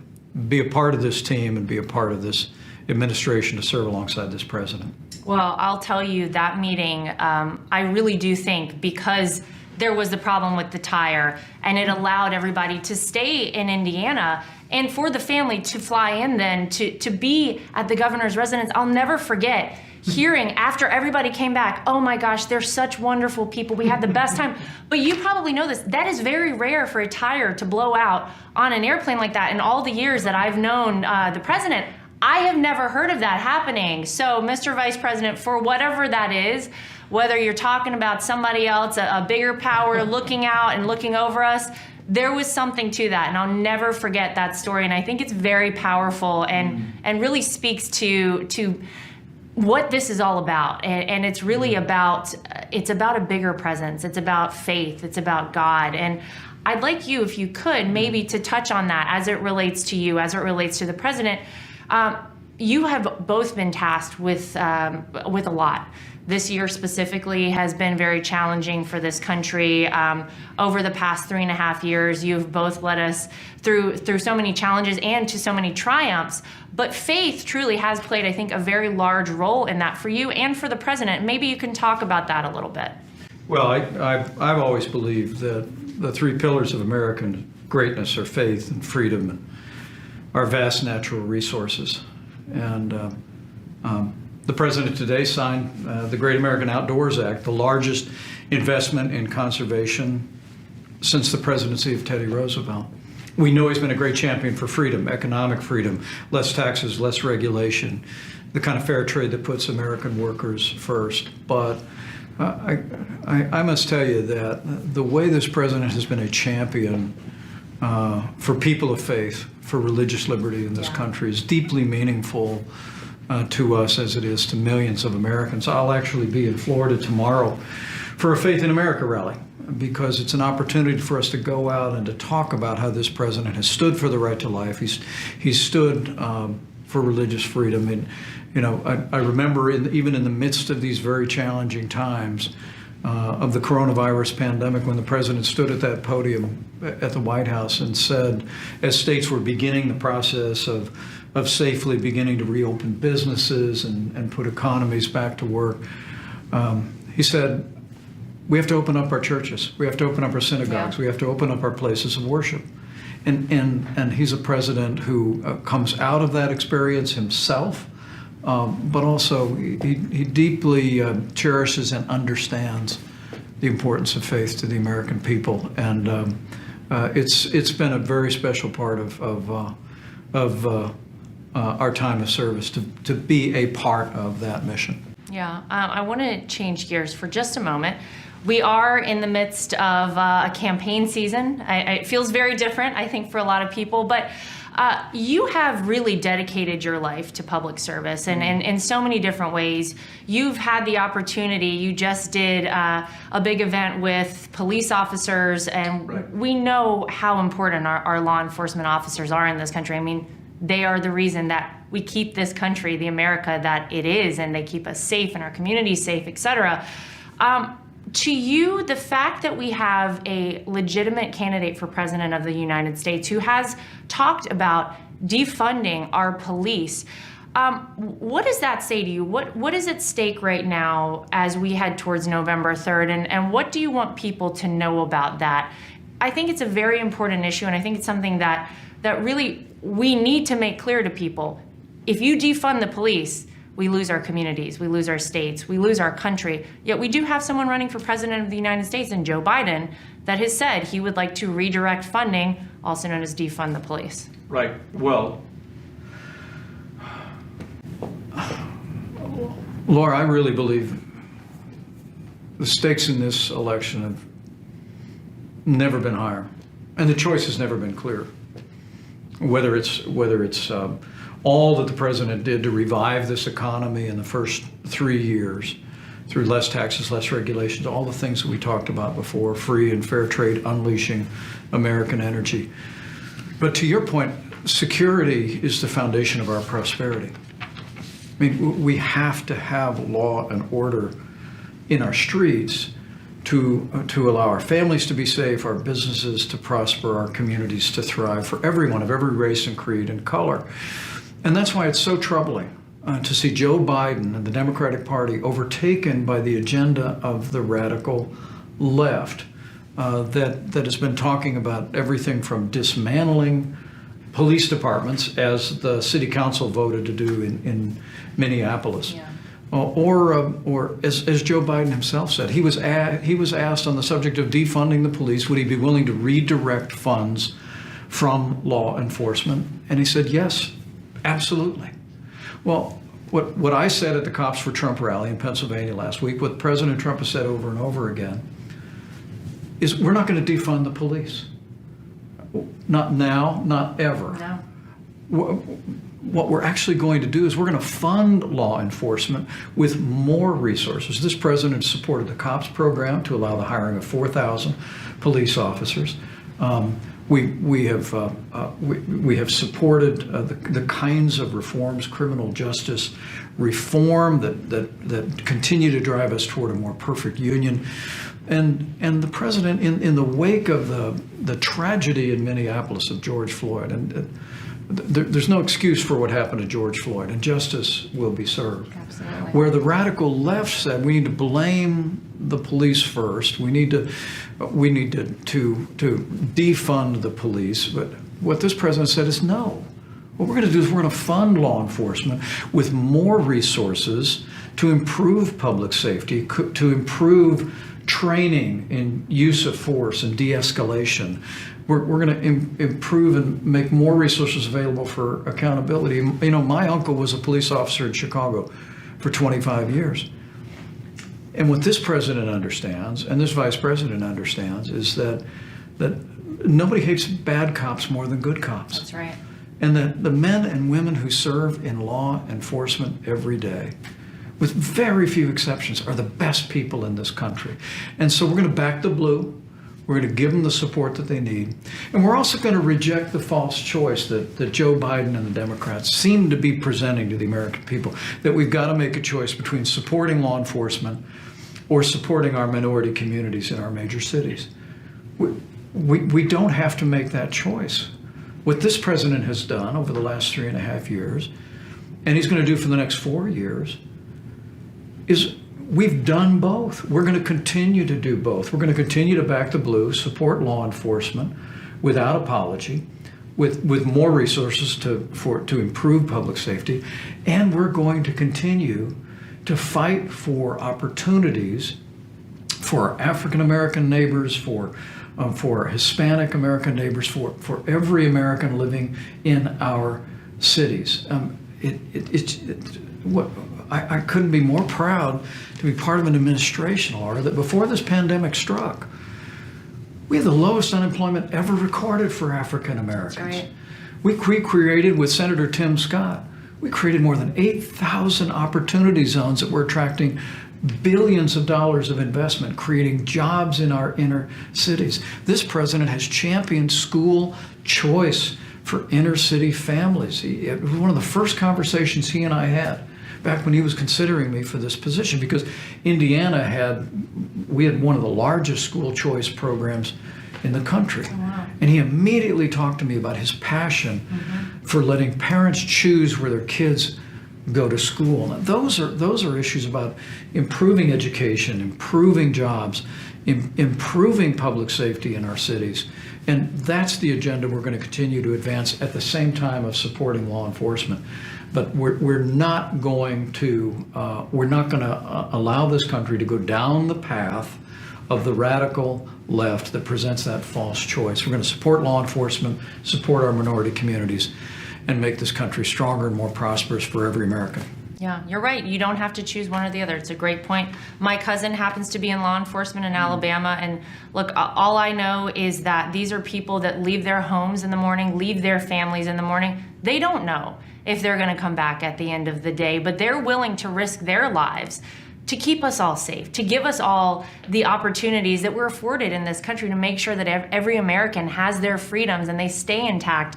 be a part of this team and be a part of this administration, to serve alongside this president. Well, I'll tell you, that meeting, I really do think, because there was the problem with the tire and it allowed everybody to stay in Indiana and for the family to fly in then to be at the governor's residence. I'll never forget hearing after everybody came back, "Oh my gosh, they're such wonderful people. We had the best time." But you probably know this. That is very rare for a tire to blow out on an airplane like that. In all the years that I've known the president, I have never heard of that happening. So, Mr. Vice President, for whatever that is, whether you're talking about somebody else, a bigger power looking out and looking over us, there was something to that, and I'll never forget that story. And I think it's very powerful and really speaks to what this is all about. And it's really about a bigger presence. It's about faith. It's about God. And I'd like you, if you could, maybe to touch on that as it relates to you, as it relates to the president. You have both been tasked with a lot. This year specifically has been very challenging for this country. Over the past 3.5 years, you've both led us through so many challenges and to so many triumphs. But faith truly has played, I think, a very large role in that for you and for the president. Maybe you can talk about that a little bit. Well, I've always believed that the three pillars of American greatness are faith and freedom and our vast natural resources. And The president today signed the Great American Outdoors Act, the largest investment in conservation since the presidency of Teddy Roosevelt. We know he's been a great champion for freedom, economic freedom, less taxes, less regulation, the kind of fair trade that puts American workers first. But I must tell you that the way this president has been a champion for people of faith, for religious liberty in this country is deeply meaningful to us as it is to millions of Americans. I'll actually be in Florida tomorrow for a Faith in America rally, because it's an opportunity for us to go out and to talk about how this president has stood for the right to life. He's stood for religious freedom. And, you know, I remember even in the midst of these very challenging times of the coronavirus pandemic, when the president stood at that podium at the White House and said, as states were beginning the process of safely beginning to reopen businesses and put economies back to work, he said, we have to open up our churches. We have to open up our synagogues. We have to open up our places of worship. And he's a president who comes out of that experience himself, but also he deeply cherishes and understands the importance of faith to the American people. And it's been a very special part of our time of service to be a part of that mission. Yeah, I want to change gears for just a moment. We are in the midst of a campaign season. It feels very different, I think, for a lot of people, but you have really dedicated your life to public service and in so many different ways. You've had the opportunity, you just did a big event with police officers, and we know how important our law enforcement officers are in this country. I mean, they are the reason that we keep this country, the America that it is, and they keep us safe and our communities safe, et cetera. To you, the fact that we have a legitimate candidate for president of the United States who has talked about defunding our police, what does that say to you? What is at stake right now as we head towards November 3rd, and what do you want people to know about that? I think it's a very important issue, and I think it's something that really we need to make clear to people. If you defund the police, we lose our communities, we lose our states, we lose our country. Yet we do have someone running for president of the United States, and Joe Biden, that has said he would like to redirect funding, also known as defund the police. Right. Well, Laura, I really believe the stakes in this election have never been higher, and the choice has never been clearer. Whether it's all that the president did to revive this economy in the first 3 years through less taxes, less regulations, all the things that we talked about before, free and fair trade, unleashing American energy. But to your point, security is the foundation of our prosperity. I mean, we have to have law and order in our streets to allow our families to be safe, our businesses to prosper, our communities to thrive, for everyone of every race and creed and color. And that's why it's so troubling to see Joe Biden and the Democratic Party overtaken by the agenda of the radical left that has been talking about everything from dismantling police departments, as the city council voted to do in Minneapolis. Yeah. Or as Joe Biden himself said, he was asked on the subject of defunding the police, would he be willing to redirect funds from law enforcement? And he said, yes, absolutely. Well, what I said at the Cops for Trump rally in Pennsylvania last week, what President Trump has said over and over again, is we're not going to defund the police. Not now, not ever. No. What we're actually going to do is we're going to fund law enforcement with more resources. This president supported the COPS program to allow the hiring of 4,000 police officers. We have supported the kinds of reforms, criminal justice reform that continue to drive us toward a more perfect union. And the president, in the wake of the tragedy in Minneapolis of George Floyd, and there's no excuse for what happened to George Floyd, and justice will be served. Absolutely. Where the radical left said we need to blame the police first, we need to defund the police. But what this president said is no, What we're going to do is we're going to fund law enforcement with more resources to improve public safety, to improve training in use of force and de-escalation. We're going to improve and make more resources available for accountability. You know, my uncle was a police officer in Chicago for 25 years. And what this president understands, and this vice president understands, is that nobody hates bad cops more than good cops. That's right. And the men and women who serve in law enforcement every day, with very few exceptions, are the best people in this country. And so we're going to back the blue. We're going to give them the support that they need. And we're also going to reject the false choice that Joe Biden and the Democrats seem to be presenting to the American people, that we've got to make a choice between supporting law enforcement or supporting our minority communities in our major cities. We don't have to make that choice. What this president has done over the last 3.5 years, and he's going to do for the next 4 years, is we've done both. We're going to continue to do both. We're going to continue to back the blue, support law enforcement without apology, with more resources to improve public safety, and we're going to continue to fight for opportunities for our African American neighbors, for Hispanic American neighbors, for every American living in our cities. I couldn't be more proud to be part of an administration, Laura, that before this pandemic struck, we had the lowest unemployment ever recorded for African Americans. That's right. We created, with Senator Tim Scott, we created more than 8,000 opportunity zones that were attracting billions of dollars of investment, creating jobs in our inner cities. This president has championed school choice for inner city families. It was one of the first conversations he and I had back when he was considering me for this position, because Indiana had one of the largest school choice programs in the country. Oh, wow. And he immediately talked to me about his passion for letting parents choose where their kids go to school. And those are issues about improving education, improving jobs, improving public safety in our cities. And that's the agenda we're going to continue to advance at the same time of supporting law enforcement. But we're not going to allow this country to go down the path of the radical left that presents that false choice. We're going to support law enforcement, support our minority communities, and make this country stronger and more prosperous for every American. Yeah, you're right. You don't have to choose one or the other. It's a great point. My cousin happens to be in law enforcement in Alabama, and look, all I know is that these are people that leave their homes in the morning, leave their families in the morning. They don't know if they're going to come back at the end of the day, but they're willing to risk their lives to keep us all safe, to give us all the opportunities that we're afforded in this country, to make sure that every American has their freedoms and they stay intact.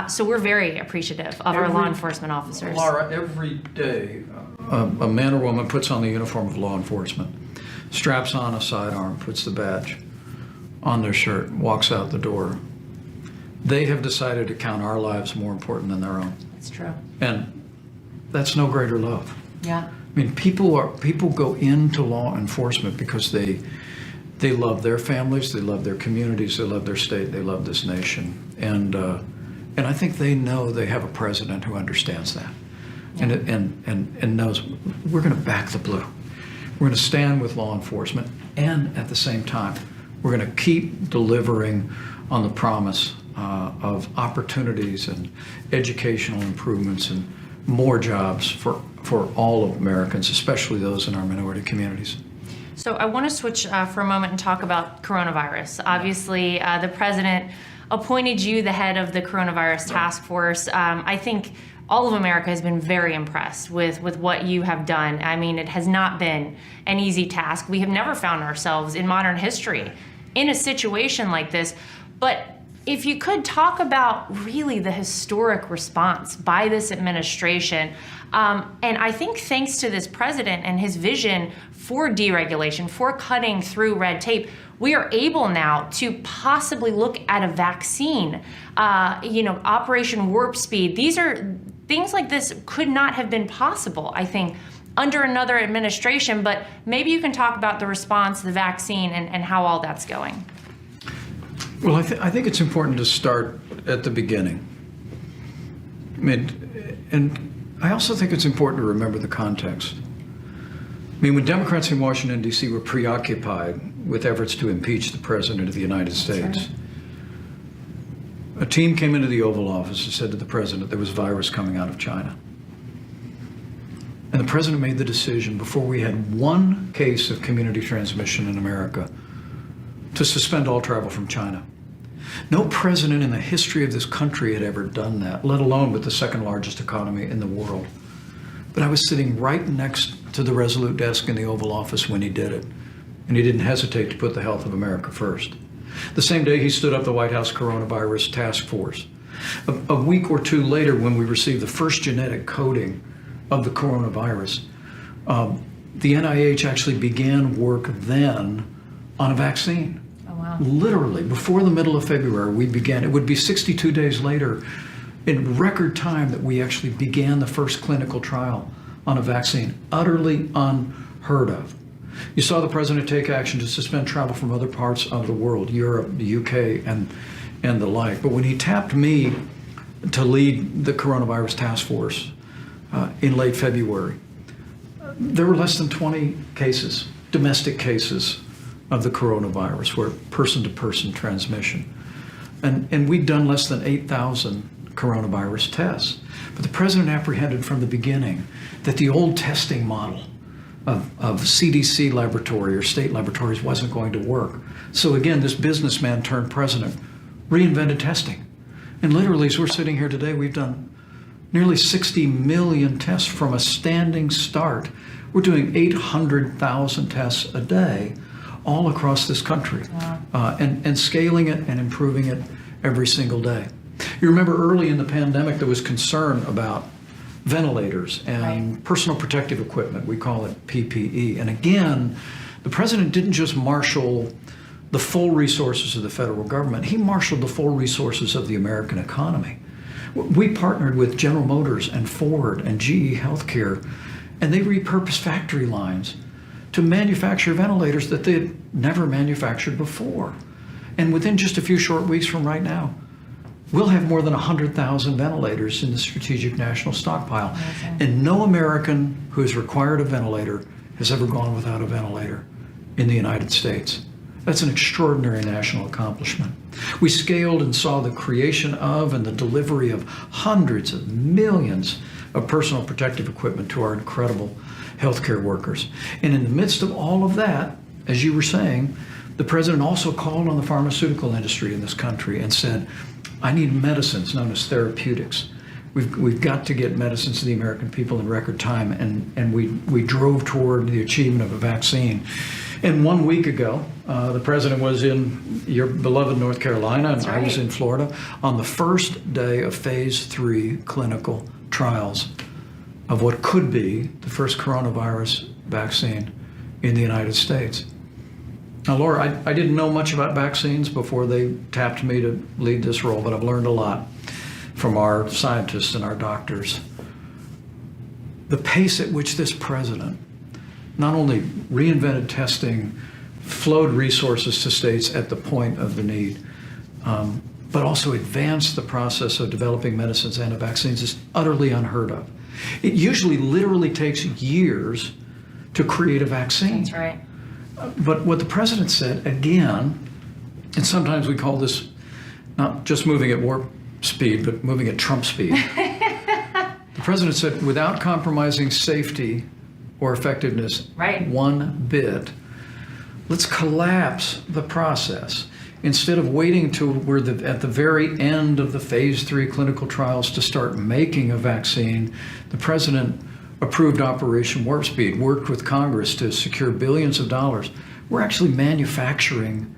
So we're very appreciative of our law enforcement officers. Laura, every day a man or woman puts on the uniform of law enforcement, straps on a sidearm, puts the badge on their shirt, walks out the door. They have decided to count our lives more important than their own. That's true. And that's no greater love. Yeah. I mean, people go into law enforcement because they love their families, they love their communities, they love their state, they love this nation, and I think they know they have a president who understands that, and knows we're going to back the blue. We're going to stand with law enforcement, and at the same time, we're going to keep delivering on the promise of opportunities and educational improvements and more jobs for all of Americans, especially those in our minority communities. So I want to switch for a moment and talk about coronavirus. Obviously, the president appointed you the head of the coronavirus task force. I think all of America has been very impressed with what you have done. I mean, it has not been an easy task. We have never found ourselves in modern history in a situation like this. But if you could talk about really the historic response by this administration, and I think thanks to this president and his vision for deregulation, for cutting through red tape, we are able now to possibly look at a vaccine, Operation Warp Speed. These are things like this could not have been possible, I think, under another administration, but maybe you can talk about the response, the vaccine, and how all that's going. Well, I think it's important to start at the beginning. And I also think it's important to remember the context. I mean, when Democrats in Washington, D.C. were preoccupied with efforts to impeach the President of the United States, a team came into the Oval Office and said to the President there was a virus coming out of China. And the President made the decision, before we had one case of community transmission in America, to suspend all travel from China. No president in the history of this country had ever done that, let alone with the second largest economy in the world. But I was sitting right next to the Resolute desk in the Oval Office when he did it. And he didn't hesitate to put the health of America first. The same day he stood up the White House Coronavirus Task Force. A week or two later, when we received the first genetic coding of the coronavirus, the NIH actually began work then on a vaccine. Oh, wow. Literally, before the middle of February, we began. It would be 62 days later, in record time, that we actually began the first clinical trial on a vaccine. Utterly unheard of. You saw the President take action to suspend travel from other parts of the world, Europe, the UK, and the like. But when he tapped me to lead the Coronavirus Task Force in late February, there were less than 20 cases, domestic cases of the coronavirus, where person-to-person transmission. And we'd done less than 8,000 coronavirus tests. But the President apprehended from the beginning that the old testing model of CDC laboratory or state laboratories wasn't going to work. So again, this businessman turned president reinvented testing. And literally, as we're sitting here today, we've done nearly 60 million tests from a standing start. We're doing 800,000 tests a day all across this country. Wow. And scaling it and improving it every single day. You remember early in the pandemic, there was concern about ventilators and personal protective equipment. We call it PPE. And again, the President didn't just marshal the full resources of the federal government. He marshaled the full resources of the American economy. We partnered with General Motors and Ford and GE Healthcare, and they repurposed factory lines to manufacture ventilators that they had never manufactured before. And within just a few short weeks from right now, we'll have more than 100,000 ventilators in the Strategic National Stockpile. Amazing. And no American who has required a ventilator has ever gone without a ventilator in the United States. That's an extraordinary national accomplishment. We scaled and saw the creation of and the delivery of hundreds of millions of personal protective equipment to our incredible healthcare workers. And in the midst of all of that, as you were saying, the President also called on the pharmaceutical industry in this country and said, I need medicines known as therapeutics. We've got to get medicines to the American people in record time, and we drove toward the achievement of a vaccine. And 1 week ago, the President was in your beloved North Carolina, and I was in Florida, on the first day of phase 3 clinical trials of what could be the first coronavirus vaccine in the United States. Now, Laura, I didn't know much about vaccines before they tapped me to lead this role, but I've learned a lot from our scientists and our doctors. The pace at which this President not only reinvented testing, flowed resources to states at the point of the need, but also advanced the process of developing medicines and vaccines is utterly unheard of. It usually literally takes years to create a vaccine. That's right. But what the President said, again, and sometimes we call this not just moving at warp speed, but moving at Trump speed. The President said, without compromising safety or effectiveness one bit, let's collapse the process. Instead of waiting till we're at the very end of the phase 3 clinical trials to start making a vaccine, the President approved Operation Warp Speed, worked with Congress to secure billions of dollars. We're actually manufacturing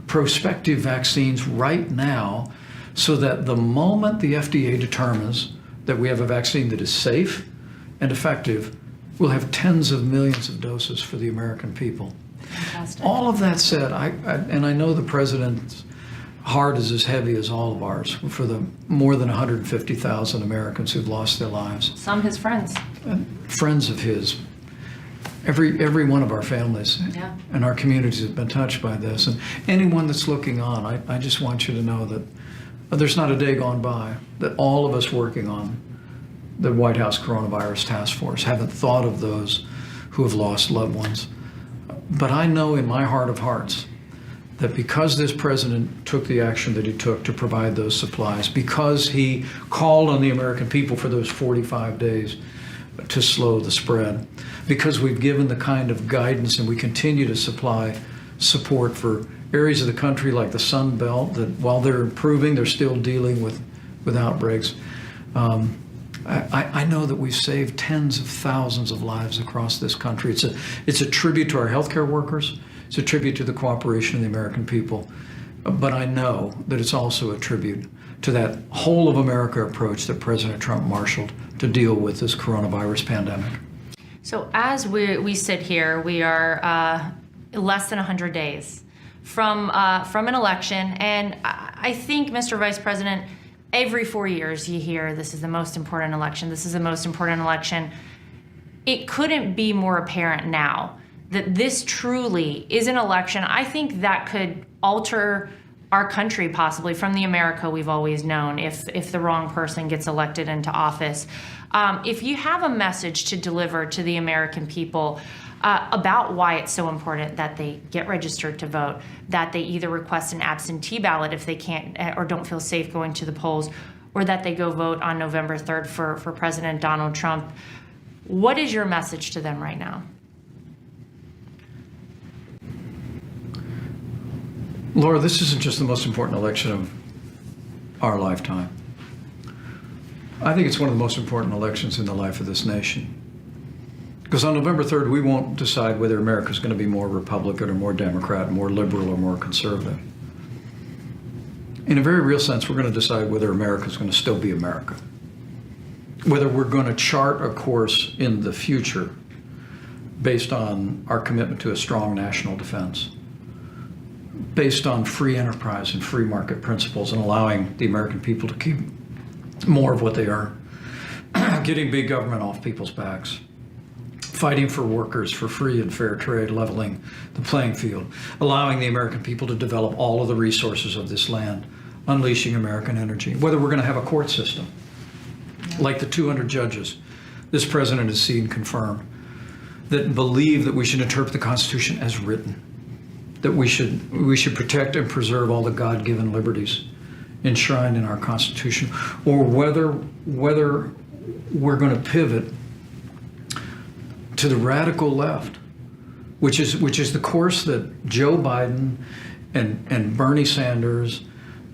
prospective vaccines right now so that the moment the FDA determines that we have a vaccine that is safe and effective, we'll have tens of millions of doses for the American people. Fantastic. All of that said, and I know the President's heart is as heavy as all of ours for the more than 150,000 Americans who've lost their lives. Some his friends. Friends of his. Every one of our families and our communities have been touched by this. And anyone that's looking on, I just want you to know that there's not a day gone by that all of us working on the White House Coronavirus Task Force, haven't thought of those who have lost loved ones. But I know in my heart of hearts that because this president took the action that he took to provide those supplies, because he called on the American people for those 45 days to slow the spread, because we've given the kind of guidance and we continue to supply support for areas of the country like the Sun Belt that while they're improving, they're still dealing with outbreaks. I know that we've saved tens of thousands of lives across this country. It's a tribute to our healthcare workers. It's a tribute to the cooperation of the American people. But I know that it's also a tribute to that whole of America approach that President Trump marshaled to deal with this coronavirus pandemic. So as we sit here, we are less than 100 days from an election, and I think, Mr. Vice President, every 4 years you hear this is the most important election, this is the most important election. It couldn't be more apparent now that this truly is an election, I think, that could alter our country possibly from the America we've always known if the wrong person gets elected into office. If you have a message to deliver to the American people about why it's so important that they get registered to vote, that they either request an absentee ballot if they can't or don't feel safe going to the polls, or that they go vote on November 3rd for President Donald Trump, what is your message to them right now? Laura, this isn't just the most important election of our lifetime. I think it's one of the most important elections in the life of this nation. Because on November 3rd, we won't decide whether America's going to be more Republican or more Democrat, more liberal or more conservative. In a very real sense, we're going to decide whether America's going to still be America. Whether we're going to chart a course in the future based on our commitment to a strong national defense, based on free enterprise and free market principles and allowing the American people to keep more of what they earn, getting big government off people's backs, fighting for workers for free and fair trade, leveling the playing field, allowing the American people to develop all of the resources of this land, unleashing American energy, whether we're going to have a court system like the 200 judges this president has seen confirmed that believe that we should interpret the Constitution as written, that we should protect and preserve all the God-given liberties enshrined in our Constitution, or whether we're going to pivot to the radical left, which is the course that Joe Biden and Bernie Sanders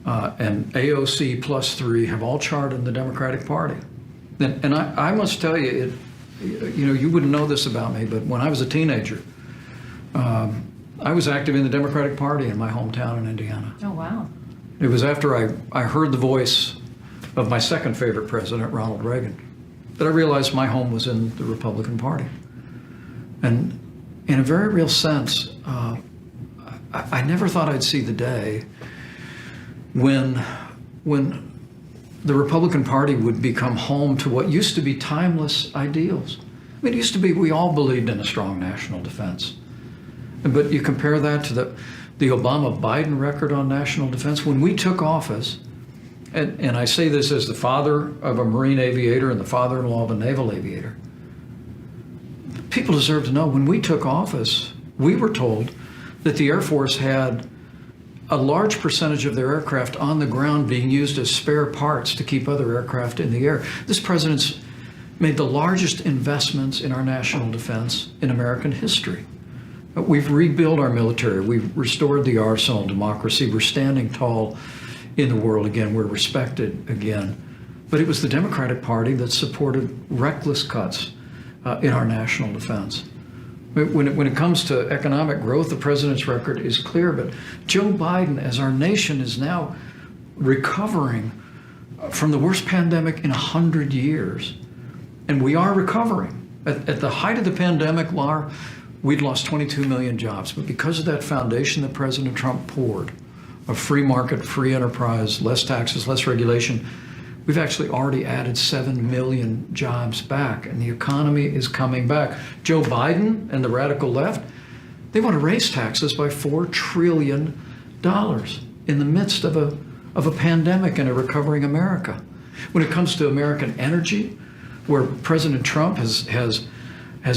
and AOC +3 have all charted in the Democratic Party. And I must tell you, you wouldn't know this about me, but when I was a teenager, I was active in the Democratic Party in my hometown in Indiana. Oh, wow. It was after I heard the voice of my second favorite president, Ronald Reagan, that I realized my home was in the Republican Party. And in a very real sense, I never thought I'd see the day when the Republican Party would become home to what used to be timeless ideals. I mean, it used to be we all believed in a strong national defense. But you compare that to the Obama-Biden record on national defense. When we took office, and I say this as the father of a Marine aviator and the father-in-law of a naval aviator, people deserve to know when we took office, we were told that the Air Force had a large percentage of their aircraft on the ground being used as spare parts to keep other aircraft in the air. This president's made the largest investments in our national defense in American history. We've rebuilt our military. We've restored the arsenal of democracy. We're standing tall in the world again. We're respected again. But it was the Democratic Party that supported reckless cuts in our national defense. When it comes to economic growth, the president's record is clear, but Joe Biden, as our nation is now recovering from the worst pandemic in 100 years, and we are recovering. At the height of the pandemic, Laura, we'd lost 22 million jobs, but because of that foundation that President Trump poured, of free market, free enterprise, less taxes, less regulation, we've actually already added 7 million jobs back, and the economy is coming back. Joe Biden and the radical left, they want to raise taxes by $4 trillion in the midst of a pandemic and a recovering America. When it comes to American energy, where President Trump has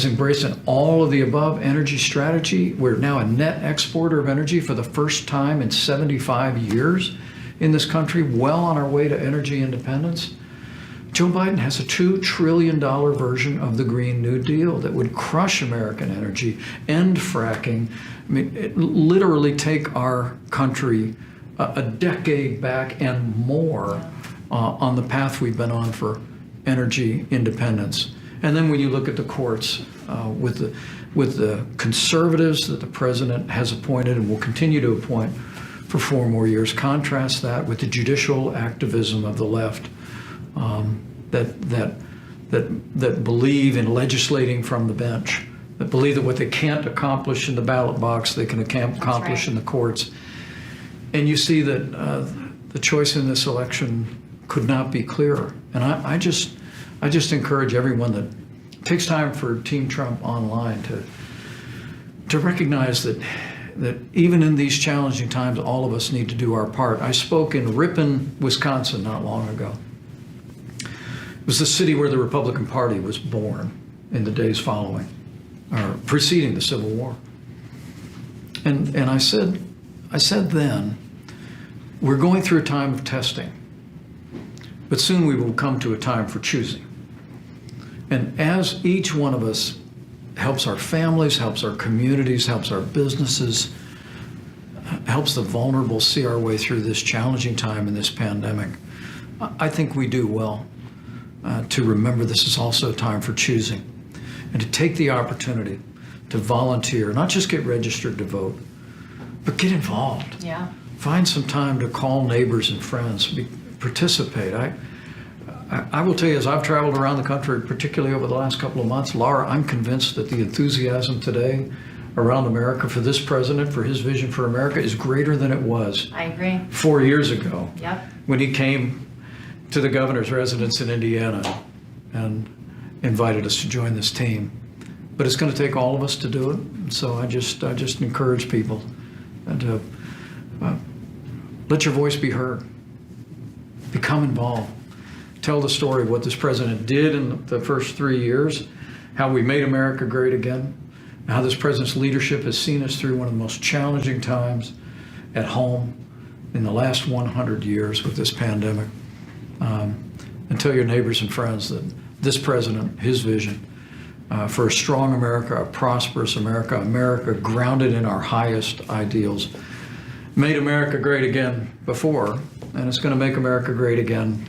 embraced an all of the above energy strategy. We're now a net exporter of energy for the first time in 75 years in this country, well on our way to energy independence. Joe Biden has a $2 trillion version of the Green New Deal that would crush American energy, end fracking, I mean, it literally take our country a decade back and more on the path we've been on for energy independence. And then when you look at the courts, with the conservatives that the president has appointed and will continue to appoint for 4 more years, contrast that with the judicial activism of the left that believe in legislating from the bench, that believe that what they can't accomplish in the ballot box, they can accomplish in the courts. And you see that the choice in this election could not be clearer. And I just encourage everyone that takes time for Team Trump Online to recognize that even in these challenging times, all of us need to do our part. I spoke in Ripon, Wisconsin not long ago. It was the city where the Republican Party was born in the days following, or preceding the Civil War. And I said then, we're going through a time of testing, but soon we will come to a time for choosing. And as each one of us helps our families, helps our communities, helps our businesses, helps the vulnerable see our way through this challenging time in this pandemic, I think we do well to remember this is also a time for choosing and to take the opportunity to volunteer, not just get registered to vote, but get involved. Yeah. Find some time to call neighbors and friends, participate. I will tell you, as I've traveled around the country, particularly over the last couple of months, Laura, I'm convinced that the enthusiasm today around America for this president, for his vision for America, is greater than it was. I agree. 4 years ago. Yep. When he came to the governor's residence in Indiana and invited us to join this team. But it's going to take all of us to do it. So I just encourage people to let your voice be heard. Become involved. Tell the story of what this president did in the first 3 years, how we made America great again, and how this president's leadership has seen us through one of the most challenging times at home in the last 100 years with this pandemic. And tell your neighbors and friends that this president, his vision for a strong America, a prosperous America, America grounded in our highest ideals, made America great again before, and it's going to make America great again.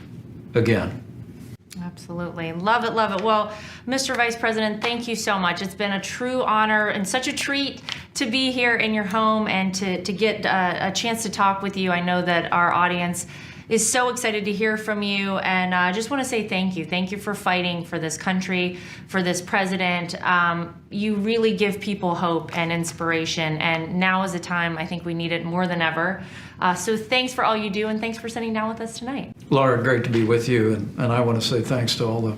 Absolutely. Love it, love it. Well, Mr. Vice President, thank you so much. It's been a true honor and such a treat to be here in your home and to get a chance to talk with you. I know that our audience is so excited to hear from you, and I just want to say thank you. Thank you for fighting for this country, for this president. You really give people hope and inspiration, and now is a time I think we need it more than ever. So thanks for all you do, and thanks for sitting down with us tonight. Laura, great to be with you, and I want to say thanks to all the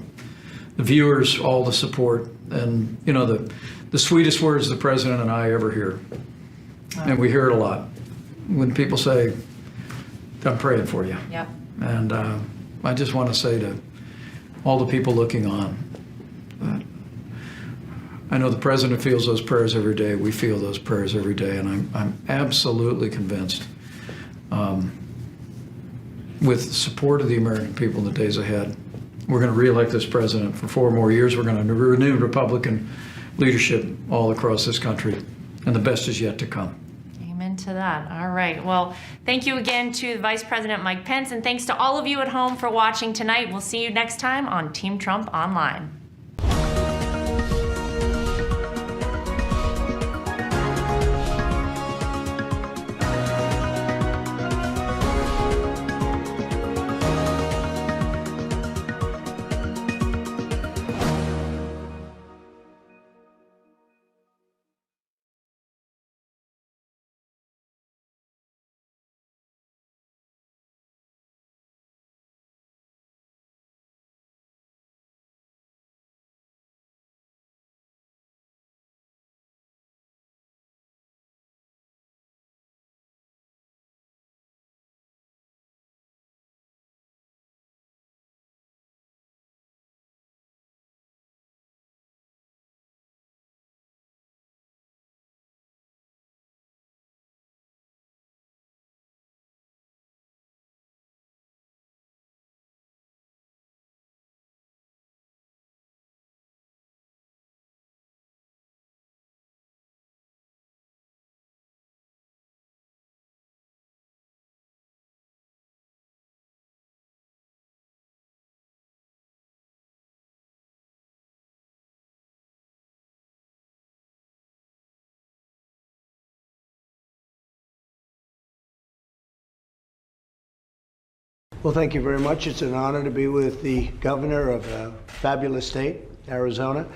viewers, all the support, and you know the sweetest words the president and I ever hear, and we hear it a lot, when people say, I'm praying for you. Yep. And I just want to say to all the people looking on, I know the president feels those prayers every day. We feel those prayers every day, and I'm absolutely convinced, with the support of the American people in the days ahead, we're going to reelect this president for 4 more years. We're going to renew Republican leadership all across this country, and the best is yet to come. Amen to that. All right. Well, thank you again to Vice President Mike Pence, and thanks to all of you at home for watching tonight. We'll see you next time on Team Trump Online. Well, thank you very much. It's an honor to be with the governor of a fabulous state, Arizona.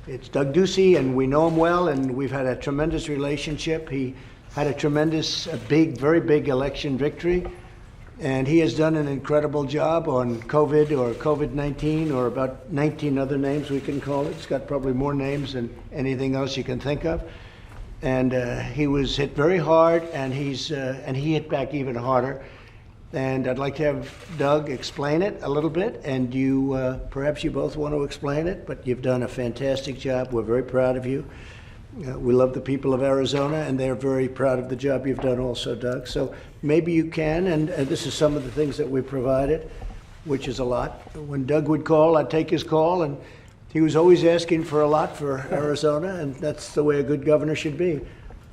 It's Doug Ducey, and we know him well, and we've had a tremendous relationship. He had a tremendous, very big election victory, and he has done an incredible job on COVID or COVID-19 or about 19 other names we can call it. It's got probably more names than anything else you can think of. And he was hit very hard, and he hit back even harder. And I'd like to have Doug explain it a little bit, and you, perhaps you both want to explain it, but you've done a fantastic job. We're very proud of you. We love the people of Arizona, and they're very proud of the job you've done also, Doug. So maybe you can, and this is some of the things that we provided, which is a lot. When Doug would call, I'd take his call, and he was always asking for a lot for Arizona, and that's the way a good governor should be.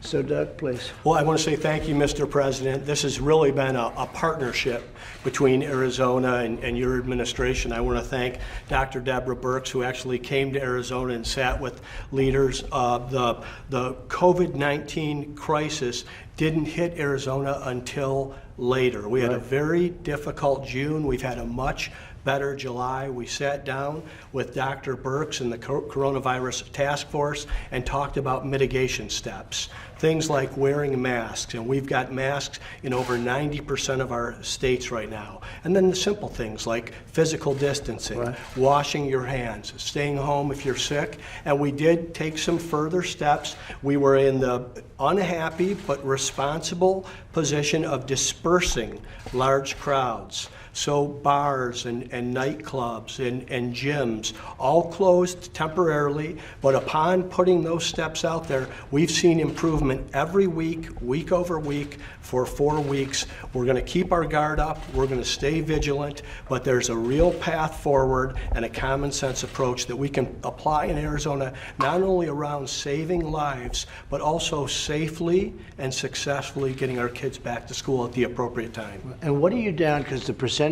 So Doug, please. Well, I want to say thank you, Mr. President. This has really been a partnership between Arizona and your administration. I want to thank Dr. Deborah Birx, who actually came to Arizona and sat with leaders. The COVID-19 crisis didn't hit Arizona until later. We had a very difficult June. We've had a much better July. We sat down with Dr. Birx and the coronavirus task force and talked about mitigation steps. Things like wearing masks, and we've got masks in over 90% of our states right now. And then the simple things like physical distancing, washing your hands, staying home if you're sick. And we did take some further steps. We were in the unhappy but responsible position of dispersing large crowds. So bars and nightclubs and gyms all closed temporarily, but upon putting those steps out there, we've seen improvement every week, week over week, for 4 weeks. We're going to keep our guard up, we're going to stay vigilant, but there's a real path forward and a common sense approach that we can apply in Arizona, not only around saving lives, but also safely and successfully getting our kids back to school at the appropriate time. And what are you down, because the percentage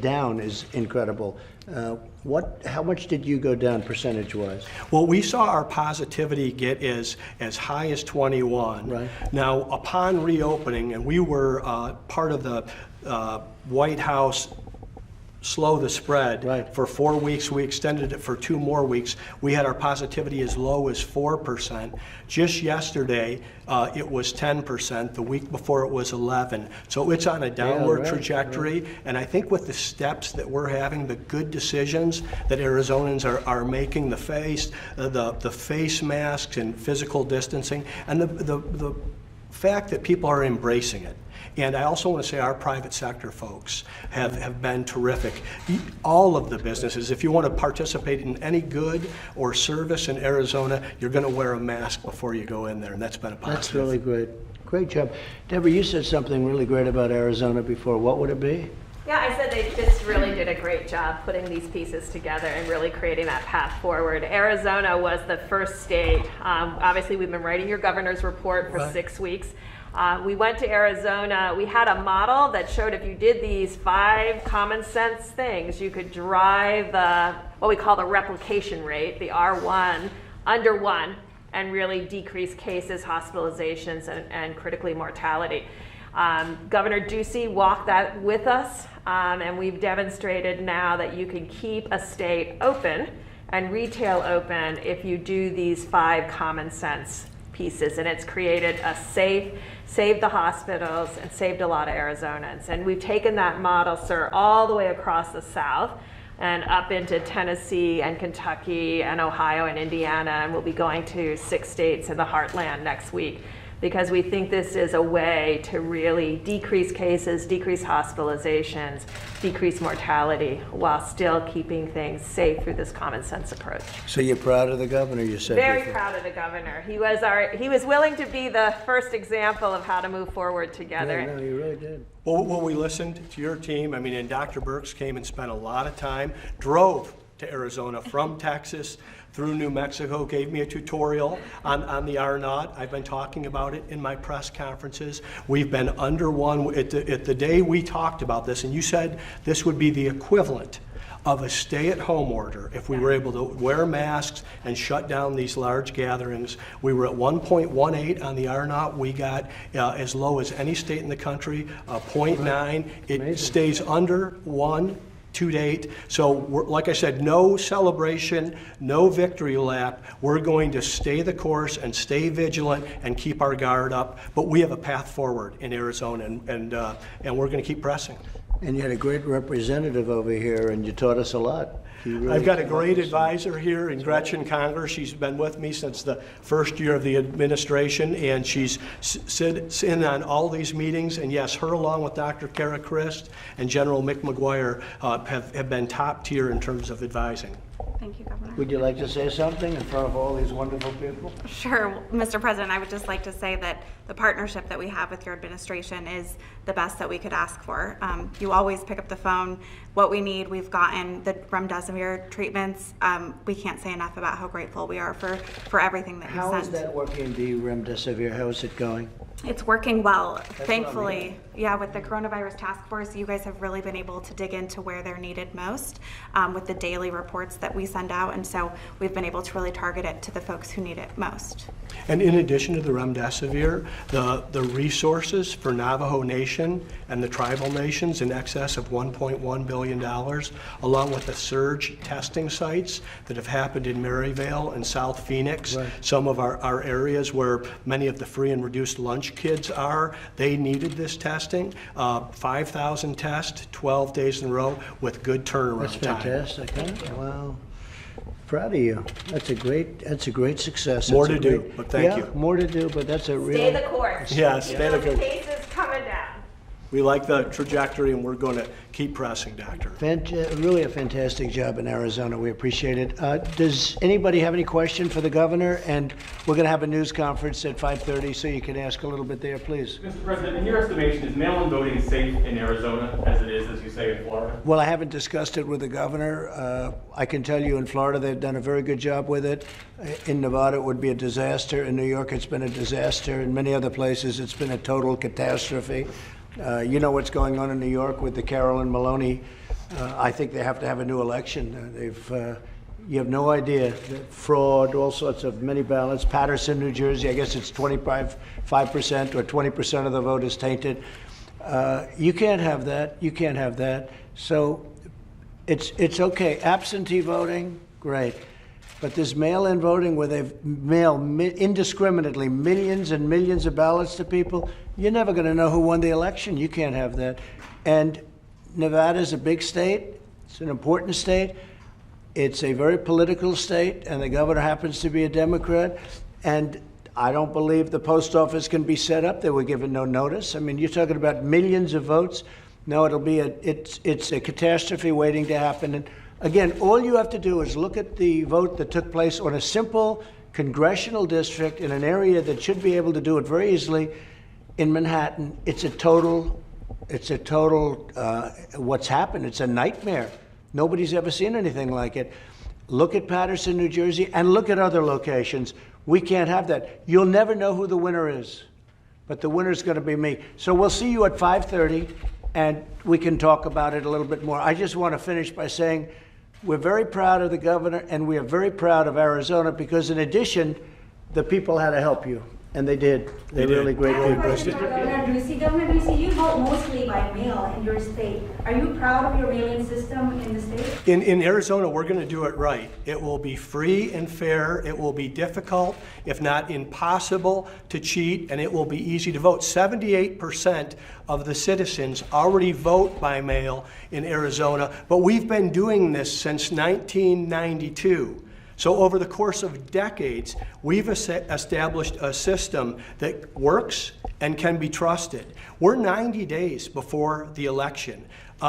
down is incredible. How much did you go down percentage-wise? Well, we saw our positivity get as high as 21. Right. Now, upon reopening, and we were part of the White House slow the spread for 4 weeks. We extended it for 2 more weeks. We had our positivity as low as 4%. Just yesterday, it was 10%. The week before, it was 11%. So it's on a downward trajectory. And I think with the steps that we're having, the good decisions that Arizonans are making, the face masks and physical distancing, and the fact that people are embracing it. And I also want to say our private sector folks have been terrific. All of the businesses, if you want to participate in any good or service in Arizona, you're going to wear a mask before you go in there, and that's been a positive. That's really great. Great job. Deborah, you said something really great about Arizona before. What would it be? Yeah, I said they just really did a great job putting these pieces together and really creating that path forward. Arizona was the first state. Obviously, we've been writing your governor's report for 6 weeks. We went to Arizona. We had a model that showed if you did these 5 common sense things, you could drive what we call the replication rate, the R1, under 1, and really decrease cases, hospitalizations, and critically mortality. Governor Ducey walked that with us, and we've demonstrated now that you can keep a state open and retail open if you do these 5 common sense pieces, and it's created a saved the hospitals and saved a lot of Arizonans. And we've taken that model, sir, all the way across the South and up into Tennessee and Kentucky and Ohio and Indiana, and we'll be going to 6 states in the heartland next week, because we think this is a way to really decrease cases, decrease hospitalizations, decrease mortality, while still keeping things safe through this common sense approach. So you're proud of the governor, you said? Very proud of the governor. He was willing to be the first example of how to move forward together. Yeah, no, you really did. Well, when we listened to your team, I mean, and Dr. Birx came and spent a lot of time, drove to Arizona from Texas through New Mexico, gave me a tutorial on the R0. I've been talking about it in my press conferences. We've been under 1 at the day we talked about this, and you said this would be the equivalent of a stay-at-home order, if we were able to wear masks and shut down these large gatherings, we were at 1.18 on the R0. We got as low as any state in the country, 0.9. It stays under 1 to date. So like I said, no celebration, no victory lap. We're going to stay the course and stay vigilant and keep our guard up. But we have a path forward in Arizona, and we're going to keep pressing. And you had a great representative over here, and you taught us a lot. I've got a great advisor here in Gretchen Conger. She's been with me since the first year of the administration, and she's sits in on all these meetings. And yes, her along with Dr. Kara Christ and General Mick McGuire have been top tier in terms of advising. Thank you, Governor. Would you like to say something in front of all these wonderful people? Sure. Mr. President, I would just like to say that the partnership that we have with your administration is the best that we could ask for. You always pick up the phone. What we need, we've gotten the remdesivir treatments. We can't say enough about how grateful we are for everything that you sent. How is that working, the remdesivir? How is it going? It's working well, That's thankfully. what I mean. Yeah, with the coronavirus task force, you guys have really been able to dig into where they're needed most with the daily reports that we send out. And so we've been able to really target it to the folks who need it most. And in addition to the remdesivir, the resources for Navajo Nation and the tribal nations in excess of $1.1 billion, along with the surge testing sites that have happened in Maryvale and South Phoenix, some of our areas where many of the free and reduced lunch kids are, they needed this testing. 5,000 tests, 12 days in a row with good turnaround time. That's fantastic, huh? Wow. Proud of you. That's a great success. More to do, but thank you. More to do, but that's a real... Stay the course. Yeah, stay the course. Cases coming down. We like the trajectory, and we're going to keep pressing, Doctor. Really a fantastic job in Arizona. We appreciate it. Does anybody have any question for the governor? And we're going to have a news conference at 5:30, so you can ask a little bit there, please. Mr. President, in your estimation, is mail-in voting safe in Arizona as it is, as you say, in Florida? Well, I haven't discussed it with the governor. I can tell you in Florida they've done a very good job with it. In Nevada, it would be a disaster. In New York, it's been a disaster. In many other places, it's been a total catastrophe. You know what's going on in New York with the Carolyn Maloney. I think they have to have a new election. You have no idea. Fraud, all sorts of many ballots. Paterson, New Jersey, I guess it's 5% or 20% of the vote is tainted. You can't have that. You can't have that. So it's okay. Absentee voting, great. But this mail-in voting where they mail indiscriminately millions and millions of ballots to people, you're never going to know who won the election. You can't have that. And Nevada's a big state. It's an important state. It's a very political state, and the governor happens to be a Democrat. And I don't believe the post office can be set up. They were given no notice. I mean, you're talking about millions of votes. No, it's a catastrophe waiting to happen. And again, all you have to do is look at the vote that took place on a simple congressional district in an area that should be able to do it very easily in Manhattan. It's a total, what's happened, it's a nightmare. Nobody's ever seen anything like it. Look at Paterson, New Jersey, and look at other locations. We can't have that. You'll never know who the winner is, but the winner's going to be me. So we'll see you at 5:30, and we can talk about it a little bit more. I just want to finish by saying we're very proud of the governor, and we are very proud of Arizona because, in addition, the people had to help you, and they did. They're really great people. Governor Ducey, you vote mostly by mail in your state. Are you proud of your mail-in system in the state? In Arizona, we're going to do it right. It will be free and fair. It will be difficult, if not impossible, to cheat, and it will be easy to vote. 78% of the citizens already vote by mail in Arizona, but we've been doing this since 1992. So over the course of decades, we've established a system that works and can be trusted. We're 90 days before the election.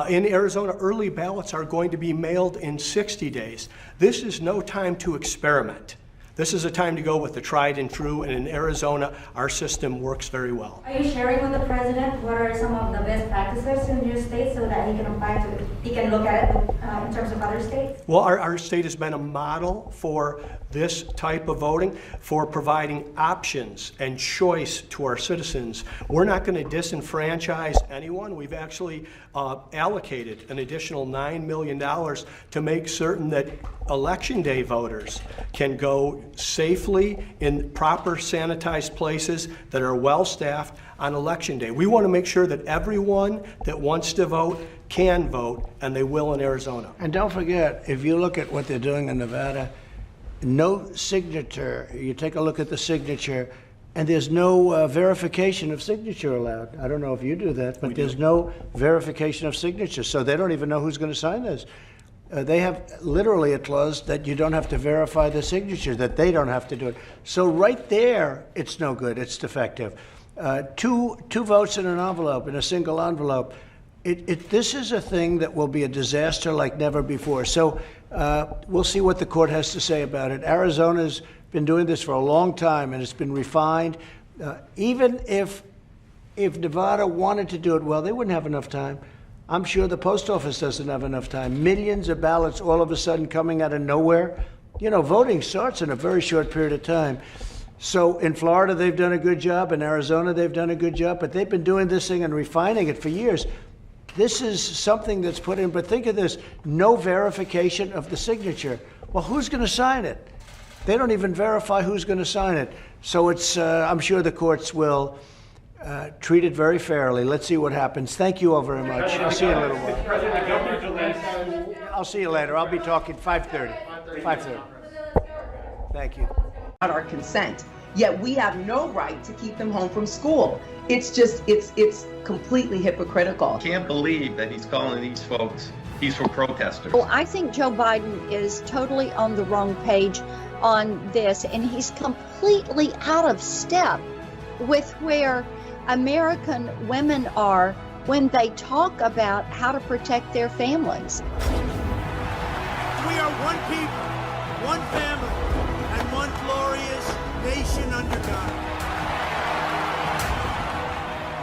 In Arizona, early ballots are going to be mailed in 60 days. This is no time to experiment. This is a time to go with the tried and true, and in Arizona, our system works very well. Are you sharing with the president what are some of the best practices in your state so that he can look at it in terms of other states? Well, our state has been a model for this type of voting for providing options and choice to our citizens. We're not going to disenfranchise anyone. We've actually allocated an additional $9 million to make certain that Election Day voters can go safely in proper sanitized places that are well-staffed on Election Day. We want to make sure that everyone that wants to vote can vote, and they will in Arizona. And don't forget, if you look at what they're doing in Nevada, no signature, you take a look at the signature, and there's no verification of signature allowed. I don't know if you do that, but there's no verification of signature, so they don't even know who's going to sign this. They have literally a clause that you don't have to verify the signature, that they don't have to do it. So right there, it's no good, it's defective. Two votes in an envelope, in a single envelope. This is a thing that will be a disaster like never before. So we'll see what the court has to say about it. Arizona's been doing this for a long time, and it's been refined. Even if Nevada wanted to do it well, they wouldn't have enough time. I'm sure the post office doesn't have enough time. Millions of ballots all of a sudden coming out of nowhere. You know, voting starts in a very short period of time. So in Florida, they've done a good job. In Arizona, they've done a good job. But they've been doing this thing and refining it for years. This is something that's put in, but think of this, no verification of the signature. Well, who's going to sign it? They don't even verify who's going to sign it. So it's, I'm sure the courts will treat it very fairly. Let's see what happens. Thank you all very much. I'll see you in a little while. I'll see you later. I'll be talking 5:30. 5:30. Thank you. Our consent, yet we have no right to keep them home from school. It's just, it's completely hypocritical. Can't believe that he's calling these folks peaceful protesters. Well, I think Joe Biden is totally on the wrong page on this, and he's completely out of step with where American women are when they talk about how to protect their families. We are one people, one family, and one glorious nation under God.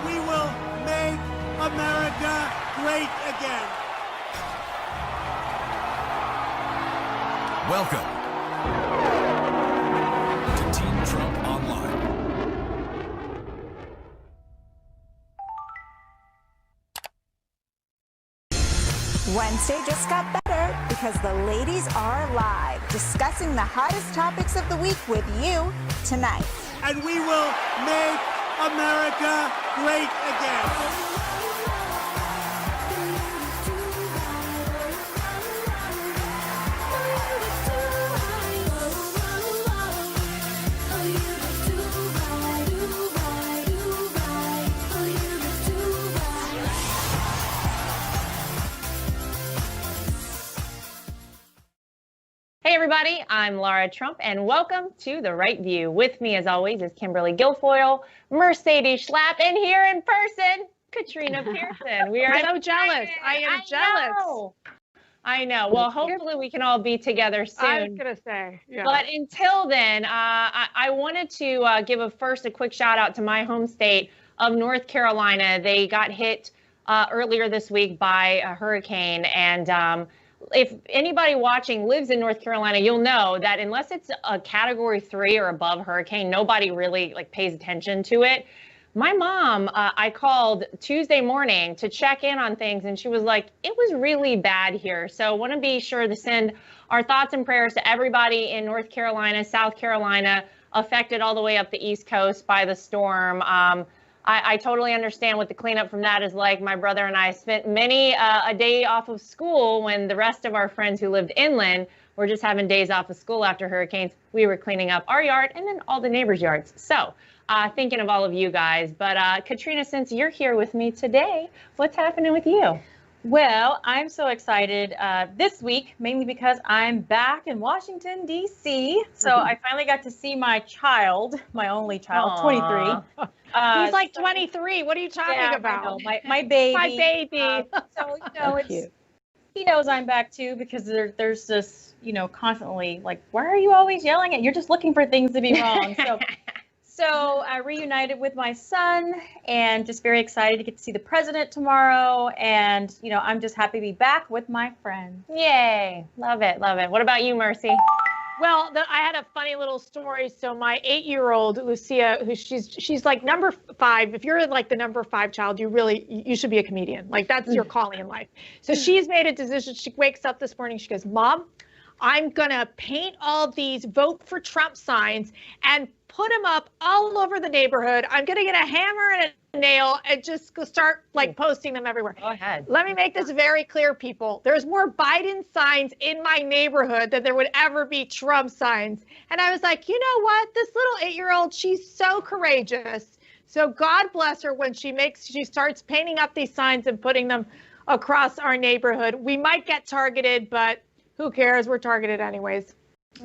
We will make America great again. Welcome to Team Trump Online. Wednesday just got better because the ladies are live discussing the hottest topics of the week with you tonight. And we will make America great again. Hey everybody, I'm Laura Trump and welcome to The Right View. With me as always is Kimberly Guilfoyle, Mercedes Schlapp, and here in person, Katrina Pearson. We are so jealous. I am jealous. I know. Well, hopefully we can all be together soon. I was going to say, yeah. But until then, I wanted to give a quick shout out to my home state of North Carolina. They got hit earlier this week by a hurricane, and if anybody watching lives in North Carolina, you'll know that unless it's a Category 3 or above hurricane, nobody really pays attention to it. My mom, I called Tuesday morning to check in on things, and she was like, it was really bad here. So I want to be sure to send our thoughts and prayers to everybody in North Carolina, South Carolina, affected all the way up the East Coast by the storm. I totally understand what the cleanup from that is like. My brother and I spent many a day off of school when the rest of our friends who lived inland were just having days off of school after hurricanes. We were cleaning up our yard and then all the neighbors' yards. So thinking of all of you guys. But Katrina, since you're here with me today, what's happening with you? Well, I'm so excited this week, mainly because I'm back in Washington, D.C. So I finally got to see my child, my only child, 23. He's like 23. What are you talking about? My baby. My baby. So, he knows I'm back too, because there's this, constantly like, why are you always yelling at? You're just looking for things to be wrong. So I reunited with my son and just very excited to get to see the president tomorrow. And, I'm just happy to be back with my friends. Yay. Love it. Love it. What about you, Mercy? Well, I had a funny little story. So my 8-year-old Lucia, who she's like number 5. If you're like the number 5 child, you should be a comedian. Like that's your calling in life. So she's made a decision. She wakes up this morning. She goes, "Mom, I'm gonna paint all these vote for Trump signs and put them up all over the neighborhood. I'm gonna get a hammer and a nail and just go start like posting them everywhere." Go ahead. Let me make this very clear, people. There's more Biden signs in my neighborhood than there would ever be Trump signs. And I was like, you know what? This little 8-year-old, she's so courageous. So God bless her when she starts painting up these signs and putting them across our neighborhood. We might get targeted, but who cares? We're targeted anyways.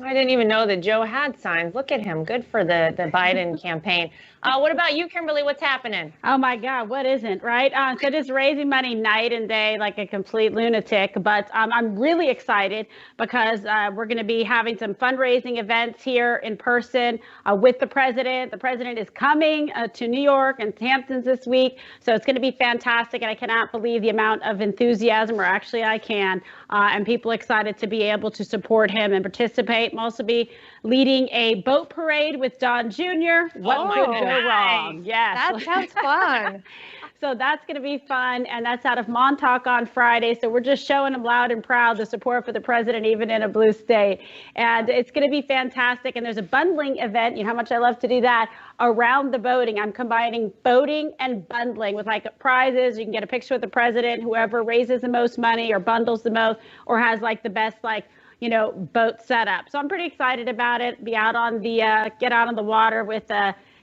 I didn't even know that Joe had signs. Look at him. Good for the Biden campaign. What about you, Kimberly? What's happening? Oh my God, what isn't, right? So just raising money night and day like a complete lunatic. But I'm really excited because we're going to be having some fundraising events here in person with the president. The president is coming to New York and Hamptons this week. So it's going to be fantastic. And I cannot believe the amount of enthusiasm, or actually I can, and people excited to be able to support him and participate. I'll also be leading a boat parade with Don Jr. What could go wrong? Yes. That sounds fun. So that's going to be fun. And that's out of Montauk on Friday. So we're just showing them loud and proud the support for the president, even in a blue state. And it's going to be fantastic. And there's a bundling event. You know how much I love to do that around the voting. I'm combining voting and bundling with like prizes. You can get a picture with the president, whoever raises the most money or bundles the most or has like the best, like, boat setup. So I'm pretty excited about it. Be out on the, get out on the water with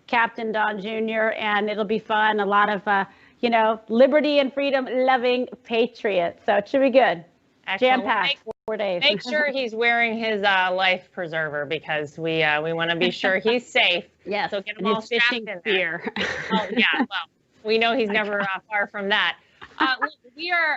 Captain Don Jr. and it'll be fun. A lot of, liberty and freedom loving patriots. So it should be good. Jam-packed 4 days. Make sure he's wearing his life preserver because we want to be sure he's safe. Yes. So get him and all his strapped fishing in gear. Oh yeah. Well, we know he's never far from that. Look,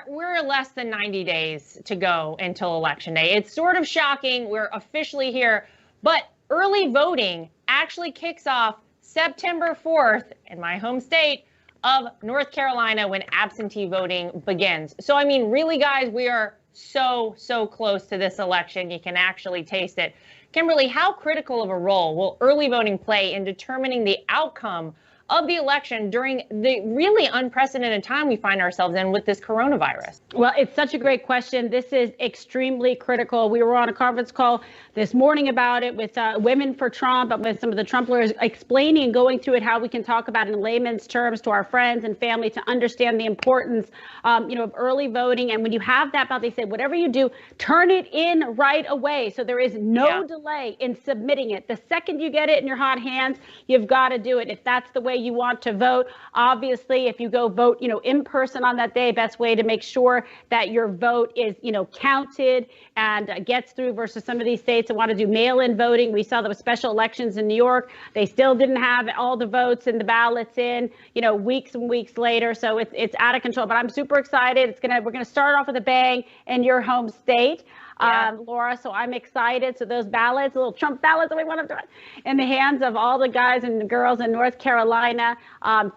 we're less than 90 days to go until Election Day. It's sort of shocking. We're officially here, but early voting actually kicks off September 4th in my home state of North Carolina when absentee voting begins. So, I mean, really, guys, we are so close to this election. You can actually taste it. Kimberly, how critical of a role will early voting play in determining the outcome of the election during the really unprecedented time we find ourselves in with this coronavirus? Well, it's such a great question. This is extremely critical. We were on a conference call this morning about it with Women for Trump, with some of the Trump lawyers explaining and going through it, how we can talk about it in layman's terms to our friends and family to understand the importance, of early voting. And when you have that ballot, they say, whatever you do, turn it in right away. So there is no delay in submitting it. The second you get it in your hot hands, you've got to do it. If that's the way you want to vote. Obviously, if you go vote, in person on that day, best way to make sure that your vote is, counted and gets through versus some of these states that want to do mail-in voting. We saw that with special elections in New York. They still didn't have all the votes and the ballots in, weeks and weeks later. So it's out of control. But I'm super excited. We're gonna start off with a bang in your home state. Laura, so I'm excited. So those ballots, little Trump ballots that we want to do in the hands of all the guys and girls in North Carolina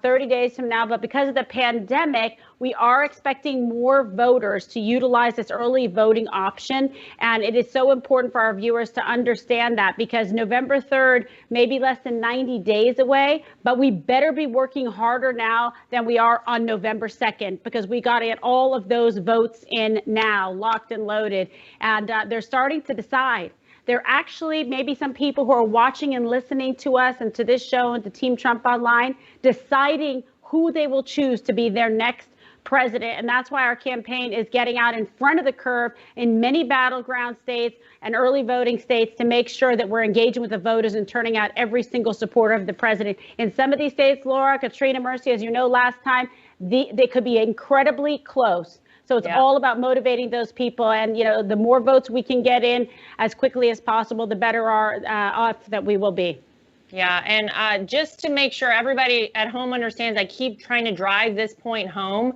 30 days from now. But because of the pandemic, we are expecting more voters to utilize this early voting option. And it is so important for our viewers to understand that because November 3rd may be less than 90 days away, but we better be working harder now than we are on November 2nd because we got to get all of those votes in now, locked and loaded. And they're starting to decide. There are actually maybe some people who are watching and listening to us and to this show and to Team Trump Online, deciding who they will choose to be their next president. And that's why our campaign is getting out in front of the curve in many battleground states and early voting states to make sure that we're engaging with the voters and turning out every single supporter of the president. In some of these states, Laura, Katrina, Mercy, as you know, last time, they could be incredibly close. So it's all about motivating those people. And, the more votes we can get in as quickly as possible, the better off that we will be. Yeah, and just to make sure everybody at home understands, I keep trying to drive this point home.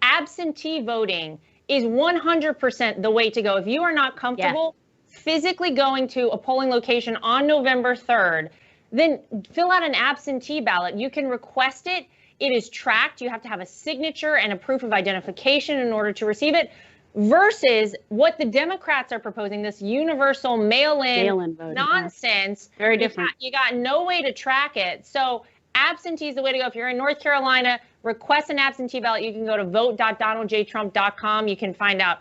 Absentee voting is 100% the way to go. If you are not comfortable physically going to a polling location on November 3rd, then fill out an absentee ballot. You can request it. It is tracked. You have to have a signature and a proof of identification in order to receive it. versus what the Democrats are proposing, this universal mail-in voting, nonsense. Very different. You got no way to track it. So absentee is the way to go. If you're in North Carolina, request an absentee ballot. You can go to vote.donaldjtrump.com. You can find out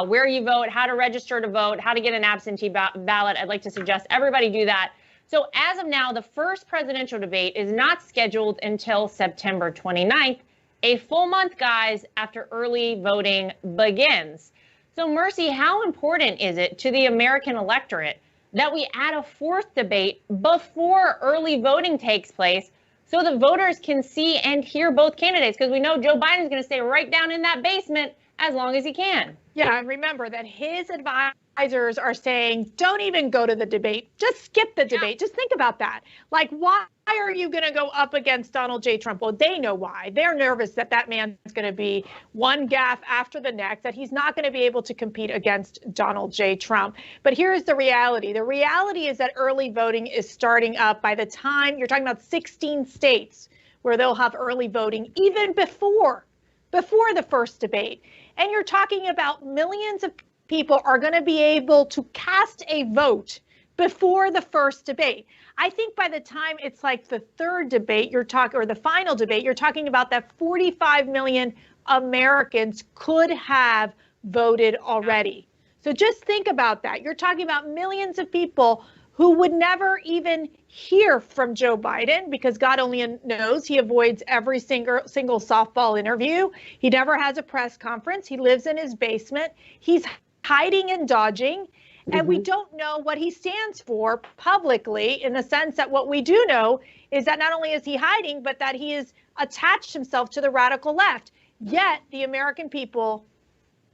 where you vote, how to register to vote, how to get an absentee ballot. I'd like to suggest everybody do that. So as of now, the first presidential debate is not scheduled until September 29th, a full month, guys, after early voting begins. So Mercy, how important is it to the American electorate that we add a fourth debate before early voting takes place so the voters can see and hear both candidates? Because we know Joe Biden's going to stay right down in that basement as long as he can. Yeah, and remember that his advisors are saying, don't even go to the debate. Just skip the debate. Just think about that. Like, why are you going to go up against Donald J. Trump? Well, they know why. They're nervous that that man is going to be one gaffe after the next, that he's not going to be able to compete against Donald J. Trump. But here's the reality. The reality is that early voting is starting up by the time you're talking about 16 states where they'll have early voting even before the first debate. And you're talking about millions of people are going to be able to cast a vote before the first debate. I think by the time it's like the third debate, or the final debate, you're talking about that 45 million Americans could have voted already. So just think about that. You're talking about millions of people who would never even hear from Joe Biden because God only knows he avoids every single softball interview. He never has a press conference. He lives in his basement. He's hiding and dodging. And we don't know what he stands for publicly, in the sense that what we do know is that not only is he hiding, but that he has attached himself to the radical left. Yet the American people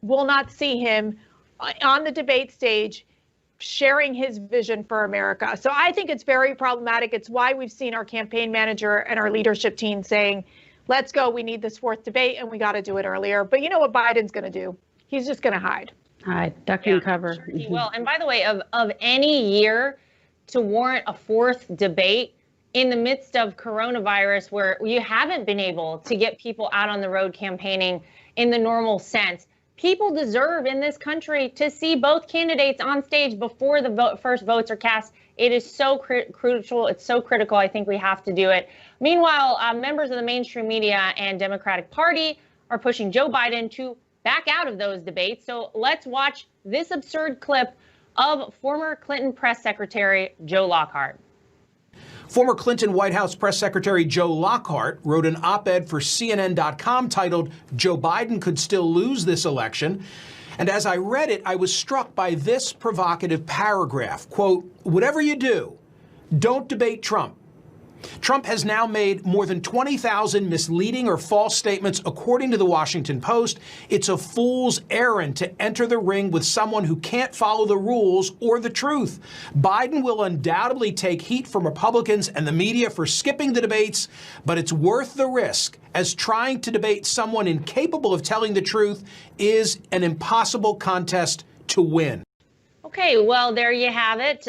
will not see him on the debate stage sharing his vision for America. So I think it's very problematic. It's why we've seen our campaign manager and our leadership team saying, let's go, we need this fourth debate and we got to do it earlier. But you know what Biden's going to do? He's just going to hide. Duck and cover. Sure he will. And by the way, of any year to warrant a fourth debate in the midst of coronavirus, where you haven't been able to get people out on the road campaigning in the normal sense, people deserve in this country to see both candidates on stage before the first votes are cast. It is so crucial. It's so critical. I think we have to do it. Meanwhile, members of the mainstream media and Democratic Party are pushing Joe Biden to back out of those debates. So let's watch this absurd clip of former Clinton press secretary Joe Lockhart. Former Clinton White House Press Secretary Joe Lockhart wrote an op-ed for CNN.com titled, "Joe Biden Could Still Lose This Election." And as I read it, I was struck by this provocative paragraph, quote, "Whatever you do, don't debate Trump. Trump has now made more than 20,000 misleading or false statements, according to the Washington Post. It's a fool's errand to enter the ring with someone who can't follow the rules or the truth. Biden will undoubtedly take heat from Republicans and the media for skipping the debates, but it's worth the risk, as trying to debate someone incapable of telling the truth is an impossible contest to win." Okay, well, there you have it.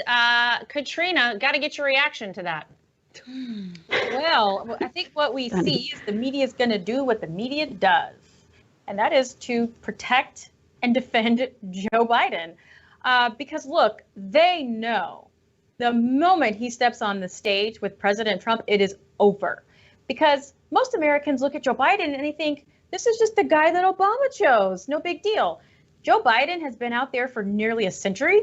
Katrina, got to get your reaction to that. Well, I think what we see is the media is going to do what the media does, and that is to protect and defend Joe Biden. Because look, they know the moment he steps on the stage with President Trump, it is over. Because most Americans look at Joe Biden and they think, this is just the guy that Obama chose. No big deal. Joe Biden has been out there for nearly a century,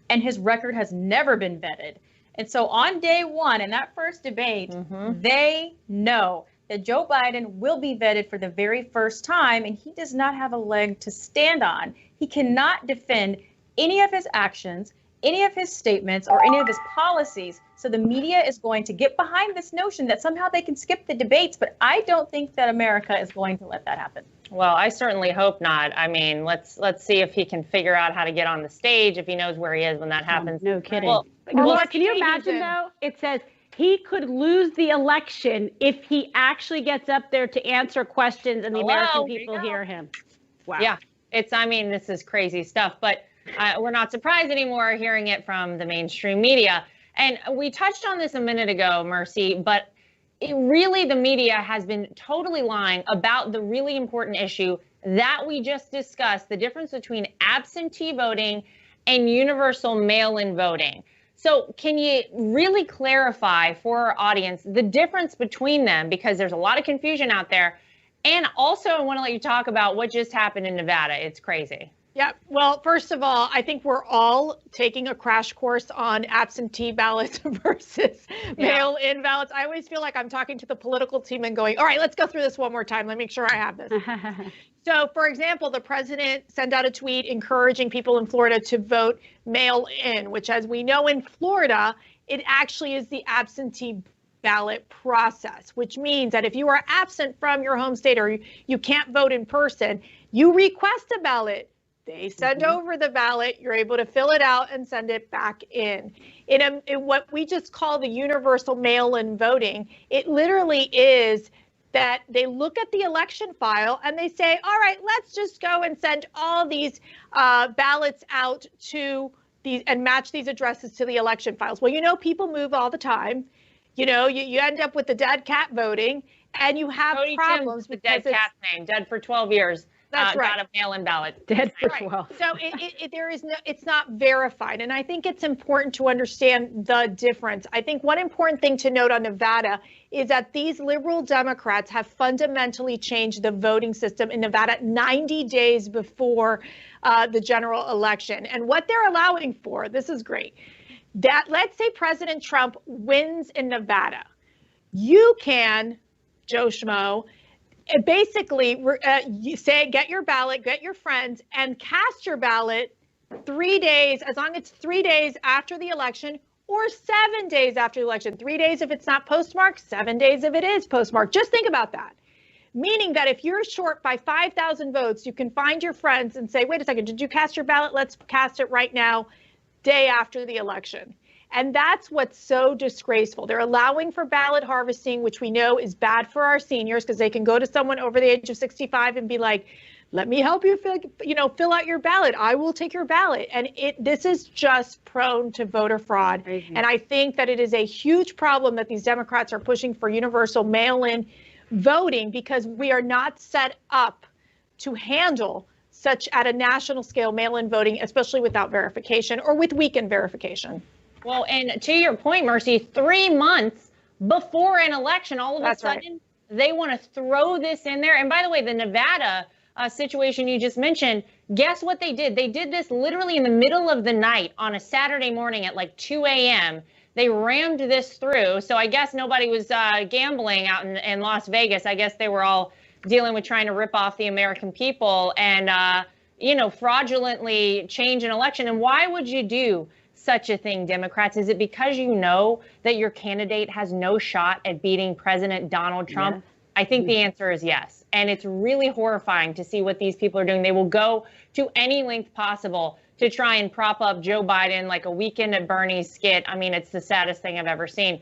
and his record has never been vetted. And so on day one, in that first debate, they know that Joe Biden will be vetted for the very first time, and he does not have a leg to stand on. He cannot defend any of his actions, any of his statements, or any of his policies. So the media is going to get behind this notion that somehow they can skip the debates, but I don't think that America is going to let that happen. Well, I certainly hope not. I mean, let's see if he can figure out how to get on the stage, if he knows where he is when that happens. No kidding. Well, can you imagine, though? It says he could lose the election if he actually gets up there to answer questions and the American people hear him. Wow. Yeah, I mean, this is crazy stuff, but we're not surprised anymore hearing it from the mainstream media. And we touched on this a minute ago, Mercy, but the media has been totally lying about the really important issue that we just discussed, the difference between absentee voting and universal mail-in voting. So can you really clarify for our audience the difference between them? Because there's a lot of confusion out there. And also I want to let you talk about what just happened in Nevada. It's crazy. Yeah, well, first of all, I think we're all taking a crash course on absentee ballots versus mail-in ballots. I always feel like I'm talking to the political team and going, all right, let's go through this one more time. Let me make sure I have this. So, for example, the president sent out a tweet encouraging people in Florida to vote mail-in, which, as we know in Florida, it actually is the absentee ballot process, which means that if you are absent from your home state or you can't vote in person, you request a ballot. They send over the ballot, you're able to fill it out and send it back in. In what we just call the universal mail-in voting, it literally is that they look at the election file and they say, all right, let's just go and send all these ballots out to these and match these addresses to the election files. Well, you know, people move all the time. You know, you end up with the dead cat voting and you have Cody problems Tim's the dead cat's name, dead for 12 years. That's right. Got a mail-in ballot. Dead for Right. 12. So it's not verified. And I think it's important to understand the difference. I think one important thing to note on Nevada is that these liberal Democrats have fundamentally changed the voting system in Nevada 90 days before the general election. And what they're allowing for, this is great, that let's say President Trump wins in Nevada. You can, Joe Schmo, basically you say, get your ballot, get your friends, and cast your ballot 3 days, as long as it's 3 days after the election or 7 days after the election. 3 days if it's not postmarked, 7 days if it is postmarked. Just think about that. Meaning that if you're short by 5,000 votes, you can find your friends and say, wait a second, did you cast your ballot? Let's cast it right now, day after the election. And that's what's so disgraceful. They're allowing for ballot harvesting, which we know is bad for our seniors because they can go to someone over the age of 65 and be like, let me help you fill out your ballot. I will take your ballot. And this is just prone to voter fraud. And I think that it is a huge problem that these Democrats are pushing for universal mail-in voting because we are not set up to handle such at a national scale mail-in voting, especially without verification or with weakened verification. Well, and to your point, Mercy, 3 months before an election, all of a sudden, they want to throw this in there. And by the way, the Nevada situation you just mentioned, guess what they did? They did this literally in the middle of the night on a Saturday morning at like 2 a.m. They rammed this through. So I guess nobody was gambling out in Las Vegas. I guess they were all dealing with trying to rip off the American people and, fraudulently change an election. And why would you do such a thing, Democrats? Is it because you know that your candidate has no shot at beating President Donald Trump? Yes. I think the answer is yes. And it's really horrifying to see what these people are doing. They will go to any length possible to try and prop up Joe Biden like a Weekend at Bernie's skit. I mean, it's the saddest thing I've ever seen.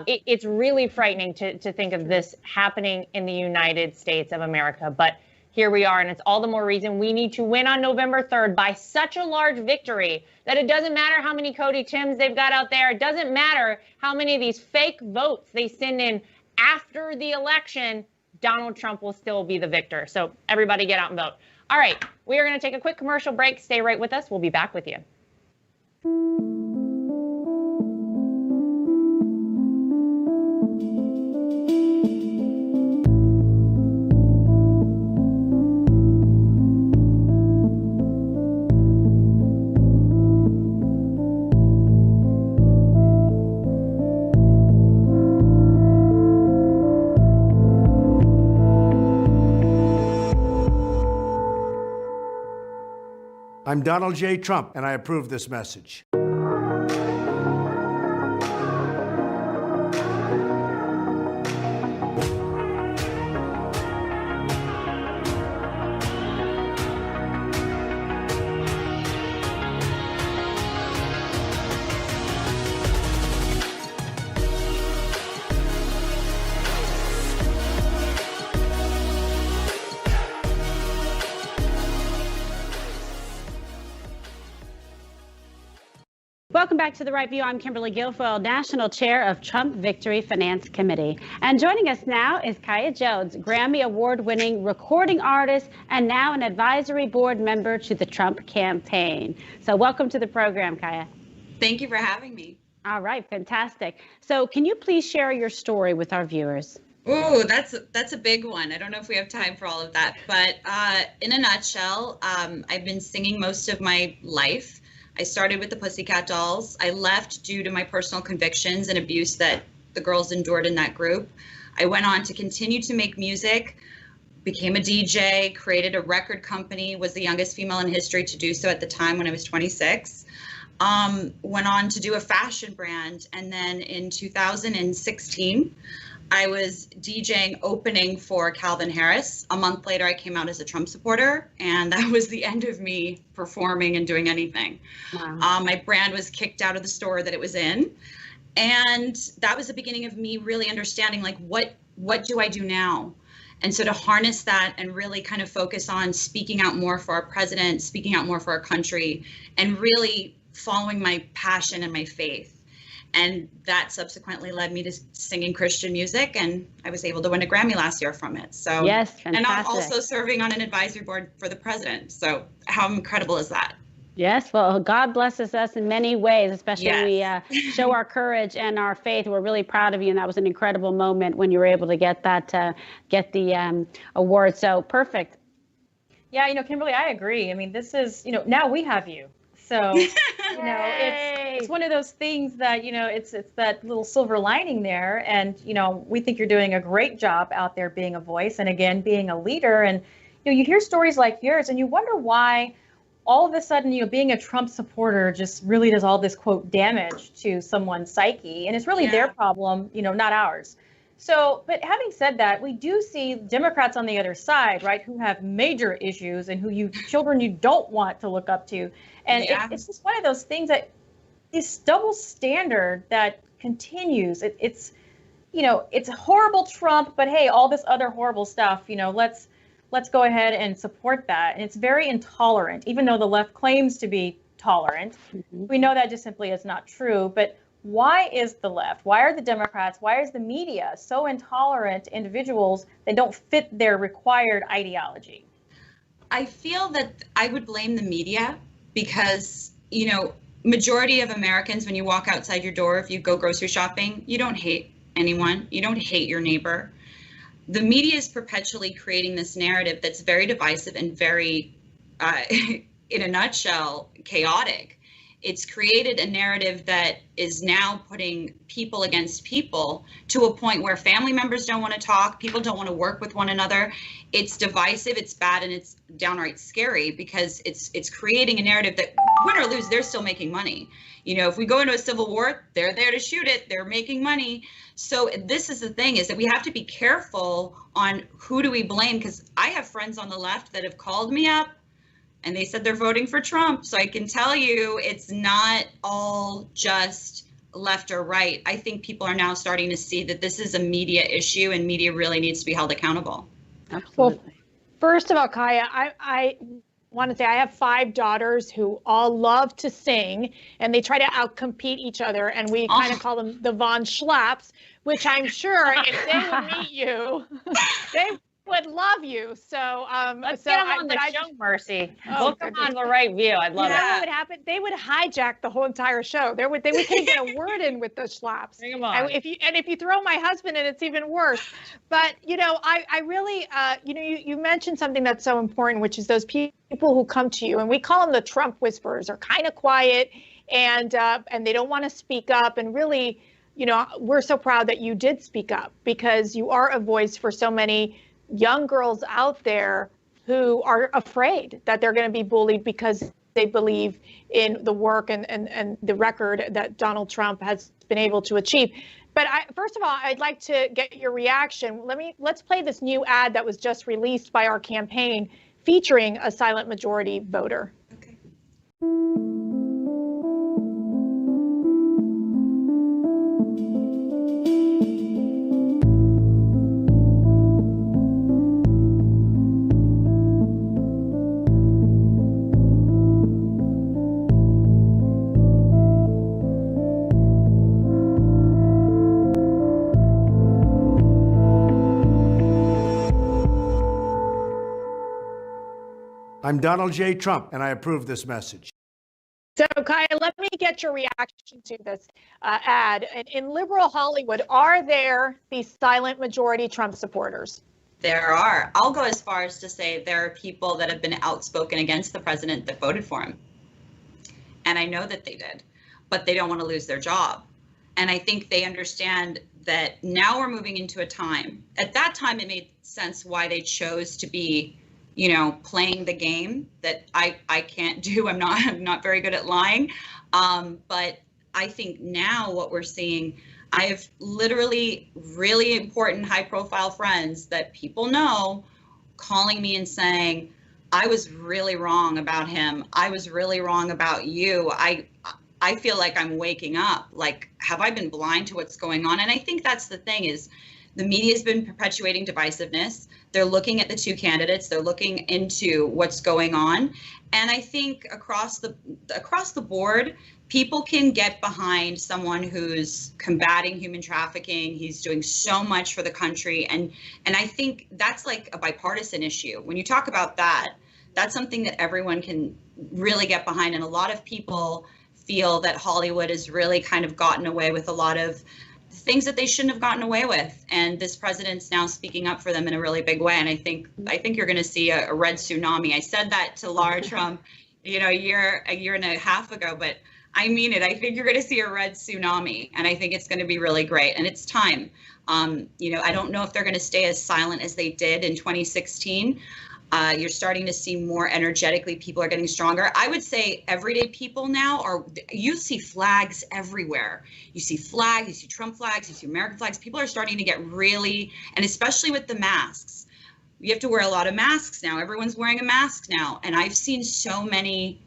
It's really frightening to think of this happening in the United States of America. But here we are, and it's all the more reason we need to win on November 3rd by such a large victory that it doesn't matter how many Cody Tims they've got out there. It doesn't matter how many of these fake votes they send in after the election. Donald Trump will still be the victor. So everybody get out and vote. All right, we are going to take a quick commercial break. Stay right with us. We'll be back with you. I'm Donald J. Trump, and I approve this message. Welcome back to The Right View. I'm Kimberly Guilfoyle, National Chair of Trump Victory Finance Committee. And joining us now is Kaya Jones, Grammy Award-winning recording artist and now an advisory board member to the Trump campaign. So welcome to the program, Kaya. Thank you for having me. All right, fantastic. So can you please share your story with our viewers? Ooh, that's a big one. I don't know if we have time for all of that, but in a nutshell, I've been singing most of my life. I started with the Pussycat Dolls. I left due to my personal convictions and abuse that the girls endured in that group. I went on to continue to make music, became a DJ, created a record company, was the youngest female in history to do so at the time when I was 26. Went on to do a fashion brand, and then in 2016, I was DJing opening for Calvin Harris. A month later, I came out as a Trump supporter, and that was the end of me performing and doing anything. Wow. My brand was kicked out of the store that it was in, and that was the beginning of me really understanding, like, what do I do now? And so to harness that and really kind of focus on speaking out more for our president, speaking out more for our country, and really following my passion and my faith. And that subsequently led me to singing Christian music, and I was able to win a Grammy last year from it. So, yes, fantastic. And I'm also serving on an advisory board for the president. So how incredible is that? Yes, well, God blesses us in many ways, especially when we show our courage and our faith. We're really proud of you, and that was an incredible moment when you were able to get that, get the award. So perfect. Yeah, Kimberly, I agree. I mean, this is, now we have you. So, it's one of those things that, it's that little silver lining there. And, we think you're doing a great job out there being a voice and, again, being a leader. And, you hear stories like yours and you wonder why all of a sudden, being a Trump supporter just really does all this, quote, damage to someone's psyche. And it's really their problem, not ours. So, but having said that, we do see Democrats on the other side, right, who have major issues and children you don't want to look up to. And it's just one of those things that this double standard that continues. It's a horrible Trump, but hey, all this other horrible stuff, let's go ahead and support that. And it's very intolerant, even though the left claims to be tolerant. Mm-hmm. We know that just simply is not true. But why is the left, why are the Democrats, why is the media so intolerant to individuals that don't fit their required ideology? I feel that I would blame the media because, majority of Americans, when you walk outside your door, if you go grocery shopping, you don't hate anyone. You don't hate your neighbor. The media is perpetually creating this narrative that's very divisive and very, in a nutshell, chaotic. It's created a narrative that is now putting people against people to a point where family members don't want to talk, people don't want to work with one another. It's divisive, it's bad, and it's downright scary because it's creating a narrative that win or lose, they're still making money. If we go into a civil war, they're there to shoot it, they're making money. So this is the thing, is that we have to be careful on who do we blame, because I have friends on the left that have called me up and they said they're voting for Trump. So I can tell you it's not all just left or right. I think people are now starting to see that this is a media issue and media really needs to be held accountable. Absolutely. Well, first of all, Kaya, I want to say I have 5 daughters who all love to sing, and they try to outcompete each other, and we kind of call them the Von Schlaps, which I'm sure if they would meet you, they would love you. So let's get them on the show, Mercy. Book them on The Right View. I'd love it. You know what would happen? They would hijack the whole entire show. They can't get a word in with the Schlaps. Bring them on. And if you throw my husband in, it's even worse. But I really you mentioned something that's so important, which is those people who come to you, and we call them the Trump whisperers. Are kind of quiet and they don't want to speak up. And really, we're so proud that you did speak up, because you are a voice for so many young girls out there who are afraid that they're going to be bullied because they believe in the work and the record that Donald Trump has been able to achieve. But first of all, I'd like to get your reaction. Let's play this new ad that was just released by our campaign featuring a silent majority voter. Okay. I'm Donald J. Trump, and I approve this message. So, Kaya, let me get your reaction to this ad. In liberal Hollywood, are there these silent majority Trump supporters? There are. I'll go as far as to say there are people that have been outspoken against the president that voted for him. And I know that they did, but they don't want to lose their job. And I think they understand that now we're moving into a time. At that time, it made sense why they chose to be, you know, playing the game that I can't do. I'm not very good at lying. But I think now what we're seeing, I have literally really important high profile friends that people know calling me and saying, I was really wrong about him. I was really wrong about you. I feel like I'm waking up. Like, have I been blind to what's going on? And I think that's the thing is the media has been perpetuating divisiveness. They're looking at the two candidates. They're looking into what's going on. And I think across the board, people can get behind someone who's combating human trafficking. He's doing so much for the country. And I think that's like a bipartisan issue. When you talk about that, that's something that everyone can really get behind. And a lot of people feel that Hollywood has really kind of gotten away with a lot of things that they shouldn't have gotten away with. And this president's now speaking up for them in a really big way. And I think you're going to see a red tsunami. I said that to Lara Trump, you know, a year and a half ago, but I mean it. I think you're going to see a red tsunami, and I think it's going to be really great. And it's time. You know, I don't know if they're going to stay as silent as they did in 2016. You're starting to see more energetically. People are getting stronger. I would say everyday people now you see flags everywhere. You see flags, you see Trump flags, you see American flags. People are starting to get really, and especially with the masks, you have to wear a lot of masks now. Everyone's wearing a mask now. And I've seen so many,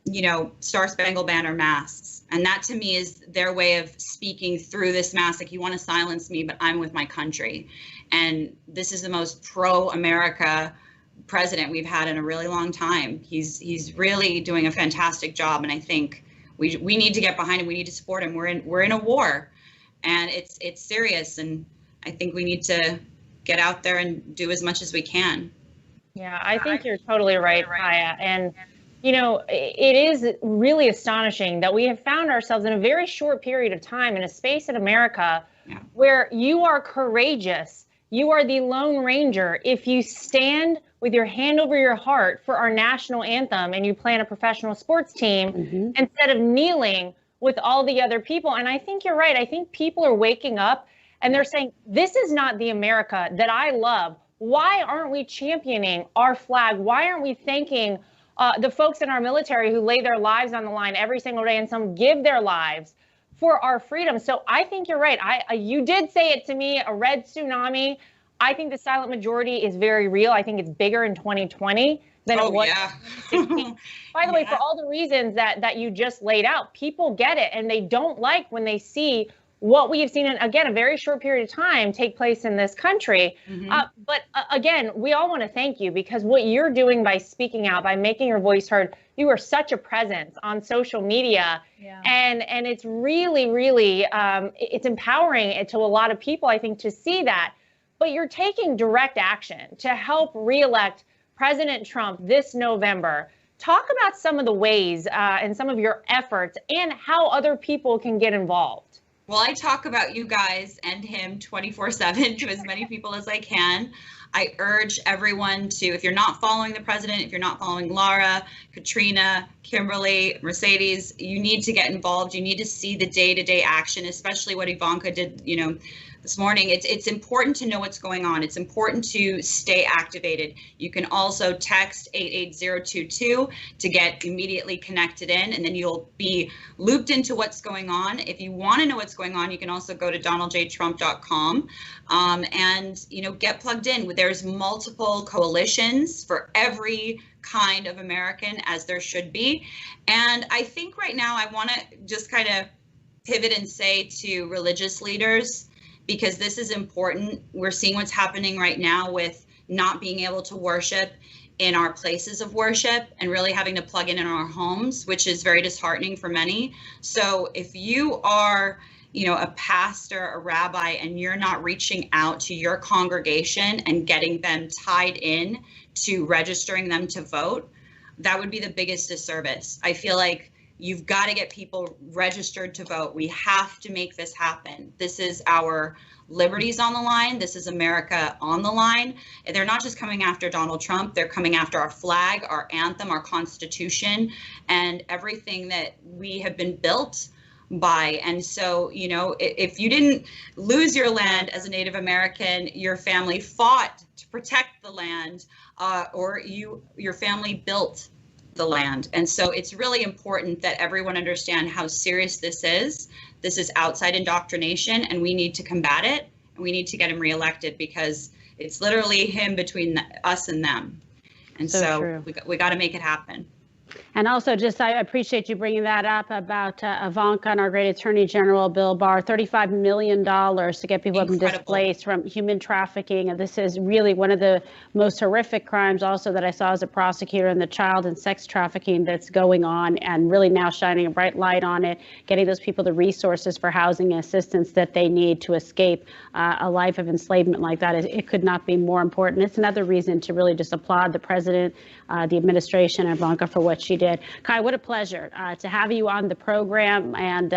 you know, Star Spangled Banner masks. And that to me is their way of speaking through this mask. Like, you want to silence me, but I'm with my country. And this is the most pro-America president we've had in a really long time. He's really doing a fantastic job, and I think we need to get behind him. We need to support him. We're in a war, and it's serious, and I think we need to get out there and do as much as we can. Yeah, I think you're totally right, Kaya. And you know, it is really astonishing that we have found ourselves in a very short period of time in a space in America where you are courageous. You are the Lone Ranger. If you stand with your hand over your heart for our national anthem and you play on a professional sports team instead of kneeling with all the other people. And I think you're right. I think people are waking up and they're saying, this is not the America that I love. Why aren't we championing our flag? Why aren't we thanking the folks in our military who lay their lives on the line every single day, and some give their lives for our freedom? So I think you're right. You did say it to me, a red tsunami. I think the silent majority is very real. I think it's bigger in 2020 than it was in 2016. By the way, for all the reasons that you just laid out, people get it, and they don't like when they see what we have seen in, again, a very short period of time take place in this country. But again, we all want to thank you, because what you're doing by speaking out, by making your voice heard, you are such a presence on social media. And it's really, really, it's empowering to a lot of people, I think, to see that. But you're taking direct action to help reelect President Trump this November. Talk about some of the ways and some of your efforts and how other people can get involved. Well, I talk about you guys and him 24/7 to as many people as I can. I urge everyone to, if you're not following the president, if you're not following Lara, Katrina, Kimberly, Mercedes, you need to get involved. You need to see the day-to-day action, especially what Ivanka did, you know, this morning. It's important to know what's going on. It's important to stay activated. You can also text 88022 to get immediately connected in, and then you'll be looped into what's going on. If you want to know what's going on, you can also go to donaldjtrump.com and, you know, get plugged in. There's multiple coalitions for every kind of American, as there should be. And I think right now I want to just kind of pivot and say to religious leaders, because this is important. We're seeing what's happening right now with not being able to worship in our places of worship and really having to plug in our homes, which is very disheartening for many. So if you are, you know, a pastor, a rabbi, and you're not reaching out to your congregation and getting them tied in to registering them to vote, that would be the biggest disservice. I feel like you've got to get people registered to vote. We have to make this happen. This is our liberties on the line. This is America on the line. And they're not just coming after Donald Trump. They're coming after our flag, our anthem, our Constitution, and everything that we have been built by. And so, you know, if you didn't lose your land as a Native American, your family fought to protect the land, or your family built the land. And so it's really important that everyone understand how serious this is. This is outside indoctrination, and we need to combat it, and we need to get him reelected, because it's literally him between us and them. And so we got to make it happen. And also, I appreciate you bringing that up about Ivanka and our great Attorney General, Bill Barr, $35 million to get people displaced from human trafficking. And this is really one of the most horrific crimes also that I saw as a prosecutor, in the child and sex trafficking that's going on, and really now shining a bright light on it, getting those people the resources for housing and assistance that they need to escape a life of enslavement like that. It could not be more important. It's another reason to really just applaud the president, the administration, and Ivanka for what she did. Kai, what a pleasure to have you on the program, and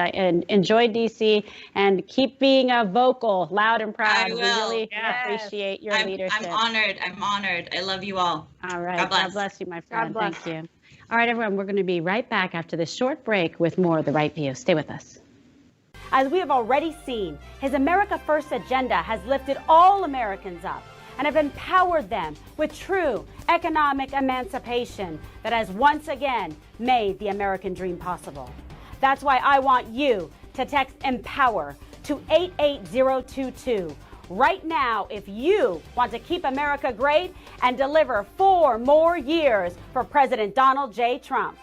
enjoy DC, and keep being vocal, loud and proud. I will. We really appreciate your leadership. I'm honored. I love you all. All right. God bless you, my friend. Thank you. All right, everyone, we're going to be right back after this short break with more of The Right View. Stay with us. As we have already seen, his America First agenda has lifted all Americans up and have empowered them with true economic emancipation that has once again made the American dream possible. That's why I want you to text EMPOWER to 88022 right now if you want to keep America great and deliver 4 more years for President Donald J. Trump.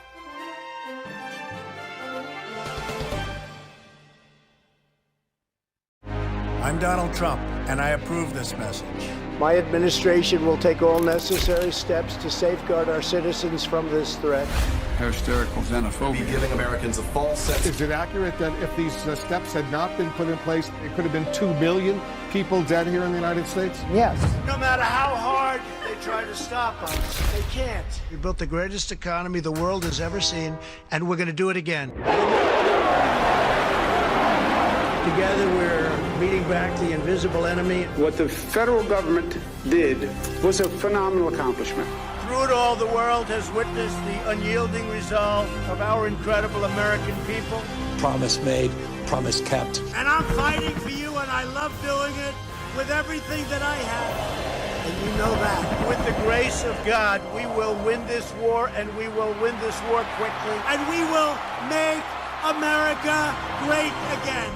I'm Donald Trump, and I approve this message. My administration will take all necessary steps to safeguard our citizens from this threat. Hysterical xenophobia. Giving Americans a false sense. Is it accurate that if these steps had not been put in place, it could have been 2 billion people dead here in the United States? Yes. No matter how hard they try to stop us, they can't. We built the greatest economy the world has ever seen, and we're going to do it again. Together, we're beating back the invisible enemy. What the federal government did was a phenomenal accomplishment. Through it all, the world has witnessed the unyielding resolve of our incredible American people. Promise made, promise kept. And I'm fighting for you, and I love doing it with everything that I have. And you know that. With the grace of God, we will win this war, and we will win this war quickly. And we will make America great again.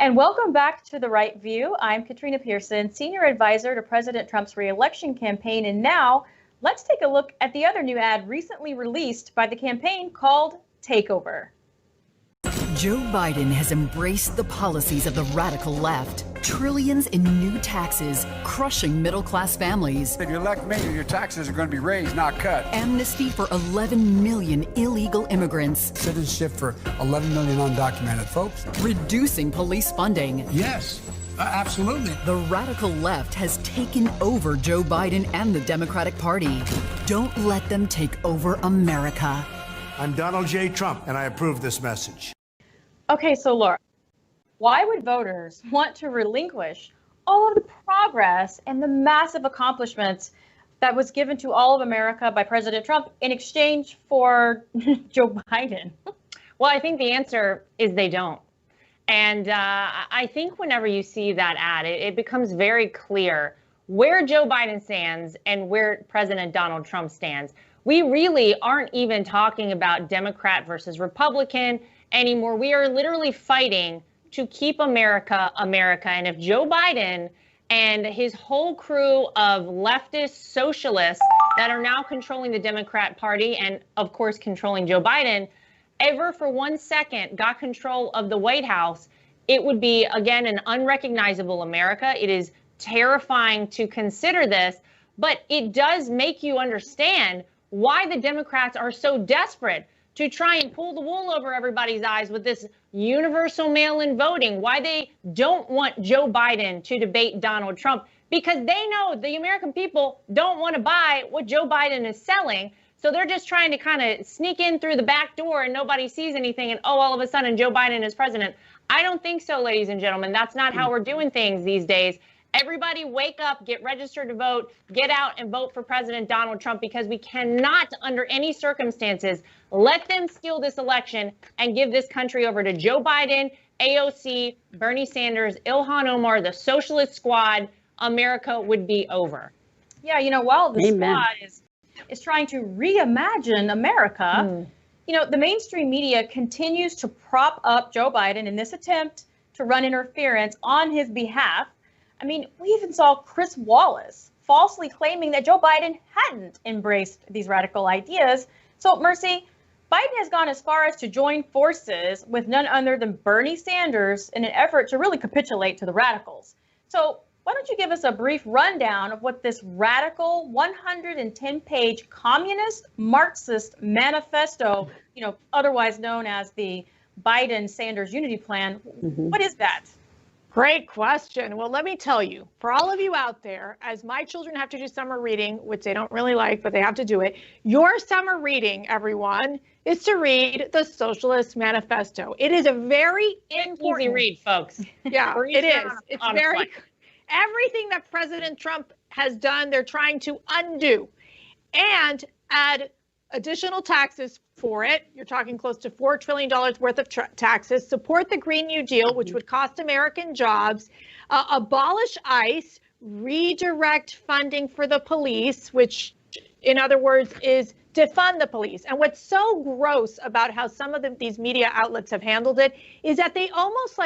And welcome back to The Right View. I'm Katrina Pearson, Senior Advisor to President Trump's re-election campaign. And now let's take a look at the other new ad recently released by the campaign called Takeover. Joe Biden has embraced the policies of the radical left. Trillions in new taxes, crushing middle-class families. If you elect me, your taxes are going to be raised, not cut. Amnesty for 11 million illegal immigrants. Citizenship for 11 million undocumented folks. Reducing police funding. Yes, absolutely. The radical left has taken over Joe Biden and the Democratic Party. Don't let them take over America. I'm Donald J. Trump, and I approve this message. Okay, so Laura, why would voters want to relinquish all of the progress and the massive accomplishments that was given to all of America by President Trump in exchange for Joe Biden? Well, I think the answer is they don't. And I think whenever you see that ad, it becomes very clear where Joe Biden stands and where President Donald Trump stands. We really aren't even talking about Democrat versus Republican anymore. We are literally fighting to keep America, America. And if Joe Biden and his whole crew of leftist socialists that are now controlling the Democrat Party and, of course, controlling Joe Biden, ever for 1 second got control of the White House, it would be, again, an unrecognizable America. It is terrifying to consider this, but it does make you understand why the Democrats are so desperate to try and pull the wool over everybody's eyes with this universal mail-in voting, why they don't want Joe Biden to debate Donald Trump. because they know the American people don't want to buy what Joe Biden is selling. So they're just trying to kind of sneak in through the back door and nobody sees anything. And all of a sudden Joe Biden is president. I don't think so, ladies and gentlemen. That's not how we're doing things these days. Everybody wake up, get registered to vote, get out and vote for President Donald Trump, because we cannot, under any circumstances, let them steal this election and give this country over to Joe Biden, AOC, Bernie Sanders, Ilhan Omar, the Socialist Squad. America would be over. Yeah, you know, while the squad is trying to reimagine America, you know, the mainstream media continues to prop up Joe Biden in this attempt to run interference on his behalf. I mean, we even saw Chris Wallace falsely claiming that Joe Biden hadn't embraced these radical ideas. So, Mercy, Biden has gone as far as to join forces with none other than Bernie Sanders in an effort to really capitulate to the radicals. So why don't you give us a brief rundown of what this radical 110-page communist Marxist manifesto, you know, otherwise known as the Biden-Sanders Unity Plan, what is that? Great question. Well, let me tell you, for all of you out there, as my children have to do summer reading, which they don't really like, but they have to do it, your summer reading, everyone, is to read the Socialist Manifesto. It is a very important easy read, folks. Yeah, it is. It's very, everything that President Trump has done, they're trying to undo and add additional taxes for it. You're talking close to $4 trillion worth of taxes. Support the Green New Deal, which would cost American jobs. Abolish ICE. Redirect funding for the police, which, in other words, is defund the police. And what's so gross about how some of these media outlets have handled it is that they almost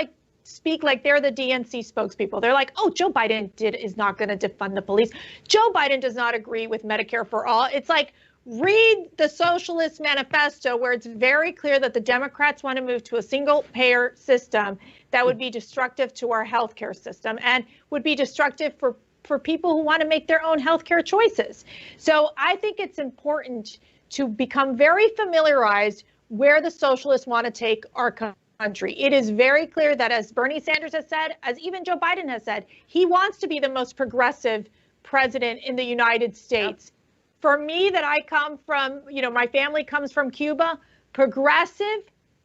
speak like they're the DNC spokespeople. They're like, oh, Joe Biden is not going to defund the police. Joe Biden does not agree with Medicare for all. It's like, read the Socialist Manifesto, where it's very clear that the Democrats want to move to a single payer system that would be destructive to our healthcare system and would be destructive for people who want to make their own healthcare choices. So I think it's important to become very familiarized where the socialists want to take our country. It is very clear that, as Bernie Sanders has said, as even Joe Biden has said, he wants to be the most progressive president in the United States. Yep. For me, that I come from, you know, my family comes from Cuba, progressive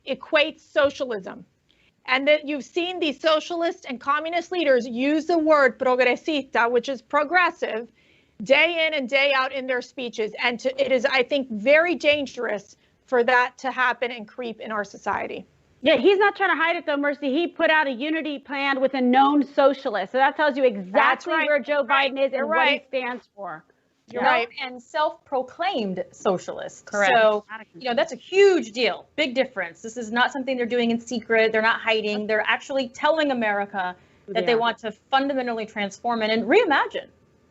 equates socialism. And that you've seen these socialist and communist leaders use the word progresista, which is progressive, day in and day out in their speeches. And it is, I think, very dangerous for that to happen and creep in our society. Yeah, he's not trying to hide it, though, Mercy. He put out a unity plan with a known socialist. So that tells you exactly where Joe Biden is and what he stands for. You're right. And self-proclaimed socialist. Correct. So, you know, that's a huge deal. Big difference. This is not something they're doing in secret. They're not hiding. They're actually telling America that they want to fundamentally transform it and reimagine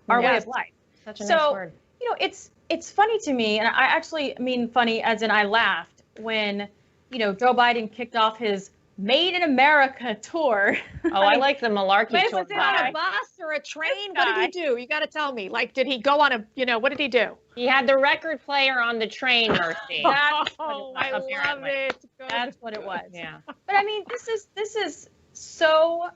our way of life. Such a nice word. You know, it's funny to me, and I actually mean funny as in I laughed when, you know, Joe Biden kicked off his Made in America tour. Oh, I like the malarkey tour. Was it on a bus or a train? What did he do? You got to tell me. Like, did he go on a, you know, what did he do? He had the record player on the train, Mercy. That's what it was, I love it. Good. That's what it was. Yeah. But I mean, this is so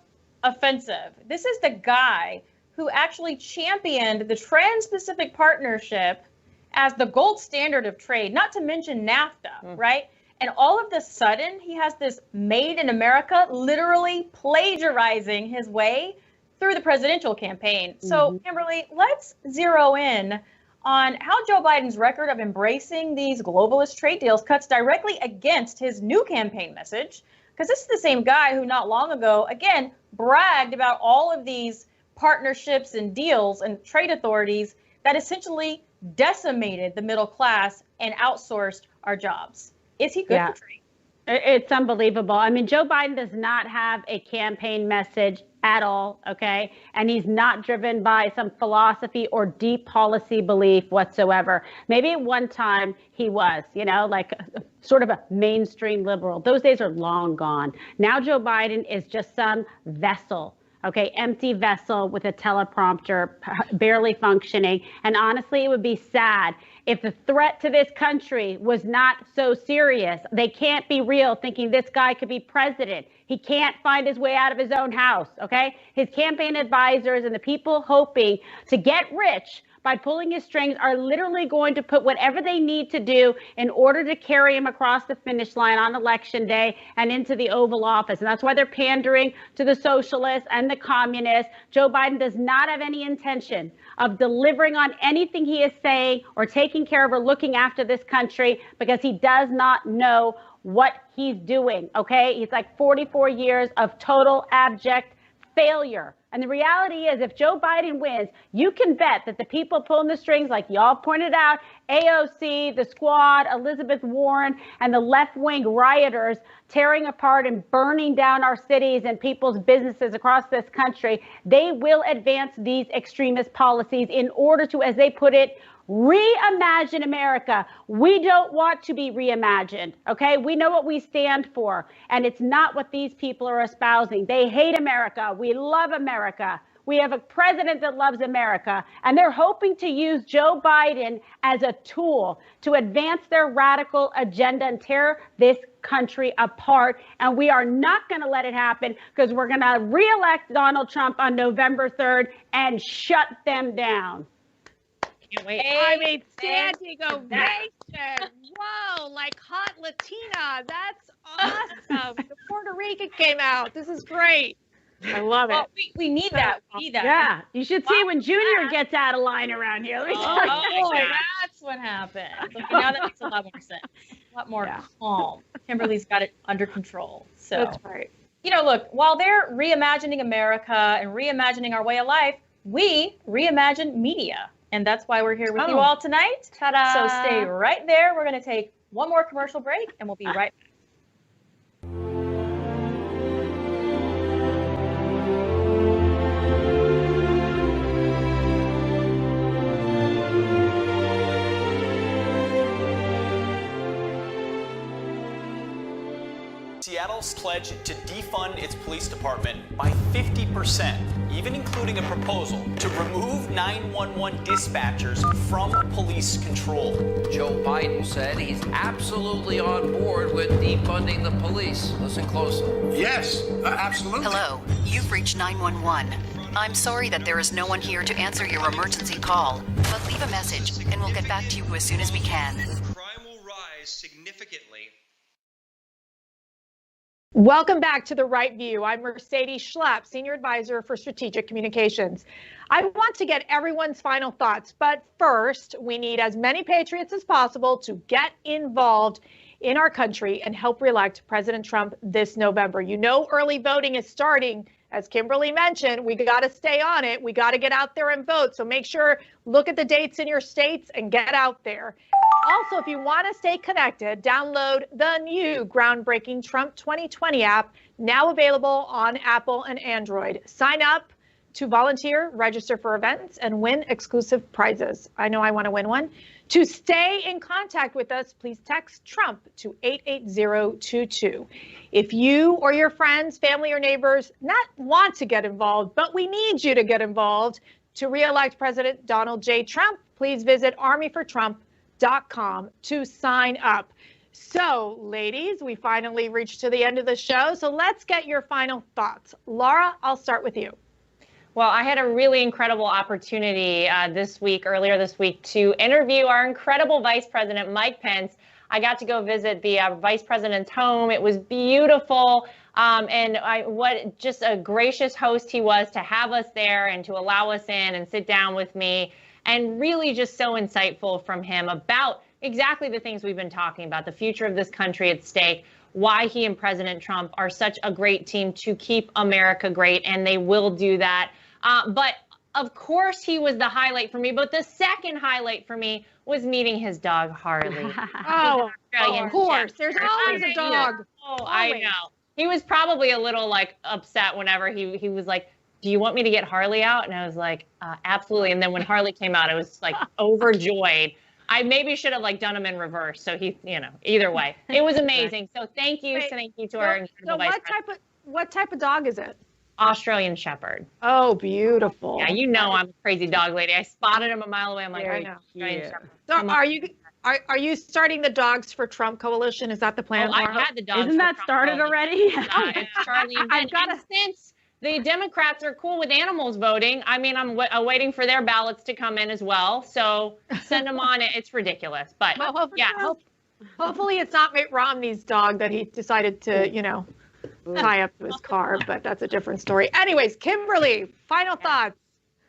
offensive. This is the guy who actually championed the Trans-Pacific Partnership as the gold standard of trade, not to mention NAFTA, right? And all of a sudden, he has this Made in America, literally plagiarizing his way through the presidential campaign. So, Kimberly, let's zero in on how Joe Biden's record of embracing these globalist trade deals cuts directly against his new campaign message. Because this is the same guy who not long ago, again, bragged about all of these partnerships and deals and trade authorities that essentially decimated the middle class and outsourced our jobs. Is he good for trade? It's unbelievable. I mean, Joe Biden does not have a campaign message at all, okay? And he's not driven by some philosophy or deep policy belief whatsoever. Maybe at one time he was, you know, like sort of a mainstream liberal. Those days are long gone. Now Joe Biden is just some vessel. Okay, empty vessel with a teleprompter, barely functioning. And honestly, it would be sad if the threat to this country was not so serious. They can't be real thinking this guy could be president. He can't find his way out of his own house, okay? His campaign advisors and the people hoping to get rich by pulling his strings are literally going to put whatever they need to do in order to carry him across the finish line on election day and into the Oval Office. And that's why they're pandering to the socialists and the communists. Joe Biden does not have any intention of delivering on anything he is saying or taking care of or looking after this country because he does not know what he's doing, okay? He's like 44 years of total abject failure. And the reality is, if Joe Biden wins, you can bet that the people pulling the strings, like y'all pointed out, AOC, the Squad, Elizabeth Warren, and the left-wing rioters tearing apart and burning down our cities and people's businesses across this country, they will advance these extremist policies in order to, as they put it, reimagine America. We don't want to be reimagined, okay? We know what we stand for, and it's not what these people are espousing. They hate America. We love America. We have a president that loves America, and they're hoping to use Joe Biden as a tool to advance their radical agenda and tear this country apart. And we are not going to let it happen because we're going to reelect Donald Trump on November 3rd and shut them down. Can't wait. I mean, San Diego Nation. Whoa, like hot Latina. That's awesome. The Puerto Rican came out. This is great. I love it. Well, we need that. We need that. Yeah, you should see when Junior gets out of line around here. Let me tell you. Oh, that's what happened. Okay, now that makes a lot more sense. A lot more calm. Kimberly's got it under control. So that's right. You know, look, while they're reimagining America and reimagining our way of life, we reimagine media. And that's why we're here with you all tonight. Ta-da. So stay right there. We're going to take one more commercial break, and we'll be right back. Seattle's pledge to defund its police department by 50%, even including a proposal to remove 911 dispatchers from police control. Joe Biden said he's absolutely on board with defunding the police. Listen closely. Yes, absolutely. Hello, you've reached 911. I'm sorry that there is no one here to answer your emergency call, but leave a message and we'll get back to you as soon as we can. Crime will rise significantly. Welcome back to The Right View. I'm Mercedes Schlapp, Senior Advisor for Strategic Communications. I want to get everyone's final thoughts, but first, we need as many patriots as possible to get involved in our country and help reelect President Trump this November. You know, early voting is starting. As Kimberly mentioned, we got to stay on it. We got to get out there and vote. So make sure, look at the dates in your states and get out there. Also, if you want to stay connected, download the new groundbreaking Trump 2020 app, now available on Apple and Android. Sign up to volunteer, register for events, and win exclusive prizes. I know I want to win one. To stay in contact with us, please text Trump to 88022. If you or your friends, family, or neighbors not want to get involved, but we need you to get involved to re-elect President Donald J. Trump, please visit armyfortrump.com to sign up. So, ladies, we finally reached to the end of the show. So let's get your final thoughts. Laura, I'll start with you. Well, I had a really incredible opportunity earlier this week, to interview our incredible Vice President, Mike Pence. I got to go visit the Vice President's home. It was beautiful. And what just a gracious host he was to have us there and to allow us in and sit down with me. And really just so insightful from him about exactly the things we've been talking about, the future of this country at stake, why he and President Trump are such a great team to keep America great, and they will do that. But of course, he was the highlight for me. But the second highlight for me was meeting his dog, Harley. Of course. There's always a dog. Oh, I know. He was probably a little upset whenever he was like, do you want me to get Harley out? And I was like, absolutely. And then when Harley came out, I was overjoyed. I maybe should have done him in reverse. So he, either way, it was amazing. So thank you. Thank you to our incredible Vice President. What type of dog is it? Australian Shepherd. Oh, beautiful. Yeah, I'm a crazy dog lady. I spotted him a mile away. I'm like, I know. Australian Shepherd. So Are you starting the Dogs for Trump coalition? Is that the plan? Oh, I Laura? had the Dogs Isn't for that Trump started coalition. already? It's Charlie and Ben. And since the Democrats are cool with animals voting, I mean, I'm waiting for their ballots to come in as well. So send them on. It's ridiculous. But Well, yeah. Hopefully it's not Mitt Romney's dog that he decided to, tie up to his car, but that's a different story. Anyways, Kimberly, final thoughts.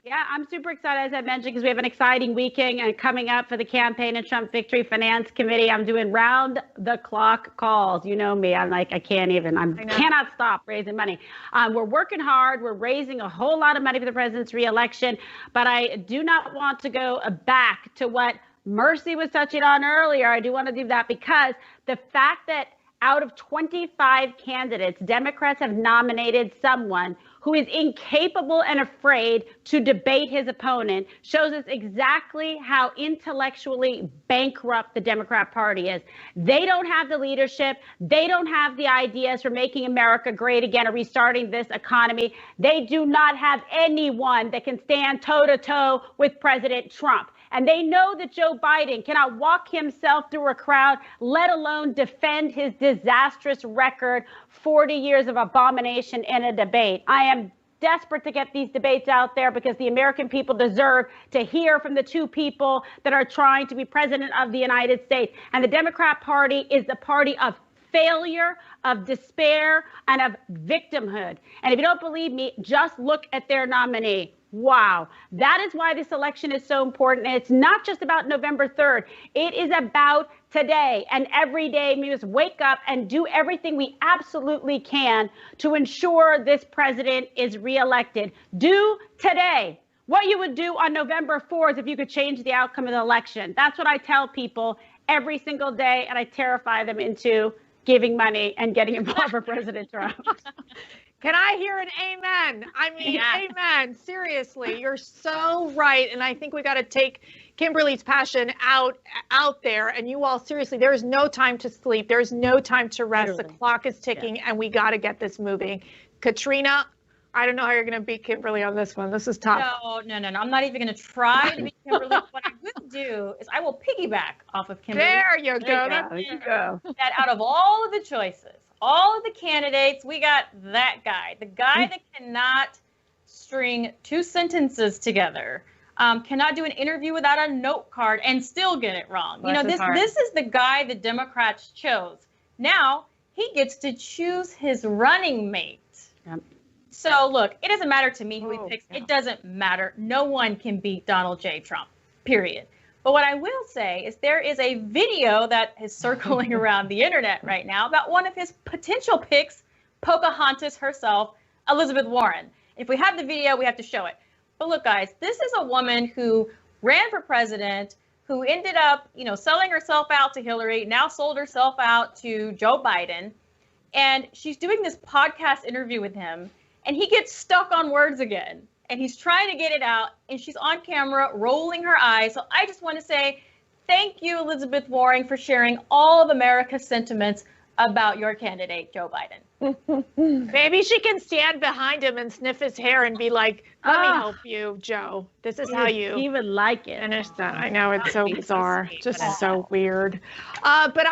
Yeah, I'm super excited, as I mentioned, because we have an exciting weekend and coming up for the Campaign and Trump Victory Finance Committee. I'm doing round the clock calls. You know me. I'm like, I cannot stop raising money. We're working hard. We're raising a whole lot of money for the president's reelection, but I do not want to go back to what Mercy was touching on earlier. I do want to do that because the fact that out of 25 candidates, Democrats have nominated someone who is incapable and afraid to debate his opponent shows us exactly how intellectually bankrupt the Democrat Party is. They don't have the leadership. They don't have the ideas for making America great again or restarting this economy. They do not have anyone that can stand toe-to-toe with President Trump. And they know that Joe Biden cannot walk himself through a crowd, let alone defend his disastrous record, 40 years of abomination in a debate. I am desperate to get these debates out there because the American people deserve to hear from the two people that are trying to be president of the United States. And the Democrat Party is the party of failure, of despair, and of victimhood. And if you don't believe me, just look at their nominee. Wow. That is why this election is so important. And it's not just about November 3rd. It is about today and every day. We must wake up and do everything we absolutely can to ensure this president is reelected. Do today what you would do on November 4th if you could change the outcome of the election. That's what I tell people every single day, and I terrify them into giving money and getting involved with President Trump. Can I hear an amen? I mean, amen. Seriously, you're so right. And I think we got to take Kimberly's passion out there. And you all, seriously, there is no time to sleep. There's no time to rest. Literally. The clock is ticking, and we got to get this moving. Katrina, I don't know how you're going to beat Kimberly on this one. This is tough. No. I'm not even going to try to beat Kimberly. What I will do is I will piggyback off of Kimberly. There you go. There you go. That out of all of the choices, all of the candidates, we got that guy, the guy that cannot string two sentences together, cannot do an interview without a note card and still get it wrong. This is the guy the Democrats chose. Now he gets to choose his running mate. Yep. So look, it doesn't matter to me who he picks. It doesn't matter. No one can beat Donald J. Trump, period. But what I will say is there is a video that is circling around the internet right now about one of his potential picks, Pocahontas herself, Elizabeth Warren. If we have the video, we have to show it. But look, guys, this is a woman who ran for president, who ended up, selling herself out to Hillary, now sold herself out to Joe Biden. And she's doing this podcast interview with him, and he gets stuck on words again. And he's trying to get it out, and she's on camera rolling her eyes. So I just want to say thank you, Elizabeth Warren, for sharing all of America's sentiments about your candidate, Joe Biden. Maybe she can stand behind him and sniff his hair and be like, let me help you, Joe. This is how you He would like it. finish that. I know, it's so bizarre. Just so weird. But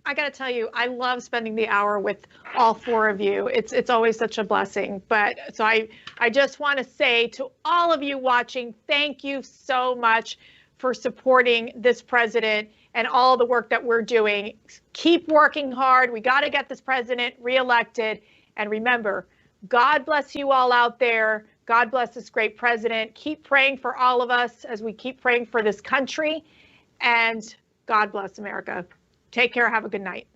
I got to tell you, I love spending the hour with all four of you. It's always such a blessing. But so I just want to say to all of you watching, thank you so much for supporting this president and all the work that we're doing. Keep working hard. We got to get this president reelected. And remember, God bless you all out there. God bless this great president. Keep praying for all of us as we keep praying for this country. And God bless America. Take care. Have a good night.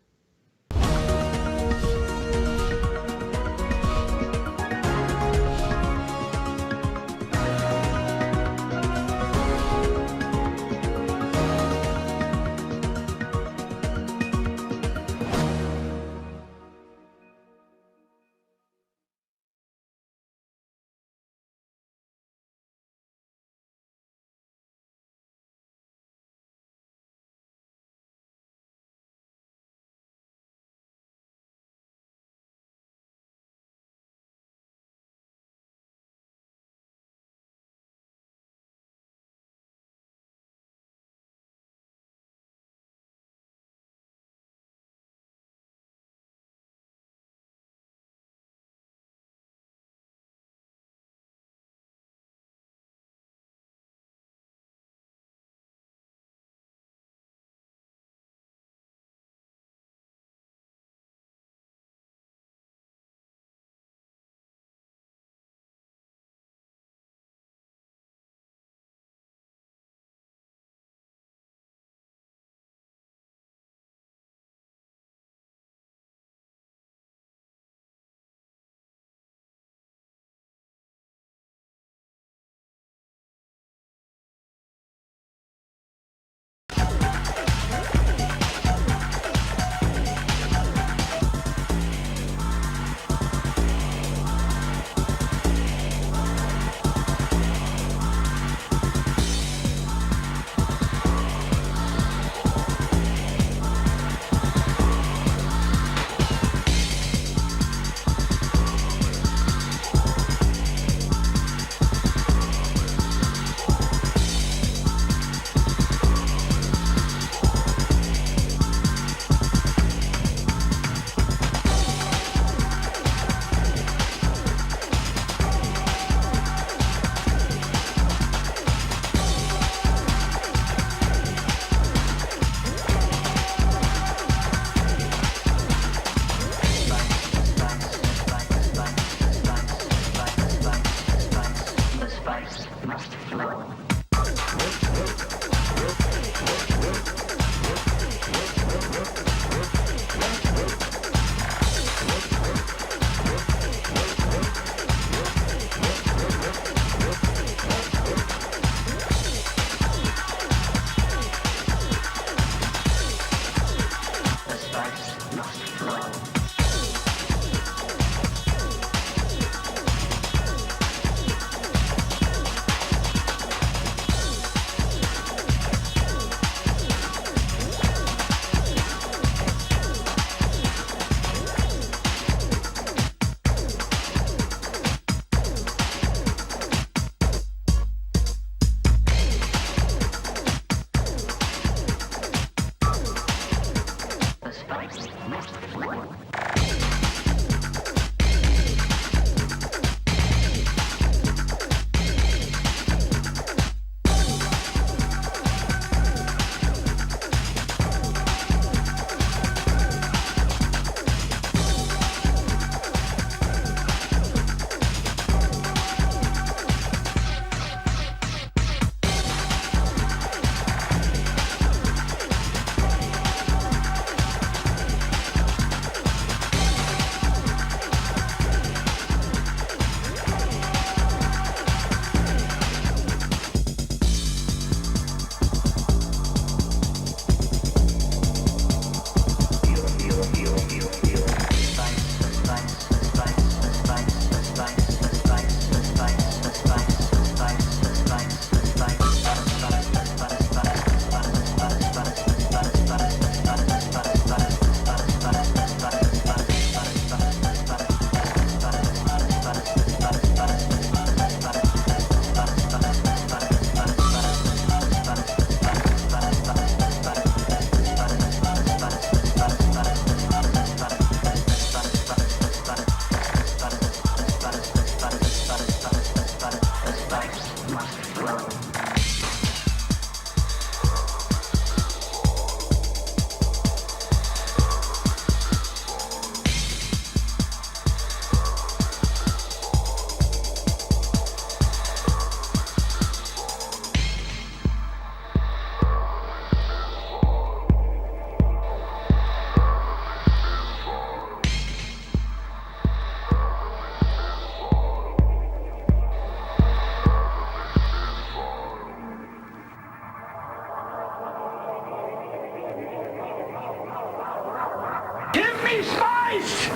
Give me spice!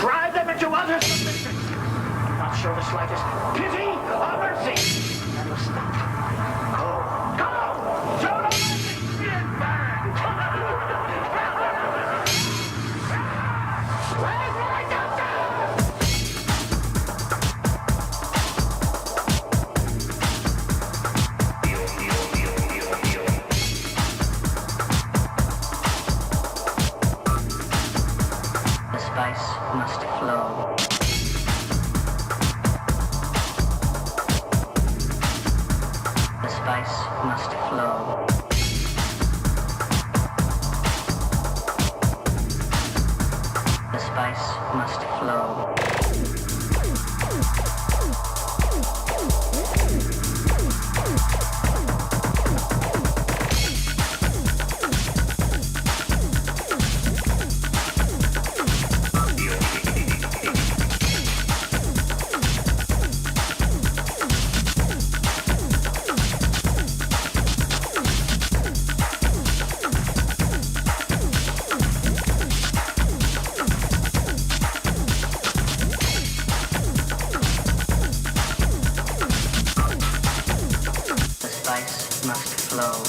Drive them into utter submission. Do not show the slightest pity or mercy. Never stop. Go! Show no mercy and burn! Where's my doctor? The spice must flow. The spice must flow. The spice must flow. Must flow.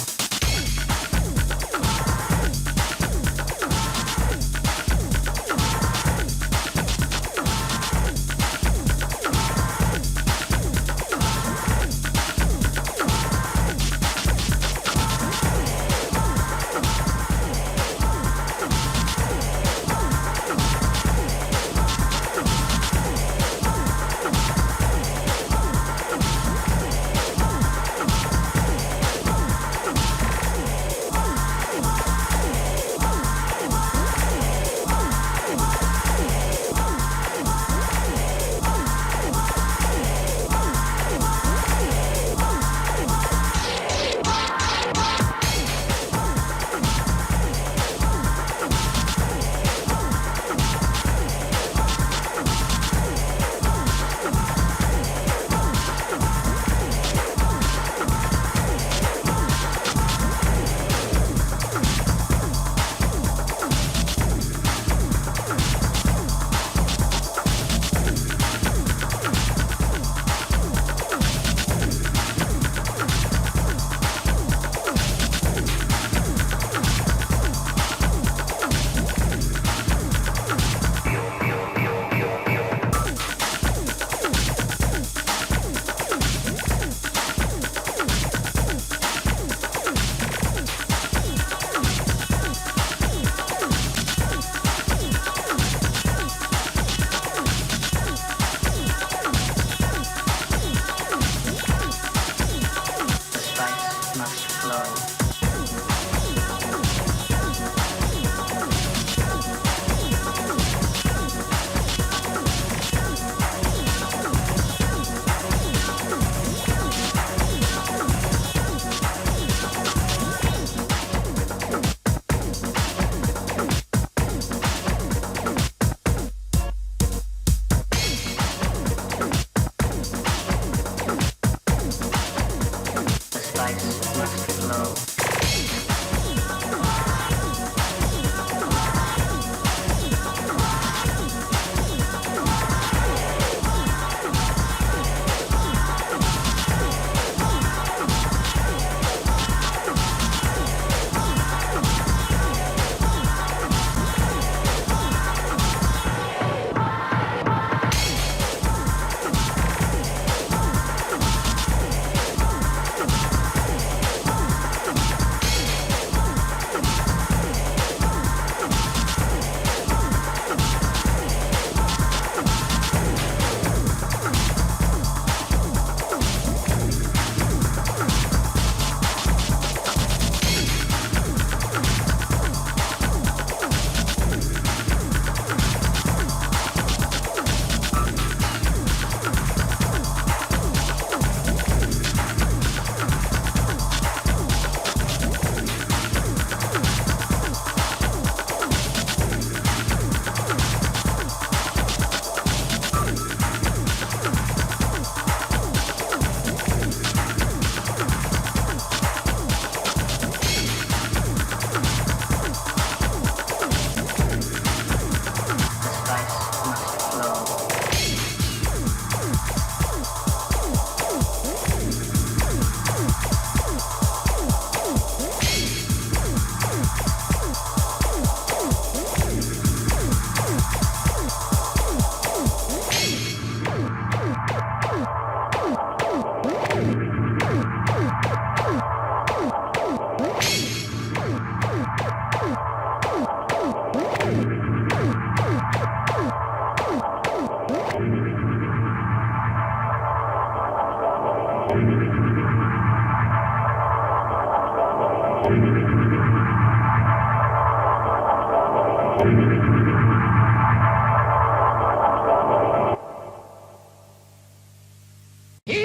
He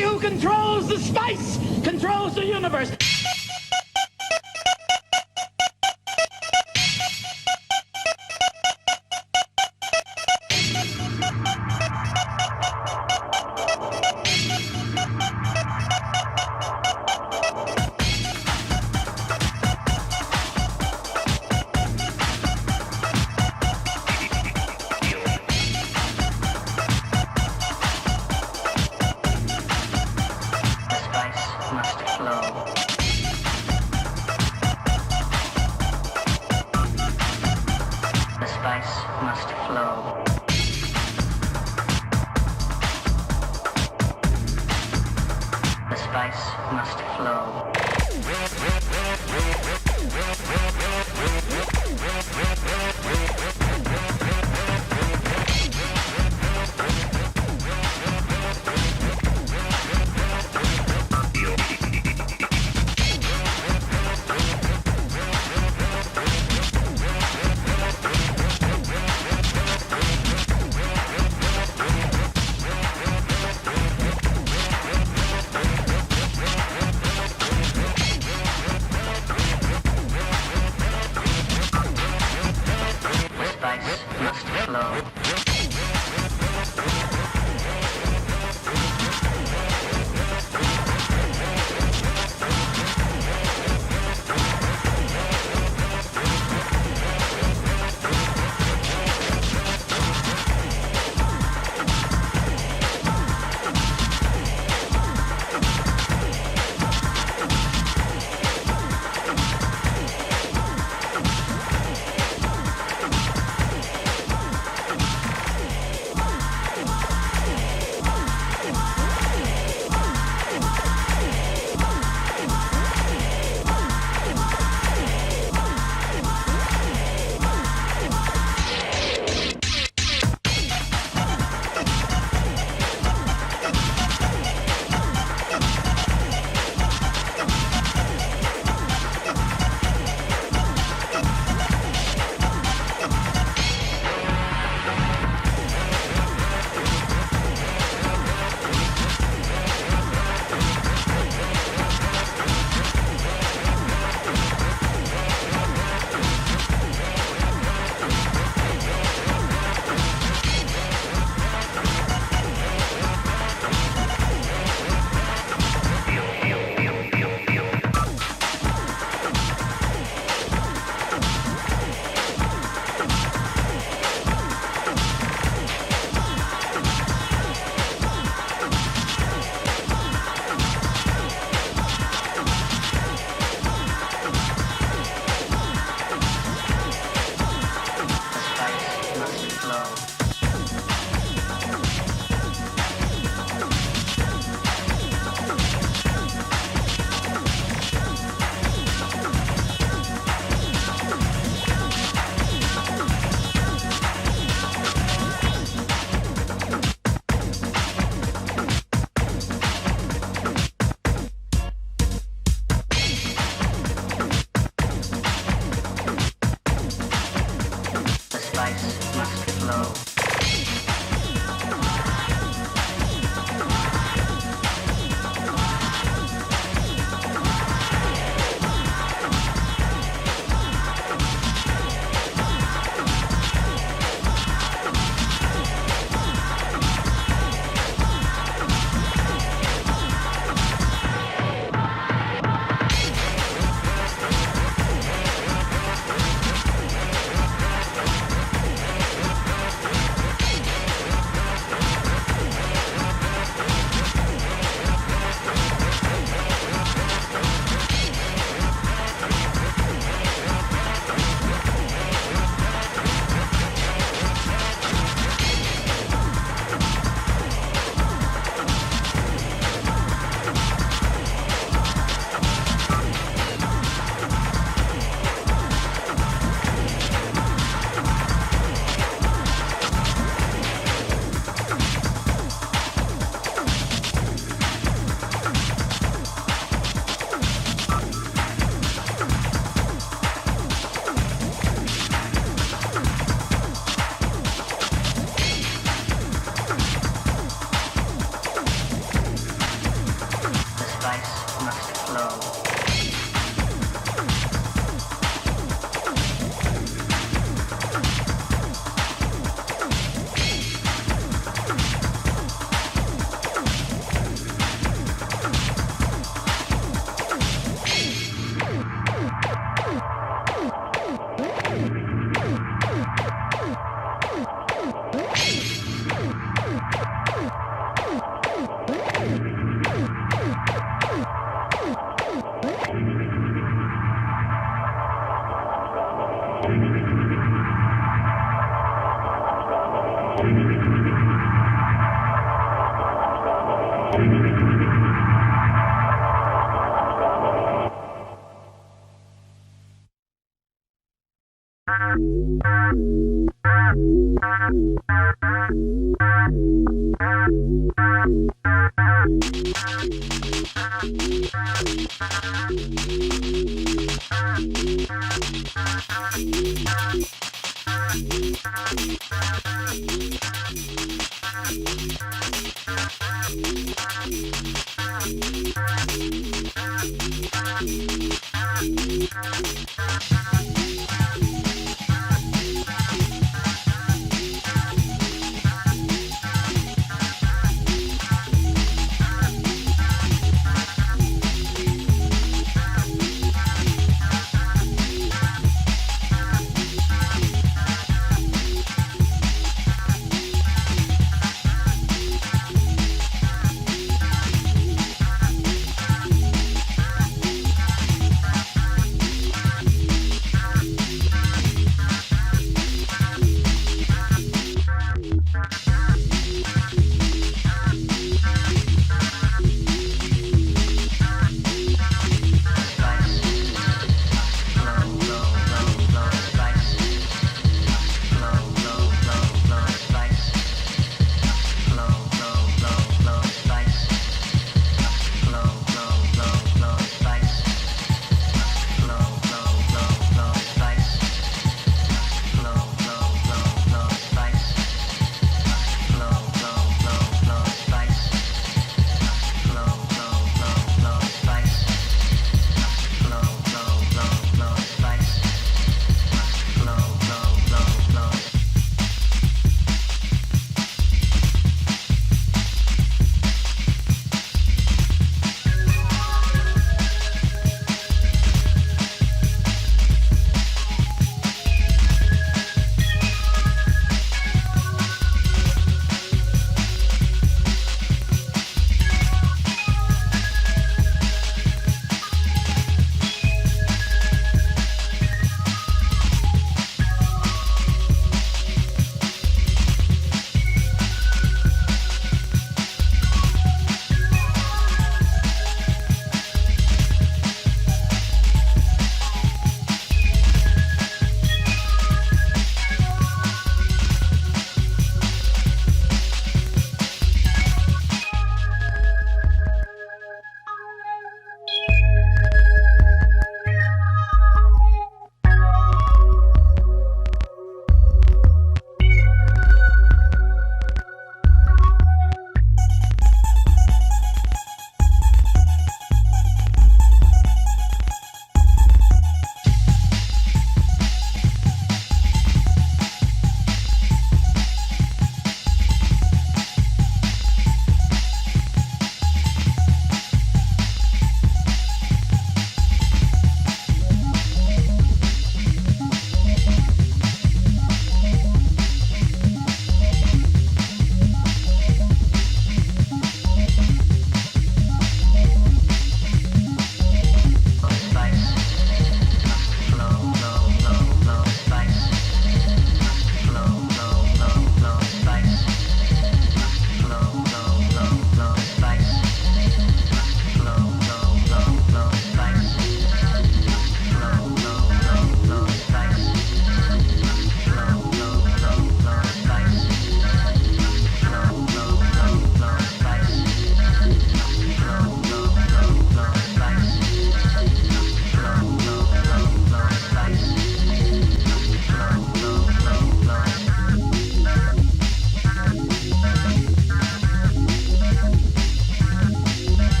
who controls the spice controls the universe. The spice must flow. The spice must flow. The spice must flow.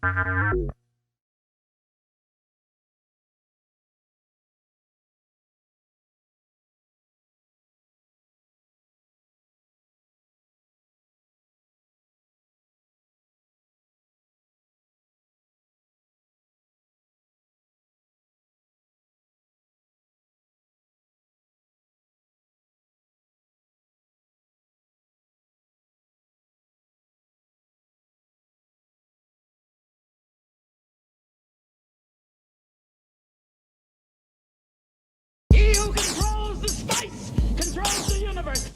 He who controls the spice controls the universe.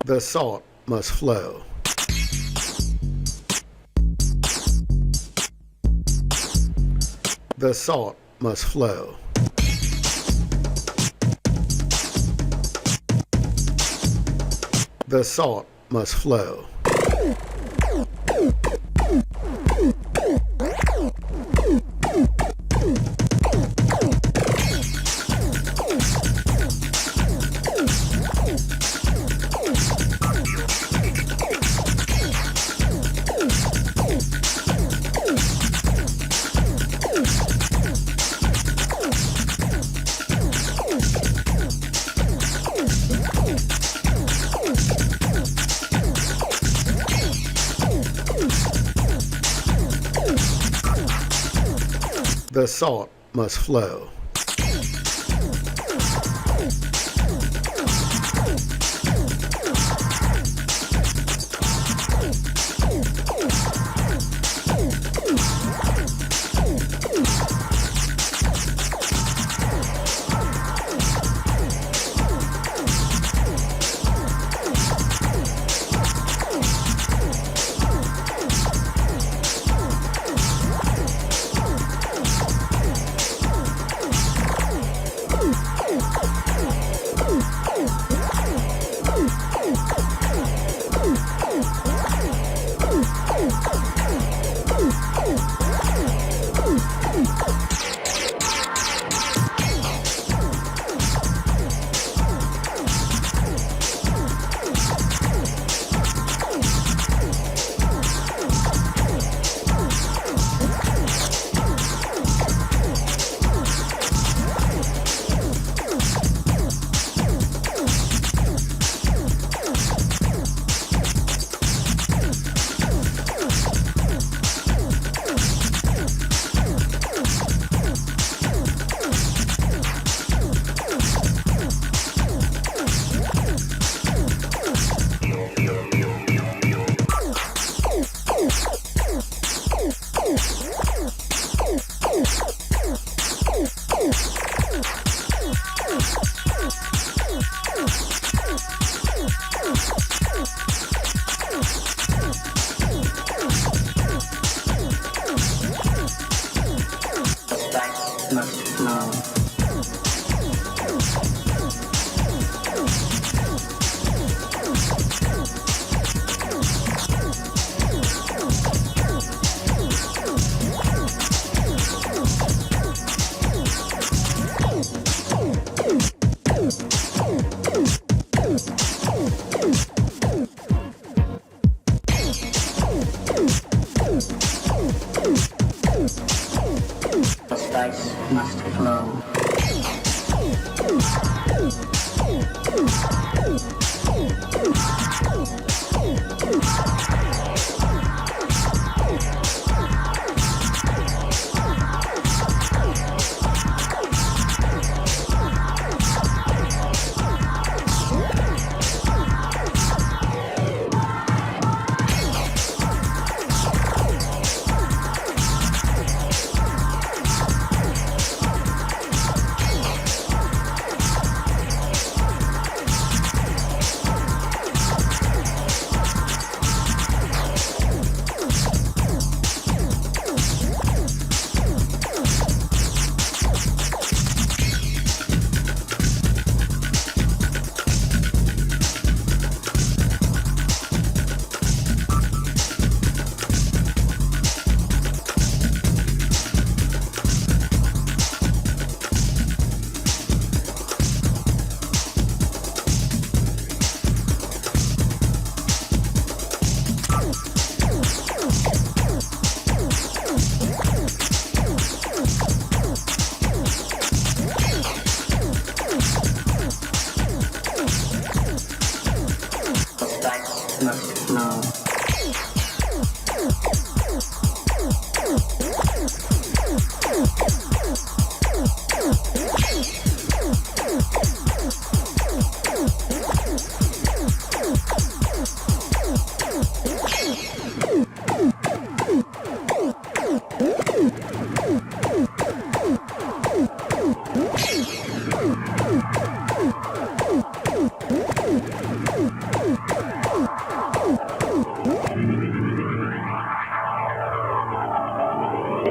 The salt must flow. The salt must flow. The salt must flow. The salt must flow.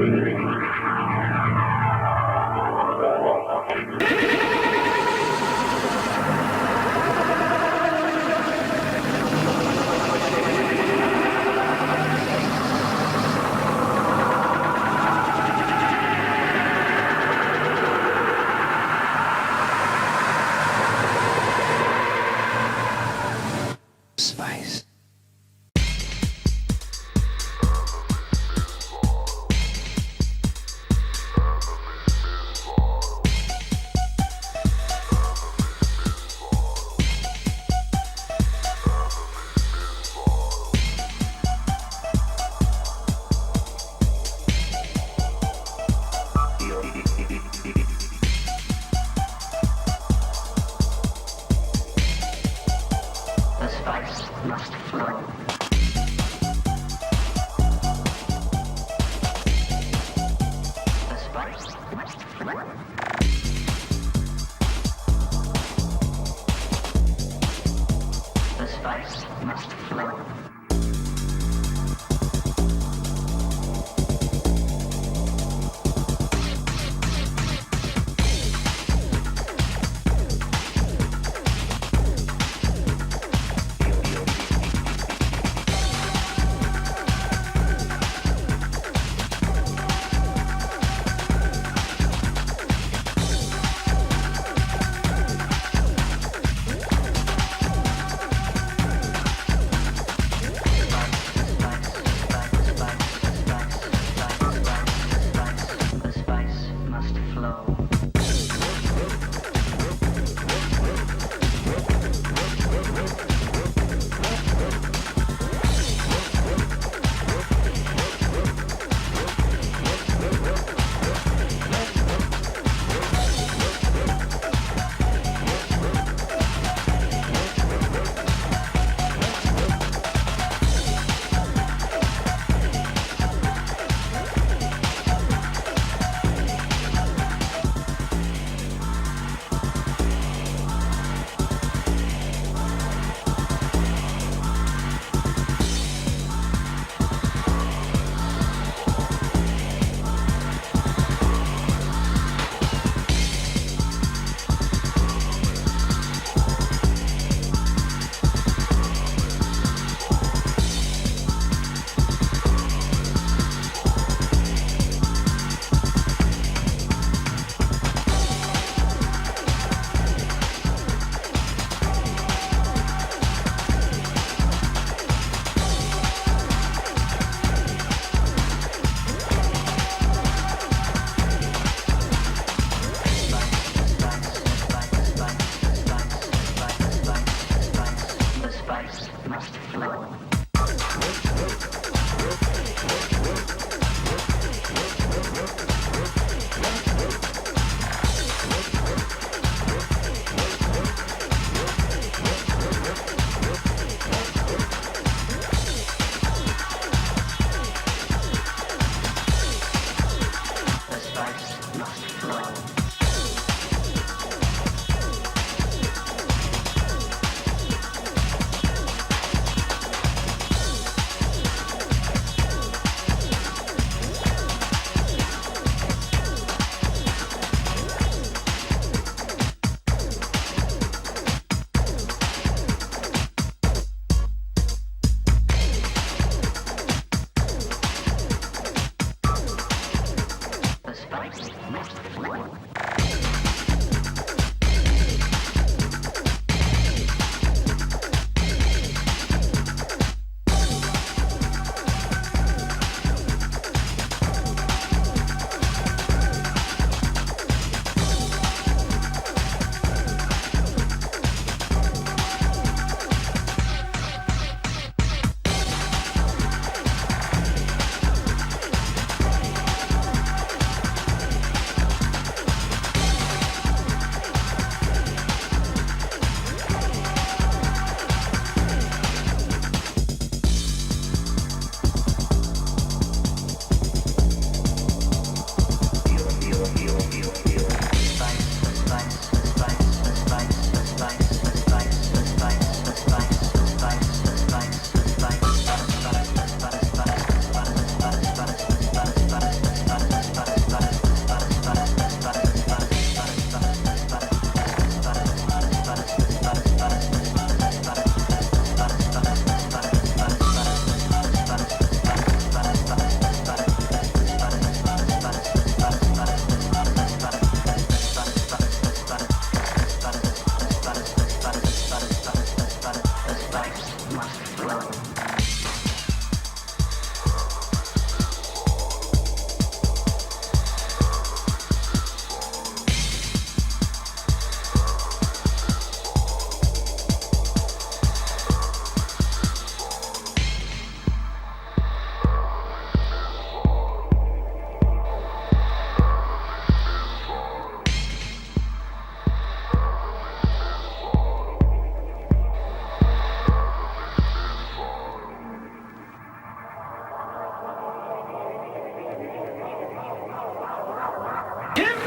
Spice. The spice must flow. The spice must flow. The spice must flow.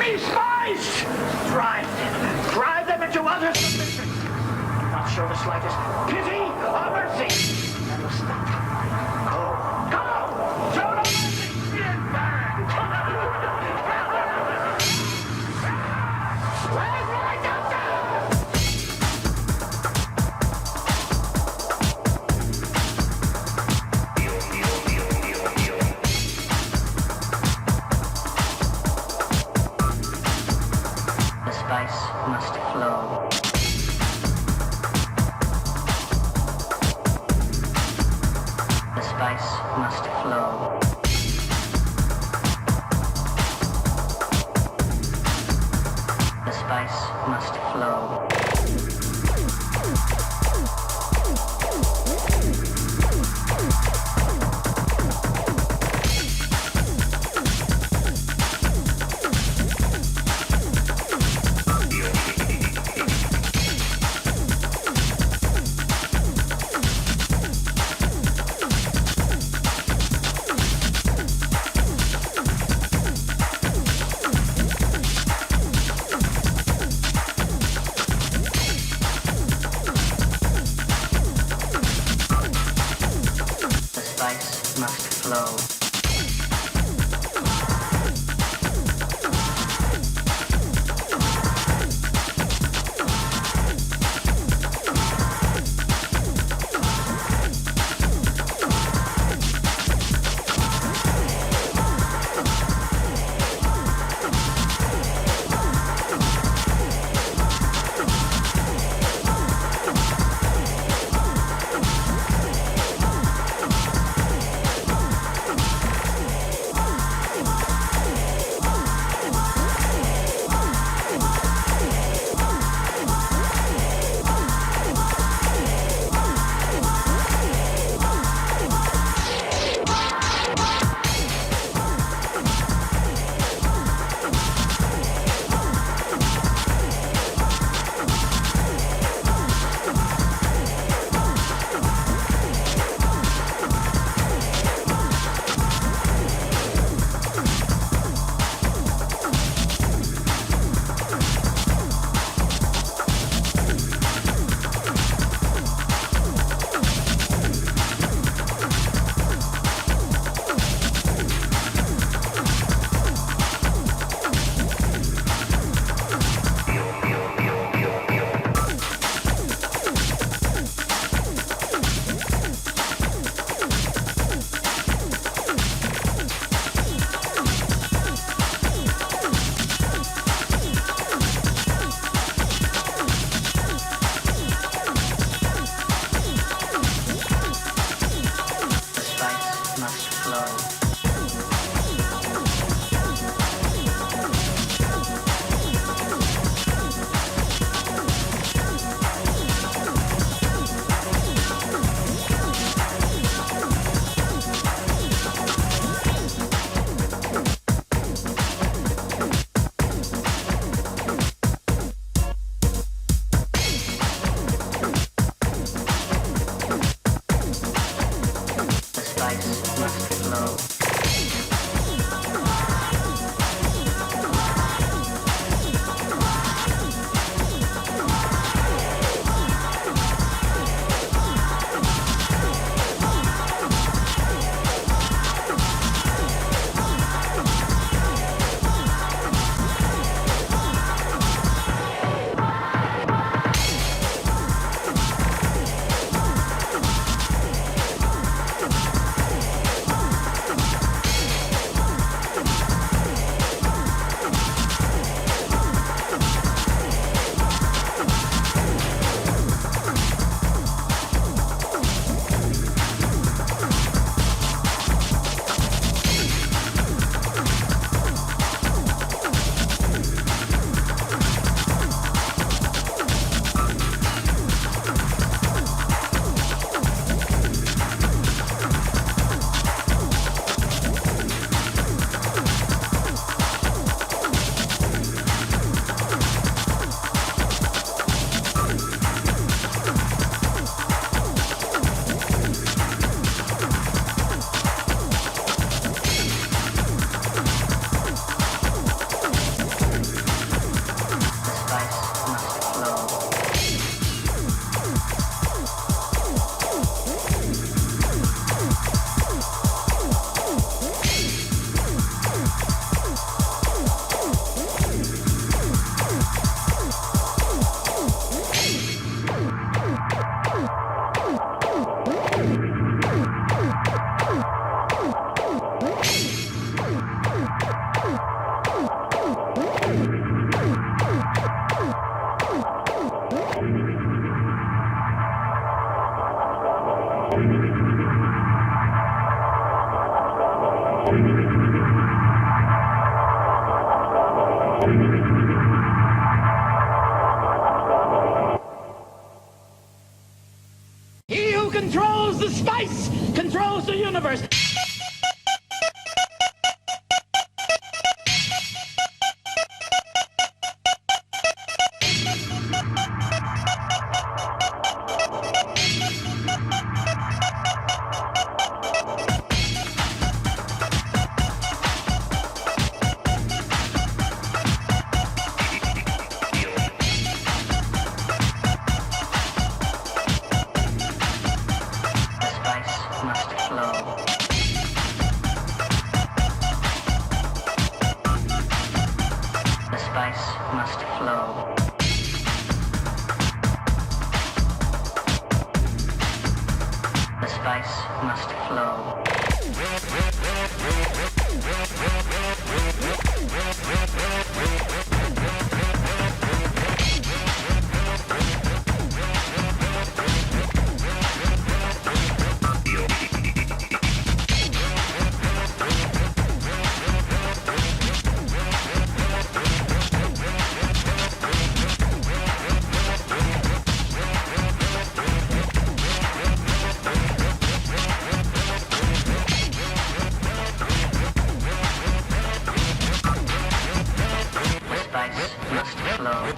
me spies! Drive them into other submission. Not show the slightest pity or mercy. Never stop. Go! Show no mercy! Get back! Where's my doctor? The spice must flow. spice must flow. The spice must flow. Must flow.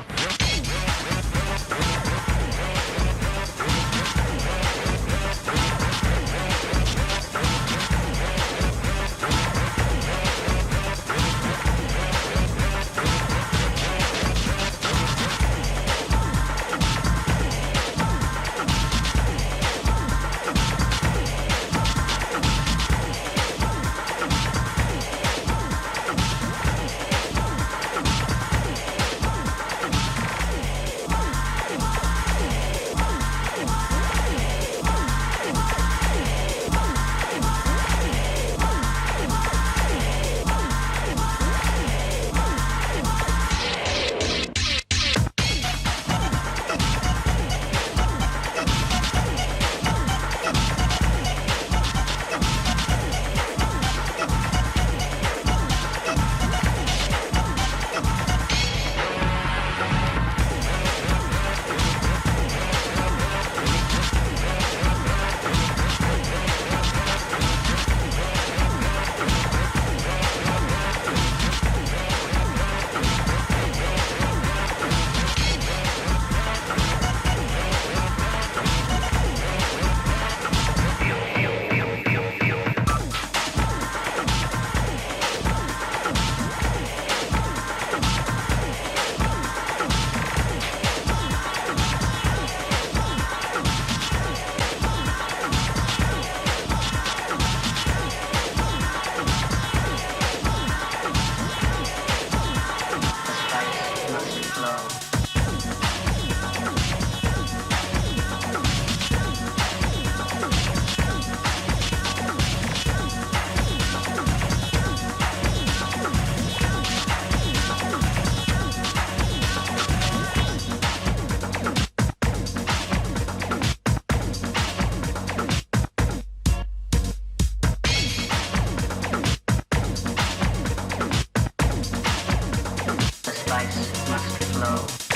The spice must flow.